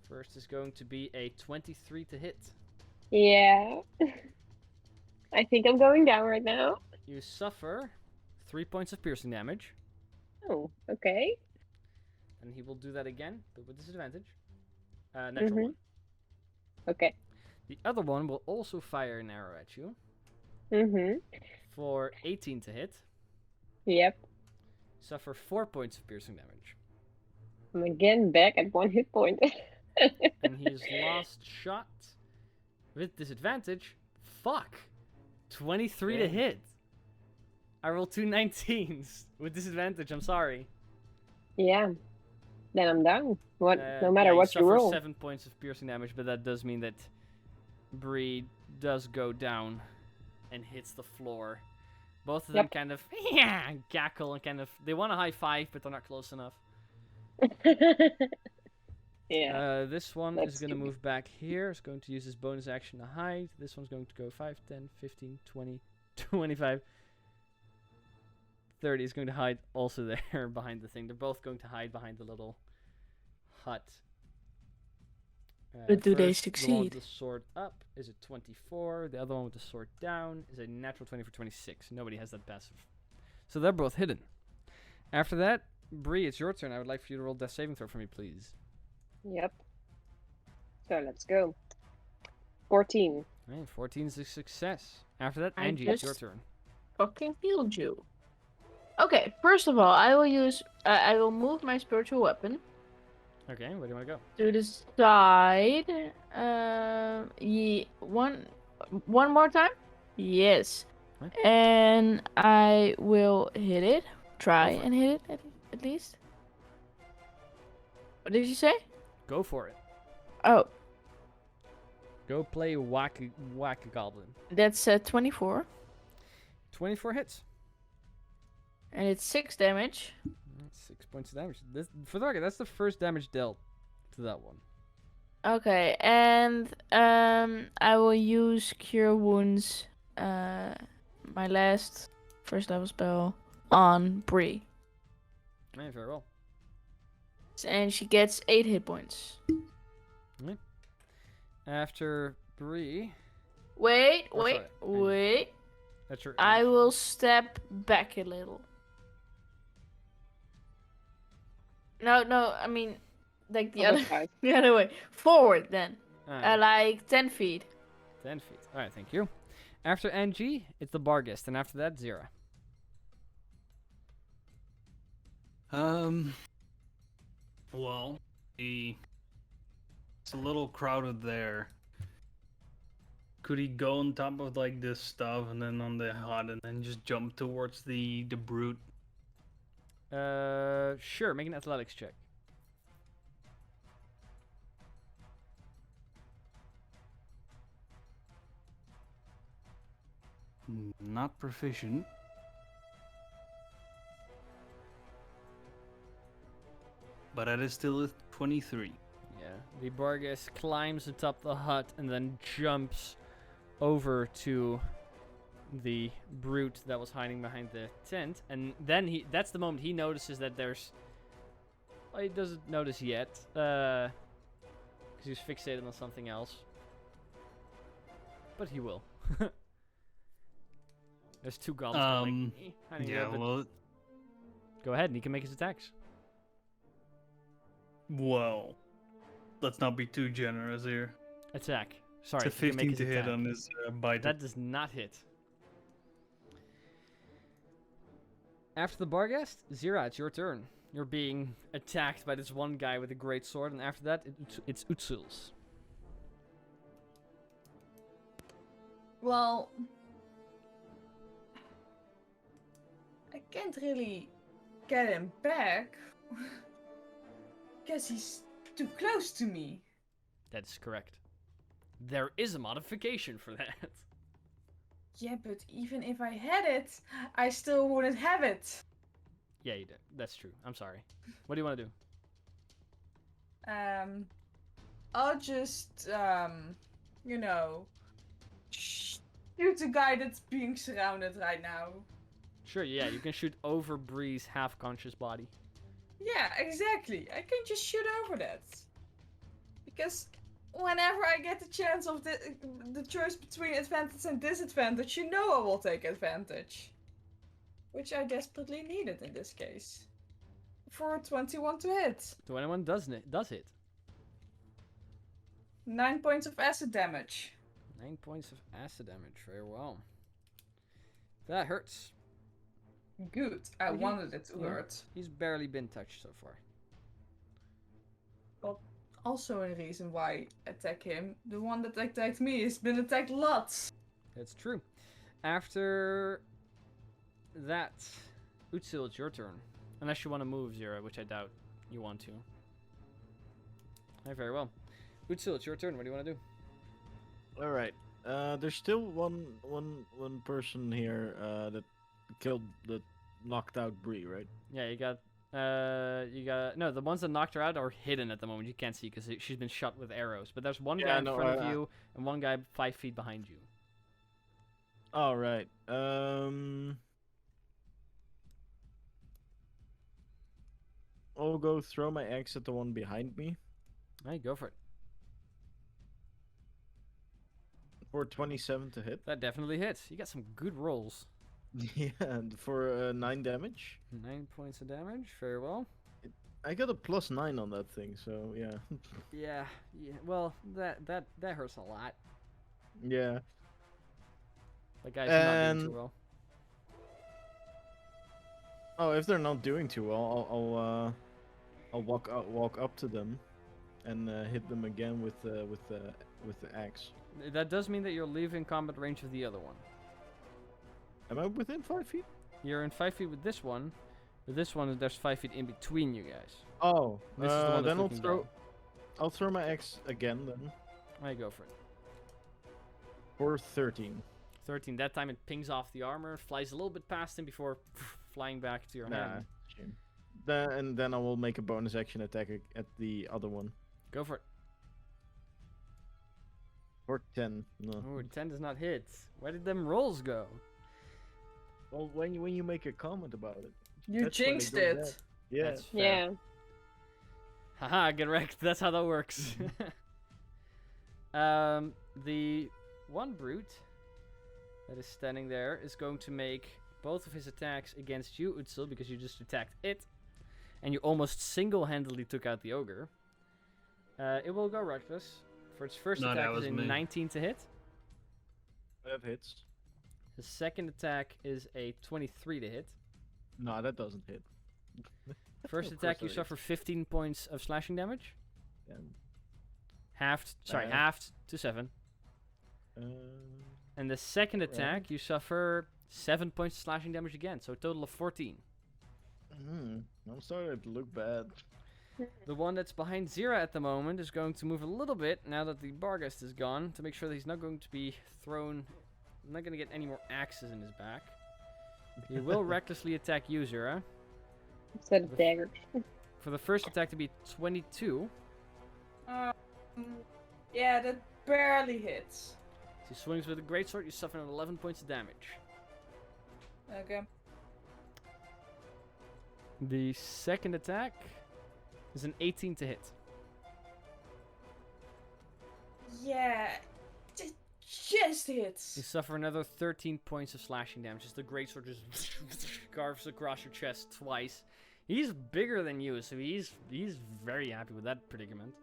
Speaker 1: First is going to be a 23 to hit.
Speaker 4: Yeah. I think I'm going down right now.
Speaker 1: You suffer 3 points of piercing damage,
Speaker 4: Oh, okay.
Speaker 1: and he will do that again, but with disadvantage. Natural
Speaker 4: Mhm.
Speaker 1: 1.
Speaker 4: Okay.
Speaker 1: The other one will also fire an arrow at you
Speaker 4: Mm-hmm.
Speaker 1: for 18 to hit.
Speaker 4: Yep.
Speaker 1: Suffer 4 points of piercing damage.
Speaker 4: I'm again back at 1 hit point.
Speaker 1: And he's lost shot with disadvantage. Fuck. 23 to
Speaker 3: Damn.
Speaker 1: hit. I rolled 2 19s with disadvantage. I'm sorry.
Speaker 4: Yeah. Then I'm down. What? No
Speaker 1: Yeah,
Speaker 4: matter
Speaker 1: you
Speaker 4: what you
Speaker 1: suffer
Speaker 4: roll.
Speaker 1: 7 points of piercing damage, but that does mean that Bree does go down and hits the floor. Both of them
Speaker 4: Yep.
Speaker 1: kind of cackle and kind of they want a high five, but they're not close enough.
Speaker 4: Yeah.
Speaker 1: This one
Speaker 4: That's
Speaker 1: is going to
Speaker 4: stupid.
Speaker 1: move back here. It's going to use his bonus action to hide. This one's going to go 5, 10, 15, 20, 25, 30. Is going to hide also there behind the thing. They're both going to hide behind the little hut.
Speaker 6: But do they
Speaker 1: First, the one with
Speaker 6: succeed?
Speaker 1: the sword up is a 24. The other one with the sword down is a natural 20 for 26. Nobody has that passive. So they're both hidden. After that, Bree, it's your turn. I would like for you to roll death saving throw for me, please.
Speaker 4: Yep. So let's go. 14.
Speaker 1: Right, 14 is a success. After that,
Speaker 6: I
Speaker 1: Angie, it's your
Speaker 6: just-
Speaker 1: turn.
Speaker 6: Fucking healed you. Okay, first of all, I will use. I will move my spiritual weapon
Speaker 1: Okay, where do you want to go?
Speaker 6: to the side. One more time. Yes.
Speaker 1: Right.
Speaker 6: And I will hit it. Try
Speaker 1: Go for
Speaker 6: and hit it at least. What did you say?
Speaker 1: Go for it.
Speaker 6: Oh,
Speaker 1: Go play whack a goblin.
Speaker 6: that's 24,
Speaker 1: 24 hits.
Speaker 6: and it's 6 damage.
Speaker 1: That's 6 points of damage. This, for the record, that's the first damage dealt to that one.
Speaker 6: Okay, and I will use Cure Wounds, my last first level spell on Bree,
Speaker 1: Right, very well.
Speaker 6: and she gets 8 hit points.
Speaker 1: After Bree,
Speaker 6: Wait,
Speaker 1: Oh,
Speaker 6: wait,
Speaker 1: sorry, Angie.
Speaker 6: wait.
Speaker 1: that's your.
Speaker 6: I
Speaker 1: action.
Speaker 6: will step back a little. No, I mean, like the
Speaker 4: Other
Speaker 6: other,
Speaker 4: side.
Speaker 6: the other way. Forward then,
Speaker 1: Alright,
Speaker 6: like 10 feet.
Speaker 1: 10 feet. Alright, thank you. After NG, it's the Barghest, and after that, Zira.
Speaker 5: Well, it's a little crowded there. Could he go on top of like this stuff and then on the hut and then just jump towards the brute?
Speaker 1: Sure, make an athletics check.
Speaker 5: Not proficient. But that is still a 23.
Speaker 1: Yeah, the Barghest climbs atop the hut and then jumps over to the brute that was hiding behind the tent, and then that's the moment he notices that there's. Well, he doesn't notice yet, because he was fixated on something else. But he will. There's 2 goblins hiding there,
Speaker 5: Yeah,
Speaker 1: but
Speaker 5: well,
Speaker 1: go ahead and he can make his attacks.
Speaker 5: let's not be too generous here.
Speaker 1: Attack. Sorry,
Speaker 5: It's a
Speaker 1: he can make
Speaker 5: 15
Speaker 1: his
Speaker 5: to hit
Speaker 1: attack.
Speaker 5: on his bite.
Speaker 1: That does not hit. After the Barghest, Zira, it's your turn. You're being attacked by this one guy with a great sword, and after that, it's Utsul's.
Speaker 2: Well, I can't really get him back. Guess he's too close to me.
Speaker 1: That is correct. There is a modification for that.
Speaker 2: Yeah, but even if I had it, I still wouldn't have it.
Speaker 1: Yeah, you do. That's true. I'm sorry. What do you want to do?
Speaker 2: I'll just, you know, shoot the guy that's being surrounded right now.
Speaker 1: Sure, yeah, you can shoot over Bree's half-conscious body.
Speaker 2: Yeah, exactly. I can just shoot over that. Because whenever I get the chance of the choice between advantage and disadvantage, you know I will take advantage. Which I desperately needed in this case. For 21 to hit.
Speaker 1: 21 does hit.
Speaker 2: 9 points of acid damage.
Speaker 1: 9 points of acid damage. Very well. That hurts.
Speaker 2: Good. I
Speaker 1: Okay.
Speaker 2: wanted it to
Speaker 1: Yeah.
Speaker 2: hurt.
Speaker 1: He's barely been touched so far.
Speaker 2: also a reason why attack him. The one that attacked me has been attacked lots.
Speaker 1: That's true. After that, Utsil, it's your turn. Unless you want to move, Zira, which I doubt you want to. Very well. Utsil, it's your turn. What do you want to do?
Speaker 3: All right. There's still one person here that knocked out Bree, right?
Speaker 1: Yeah, you got no. The ones that knocked her out are hidden at the moment. You can't see because she's been shot with arrows. But there's one guy in front of you and one guy 5 feet behind you.
Speaker 3: All right. I'll go throw my axe at the one behind me
Speaker 1: Alright, go for it.
Speaker 3: for 27 to hit.
Speaker 1: That definitely hits. You got some good rolls.
Speaker 3: Yeah, and for 9 damage.
Speaker 1: 9 points of damage. Very well.
Speaker 3: I got a +9 on that thing, so yeah.
Speaker 1: Yeah. Well, that hurts a lot.
Speaker 3: Yeah.
Speaker 1: That guy's not doing
Speaker 3: And-
Speaker 1: too well.
Speaker 3: Oh, if they're not doing too well, I'll walk up to them, and hit them again with the axe.
Speaker 1: That does mean that you're leaving combat range of the other one.
Speaker 3: Am I within 5 feet?
Speaker 1: You're in 5 feet with this one. With this one, there's 5 feet in between you guys.
Speaker 3: Oh,
Speaker 1: This is the one that's
Speaker 3: then
Speaker 1: looking down.
Speaker 3: I'll throw my axe again then
Speaker 1: Alright, go for it.
Speaker 3: for 13.
Speaker 1: 13. That time it pings off the armor, flies a little bit past him before flying back to your
Speaker 3: Nah,
Speaker 1: hand.
Speaker 3: shame. Then I will make a bonus action attack at the other one
Speaker 1: Go for it.
Speaker 3: for 10. No.
Speaker 1: Oh, 10 does not hit. Where did them rolls go?
Speaker 3: Well, when you make a comment about it.
Speaker 2: You
Speaker 3: That's when they
Speaker 2: jinxed
Speaker 3: go
Speaker 2: it.
Speaker 3: bad. Yeah.
Speaker 1: That's fair.
Speaker 4: Yeah.
Speaker 1: Haha, get wrecked. That's how that works. The one brute that is standing there is going to make both of his attacks against you, Utsil, because you just attacked it. And you almost single-handedly took out the ogre. It will go reckless. For its first
Speaker 5: No, that
Speaker 1: attack is
Speaker 5: was
Speaker 1: a
Speaker 5: me.
Speaker 1: 19 to hit.
Speaker 3: That hits.
Speaker 1: The second attack is a 23 to hit.
Speaker 3: No, that doesn't hit.
Speaker 1: First
Speaker 3: Of
Speaker 1: attack,
Speaker 3: course
Speaker 1: you
Speaker 3: that
Speaker 1: suffer 15 points of slashing damage.
Speaker 3: And,
Speaker 1: Halved to 7.
Speaker 3: uh,
Speaker 1: And the second
Speaker 3: Right.
Speaker 1: attack, you suffer 7 points of slashing damage again, so a total of 14.
Speaker 3: I'm starting to look bad.
Speaker 1: The one that's behind Zira at the moment is going to move a little bit now that the Barghest is gone to make sure that he's not going to be thrown, not going to get any more axes in his back. He will recklessly attack you, Zira.
Speaker 4: Instead of daggers.
Speaker 1: For the first attack to be 22,
Speaker 2: Yeah, that barely hits.
Speaker 1: as he swings with a greatsword, you suffer 11 points of damage.
Speaker 2: Okay.
Speaker 1: The second attack is an 18 to hit.
Speaker 2: Yeah, it just hits.
Speaker 1: You suffer another 13 points of slashing damage as the greatsword just carves across your chest twice. He's bigger than you, so he's very happy with that predicament.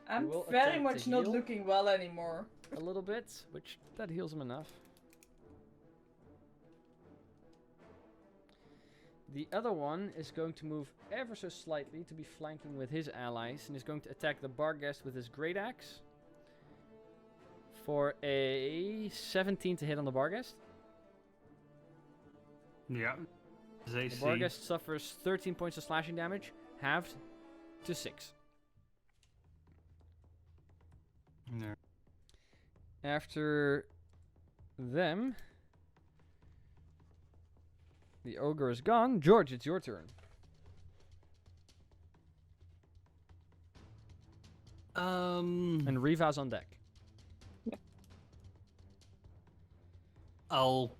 Speaker 2: I'm
Speaker 1: will
Speaker 2: very
Speaker 1: attempt
Speaker 2: much
Speaker 1: to
Speaker 2: not
Speaker 1: heal.
Speaker 2: looking well anymore.
Speaker 1: A little bit, which that heals him enough. The other one is going to move ever so slightly to be flanking with his allies and is going to attack the Barghest with his great axe for a 17 to hit on the Barghest.
Speaker 5: Yeah. As
Speaker 1: The
Speaker 5: AC.
Speaker 1: Barghest suffers 13 points of slashing damage, halved to 6.
Speaker 5: There.
Speaker 1: After them, the ogre is gone. George, it's your turn. And Riva's on deck.
Speaker 5: I'll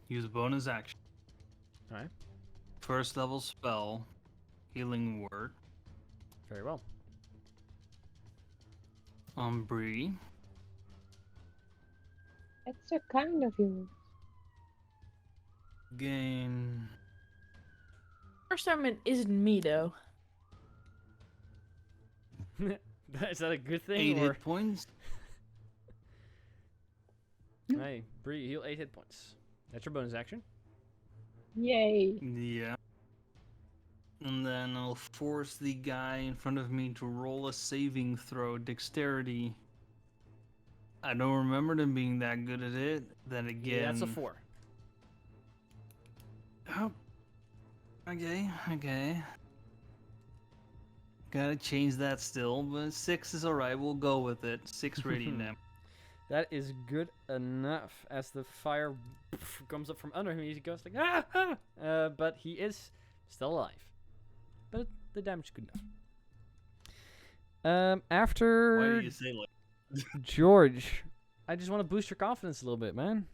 Speaker 5: use a bonus action.
Speaker 1: Alright.
Speaker 5: First level spell, Healing Word
Speaker 1: Very well.
Speaker 5: on Bree.
Speaker 4: That's so kind of you.
Speaker 5: Gain
Speaker 6: First time it isn't me though.
Speaker 1: Is that a good thing?
Speaker 5: 8
Speaker 1: or?
Speaker 5: hit points.
Speaker 1: Hey, Bree, heal 8 hit points. That's your bonus action.
Speaker 4: Yay.
Speaker 5: Yeah. And then I'll force the guy in front of me to roll a saving throw, dexterity. I don't remember them being that good at it. Then again...
Speaker 1: Yeah, that's a 4.
Speaker 5: Oh. Okay. Gotta change that still, but 6 is alright. We'll go with it. 6 radiant damage.
Speaker 1: That is good enough. As the fire comes up from under him, he goes like, ah! But he is still alive. But the damage is good enough. After
Speaker 5: Why do you say like
Speaker 1: George, I just want to boost your confidence a little bit, man.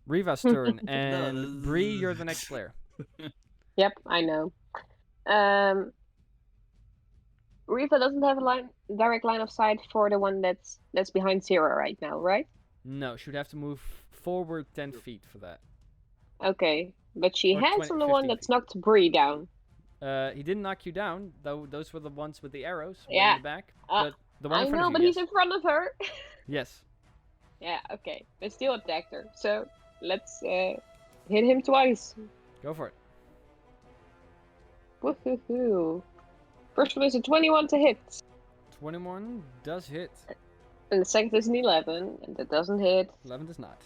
Speaker 1: Riva's turn, and
Speaker 5: this
Speaker 1: Bree,
Speaker 5: is-
Speaker 1: you're the next player.
Speaker 4: Yep, I know. Riva doesn't have a direct line of sight for the one that's behind Zero right now, right?
Speaker 1: No, she would have to move forward 10 feet for that.
Speaker 4: Okay, but she
Speaker 1: Or
Speaker 4: has
Speaker 1: 20,
Speaker 4: on the one
Speaker 1: 15
Speaker 4: that's
Speaker 1: feet.
Speaker 4: knocked Bree down.
Speaker 1: He didn't knock you down, though. Those were the ones with the arrows way
Speaker 4: Yeah,
Speaker 1: in the back.
Speaker 4: uh,
Speaker 1: But the one
Speaker 4: I
Speaker 1: in front
Speaker 4: know,
Speaker 1: of
Speaker 4: but
Speaker 1: you,
Speaker 4: he's
Speaker 1: yes.
Speaker 4: in front of her.
Speaker 1: Yes.
Speaker 4: Yeah, okay, but still attacked her. So let's hit him twice.
Speaker 1: Go for it.
Speaker 4: Woohoo! First one is a 21 to hit,
Speaker 1: 21 does hit.
Speaker 4: and the second is an 11, and that doesn't hit.
Speaker 1: 11 does not.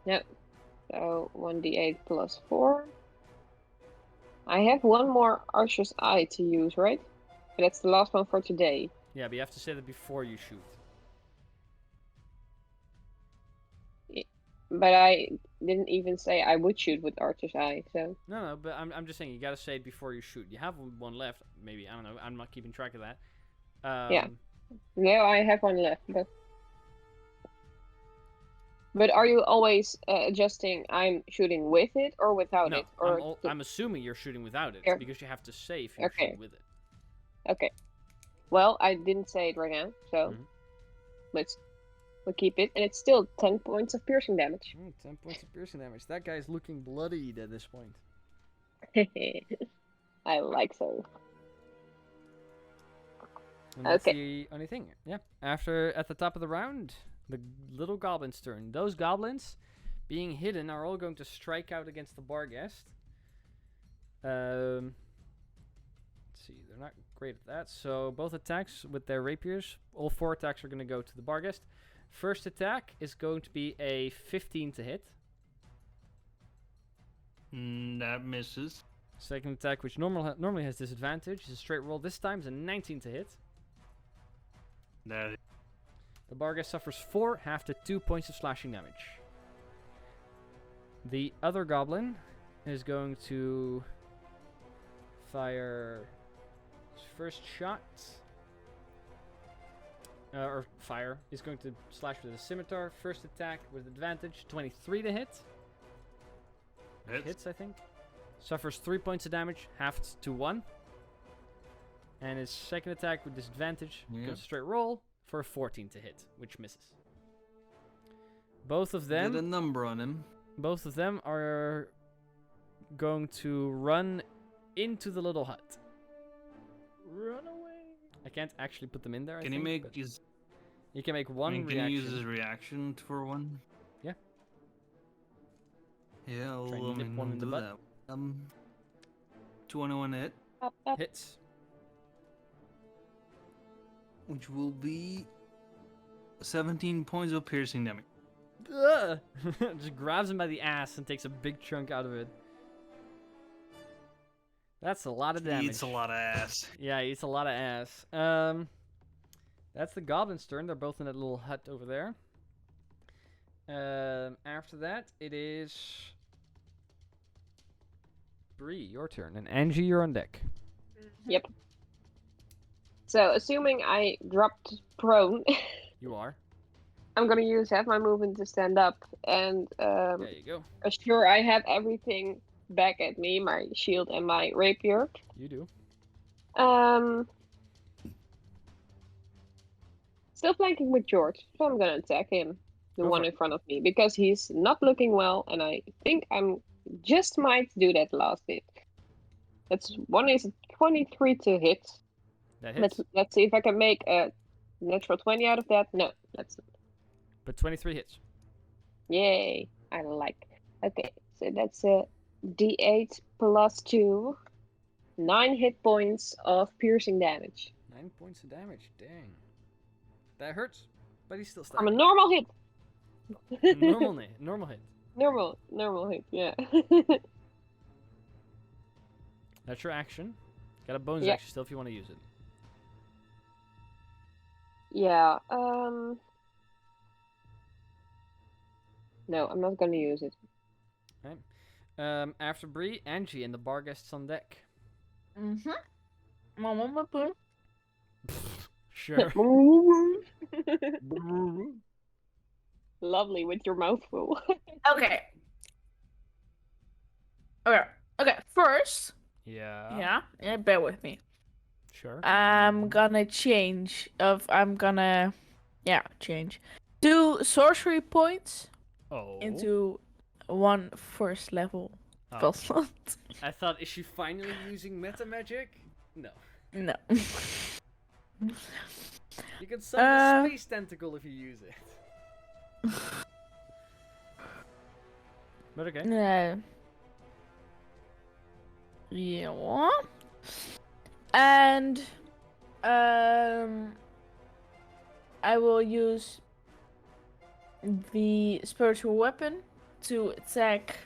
Speaker 4: Yep. So 1d8 plus 4. I have one more Archer's Eye to use, right? And that's the last one for today.
Speaker 1: Yeah, but you have to say that before you shoot.
Speaker 4: But I didn't even say I would shoot with Archer's Eye, so...
Speaker 1: No, but I'm just saying you gotta say it before you shoot. You have one left, maybe. I don't know. I'm not keeping track of that.
Speaker 4: Yeah. No, I have one left, but... But are you always adjusting I'm shooting with it or without
Speaker 1: No,
Speaker 4: it? Or
Speaker 1: I'm assuming you're shooting without it
Speaker 4: Here.
Speaker 1: because you have to say if you
Speaker 4: Okay.
Speaker 1: shoot with it.
Speaker 4: Okay. Well, I didn't say it right now, so...
Speaker 1: Mhm.
Speaker 4: We'll keep it, and it's still 10 points of piercing damage.
Speaker 1: 10 points of piercing damage. That guy's looking bloodied at this point.
Speaker 4: I like so.
Speaker 1: And that's
Speaker 4: Okay.
Speaker 1: the only thing. Yeah. At the top of the round, the little goblin's turn. Those goblins, being hidden, are all going to strike out against the Barghest. Let's see. They're not great at that. So both attacks with their rapiers, all 4 attacks are going to go to the Barghest. First attack is going to be a 15 to hit.
Speaker 5: That misses.
Speaker 1: Second attack, which normally has disadvantage, is a straight roll. This time is a 19 to hit.
Speaker 5: That
Speaker 1: The Barghest suffers 4, half to 2 points of slashing damage. The other goblin is going to fire his first shot. He's going to slash with a scimitar. First attack with advantage, 23 to hit. Hits, I think. Suffers 3 points of damage, halved to 1. And his second attack with disadvantage goes straight roll for a 14 to hit, which misses. Both of
Speaker 5: Did a
Speaker 1: them
Speaker 5: number on him.
Speaker 1: are going to run into the little hut.
Speaker 3: Run away.
Speaker 1: I can't actually put them in there.
Speaker 5: Can he make his?
Speaker 1: You can make one
Speaker 5: Can
Speaker 1: reaction.
Speaker 5: he use his reaction for one?
Speaker 1: Yeah.
Speaker 5: Yeah, I'll
Speaker 1: Try and nip one in the
Speaker 5: do
Speaker 1: butt.
Speaker 5: that. 21 hit,
Speaker 1: Hits.
Speaker 5: which will be 17 points of piercing damage.
Speaker 1: Ugh! Just grabs him by the ass and takes a big chunk out of it. That's a lot of damage.
Speaker 5: He eats a lot of ass.
Speaker 1: Yeah, he eats a lot of ass. That's the goblin's turn. They're both in that little hut over there. After that, it is Bree, your turn, and Angie, you're on deck.
Speaker 4: Yep. So, assuming I dropped prone,
Speaker 1: You are.
Speaker 4: I'm gonna use half my movement to stand up and
Speaker 1: There you go.
Speaker 4: assure I have everything back at me, my shield and my rapier.
Speaker 1: You do.
Speaker 4: Still flanking with George, so I'm gonna attack him, the
Speaker 1: Go
Speaker 4: one
Speaker 1: for
Speaker 4: in front of me, because he's not looking well, and I think I'm just might do that last hit. That's one is 23 to hit.
Speaker 1: That hits.
Speaker 4: Let's see if I can make a natural 20 out of that. No, let's not.
Speaker 1: But 23 hits.
Speaker 4: Yay! I like. Okay, so that's a D8 plus 2. 9 hit points of piercing damage.
Speaker 1: 9 points of damage. Dang. That hurts, but he's still
Speaker 4: From a
Speaker 1: standing.
Speaker 4: normal hit.
Speaker 1: Normal hit.
Speaker 4: Normal hit, yeah.
Speaker 1: That's your action. Got a bonus
Speaker 4: Yeah.
Speaker 1: action still if you want to use it.
Speaker 4: Yeah, no, I'm not gonna use it.
Speaker 1: After Bree, Angie and the bar guests on deck.
Speaker 6: Mm-hmm.
Speaker 1: Sure.
Speaker 4: Lovely with your mouth full.
Speaker 6: Okay. Okay. First,
Speaker 1: Yeah.
Speaker 6: yeah, bear with me.
Speaker 1: Sure.
Speaker 6: I'm gonna change 2 sorcery points
Speaker 1: Oh.
Speaker 6: into 1 first level spell slot.
Speaker 1: I thought, is she finally using meta magic? No.
Speaker 6: No.
Speaker 1: You can summon a space tentacle if you use it. But okay.
Speaker 6: No. Yeah. And I will use the spiritual weapon to attack.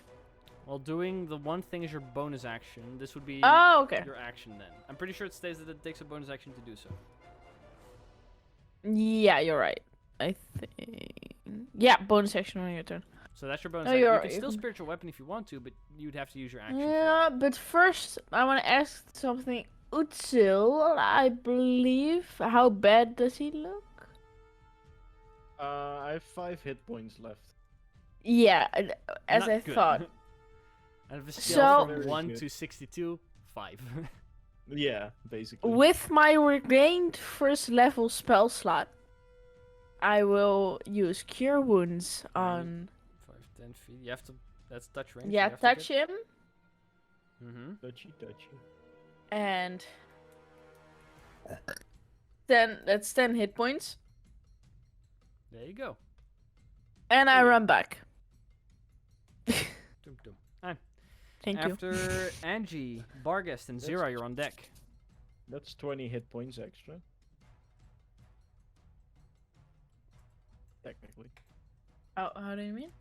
Speaker 1: While doing the one thing is your bonus action, this would be
Speaker 6: Oh, okay.
Speaker 1: your action then. I'm pretty sure it states that it takes a bonus action to do so.
Speaker 6: Yeah, you're right. I think. Yeah, bonus action on your turn.
Speaker 1: So that's your bonus
Speaker 6: No,
Speaker 1: action. You
Speaker 6: you're-
Speaker 1: can
Speaker 6: you
Speaker 1: still
Speaker 6: can-
Speaker 1: spiritual weapon if you want to, but you'd have to use your action. for
Speaker 6: Yeah, but first I want to ask something. Utsil, I believe. How bad does he look?
Speaker 3: I have 5 hit points left.
Speaker 6: Yeah, as
Speaker 1: Not
Speaker 6: I
Speaker 1: good.
Speaker 6: thought.
Speaker 1: Out of a
Speaker 6: So-
Speaker 1: scale
Speaker 3: Very
Speaker 1: from 1
Speaker 3: good.
Speaker 1: to 62, 5.
Speaker 3: Yeah, basically.
Speaker 6: With my regained first level spell slot, I will use Cure Wounds on.
Speaker 1: 5, 10 feet. You have to. That's touch range.
Speaker 6: Yeah, touch him,
Speaker 1: Mm-hmm.
Speaker 3: Touchy.
Speaker 6: and then that's 10 hit points,
Speaker 1: There you go.
Speaker 6: and I run back.
Speaker 1: Dum, dum.
Speaker 6: Thank you.
Speaker 1: After Angie, Bargest, and
Speaker 3: That's-
Speaker 1: Zira, you're on deck.
Speaker 3: That's 20 hit points extra. Technically.
Speaker 6: Oh, how do you mean?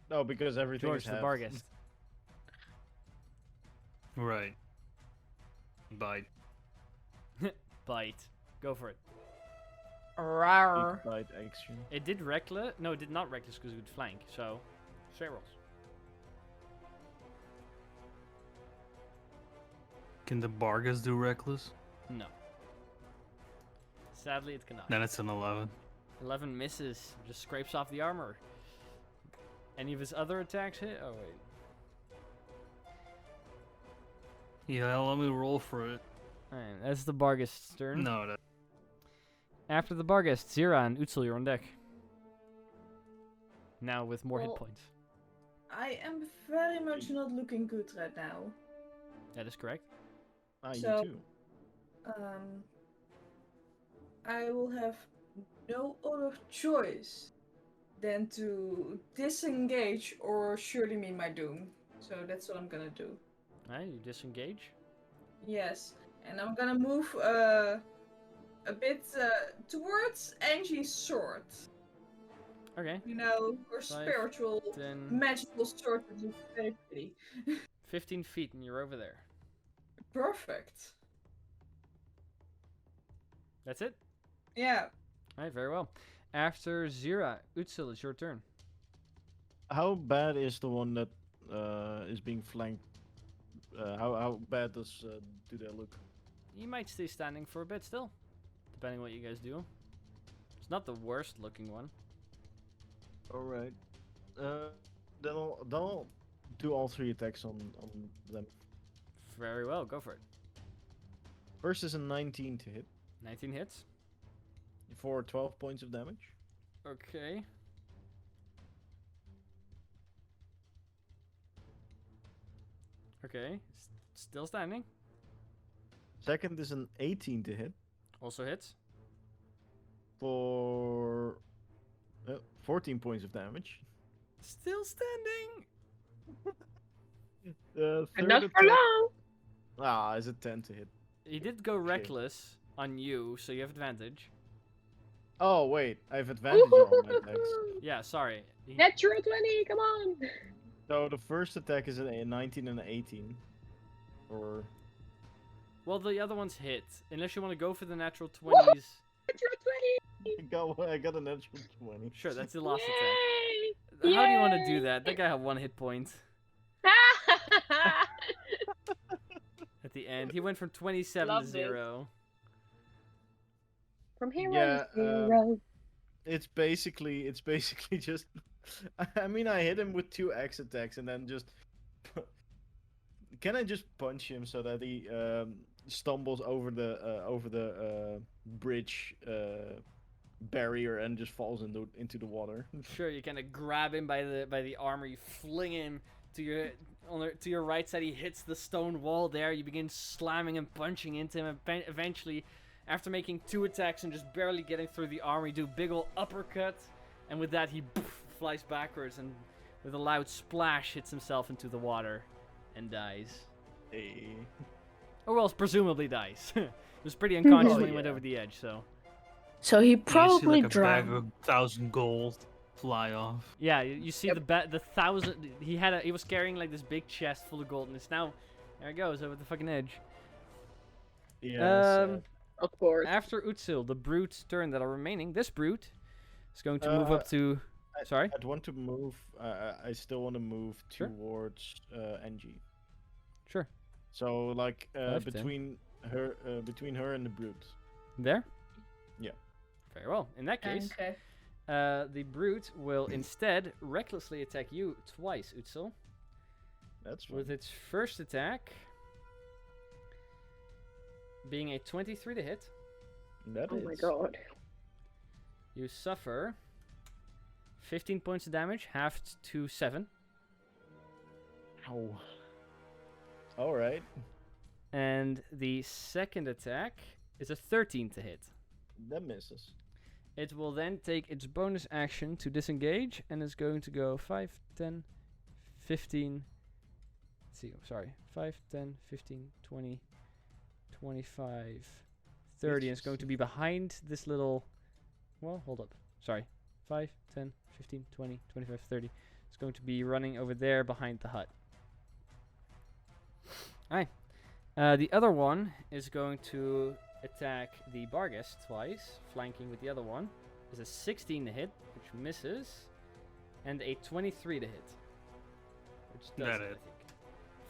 Speaker 3: No, because everything
Speaker 1: George,
Speaker 3: is
Speaker 1: the
Speaker 3: half.
Speaker 1: Bargest.
Speaker 5: Right. Bite.
Speaker 1: Bite. Go for it.
Speaker 6: Rawr.
Speaker 3: Big bite action.
Speaker 1: It did reckless. No, it did not reckless because it would flank. So, straight rolls.
Speaker 5: Can the Bargas do reckless?
Speaker 1: No. Sadly, it cannot.
Speaker 5: Then it's an 11.
Speaker 1: 11 misses. Just scrapes off the armor. Any of his other attacks hit? Oh, wait.
Speaker 5: Yeah, let me roll for it.
Speaker 1: Alright, that's the Bargest's turn.
Speaker 5: No, that.
Speaker 1: After the Bargest, Zira and Utsil, you're on deck. Now with more hit
Speaker 2: Well-
Speaker 1: points.
Speaker 2: I am very much not looking good right now.
Speaker 1: That is correct.
Speaker 2: So-
Speaker 3: You too.
Speaker 2: I will have no other choice than to disengage or surely meet my doom. So that's what I'm gonna do.
Speaker 1: Alright, you disengage.
Speaker 2: Yes, and I'm gonna move a bit towards Angie's sword.
Speaker 1: Okay.
Speaker 2: You know, her
Speaker 1: 5,
Speaker 2: spiritual,
Speaker 1: 10,
Speaker 2: magical sword that is very pretty.
Speaker 1: 15 feet, and you're over there.
Speaker 2: Perfect.
Speaker 1: That's it?
Speaker 2: Yeah.
Speaker 1: Alright, very well. After Zira, Utsil, it's your turn.
Speaker 3: How bad is the one that is being flanked? How bad do they look?
Speaker 1: You might stay standing for a bit still, depending what you guys do. It's not the worst looking one.
Speaker 3: All right. Then I'll do all 3 attacks on them.
Speaker 1: Very well, go for it.
Speaker 3: First is a 19 to hit
Speaker 1: 19 hits.
Speaker 3: for 12 points of damage.
Speaker 1: Okay. Okay, still standing.
Speaker 3: Second is an 18 to hit
Speaker 1: Also hits.
Speaker 3: for 14 points of damage.
Speaker 1: Still standing.
Speaker 3: Third
Speaker 4: And not for
Speaker 3: attack,
Speaker 4: long.
Speaker 3: Ah, is it 10 to hit?
Speaker 1: He did go reckless on you, so you have advantage.
Speaker 3: Oh wait, I have advantage on all my attacks.
Speaker 1: Yeah, sorry.
Speaker 4: Natural 20, come on!
Speaker 3: So the first attack is a 19 and an 18. Or
Speaker 1: Well, the other ones hit. Unless you want to go for the natural 20s.
Speaker 4: Natural 20!
Speaker 3: I got a natural 20.
Speaker 1: Sure, that's the last attack.
Speaker 4: Yay!
Speaker 1: How do you want to do
Speaker 4: Yay!
Speaker 1: that? That guy had 1 hit point at the end. He went from 27
Speaker 4: Love
Speaker 1: to
Speaker 4: this.
Speaker 1: 0.
Speaker 4: From hero
Speaker 3: Yeah,
Speaker 4: to zero.
Speaker 3: It's basically just. I mean, I hit him with 2 axe attacks and then just. Can I just punch him so that he stumbles over the bridge barrier and just falls into the water?
Speaker 1: Sure, you kind of grab him by the armor, you fling him to your right side. He hits the stone wall there. You begin slamming and punching into him. Eventually, after making 2 attacks and just barely getting through the armor, you do a big ol' uppercut, and with that he flies backwards and with a loud splash hits himself into the water and dies.
Speaker 3: Hey.
Speaker 1: Or well, presumably dies. He was pretty unconscious
Speaker 3: Oh,
Speaker 1: when he went
Speaker 3: yeah.
Speaker 1: over the edge, so.
Speaker 6: So he
Speaker 5: You
Speaker 6: probably
Speaker 5: see like a bag
Speaker 6: drowned.
Speaker 5: of 1,000 gold fly off.
Speaker 1: Yeah, you see
Speaker 4: Yep.
Speaker 1: the 1,000. He was carrying like this big chest full of gold, and it's now there it goes over the fucking edge.
Speaker 3: Yeah.
Speaker 4: Of course.
Speaker 1: After Utsil, the brute's turn that are remaining. This brute is going to move
Speaker 3: Uh,
Speaker 1: up to. Sorry.
Speaker 3: I'd want to move. I still want to move
Speaker 1: Sure.
Speaker 3: towards NG.
Speaker 1: Sure.
Speaker 3: So like
Speaker 1: 5, 10.
Speaker 3: between her and the brute.
Speaker 1: There.
Speaker 3: Yeah.
Speaker 1: Very well. In that case,
Speaker 7: Okay.
Speaker 1: the brute will instead recklessly attack you twice, Utsil,
Speaker 3: That's fine.
Speaker 1: with its first attack being a 23 to hit.
Speaker 3: That
Speaker 4: Oh my
Speaker 3: is.
Speaker 4: god.
Speaker 1: You suffer 15 points of damage, halved to 7.
Speaker 3: Ow. All right.
Speaker 1: And the second attack is a 13 to hit.
Speaker 3: That misses.
Speaker 1: It will then take its bonus action to disengage and is going to go 5, 10, 15. Let's see, sorry. 5, 10, 15, 20, 25, 30. And it's going to be behind this little. Well, hold up. Sorry. 5, 10, 15, 20, 25, 30. It's going to be running over there behind the hut. Alright. The other one is going to attack the Barghest twice, flanking with the other one. Is a 16 to hit, which misses, and a 23 to hit, which does
Speaker 5: That
Speaker 1: it, I
Speaker 5: hit.
Speaker 1: think.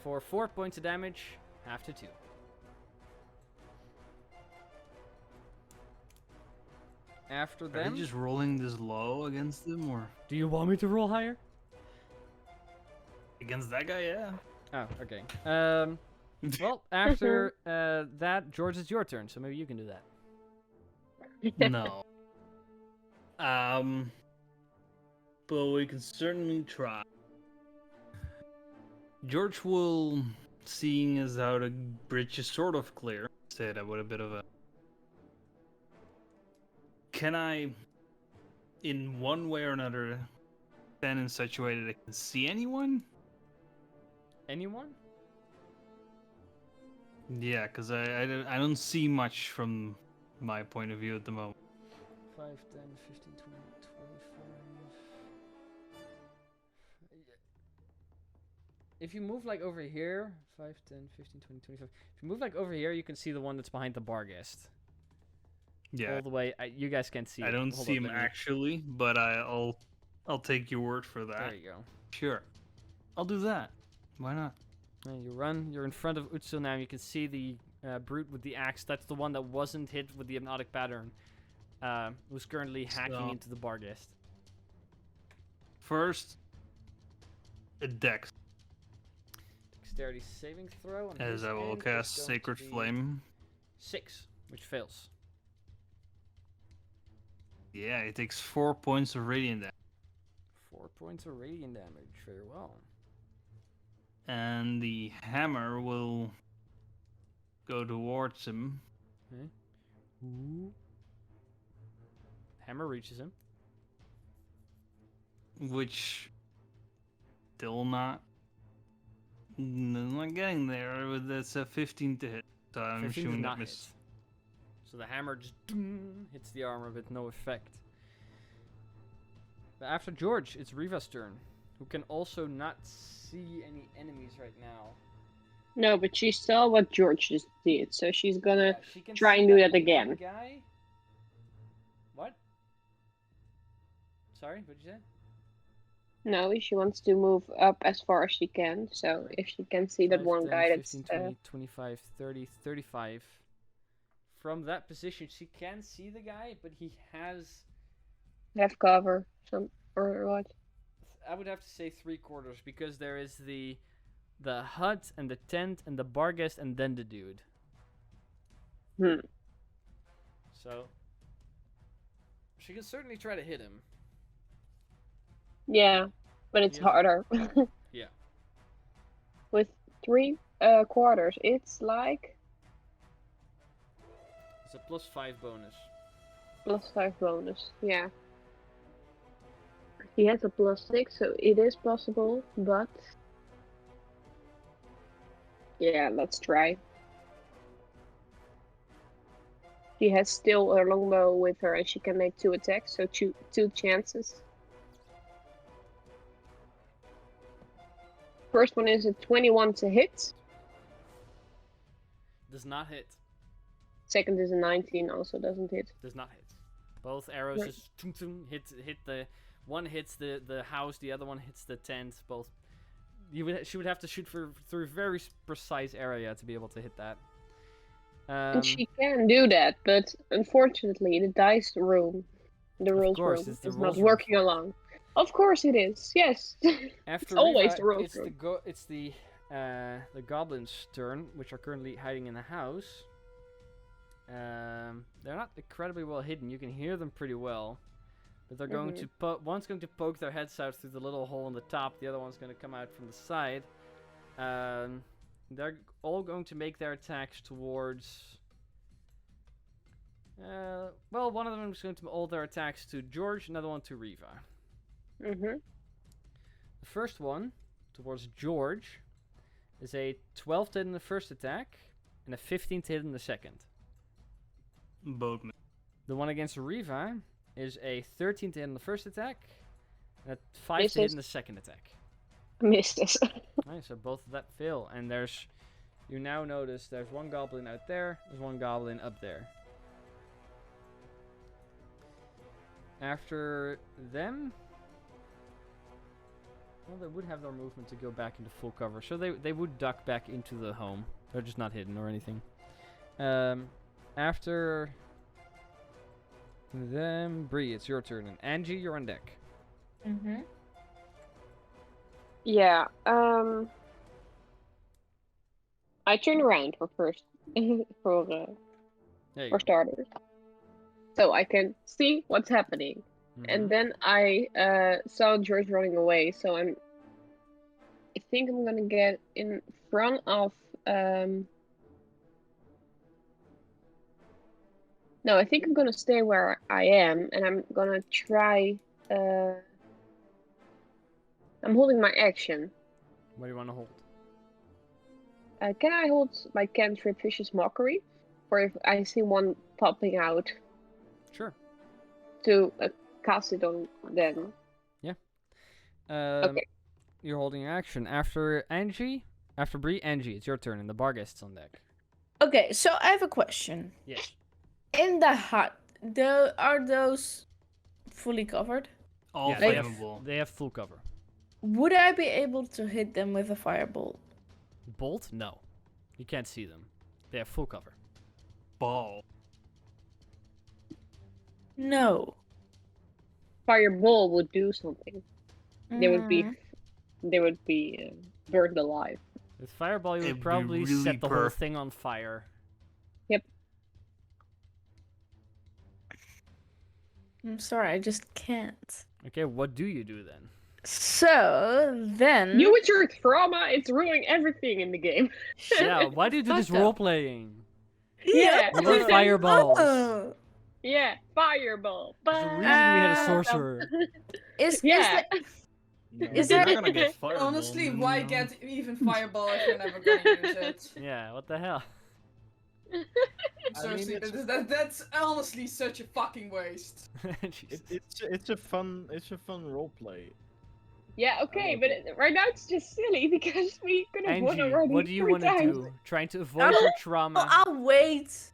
Speaker 1: For 4 points of damage, after 2. After
Speaker 5: Are
Speaker 1: them,
Speaker 5: you just rolling this low against them, or
Speaker 1: do you want me to roll higher?
Speaker 5: against that guy? Yeah.
Speaker 1: Oh, okay. Well, after that, George, it's your turn, so maybe you can do that.
Speaker 5: No. But we can certainly try. George will, seeing as how the bridge is sort of clear, say that with a bit of a. Can I, in one way or another, stand in such a way that I can see anyone?
Speaker 1: Anyone?
Speaker 5: Yeah, because I don't see much from my point of view at the moment.
Speaker 1: 5, 10, 15, 20, 25. If you move like over here, 5, 10, 15, 20, 25. If you move like over here, you can see the one that's behind the Barghest.
Speaker 5: Yeah,
Speaker 1: All the way. You guys can't see
Speaker 5: I
Speaker 1: it.
Speaker 5: don't
Speaker 1: Hold
Speaker 5: see
Speaker 1: up,
Speaker 5: him
Speaker 1: let me-
Speaker 5: actually, but I'll take your word for that.
Speaker 1: There you go.
Speaker 5: Sure, I'll do that. Why not?
Speaker 1: And you run. You're in front of Utsil now. You can see the brute with the axe. That's the one that wasn't hit with the hypnotic pattern. Who's currently hacking
Speaker 5: So-
Speaker 1: into the Barghest.
Speaker 5: First, a dex,
Speaker 1: Dexterity saving throw. On
Speaker 5: as
Speaker 1: his
Speaker 5: I will
Speaker 1: end is
Speaker 5: cast
Speaker 1: going to
Speaker 5: Sacred
Speaker 1: be
Speaker 5: Flame.
Speaker 1: 6, which fails.
Speaker 5: Yeah, it takes 4 points of radiant damage.
Speaker 1: 4 points of radiant damage. Very well.
Speaker 5: And the hammer will go towards him.
Speaker 1: Ooh. Hammer reaches him.
Speaker 5: Which still not No, I'm not getting there. That's a 15 to hit. So I'm
Speaker 1: 15
Speaker 5: assuming
Speaker 1: did
Speaker 5: that
Speaker 1: not hit.
Speaker 5: missed.
Speaker 1: So the hammer just hits the armor with no effect. But after George, it's Riva's turn, who can also not see any enemies right now.
Speaker 4: No, but she saw what George just did, so she's gonna
Speaker 1: Yeah, she can
Speaker 4: try
Speaker 1: see
Speaker 4: and do that
Speaker 1: one
Speaker 4: again.
Speaker 1: guy. What? Sorry, what'd you say?
Speaker 4: No, she wants to move up as far as she can, so if she can see that
Speaker 1: 5,
Speaker 4: one
Speaker 1: 10,
Speaker 4: guy
Speaker 1: 15, 20, 25, 30, 35. From that position, she can see the guy, but he has,
Speaker 4: have cover, or what?
Speaker 1: I would have to say 3/4, because there is the hut and the tent and the bar guest and then the dude. So she can certainly try to hit him.
Speaker 4: Yeah, but it's
Speaker 1: Yes.
Speaker 4: harder.
Speaker 1: Yeah.
Speaker 4: With 3/4, it's like
Speaker 1: It's a +5 bonus.
Speaker 4: +5 bonus. Yeah. He has a +6, so it is possible, but yeah, let's try. She has still her longbow with her, and she can make 2 attacks, so two chances. First one is a 21 to hit.
Speaker 1: Does not hit.
Speaker 4: Second is a 19, also doesn't hit.
Speaker 1: Does not hit. Both arrows
Speaker 4: Right.
Speaker 1: just hit the one hits the house, the other one hits the tent. Both. She would have to shoot through a very precise area to be able to hit that.
Speaker 4: And she can do that, but unfortunately, the dice room, the
Speaker 1: Of
Speaker 4: rules
Speaker 1: course,
Speaker 4: room,
Speaker 1: it's the
Speaker 4: is
Speaker 1: rules
Speaker 4: not
Speaker 1: room
Speaker 4: working
Speaker 1: fault.
Speaker 4: along. Of course it is. Yes.
Speaker 1: After
Speaker 4: always
Speaker 1: Riva,
Speaker 4: the rules
Speaker 1: it's
Speaker 4: room.
Speaker 1: the goblins' turn, which are currently hiding in the house. They're not incredibly well hidden. You can hear them pretty well, but they're going to one's going to poke their heads out through the little hole on the top. The other one's going to come out from the side. They're all going to make their attacks towards. Well, one of them is going to all their attacks to George, another one to Riva. The first one towards George is a 12 to hit in the first attack and a 15 to hit in the second.
Speaker 5: Both miss.
Speaker 1: The one against Riva is a 13 to hit in the first attack and a 5 to hit in the second attack.
Speaker 4: Missed this.
Speaker 1: Alright, so both of that fail. And you now notice there's one goblin out there, there's one goblin up there. After them, well, they would have their movement to go back into full cover, so they would duck back into the home. They're just not hidden or anything. After them, Bree, it's your turn, and Angie, you're on deck.
Speaker 4: Yeah. I turn around for first,
Speaker 1: There you
Speaker 4: for
Speaker 1: go.
Speaker 4: starters, so I can see what's happening. And then I saw George running away, so I think I'm gonna get in front of. No, I think I'm gonna stay where I am, and I'm gonna try. I'm holding my action.
Speaker 1: What do you want to hold?
Speaker 4: Can I hold my cantrip Vicious Mockery? Or if I see one popping out,
Speaker 1: Sure.
Speaker 4: to cast it on them.
Speaker 1: Okay. You're holding action. After Bree, Angie, it's your turn, and the bar guest's on deck.
Speaker 6: Okay, so I have a question.
Speaker 1: Yes.
Speaker 6: In the hut, are those fully covered?
Speaker 5: All
Speaker 1: Yeah, they have,
Speaker 5: flammable.
Speaker 1: they have full cover.
Speaker 6: Would I be able to hit them with a firebolt?
Speaker 1: Bolt? No. You can't see them. They have full cover.
Speaker 5: Ball.
Speaker 6: No.
Speaker 4: Fireball would do something. They would be
Speaker 6: Mm.
Speaker 4: burned alive.
Speaker 1: With fireball, you
Speaker 5: It'd
Speaker 1: would
Speaker 5: be
Speaker 1: probably
Speaker 5: really
Speaker 1: set the whole
Speaker 5: perfect.
Speaker 1: thing on fire.
Speaker 6: I'm sorry, I just can't.
Speaker 1: Okay, what do you do then?
Speaker 6: So then.
Speaker 4: You with your trauma, it's ruining everything in the game.
Speaker 1: Yeah, why do you do this
Speaker 6: Fuck up.
Speaker 1: role playing?
Speaker 4: Yeah.
Speaker 1: We want fireballs.
Speaker 6: Oh.
Speaker 4: Yeah, fireball.
Speaker 1: There's a reason we had a sorcerer.
Speaker 6: Is
Speaker 4: Yeah.
Speaker 3: No.
Speaker 6: Is
Speaker 5: You're
Speaker 6: there-
Speaker 5: not gonna get fireball.
Speaker 2: Honestly,
Speaker 5: then,
Speaker 2: why
Speaker 5: you know.
Speaker 2: get even fireball if you're never gonna use it?
Speaker 1: Yeah, what the hell?
Speaker 3: I
Speaker 2: Seriously,
Speaker 3: mean, it's-
Speaker 2: that's honestly such a fucking waste.
Speaker 1: Jesus.
Speaker 3: It's a fun role play.
Speaker 4: Yeah, okay,
Speaker 3: love
Speaker 4: but
Speaker 3: it.
Speaker 4: right now it's just silly because we could have won
Speaker 1: Angie,
Speaker 4: already
Speaker 1: what do you
Speaker 4: 3
Speaker 1: want to
Speaker 4: times.
Speaker 1: do? Trying to avoid your trauma.
Speaker 6: I'll wait.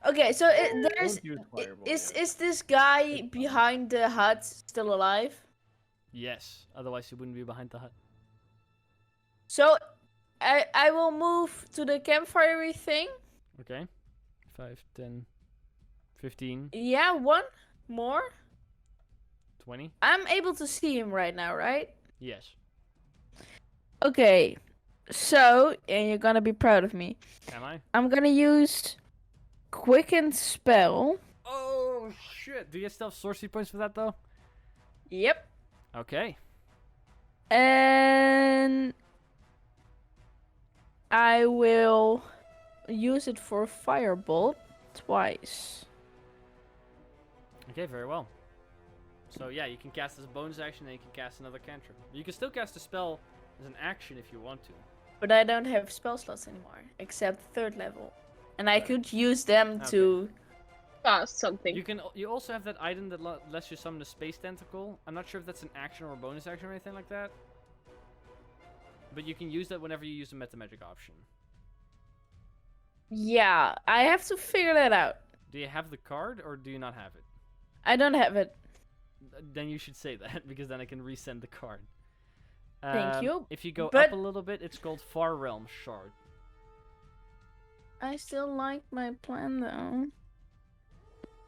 Speaker 6: Okay, so there's
Speaker 3: Don't use fireball.
Speaker 6: is this guy behind the hut still alive?
Speaker 1: Yes, otherwise he wouldn't be behind the hut.
Speaker 6: So I will move to the campfire thing.
Speaker 1: Okay. 5, 10, 15,
Speaker 6: Yeah, one more.
Speaker 1: 20.
Speaker 6: I'm able to see him right now, right?
Speaker 1: Yes.
Speaker 6: Okay. So, and you're gonna be proud of me.
Speaker 1: Am I?
Speaker 6: I'm gonna use Quicken Spell.
Speaker 1: Oh shit! Do you still have sorcery points for that though?
Speaker 6: Yep.
Speaker 1: Okay.
Speaker 6: And I will use it for Firebolt twice.
Speaker 1: Okay, very well. So yeah, you can cast as a bonus action, and you can cast another cantrip. You can still cast a spell as an action if you want to.
Speaker 6: But I don't have spell slots anymore, except 3rd level. And I could use them to...
Speaker 4: Cast something.
Speaker 1: You also have that item that lets you summon a space tentacle. I'm not sure if that's an action or a bonus action or anything like that. But you can use that whenever you use a meta magic option.
Speaker 6: Yeah, I have to figure that out.
Speaker 1: Do you have the card or do you not have it?
Speaker 6: I don't have it.
Speaker 1: Then you should say that because then I can resend the card.
Speaker 6: Thank you,
Speaker 1: If you go
Speaker 6: but-
Speaker 1: up a little bit, it's called Far Realm Shard.
Speaker 6: I still like my plan though.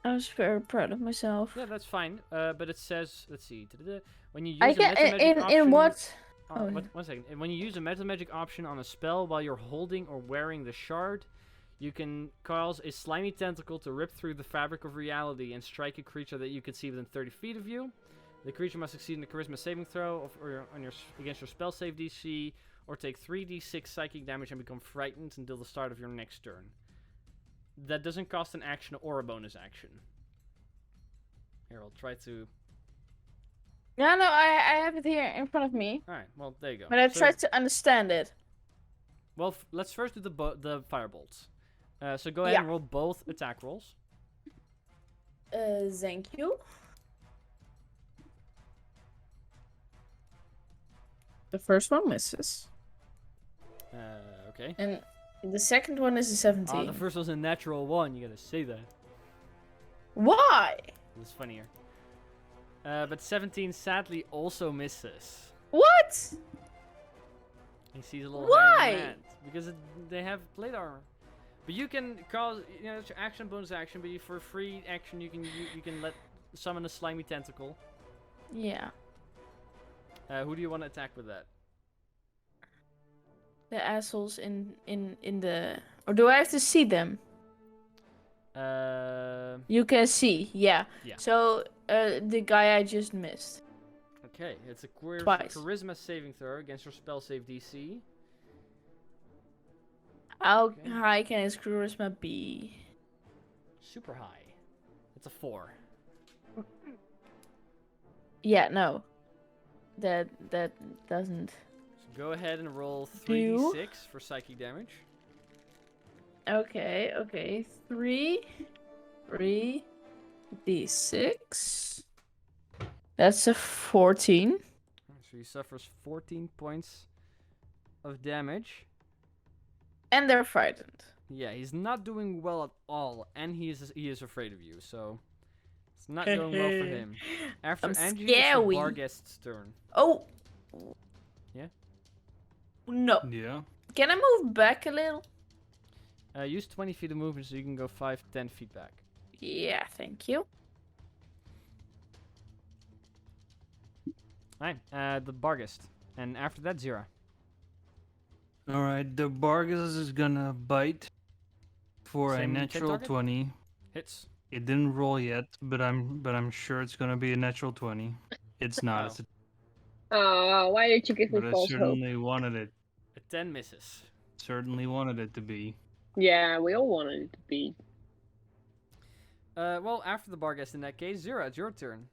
Speaker 6: I was very proud of myself.
Speaker 1: Yeah, that's fine. But it says, let's see, when you use
Speaker 6: I
Speaker 1: a
Speaker 6: can
Speaker 1: meta magic option,
Speaker 6: in what?
Speaker 1: Oh,
Speaker 6: Oh,
Speaker 1: one second. And when you use a meta magic option on a spell while you're holding or wearing the shard, you can cause a slimy tentacle to rip through the fabric of reality and strike a creature that you can see within 30 feet of you. The creature must succeed in a charisma saving throw against your spell save DC, or take 3d6 psychic damage and become frightened until the start of your next turn. That doesn't cost an action or a bonus action. Here, I'll try to...
Speaker 6: Yeah, no, I have it here in front of me.
Speaker 1: Alright, well, there you go.
Speaker 6: But I
Speaker 1: So-
Speaker 6: tried to understand it.
Speaker 1: Well, let's first do the firebolts. So go ahead and roll both attack rolls.
Speaker 6: Thank you. The first one misses.
Speaker 1: Okay.
Speaker 6: And the second one is a 17.
Speaker 1: Ah, the first was a natural 1. You gotta say that.
Speaker 6: Why?
Speaker 1: It's funnier. But 17 sadly also misses.
Speaker 6: What?
Speaker 1: He sees a little
Speaker 6: Why?
Speaker 1: higher than that, because they have plate armor. But you can cause, it's your action, bonus action. But for free action, you can let summon a slimy tentacle.
Speaker 6: Yeah.
Speaker 1: Who do you want to attack with that?
Speaker 6: The assholes in the... Or do I have to see them? You can see, yeah.
Speaker 1: Yeah.
Speaker 6: So, the guy I just missed.
Speaker 1: Okay, it's a
Speaker 6: Twice.
Speaker 1: charisma saving throw against your spell save DC.
Speaker 6: How
Speaker 1: Okay.
Speaker 6: high can his charisma be?
Speaker 1: Super high. It's a 4.
Speaker 6: Yeah, no. That doesn't...
Speaker 1: So go ahead and roll
Speaker 6: Do?
Speaker 1: 3d6 for psychic damage.
Speaker 6: Okay. 3d6. That's a 14.
Speaker 1: So he suffers 14 points of damage.
Speaker 6: And they're frightened.
Speaker 1: Yeah, he's not doing well at all, and he is afraid of you. So it's not going well for him. After
Speaker 6: I'm
Speaker 1: Angie, it's the
Speaker 6: scary.
Speaker 1: Barghest's turn.
Speaker 6: Oh!
Speaker 1: Yeah?
Speaker 6: No.
Speaker 5: Yeah.
Speaker 6: Can I move back a little?
Speaker 1: Use 20 feet of movement so you can go 5, 10 feet back.
Speaker 6: Yeah, thank you.
Speaker 1: Alright, the Barghest. And after that, Zira.
Speaker 5: Alright, the Bargus is gonna bite for
Speaker 1: Same
Speaker 5: a
Speaker 1: hit
Speaker 5: natural
Speaker 1: target?
Speaker 5: 20.
Speaker 1: Hits.
Speaker 5: It didn't roll yet, but I'm sure it's gonna be a natural 20. It's not.
Speaker 1: Oh.
Speaker 5: It's a,
Speaker 4: Oh, why did you give me
Speaker 5: but I
Speaker 4: false hope?
Speaker 5: certainly wanted it.
Speaker 1: A 10 misses.
Speaker 5: Certainly wanted it to be.
Speaker 4: Yeah, we all wanted it to be.
Speaker 1: Well, after the Barghest in that case, Zira, it's your turn.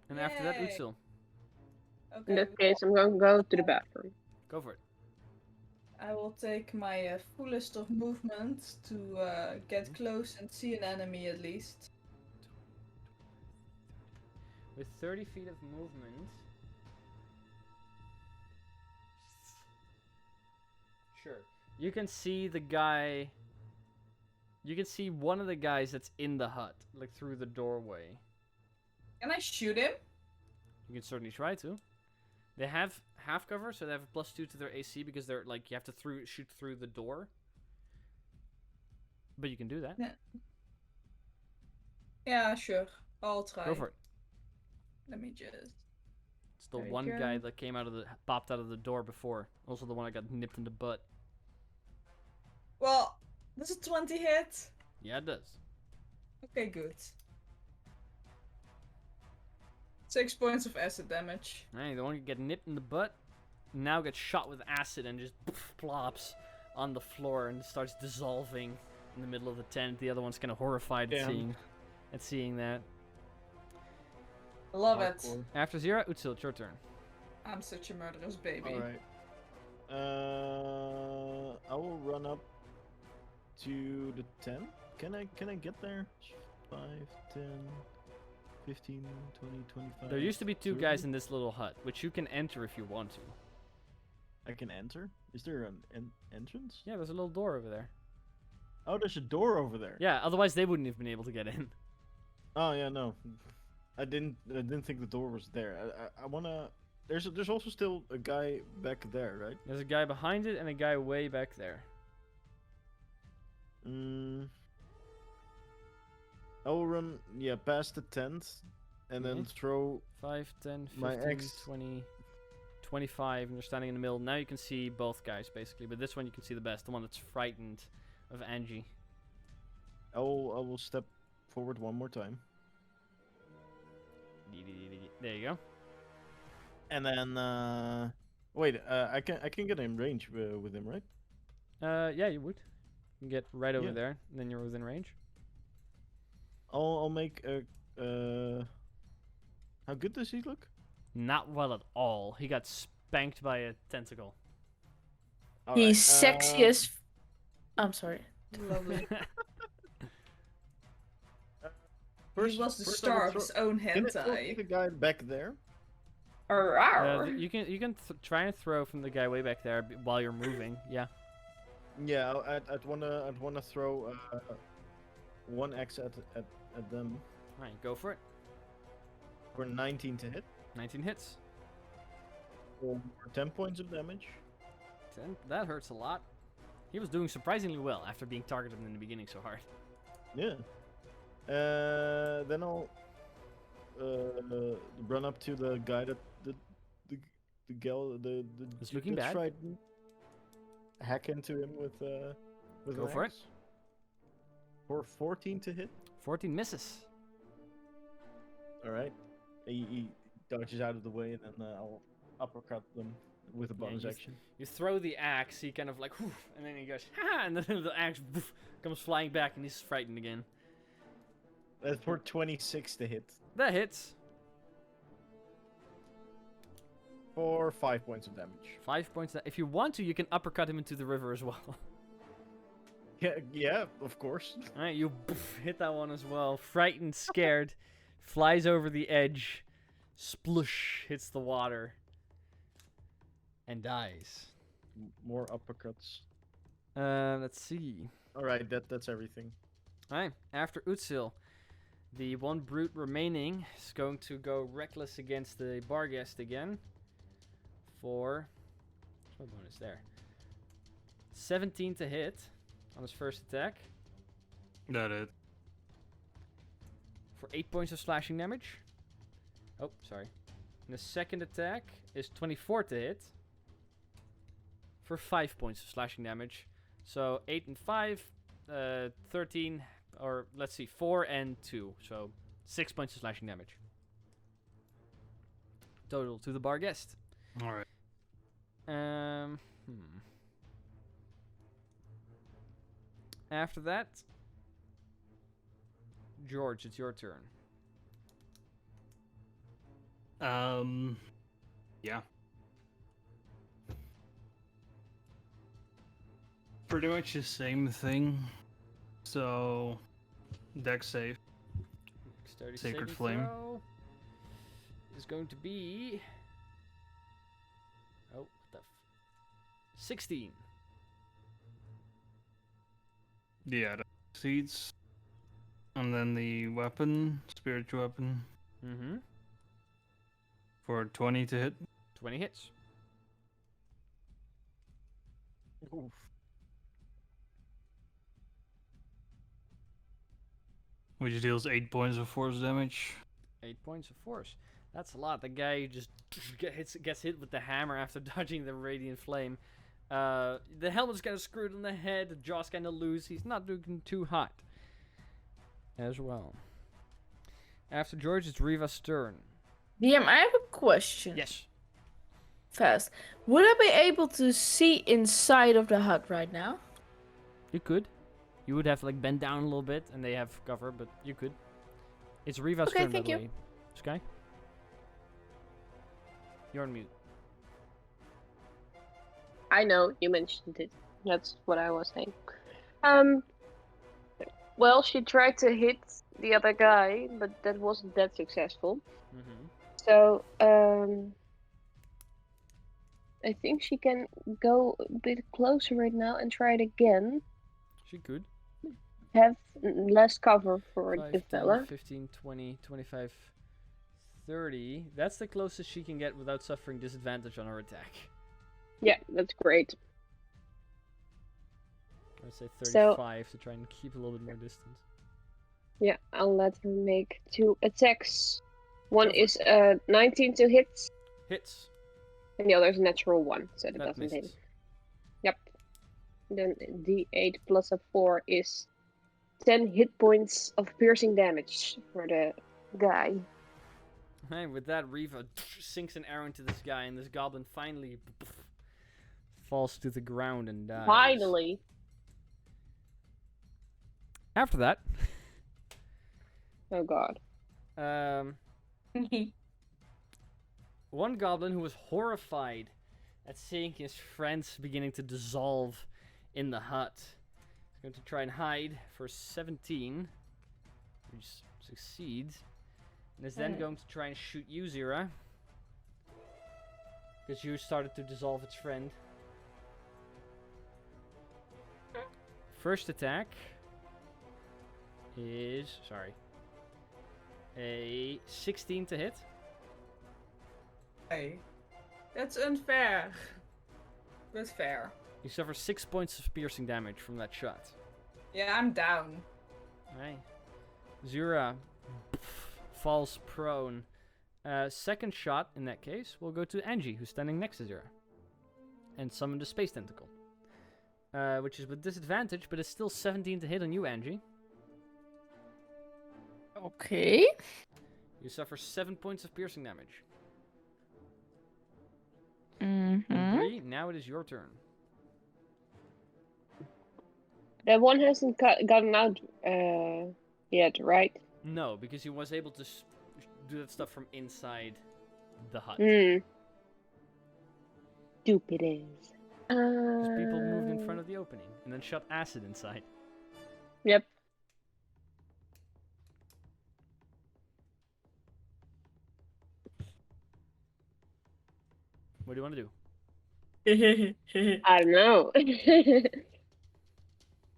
Speaker 1: And after that,
Speaker 2: Yay.
Speaker 1: Utsil.
Speaker 4: In
Speaker 2: Okay.
Speaker 4: that case, I'm going to go to the bathroom.
Speaker 1: Go for it.
Speaker 2: I will take my fullest of movement to get close and see an enemy at least.
Speaker 1: With 30 feet of movement. Sure. You can see the guy. You can see one of the guys that's in the hut, like through the doorway.
Speaker 2: Can I shoot him?
Speaker 1: You can certainly try to. They have half cover, so they have a +2 to their AC because they're like you have to shoot through the door. But you can do that.
Speaker 2: Yeah. Yeah, sure. I'll try.
Speaker 1: Go for it.
Speaker 2: Let me just.
Speaker 1: It's the
Speaker 2: There you
Speaker 1: one
Speaker 2: go.
Speaker 1: guy that came popped out of the door before. Also the one that got nipped in the butt.
Speaker 2: Well, does a 20 hit?
Speaker 1: Yeah, it does.
Speaker 2: Okay, good. 6 points of acid damage.
Speaker 1: Alright, the one who get nipped in the butt now gets shot with acid and just plops on the floor and starts dissolving in the middle of the tent. The other one's kind of horrified at seeing that.
Speaker 2: Love it.
Speaker 3: Hardcore.
Speaker 1: After Zira, Utsil, it's your turn.
Speaker 2: I'm such a murderous baby.
Speaker 3: Alright. I will run up to the tent. Can I get there? 5, 10, 15, 20, 25.
Speaker 1: There used to be 2 guys
Speaker 3: 30?
Speaker 1: in this little hut, which you can enter if you want to.
Speaker 3: I can enter? Is there an entrance?
Speaker 1: Yeah, there's a little door over there.
Speaker 3: Oh, there's a door over there.
Speaker 1: Yeah, otherwise they wouldn't have been able to get in.
Speaker 3: Oh yeah, no. I didn't think the door was there. I wanna. There's also still a guy back there, right?
Speaker 1: There's a guy behind it and a guy way back there.
Speaker 3: I will run past the tent, and then
Speaker 1: Mhm.
Speaker 3: throw
Speaker 1: 5, 10,
Speaker 3: My
Speaker 1: 15,
Speaker 3: ex-
Speaker 1: 20, 25, and you're standing in the middle. Now you can see both guys, basically. But this one you can see the best, the one that's frightened of Angie.
Speaker 3: I will step forward one more time,
Speaker 1: There you go.
Speaker 3: and then wait. I can get in range with him, right?
Speaker 1: Yeah, you would. You can get right over
Speaker 3: Yeah.
Speaker 1: there, and then you're within range.
Speaker 3: I'll make a. How good does he look?
Speaker 1: Not well at all. He got spanked by a tentacle.
Speaker 6: He's sexy as. I'm sorry.
Speaker 2: Lovely.
Speaker 3: First,
Speaker 2: he was the
Speaker 3: first I
Speaker 2: star
Speaker 3: will
Speaker 2: of his own
Speaker 3: Can I throw
Speaker 2: hentai.
Speaker 3: the guy back there?
Speaker 1: You can try and throw from the guy way back there while you're moving. Yeah.
Speaker 3: Yeah, I'd wanna throw one axe at them
Speaker 1: Alright, go for it.
Speaker 3: for 19 to hit,
Speaker 1: 19 hits.
Speaker 3: for 10 points of damage.
Speaker 1: 10. That hurts a lot. He was doing surprisingly well after being targeted in the beginning so hard.
Speaker 3: Yeah. Then I'll run up to the guy that the gal the
Speaker 1: It's looking
Speaker 3: that's
Speaker 1: bad.
Speaker 3: frightened. Hack into him with
Speaker 1: Go
Speaker 3: an
Speaker 1: for it.
Speaker 3: axe. For 14 to hit.
Speaker 1: 14 misses.
Speaker 3: All right. He dodges out of the way, and then I'll uppercut them with a
Speaker 1: Yeah,
Speaker 3: bonus
Speaker 1: you
Speaker 3: action.
Speaker 1: You throw the axe, he kind of like, whoof, and then he goes, ha, and then the axe whoof, comes flying back, and he's frightened again.
Speaker 3: That's for 26 to hit.
Speaker 1: That hits.
Speaker 3: For 5 points of damage.
Speaker 1: 5 points. If you want to, you can uppercut him into the river as well.
Speaker 3: Yeah, of course.
Speaker 1: Alright, you hit that one as well. Frightened, scared, flies over the edge, splush, hits the water, and dies.
Speaker 3: More uppercuts.
Speaker 1: Let's see.
Speaker 3: All right, that's everything.
Speaker 1: Alright, after Utsil, the one brute remaining is going to go reckless against the bar guest again. For what bonus there? 17 to hit on his first attack
Speaker 5: That it.
Speaker 1: for 8 points of slashing damage. Oh, sorry. And the second attack is 24 to hit for 5 points of slashing damage. So 8 and 5, 13, or let's see, 4 and 2. So 6 points of slashing damage. Total to the bar guest.
Speaker 5: All right.
Speaker 1: After that, George, it's your turn.
Speaker 5: Yeah. Pretty much the same thing. So, deck save.
Speaker 1: Dexterity
Speaker 5: Sacred
Speaker 1: saving
Speaker 5: Flame.
Speaker 1: throw is going to be. Oh, what the 16.
Speaker 5: Yeah, that succeeds. And then the weapon, spiritual weapon,
Speaker 1: Mm-hmm.
Speaker 5: for 20 to hit.
Speaker 1: 20 hits.
Speaker 5: Which deals 8 points of force damage.
Speaker 1: 8 points of force. That's a lot. The guy just gets hit with the hammer after dodging the radiant flame. The helmet's kind of screwed on the head. The jaw's kind of loose. He's not looking too hot. As well. After George, it's Riva's turn.
Speaker 6: DM, I have a question.
Speaker 1: Yes.
Speaker 6: Fast. Would I be able to see inside of the hut right now?
Speaker 1: You could. You would have like bent down a little bit, and they have cover, but you could. It's Riva's
Speaker 6: Okay,
Speaker 1: turn, by
Speaker 6: thank
Speaker 1: the
Speaker 6: you.
Speaker 1: way. Sky? You're on mute.
Speaker 4: I know you mentioned it. That's what I was saying. Well, she tried to hit the other guy, but that wasn't that successful.
Speaker 1: Mm-hmm.
Speaker 4: So, I think she can go a bit closer right now and try it again.
Speaker 1: She could.
Speaker 4: Have less cover for
Speaker 1: 5,
Speaker 4: the
Speaker 1: 10,
Speaker 4: fella.
Speaker 1: 15, 20, 25, 30. That's the closest she can get without suffering disadvantage on her attack.
Speaker 4: Yeah, that's great.
Speaker 1: I'd say
Speaker 4: So-
Speaker 1: 35 to try and keep a little bit more distance.
Speaker 4: Yeah, I'll let her make 2 attacks. One
Speaker 1: Go for
Speaker 4: is 19 to hit,
Speaker 1: Hits.
Speaker 4: and the other is a natural 1, so that
Speaker 1: That
Speaker 4: doesn't hit.
Speaker 1: misses.
Speaker 4: Yep. Then D8 plus a 4 is 10 hit points of piercing damage for the guy.
Speaker 1: Hey, with that, Riva sinks an arrow into this guy, and this goblin finally falls to the ground and dies.
Speaker 4: Finally.
Speaker 1: After that,
Speaker 4: Oh god.
Speaker 1: one goblin who was horrified at seeing his friends beginning to dissolve in the hut is going to try and hide for 17, which succeeds, and is then going to try and shoot you, Zira, because you started to dissolve its friend. First attack is, a 16 to hit.
Speaker 2: Hey, that's unfair. But fair.
Speaker 1: You suffer 6 points of piercing damage from that shot.
Speaker 2: Yeah, I'm down.
Speaker 1: Right. Zura falls prone. Second shot, in that case, will go to Angie, who's standing next to Zura. And summon the Space Tentacle. Which is with disadvantage, but it's still 17 to hit on you, Angie.
Speaker 6: Okay.
Speaker 1: You suffer 7 points of piercing damage.
Speaker 6: Mm-hmm.
Speaker 1: Bree, now it is your turn.
Speaker 4: That one hasn't gotten out yet, right?
Speaker 1: No, because he was able to do that stuff from inside the hut.
Speaker 4: Stupid is.
Speaker 1: Because people moved in front of the opening and then shot acid inside.
Speaker 4: Yep.
Speaker 1: What do you want to do?
Speaker 4: I don't know.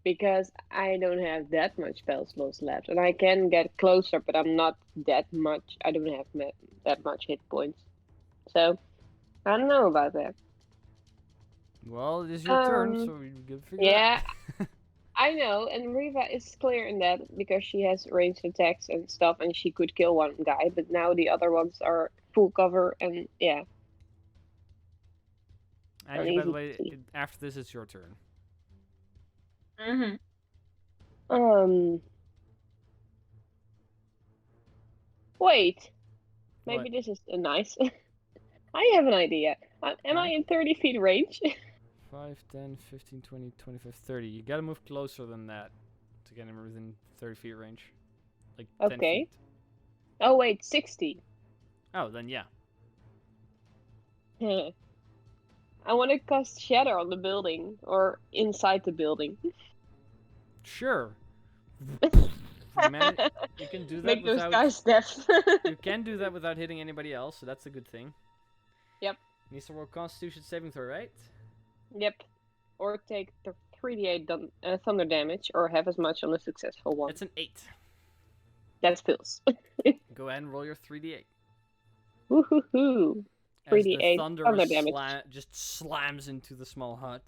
Speaker 4: Because I don't have that much spell slots left. And I can get closer, but I'm not that much. I don't have that much hit points. So, I don't know about that.
Speaker 1: Well, it is your turn, so we can figure it
Speaker 4: Yeah,
Speaker 1: out.
Speaker 4: I know. And Riva is clear in that because she has ranged attacks and stuff and she could kill one guy. But now the other ones are full cover and yeah.
Speaker 1: Angie, by the
Speaker 4: easy
Speaker 1: way,
Speaker 4: to see.
Speaker 1: after this, it's your turn.
Speaker 6: Mm-hmm.
Speaker 4: Wait. Maybe
Speaker 1: What?
Speaker 4: this is a nice. I have an idea. Am I in 30 feet range?
Speaker 1: 5, 10, 15, 20, 25, 30. You gotta move closer than that to get him within 30 feet range. Like 10
Speaker 4: Okay.
Speaker 1: feet.
Speaker 4: Oh wait, 60.
Speaker 1: Oh, then yeah.
Speaker 4: I want to cast shatter on the building or inside the building.
Speaker 1: Sure. You can do that
Speaker 4: Make those
Speaker 1: without.
Speaker 4: guys deaf.
Speaker 1: You can do that without hitting anybody else, so that's a good thing.
Speaker 4: Yep.
Speaker 1: Needs to roll Constitution saving throw, right?
Speaker 4: Yep. Or take 3d8 thunder damage, or have as much on a successful one.
Speaker 1: It's an 8.
Speaker 4: That feels.
Speaker 1: Go ahead and roll your 3d8.
Speaker 4: Woohoo!
Speaker 1: As the
Speaker 4: 3d8
Speaker 1: thunder
Speaker 4: thunder damage.
Speaker 1: just slams into the small hut.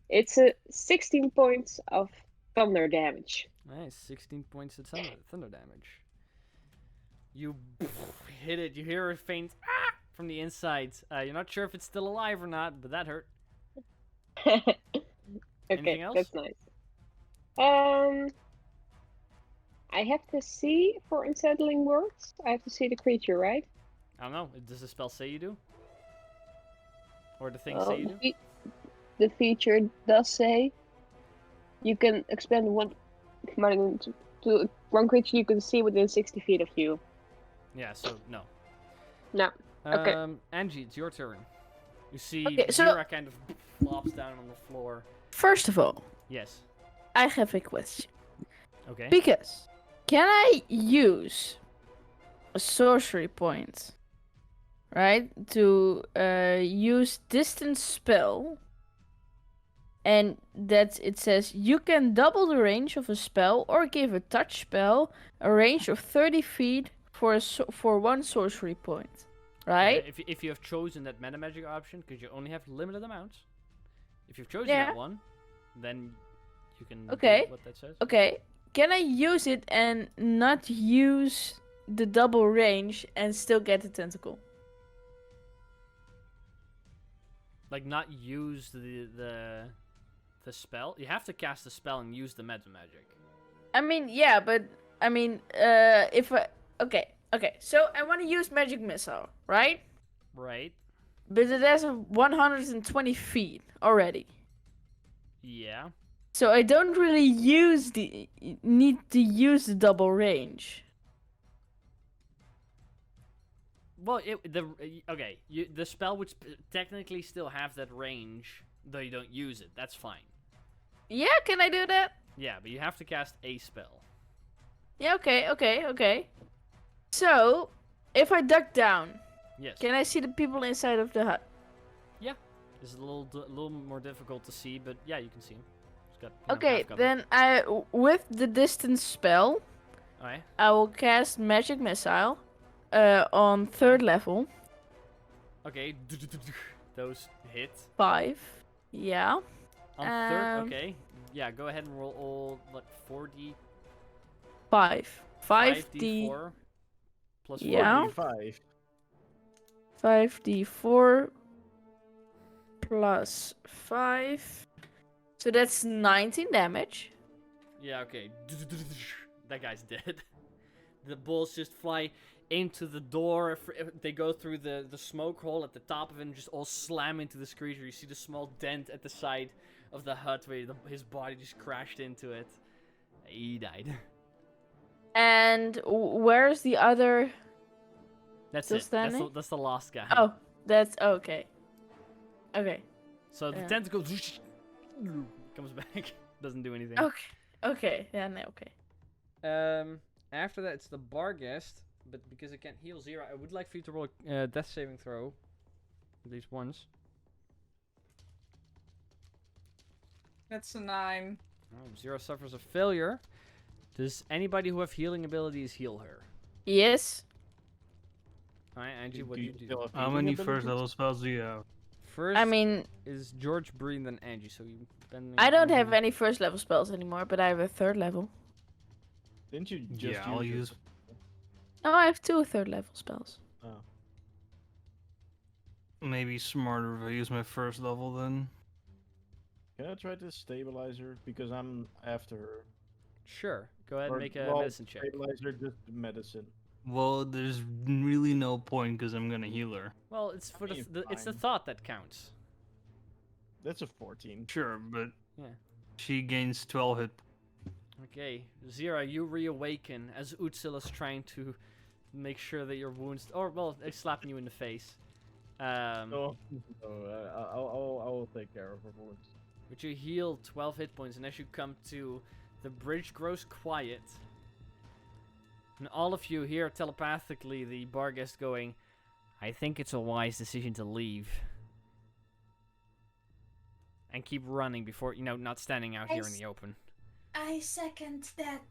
Speaker 4: It's 16 points of thunder damage.
Speaker 1: Nice, 16 points of thunder damage. You hit it, you hear a faint from the inside. You're not sure if it's still alive or not, but that hurt. Anything
Speaker 4: Okay,
Speaker 1: else?
Speaker 4: that's nice. I have to see for unsettling words. I have to see the creature, right?
Speaker 1: I don't know. Does the spell say you do? Or the thing say you do?
Speaker 4: The feature does say you can expend one to one creature you can see within 60 feet of you.
Speaker 1: Yeah, so no.
Speaker 4: No. Okay.
Speaker 1: Angie, it's your turn. You see
Speaker 6: Okay, so-
Speaker 1: Zira kind of flops down on the floor.
Speaker 6: First of all,
Speaker 1: Yes.
Speaker 6: I have a question.
Speaker 1: Okay.
Speaker 6: Because can I use a sorcery point, right, to use distance spell, and that it says you can double the range of a spell or give a touch spell a range of 30 feet for one sorcery point, right?
Speaker 1: Okay, if you have chosen that meta magic option, because you only have limited amounts, if you've chosen
Speaker 6: Yeah.
Speaker 1: that one, then you can
Speaker 6: Okay.
Speaker 1: do what that says.
Speaker 6: Okay, can I use it and not use the double range and still get the tentacle?
Speaker 1: Like not use the spell. You have to cast the spell and use the meta magic.
Speaker 6: I mean, yeah, but I mean, if I okay, so I want to use magic missile, right?
Speaker 1: Right.
Speaker 6: But it has a 120 feet already,
Speaker 1: Yeah.
Speaker 6: so I don't really need to use the double range.
Speaker 1: Well, the spell would technically still have that range, though you don't use it. That's fine.
Speaker 6: Yeah, can I do that?
Speaker 1: Yeah, but you have to cast a spell.
Speaker 6: Yeah, okay. So, if I duck down,
Speaker 1: Yes.
Speaker 6: can I see the people inside of the hut?
Speaker 1: It's a little more difficult to see, but yeah, you can see him. He's got, you know,
Speaker 6: Okay,
Speaker 1: half cover.
Speaker 6: then with the distance spell,
Speaker 1: Alright.
Speaker 6: I will cast magic missile on 3rd level.
Speaker 1: Okay. Those hit.
Speaker 6: 5. Yeah.
Speaker 1: On 3rd.
Speaker 6: Um,
Speaker 1: Okay. Yeah, go ahead and roll all, 4d.
Speaker 6: 5. 5d.
Speaker 1: 5d4 plus 4.
Speaker 6: Yeah.
Speaker 3: 45.
Speaker 6: 5d4 plus 5. So that's 19 damage.
Speaker 1: Yeah, okay. That guy's dead. The bullets just fly into the door. They go through the smoke hole at the top of it and just all slam into this creature. You see the small dent at the side of the hut where his body just crashed into it. He died.
Speaker 6: And where's the other?
Speaker 1: That's
Speaker 6: Still
Speaker 1: it.
Speaker 6: standing?
Speaker 1: That's the last guy.
Speaker 6: Oh, that's okay. Okay.
Speaker 1: So the
Speaker 6: Yeah.
Speaker 1: tentacle comes back. Doesn't do anything.
Speaker 6: Okay. Yeah, no, okay.
Speaker 1: After that, it's the bar guest, but because it can't heal 0, I would like for you to roll a death saving throw, at least once.
Speaker 2: That's a 9.
Speaker 1: 0 suffers a failure. Does anybody who have healing abilities heal her?
Speaker 6: Yes.
Speaker 1: Alright, Angie, what do you do?
Speaker 3: still have
Speaker 5: How
Speaker 3: healing
Speaker 5: many first
Speaker 3: abilities?
Speaker 5: level spells do you have?
Speaker 1: First
Speaker 6: I mean,
Speaker 1: is George Breen, then Angie, so you depending
Speaker 6: I don't
Speaker 1: on
Speaker 6: have
Speaker 1: who-
Speaker 6: any 1st level spells anymore, but I have a 3rd level.
Speaker 3: Didn't you just
Speaker 5: Yeah, I'll use.
Speaker 6: Oh, I have 2 3rd level spells.
Speaker 3: Oh.
Speaker 5: Maybe smarter if I use my first level then.
Speaker 3: Can I try to stabilize her? Because I'm after her.
Speaker 1: Sure, go ahead
Speaker 3: Or,
Speaker 1: and make a
Speaker 3: well,
Speaker 1: medicine check.
Speaker 3: Stabilizer, just medicine.
Speaker 5: Well, there's really no point because I'm gonna heal her.
Speaker 1: Well, it's for
Speaker 3: mean,
Speaker 1: it's the
Speaker 3: fine.
Speaker 1: thought that counts.
Speaker 3: That's a 14.
Speaker 5: Sure, but
Speaker 1: Yeah.
Speaker 5: she gains 12 hit.
Speaker 1: Okay, Zira, you reawaken as Utsil is trying to make sure that your wounds, or well, they're slapping you in the face.
Speaker 3: No, I will take care of her once.
Speaker 1: But you heal 12 hit points, and as you come to, the bridge grows quiet. And all of you hear telepathically the bar guest going, I think it's a wise decision to leave. And keep running before, not standing out here in the open.
Speaker 7: I second that.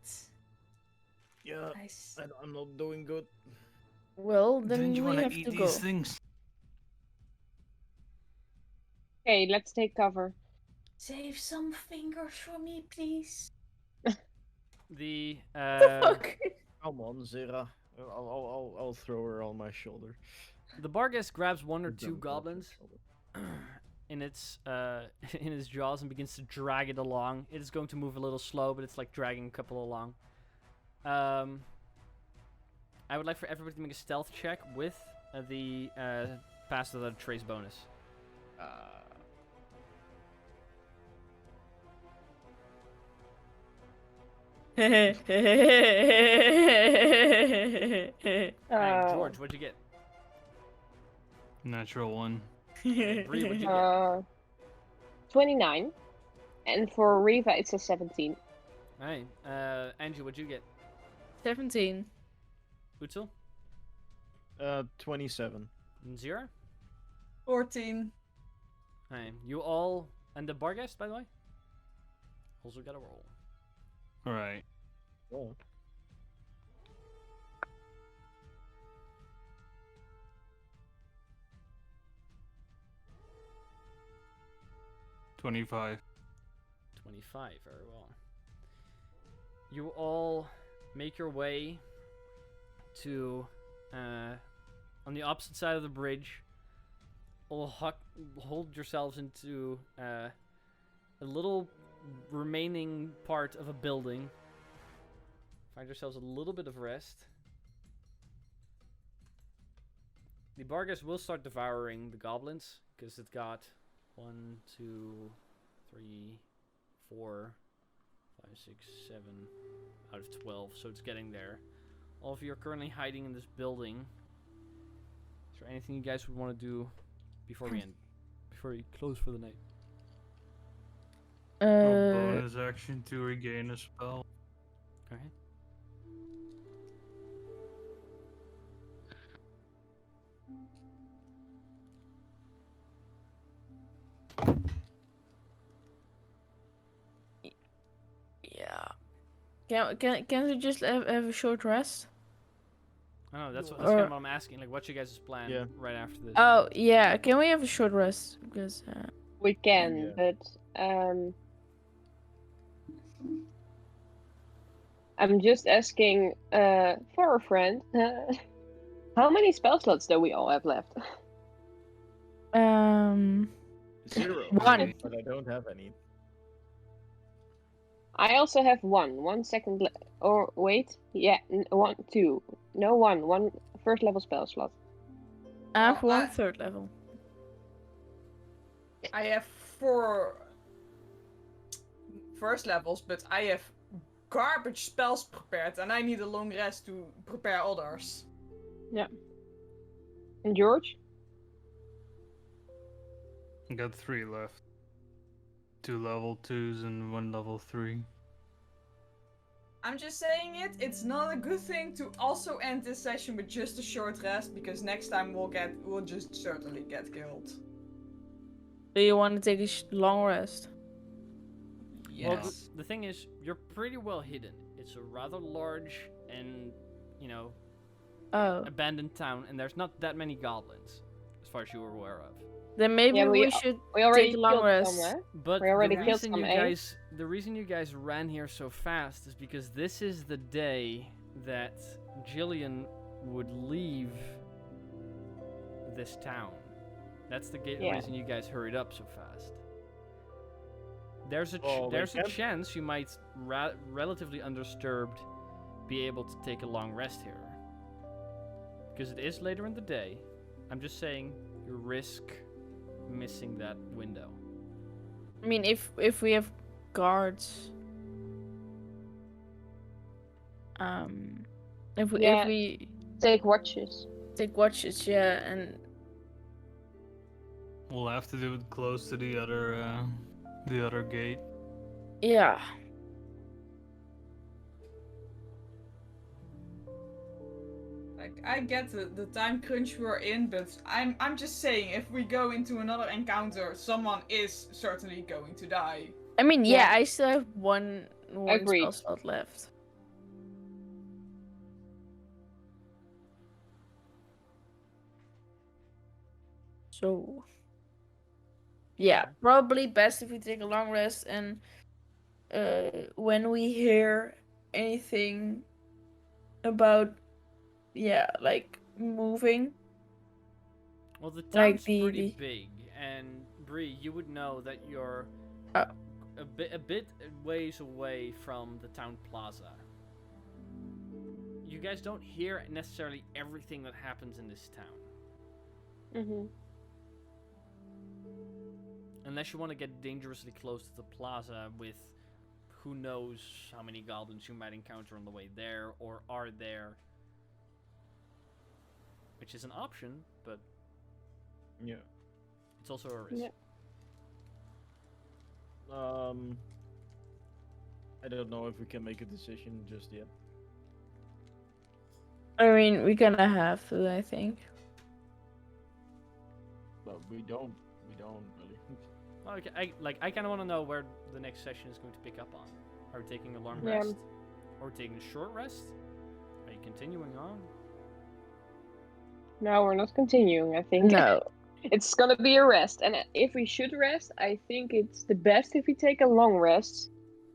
Speaker 3: Yeah,
Speaker 7: Nice.
Speaker 3: I'm not doing good.
Speaker 6: Well, then
Speaker 5: Didn't you
Speaker 6: we
Speaker 5: want to
Speaker 6: have
Speaker 5: eat
Speaker 6: to
Speaker 5: these
Speaker 6: go.
Speaker 5: things?
Speaker 4: Okay, let's take cover.
Speaker 7: Save some fingers for me, please.
Speaker 1: The
Speaker 6: Fuck.
Speaker 3: Come on, Zera. I'll throw her on my shoulder.
Speaker 1: the bar guest grabs one or
Speaker 3: Dump
Speaker 1: two
Speaker 3: her off my
Speaker 1: goblins
Speaker 3: shoulder.
Speaker 1: in its in his jaws and begins to drag it along. It is going to move a little slow, but it's like dragging a couple along. I would like for everybody to make a stealth check with the pass without a trace bonus. Alright, George, what'd you get?
Speaker 5: Natural one.
Speaker 1: Bree, what'd you get?
Speaker 4: 29. And for Riva, it's a 17.
Speaker 1: Alright, Angie, what'd you get?
Speaker 6: 17.
Speaker 1: Utsul?
Speaker 3: 27.
Speaker 1: Zero?
Speaker 2: 14.
Speaker 1: Alright, you all... And the bar guest, by the way? Also got a roll.
Speaker 5: Alright.
Speaker 3: Oh.
Speaker 5: $25.
Speaker 1: 25, very well. You all make your way to on the opposite side of the bridge. All hold yourselves into a little remaining part of a building. Find yourselves a little bit of rest. The Bargas will start devouring the goblins because it's got 1, 2, 3, 4, 5, 6, 7 out of 12, so it's getting there. All of you are currently hiding in this building. Is there anything you guys would want to do before we end? Before we close for the night?
Speaker 5: A bonus action to regain a spell.
Speaker 1: Okay.
Speaker 6: Yeah. Can we just have a short rest?
Speaker 1: I don't know, that's kind of what I'm asking. Like, what's your guys' plan right after this?
Speaker 6: Oh, yeah. Can we have a short rest? Because
Speaker 4: We can, but I'm just asking for a friend. How many spell slots do we all have left?
Speaker 3: 0.
Speaker 6: 1.
Speaker 3: But I don't have any.
Speaker 4: I also have one. 1 second. Or wait, yeah, 1, 2. No, 1 first level spell slot.
Speaker 6: I have
Speaker 2: Oh,
Speaker 6: 1 third level.
Speaker 2: I have 4 first levels, but I have garbage spells prepared, and I need a long rest to prepare others.
Speaker 4: Yeah. And George?
Speaker 5: I got 3 left. 2 level 2s and 1 level 3.
Speaker 2: I'm just saying it's not a good thing to also end this session with just a short rest, because next time we'll just certainly get killed.
Speaker 6: Do you want to take a long rest?
Speaker 2: Yes.
Speaker 1: Well, the thing is, you're pretty well hidden. It's a rather large and,
Speaker 6: Oh.
Speaker 1: abandoned town, and there's not that many goblins, as far as you were aware of.
Speaker 6: Then maybe
Speaker 4: Yeah,
Speaker 6: we should
Speaker 4: We already
Speaker 6: take a long
Speaker 4: killed
Speaker 6: rest.
Speaker 4: some, eh?
Speaker 1: But
Speaker 4: We already
Speaker 1: the
Speaker 4: killed
Speaker 1: reason
Speaker 4: some,
Speaker 1: you
Speaker 4: eh?
Speaker 1: guys, the reason you guys ran here so fast is because this is the day that Jillian would leave this town. That's the reason you guys hurried up so fast. There's a chance you might, relatively undisturbed, be able to take a long rest here. Because it is later in the day. I'm just saying, you risk missing that window.
Speaker 6: I mean, if we have guards, if we
Speaker 4: Take watches.
Speaker 6: take watches, yeah, and
Speaker 5: We'll have to do it close to the other gate.
Speaker 6: Yeah.
Speaker 2: Like, I get the time crunch we're in, but I'm just saying, if we go into another encounter, someone is certainly going to die.
Speaker 6: I mean, yeah,
Speaker 4: Yeah.
Speaker 6: I still have one
Speaker 4: Agreed.
Speaker 6: spell slot left. So, yeah, probably best if we take a long rest, and when we hear anything about, yeah, like moving,
Speaker 1: Well, the
Speaker 6: like
Speaker 1: town's pretty big, and Bree, you would know that you're
Speaker 6: Oh.
Speaker 1: a bit ways away from the town plaza. You guys don't hear necessarily everything that happens in this town.
Speaker 4: Mm-hmm.
Speaker 1: Unless you want to get dangerously close to the plaza with who knows how many goblins you might encounter on the way there or are there. Which is an option, but
Speaker 3: Yeah.
Speaker 1: it's also a risk.
Speaker 4: Yeah.
Speaker 3: I don't know if we can make a decision just yet.
Speaker 6: I mean, we're gonna have to, I think.
Speaker 3: But we don't really.
Speaker 1: Okay, I kind of want to know where the next session is going to pick up on. Are we taking a long
Speaker 4: Yeah.
Speaker 1: rest? Or taking a short rest? Are you continuing on?
Speaker 4: No, we're not continuing, I think.
Speaker 6: No.
Speaker 4: It's gonna be a rest, and if we should rest, I think it's the best if we take a long rest.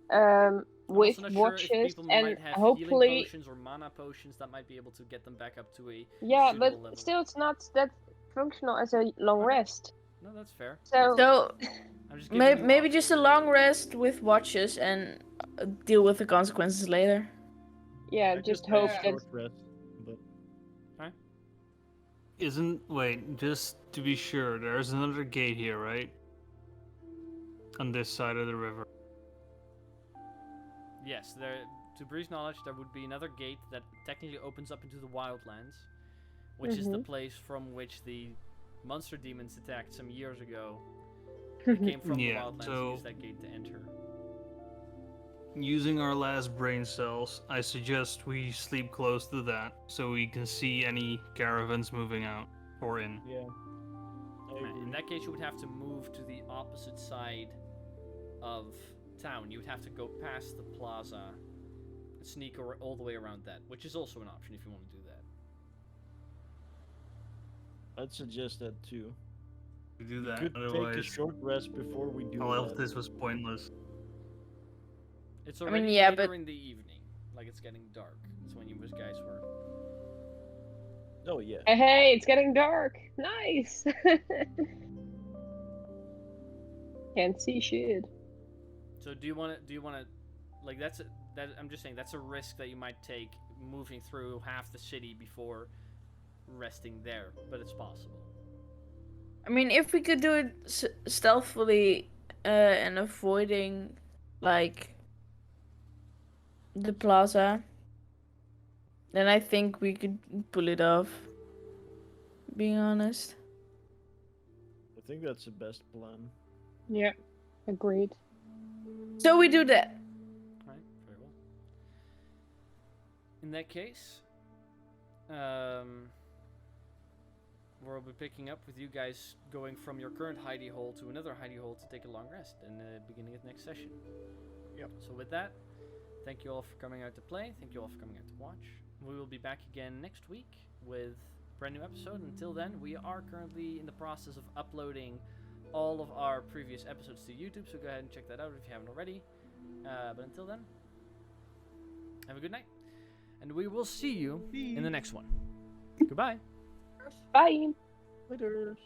Speaker 1: I'm
Speaker 4: With
Speaker 1: also not sure if
Speaker 4: watches
Speaker 1: people
Speaker 4: and
Speaker 1: might have
Speaker 4: hopefully.
Speaker 1: healing potions or mana potions that might be able to get them back up to a
Speaker 4: Yeah,
Speaker 1: suitable
Speaker 4: but
Speaker 1: level.
Speaker 4: still, it's not that functional as a long
Speaker 1: Okay.
Speaker 4: rest.
Speaker 1: No, that's fair.
Speaker 4: So,
Speaker 1: I'm just giving you
Speaker 6: Maybe just a
Speaker 1: options.
Speaker 6: long rest with watches and deal with the consequences later.
Speaker 4: yeah,
Speaker 3: I
Speaker 4: just
Speaker 3: made
Speaker 4: hope
Speaker 3: a
Speaker 4: that.
Speaker 3: short rest, but
Speaker 5: Wait, just to be sure, there's another gate here, right? On this side of the river.
Speaker 1: Yes, to Bree's knowledge, there would be another gate that technically opens up into the wildlands, which is the place from which the monster demons attacked some years ago. They came from the
Speaker 5: Yeah,
Speaker 1: wildlands to
Speaker 5: so-
Speaker 1: use that gate to enter.
Speaker 5: Using our last brain cells, I suggest we sleep close to that so we can see any caravans moving out or in.
Speaker 3: yeah.
Speaker 1: In that case, you would have to move to the opposite side of town. You would have to go past the plaza and sneak all the way around that, which is also an option if you want to do that.
Speaker 3: I'd suggest that too.
Speaker 5: We do
Speaker 3: We
Speaker 5: that,
Speaker 3: could take a
Speaker 5: otherwise
Speaker 3: short rest before we do
Speaker 5: all of
Speaker 3: that.
Speaker 5: this was pointless.
Speaker 1: It's
Speaker 6: mean,
Speaker 1: already
Speaker 6: yeah,
Speaker 1: later
Speaker 6: but-
Speaker 1: in the evening, like it's getting dark. That's when you guys were.
Speaker 3: Oh yeah.
Speaker 4: Hey, it's getting dark. Nice. Can't see shit.
Speaker 1: So do you want to, like I'm just saying that's a risk that you might take moving through half the city before resting there, but it's possible.
Speaker 6: I mean, if we could do it stealthily and avoiding, like, the plaza, then I think we could pull it off. Being honest.
Speaker 3: I think that's the best plan.
Speaker 4: Yeah, agreed.
Speaker 6: So we do that.
Speaker 1: Right, very well. In that case, we'll be picking up with you guys going from your current hidey hole to another hidey hole to take a long rest in the beginning of the next session.
Speaker 3: Yep.
Speaker 1: So with that, thank you all for coming out to play. Thank you all for coming out to watch. We will be back again next week with a brand new episode. Until then, we are currently in the process of uploading all of our previous episodes to YouTube, so go ahead and check that out if you haven't already. But until then, have a good night, and we will see you in the next one. Goodbye.
Speaker 4: Bye.
Speaker 3: Later.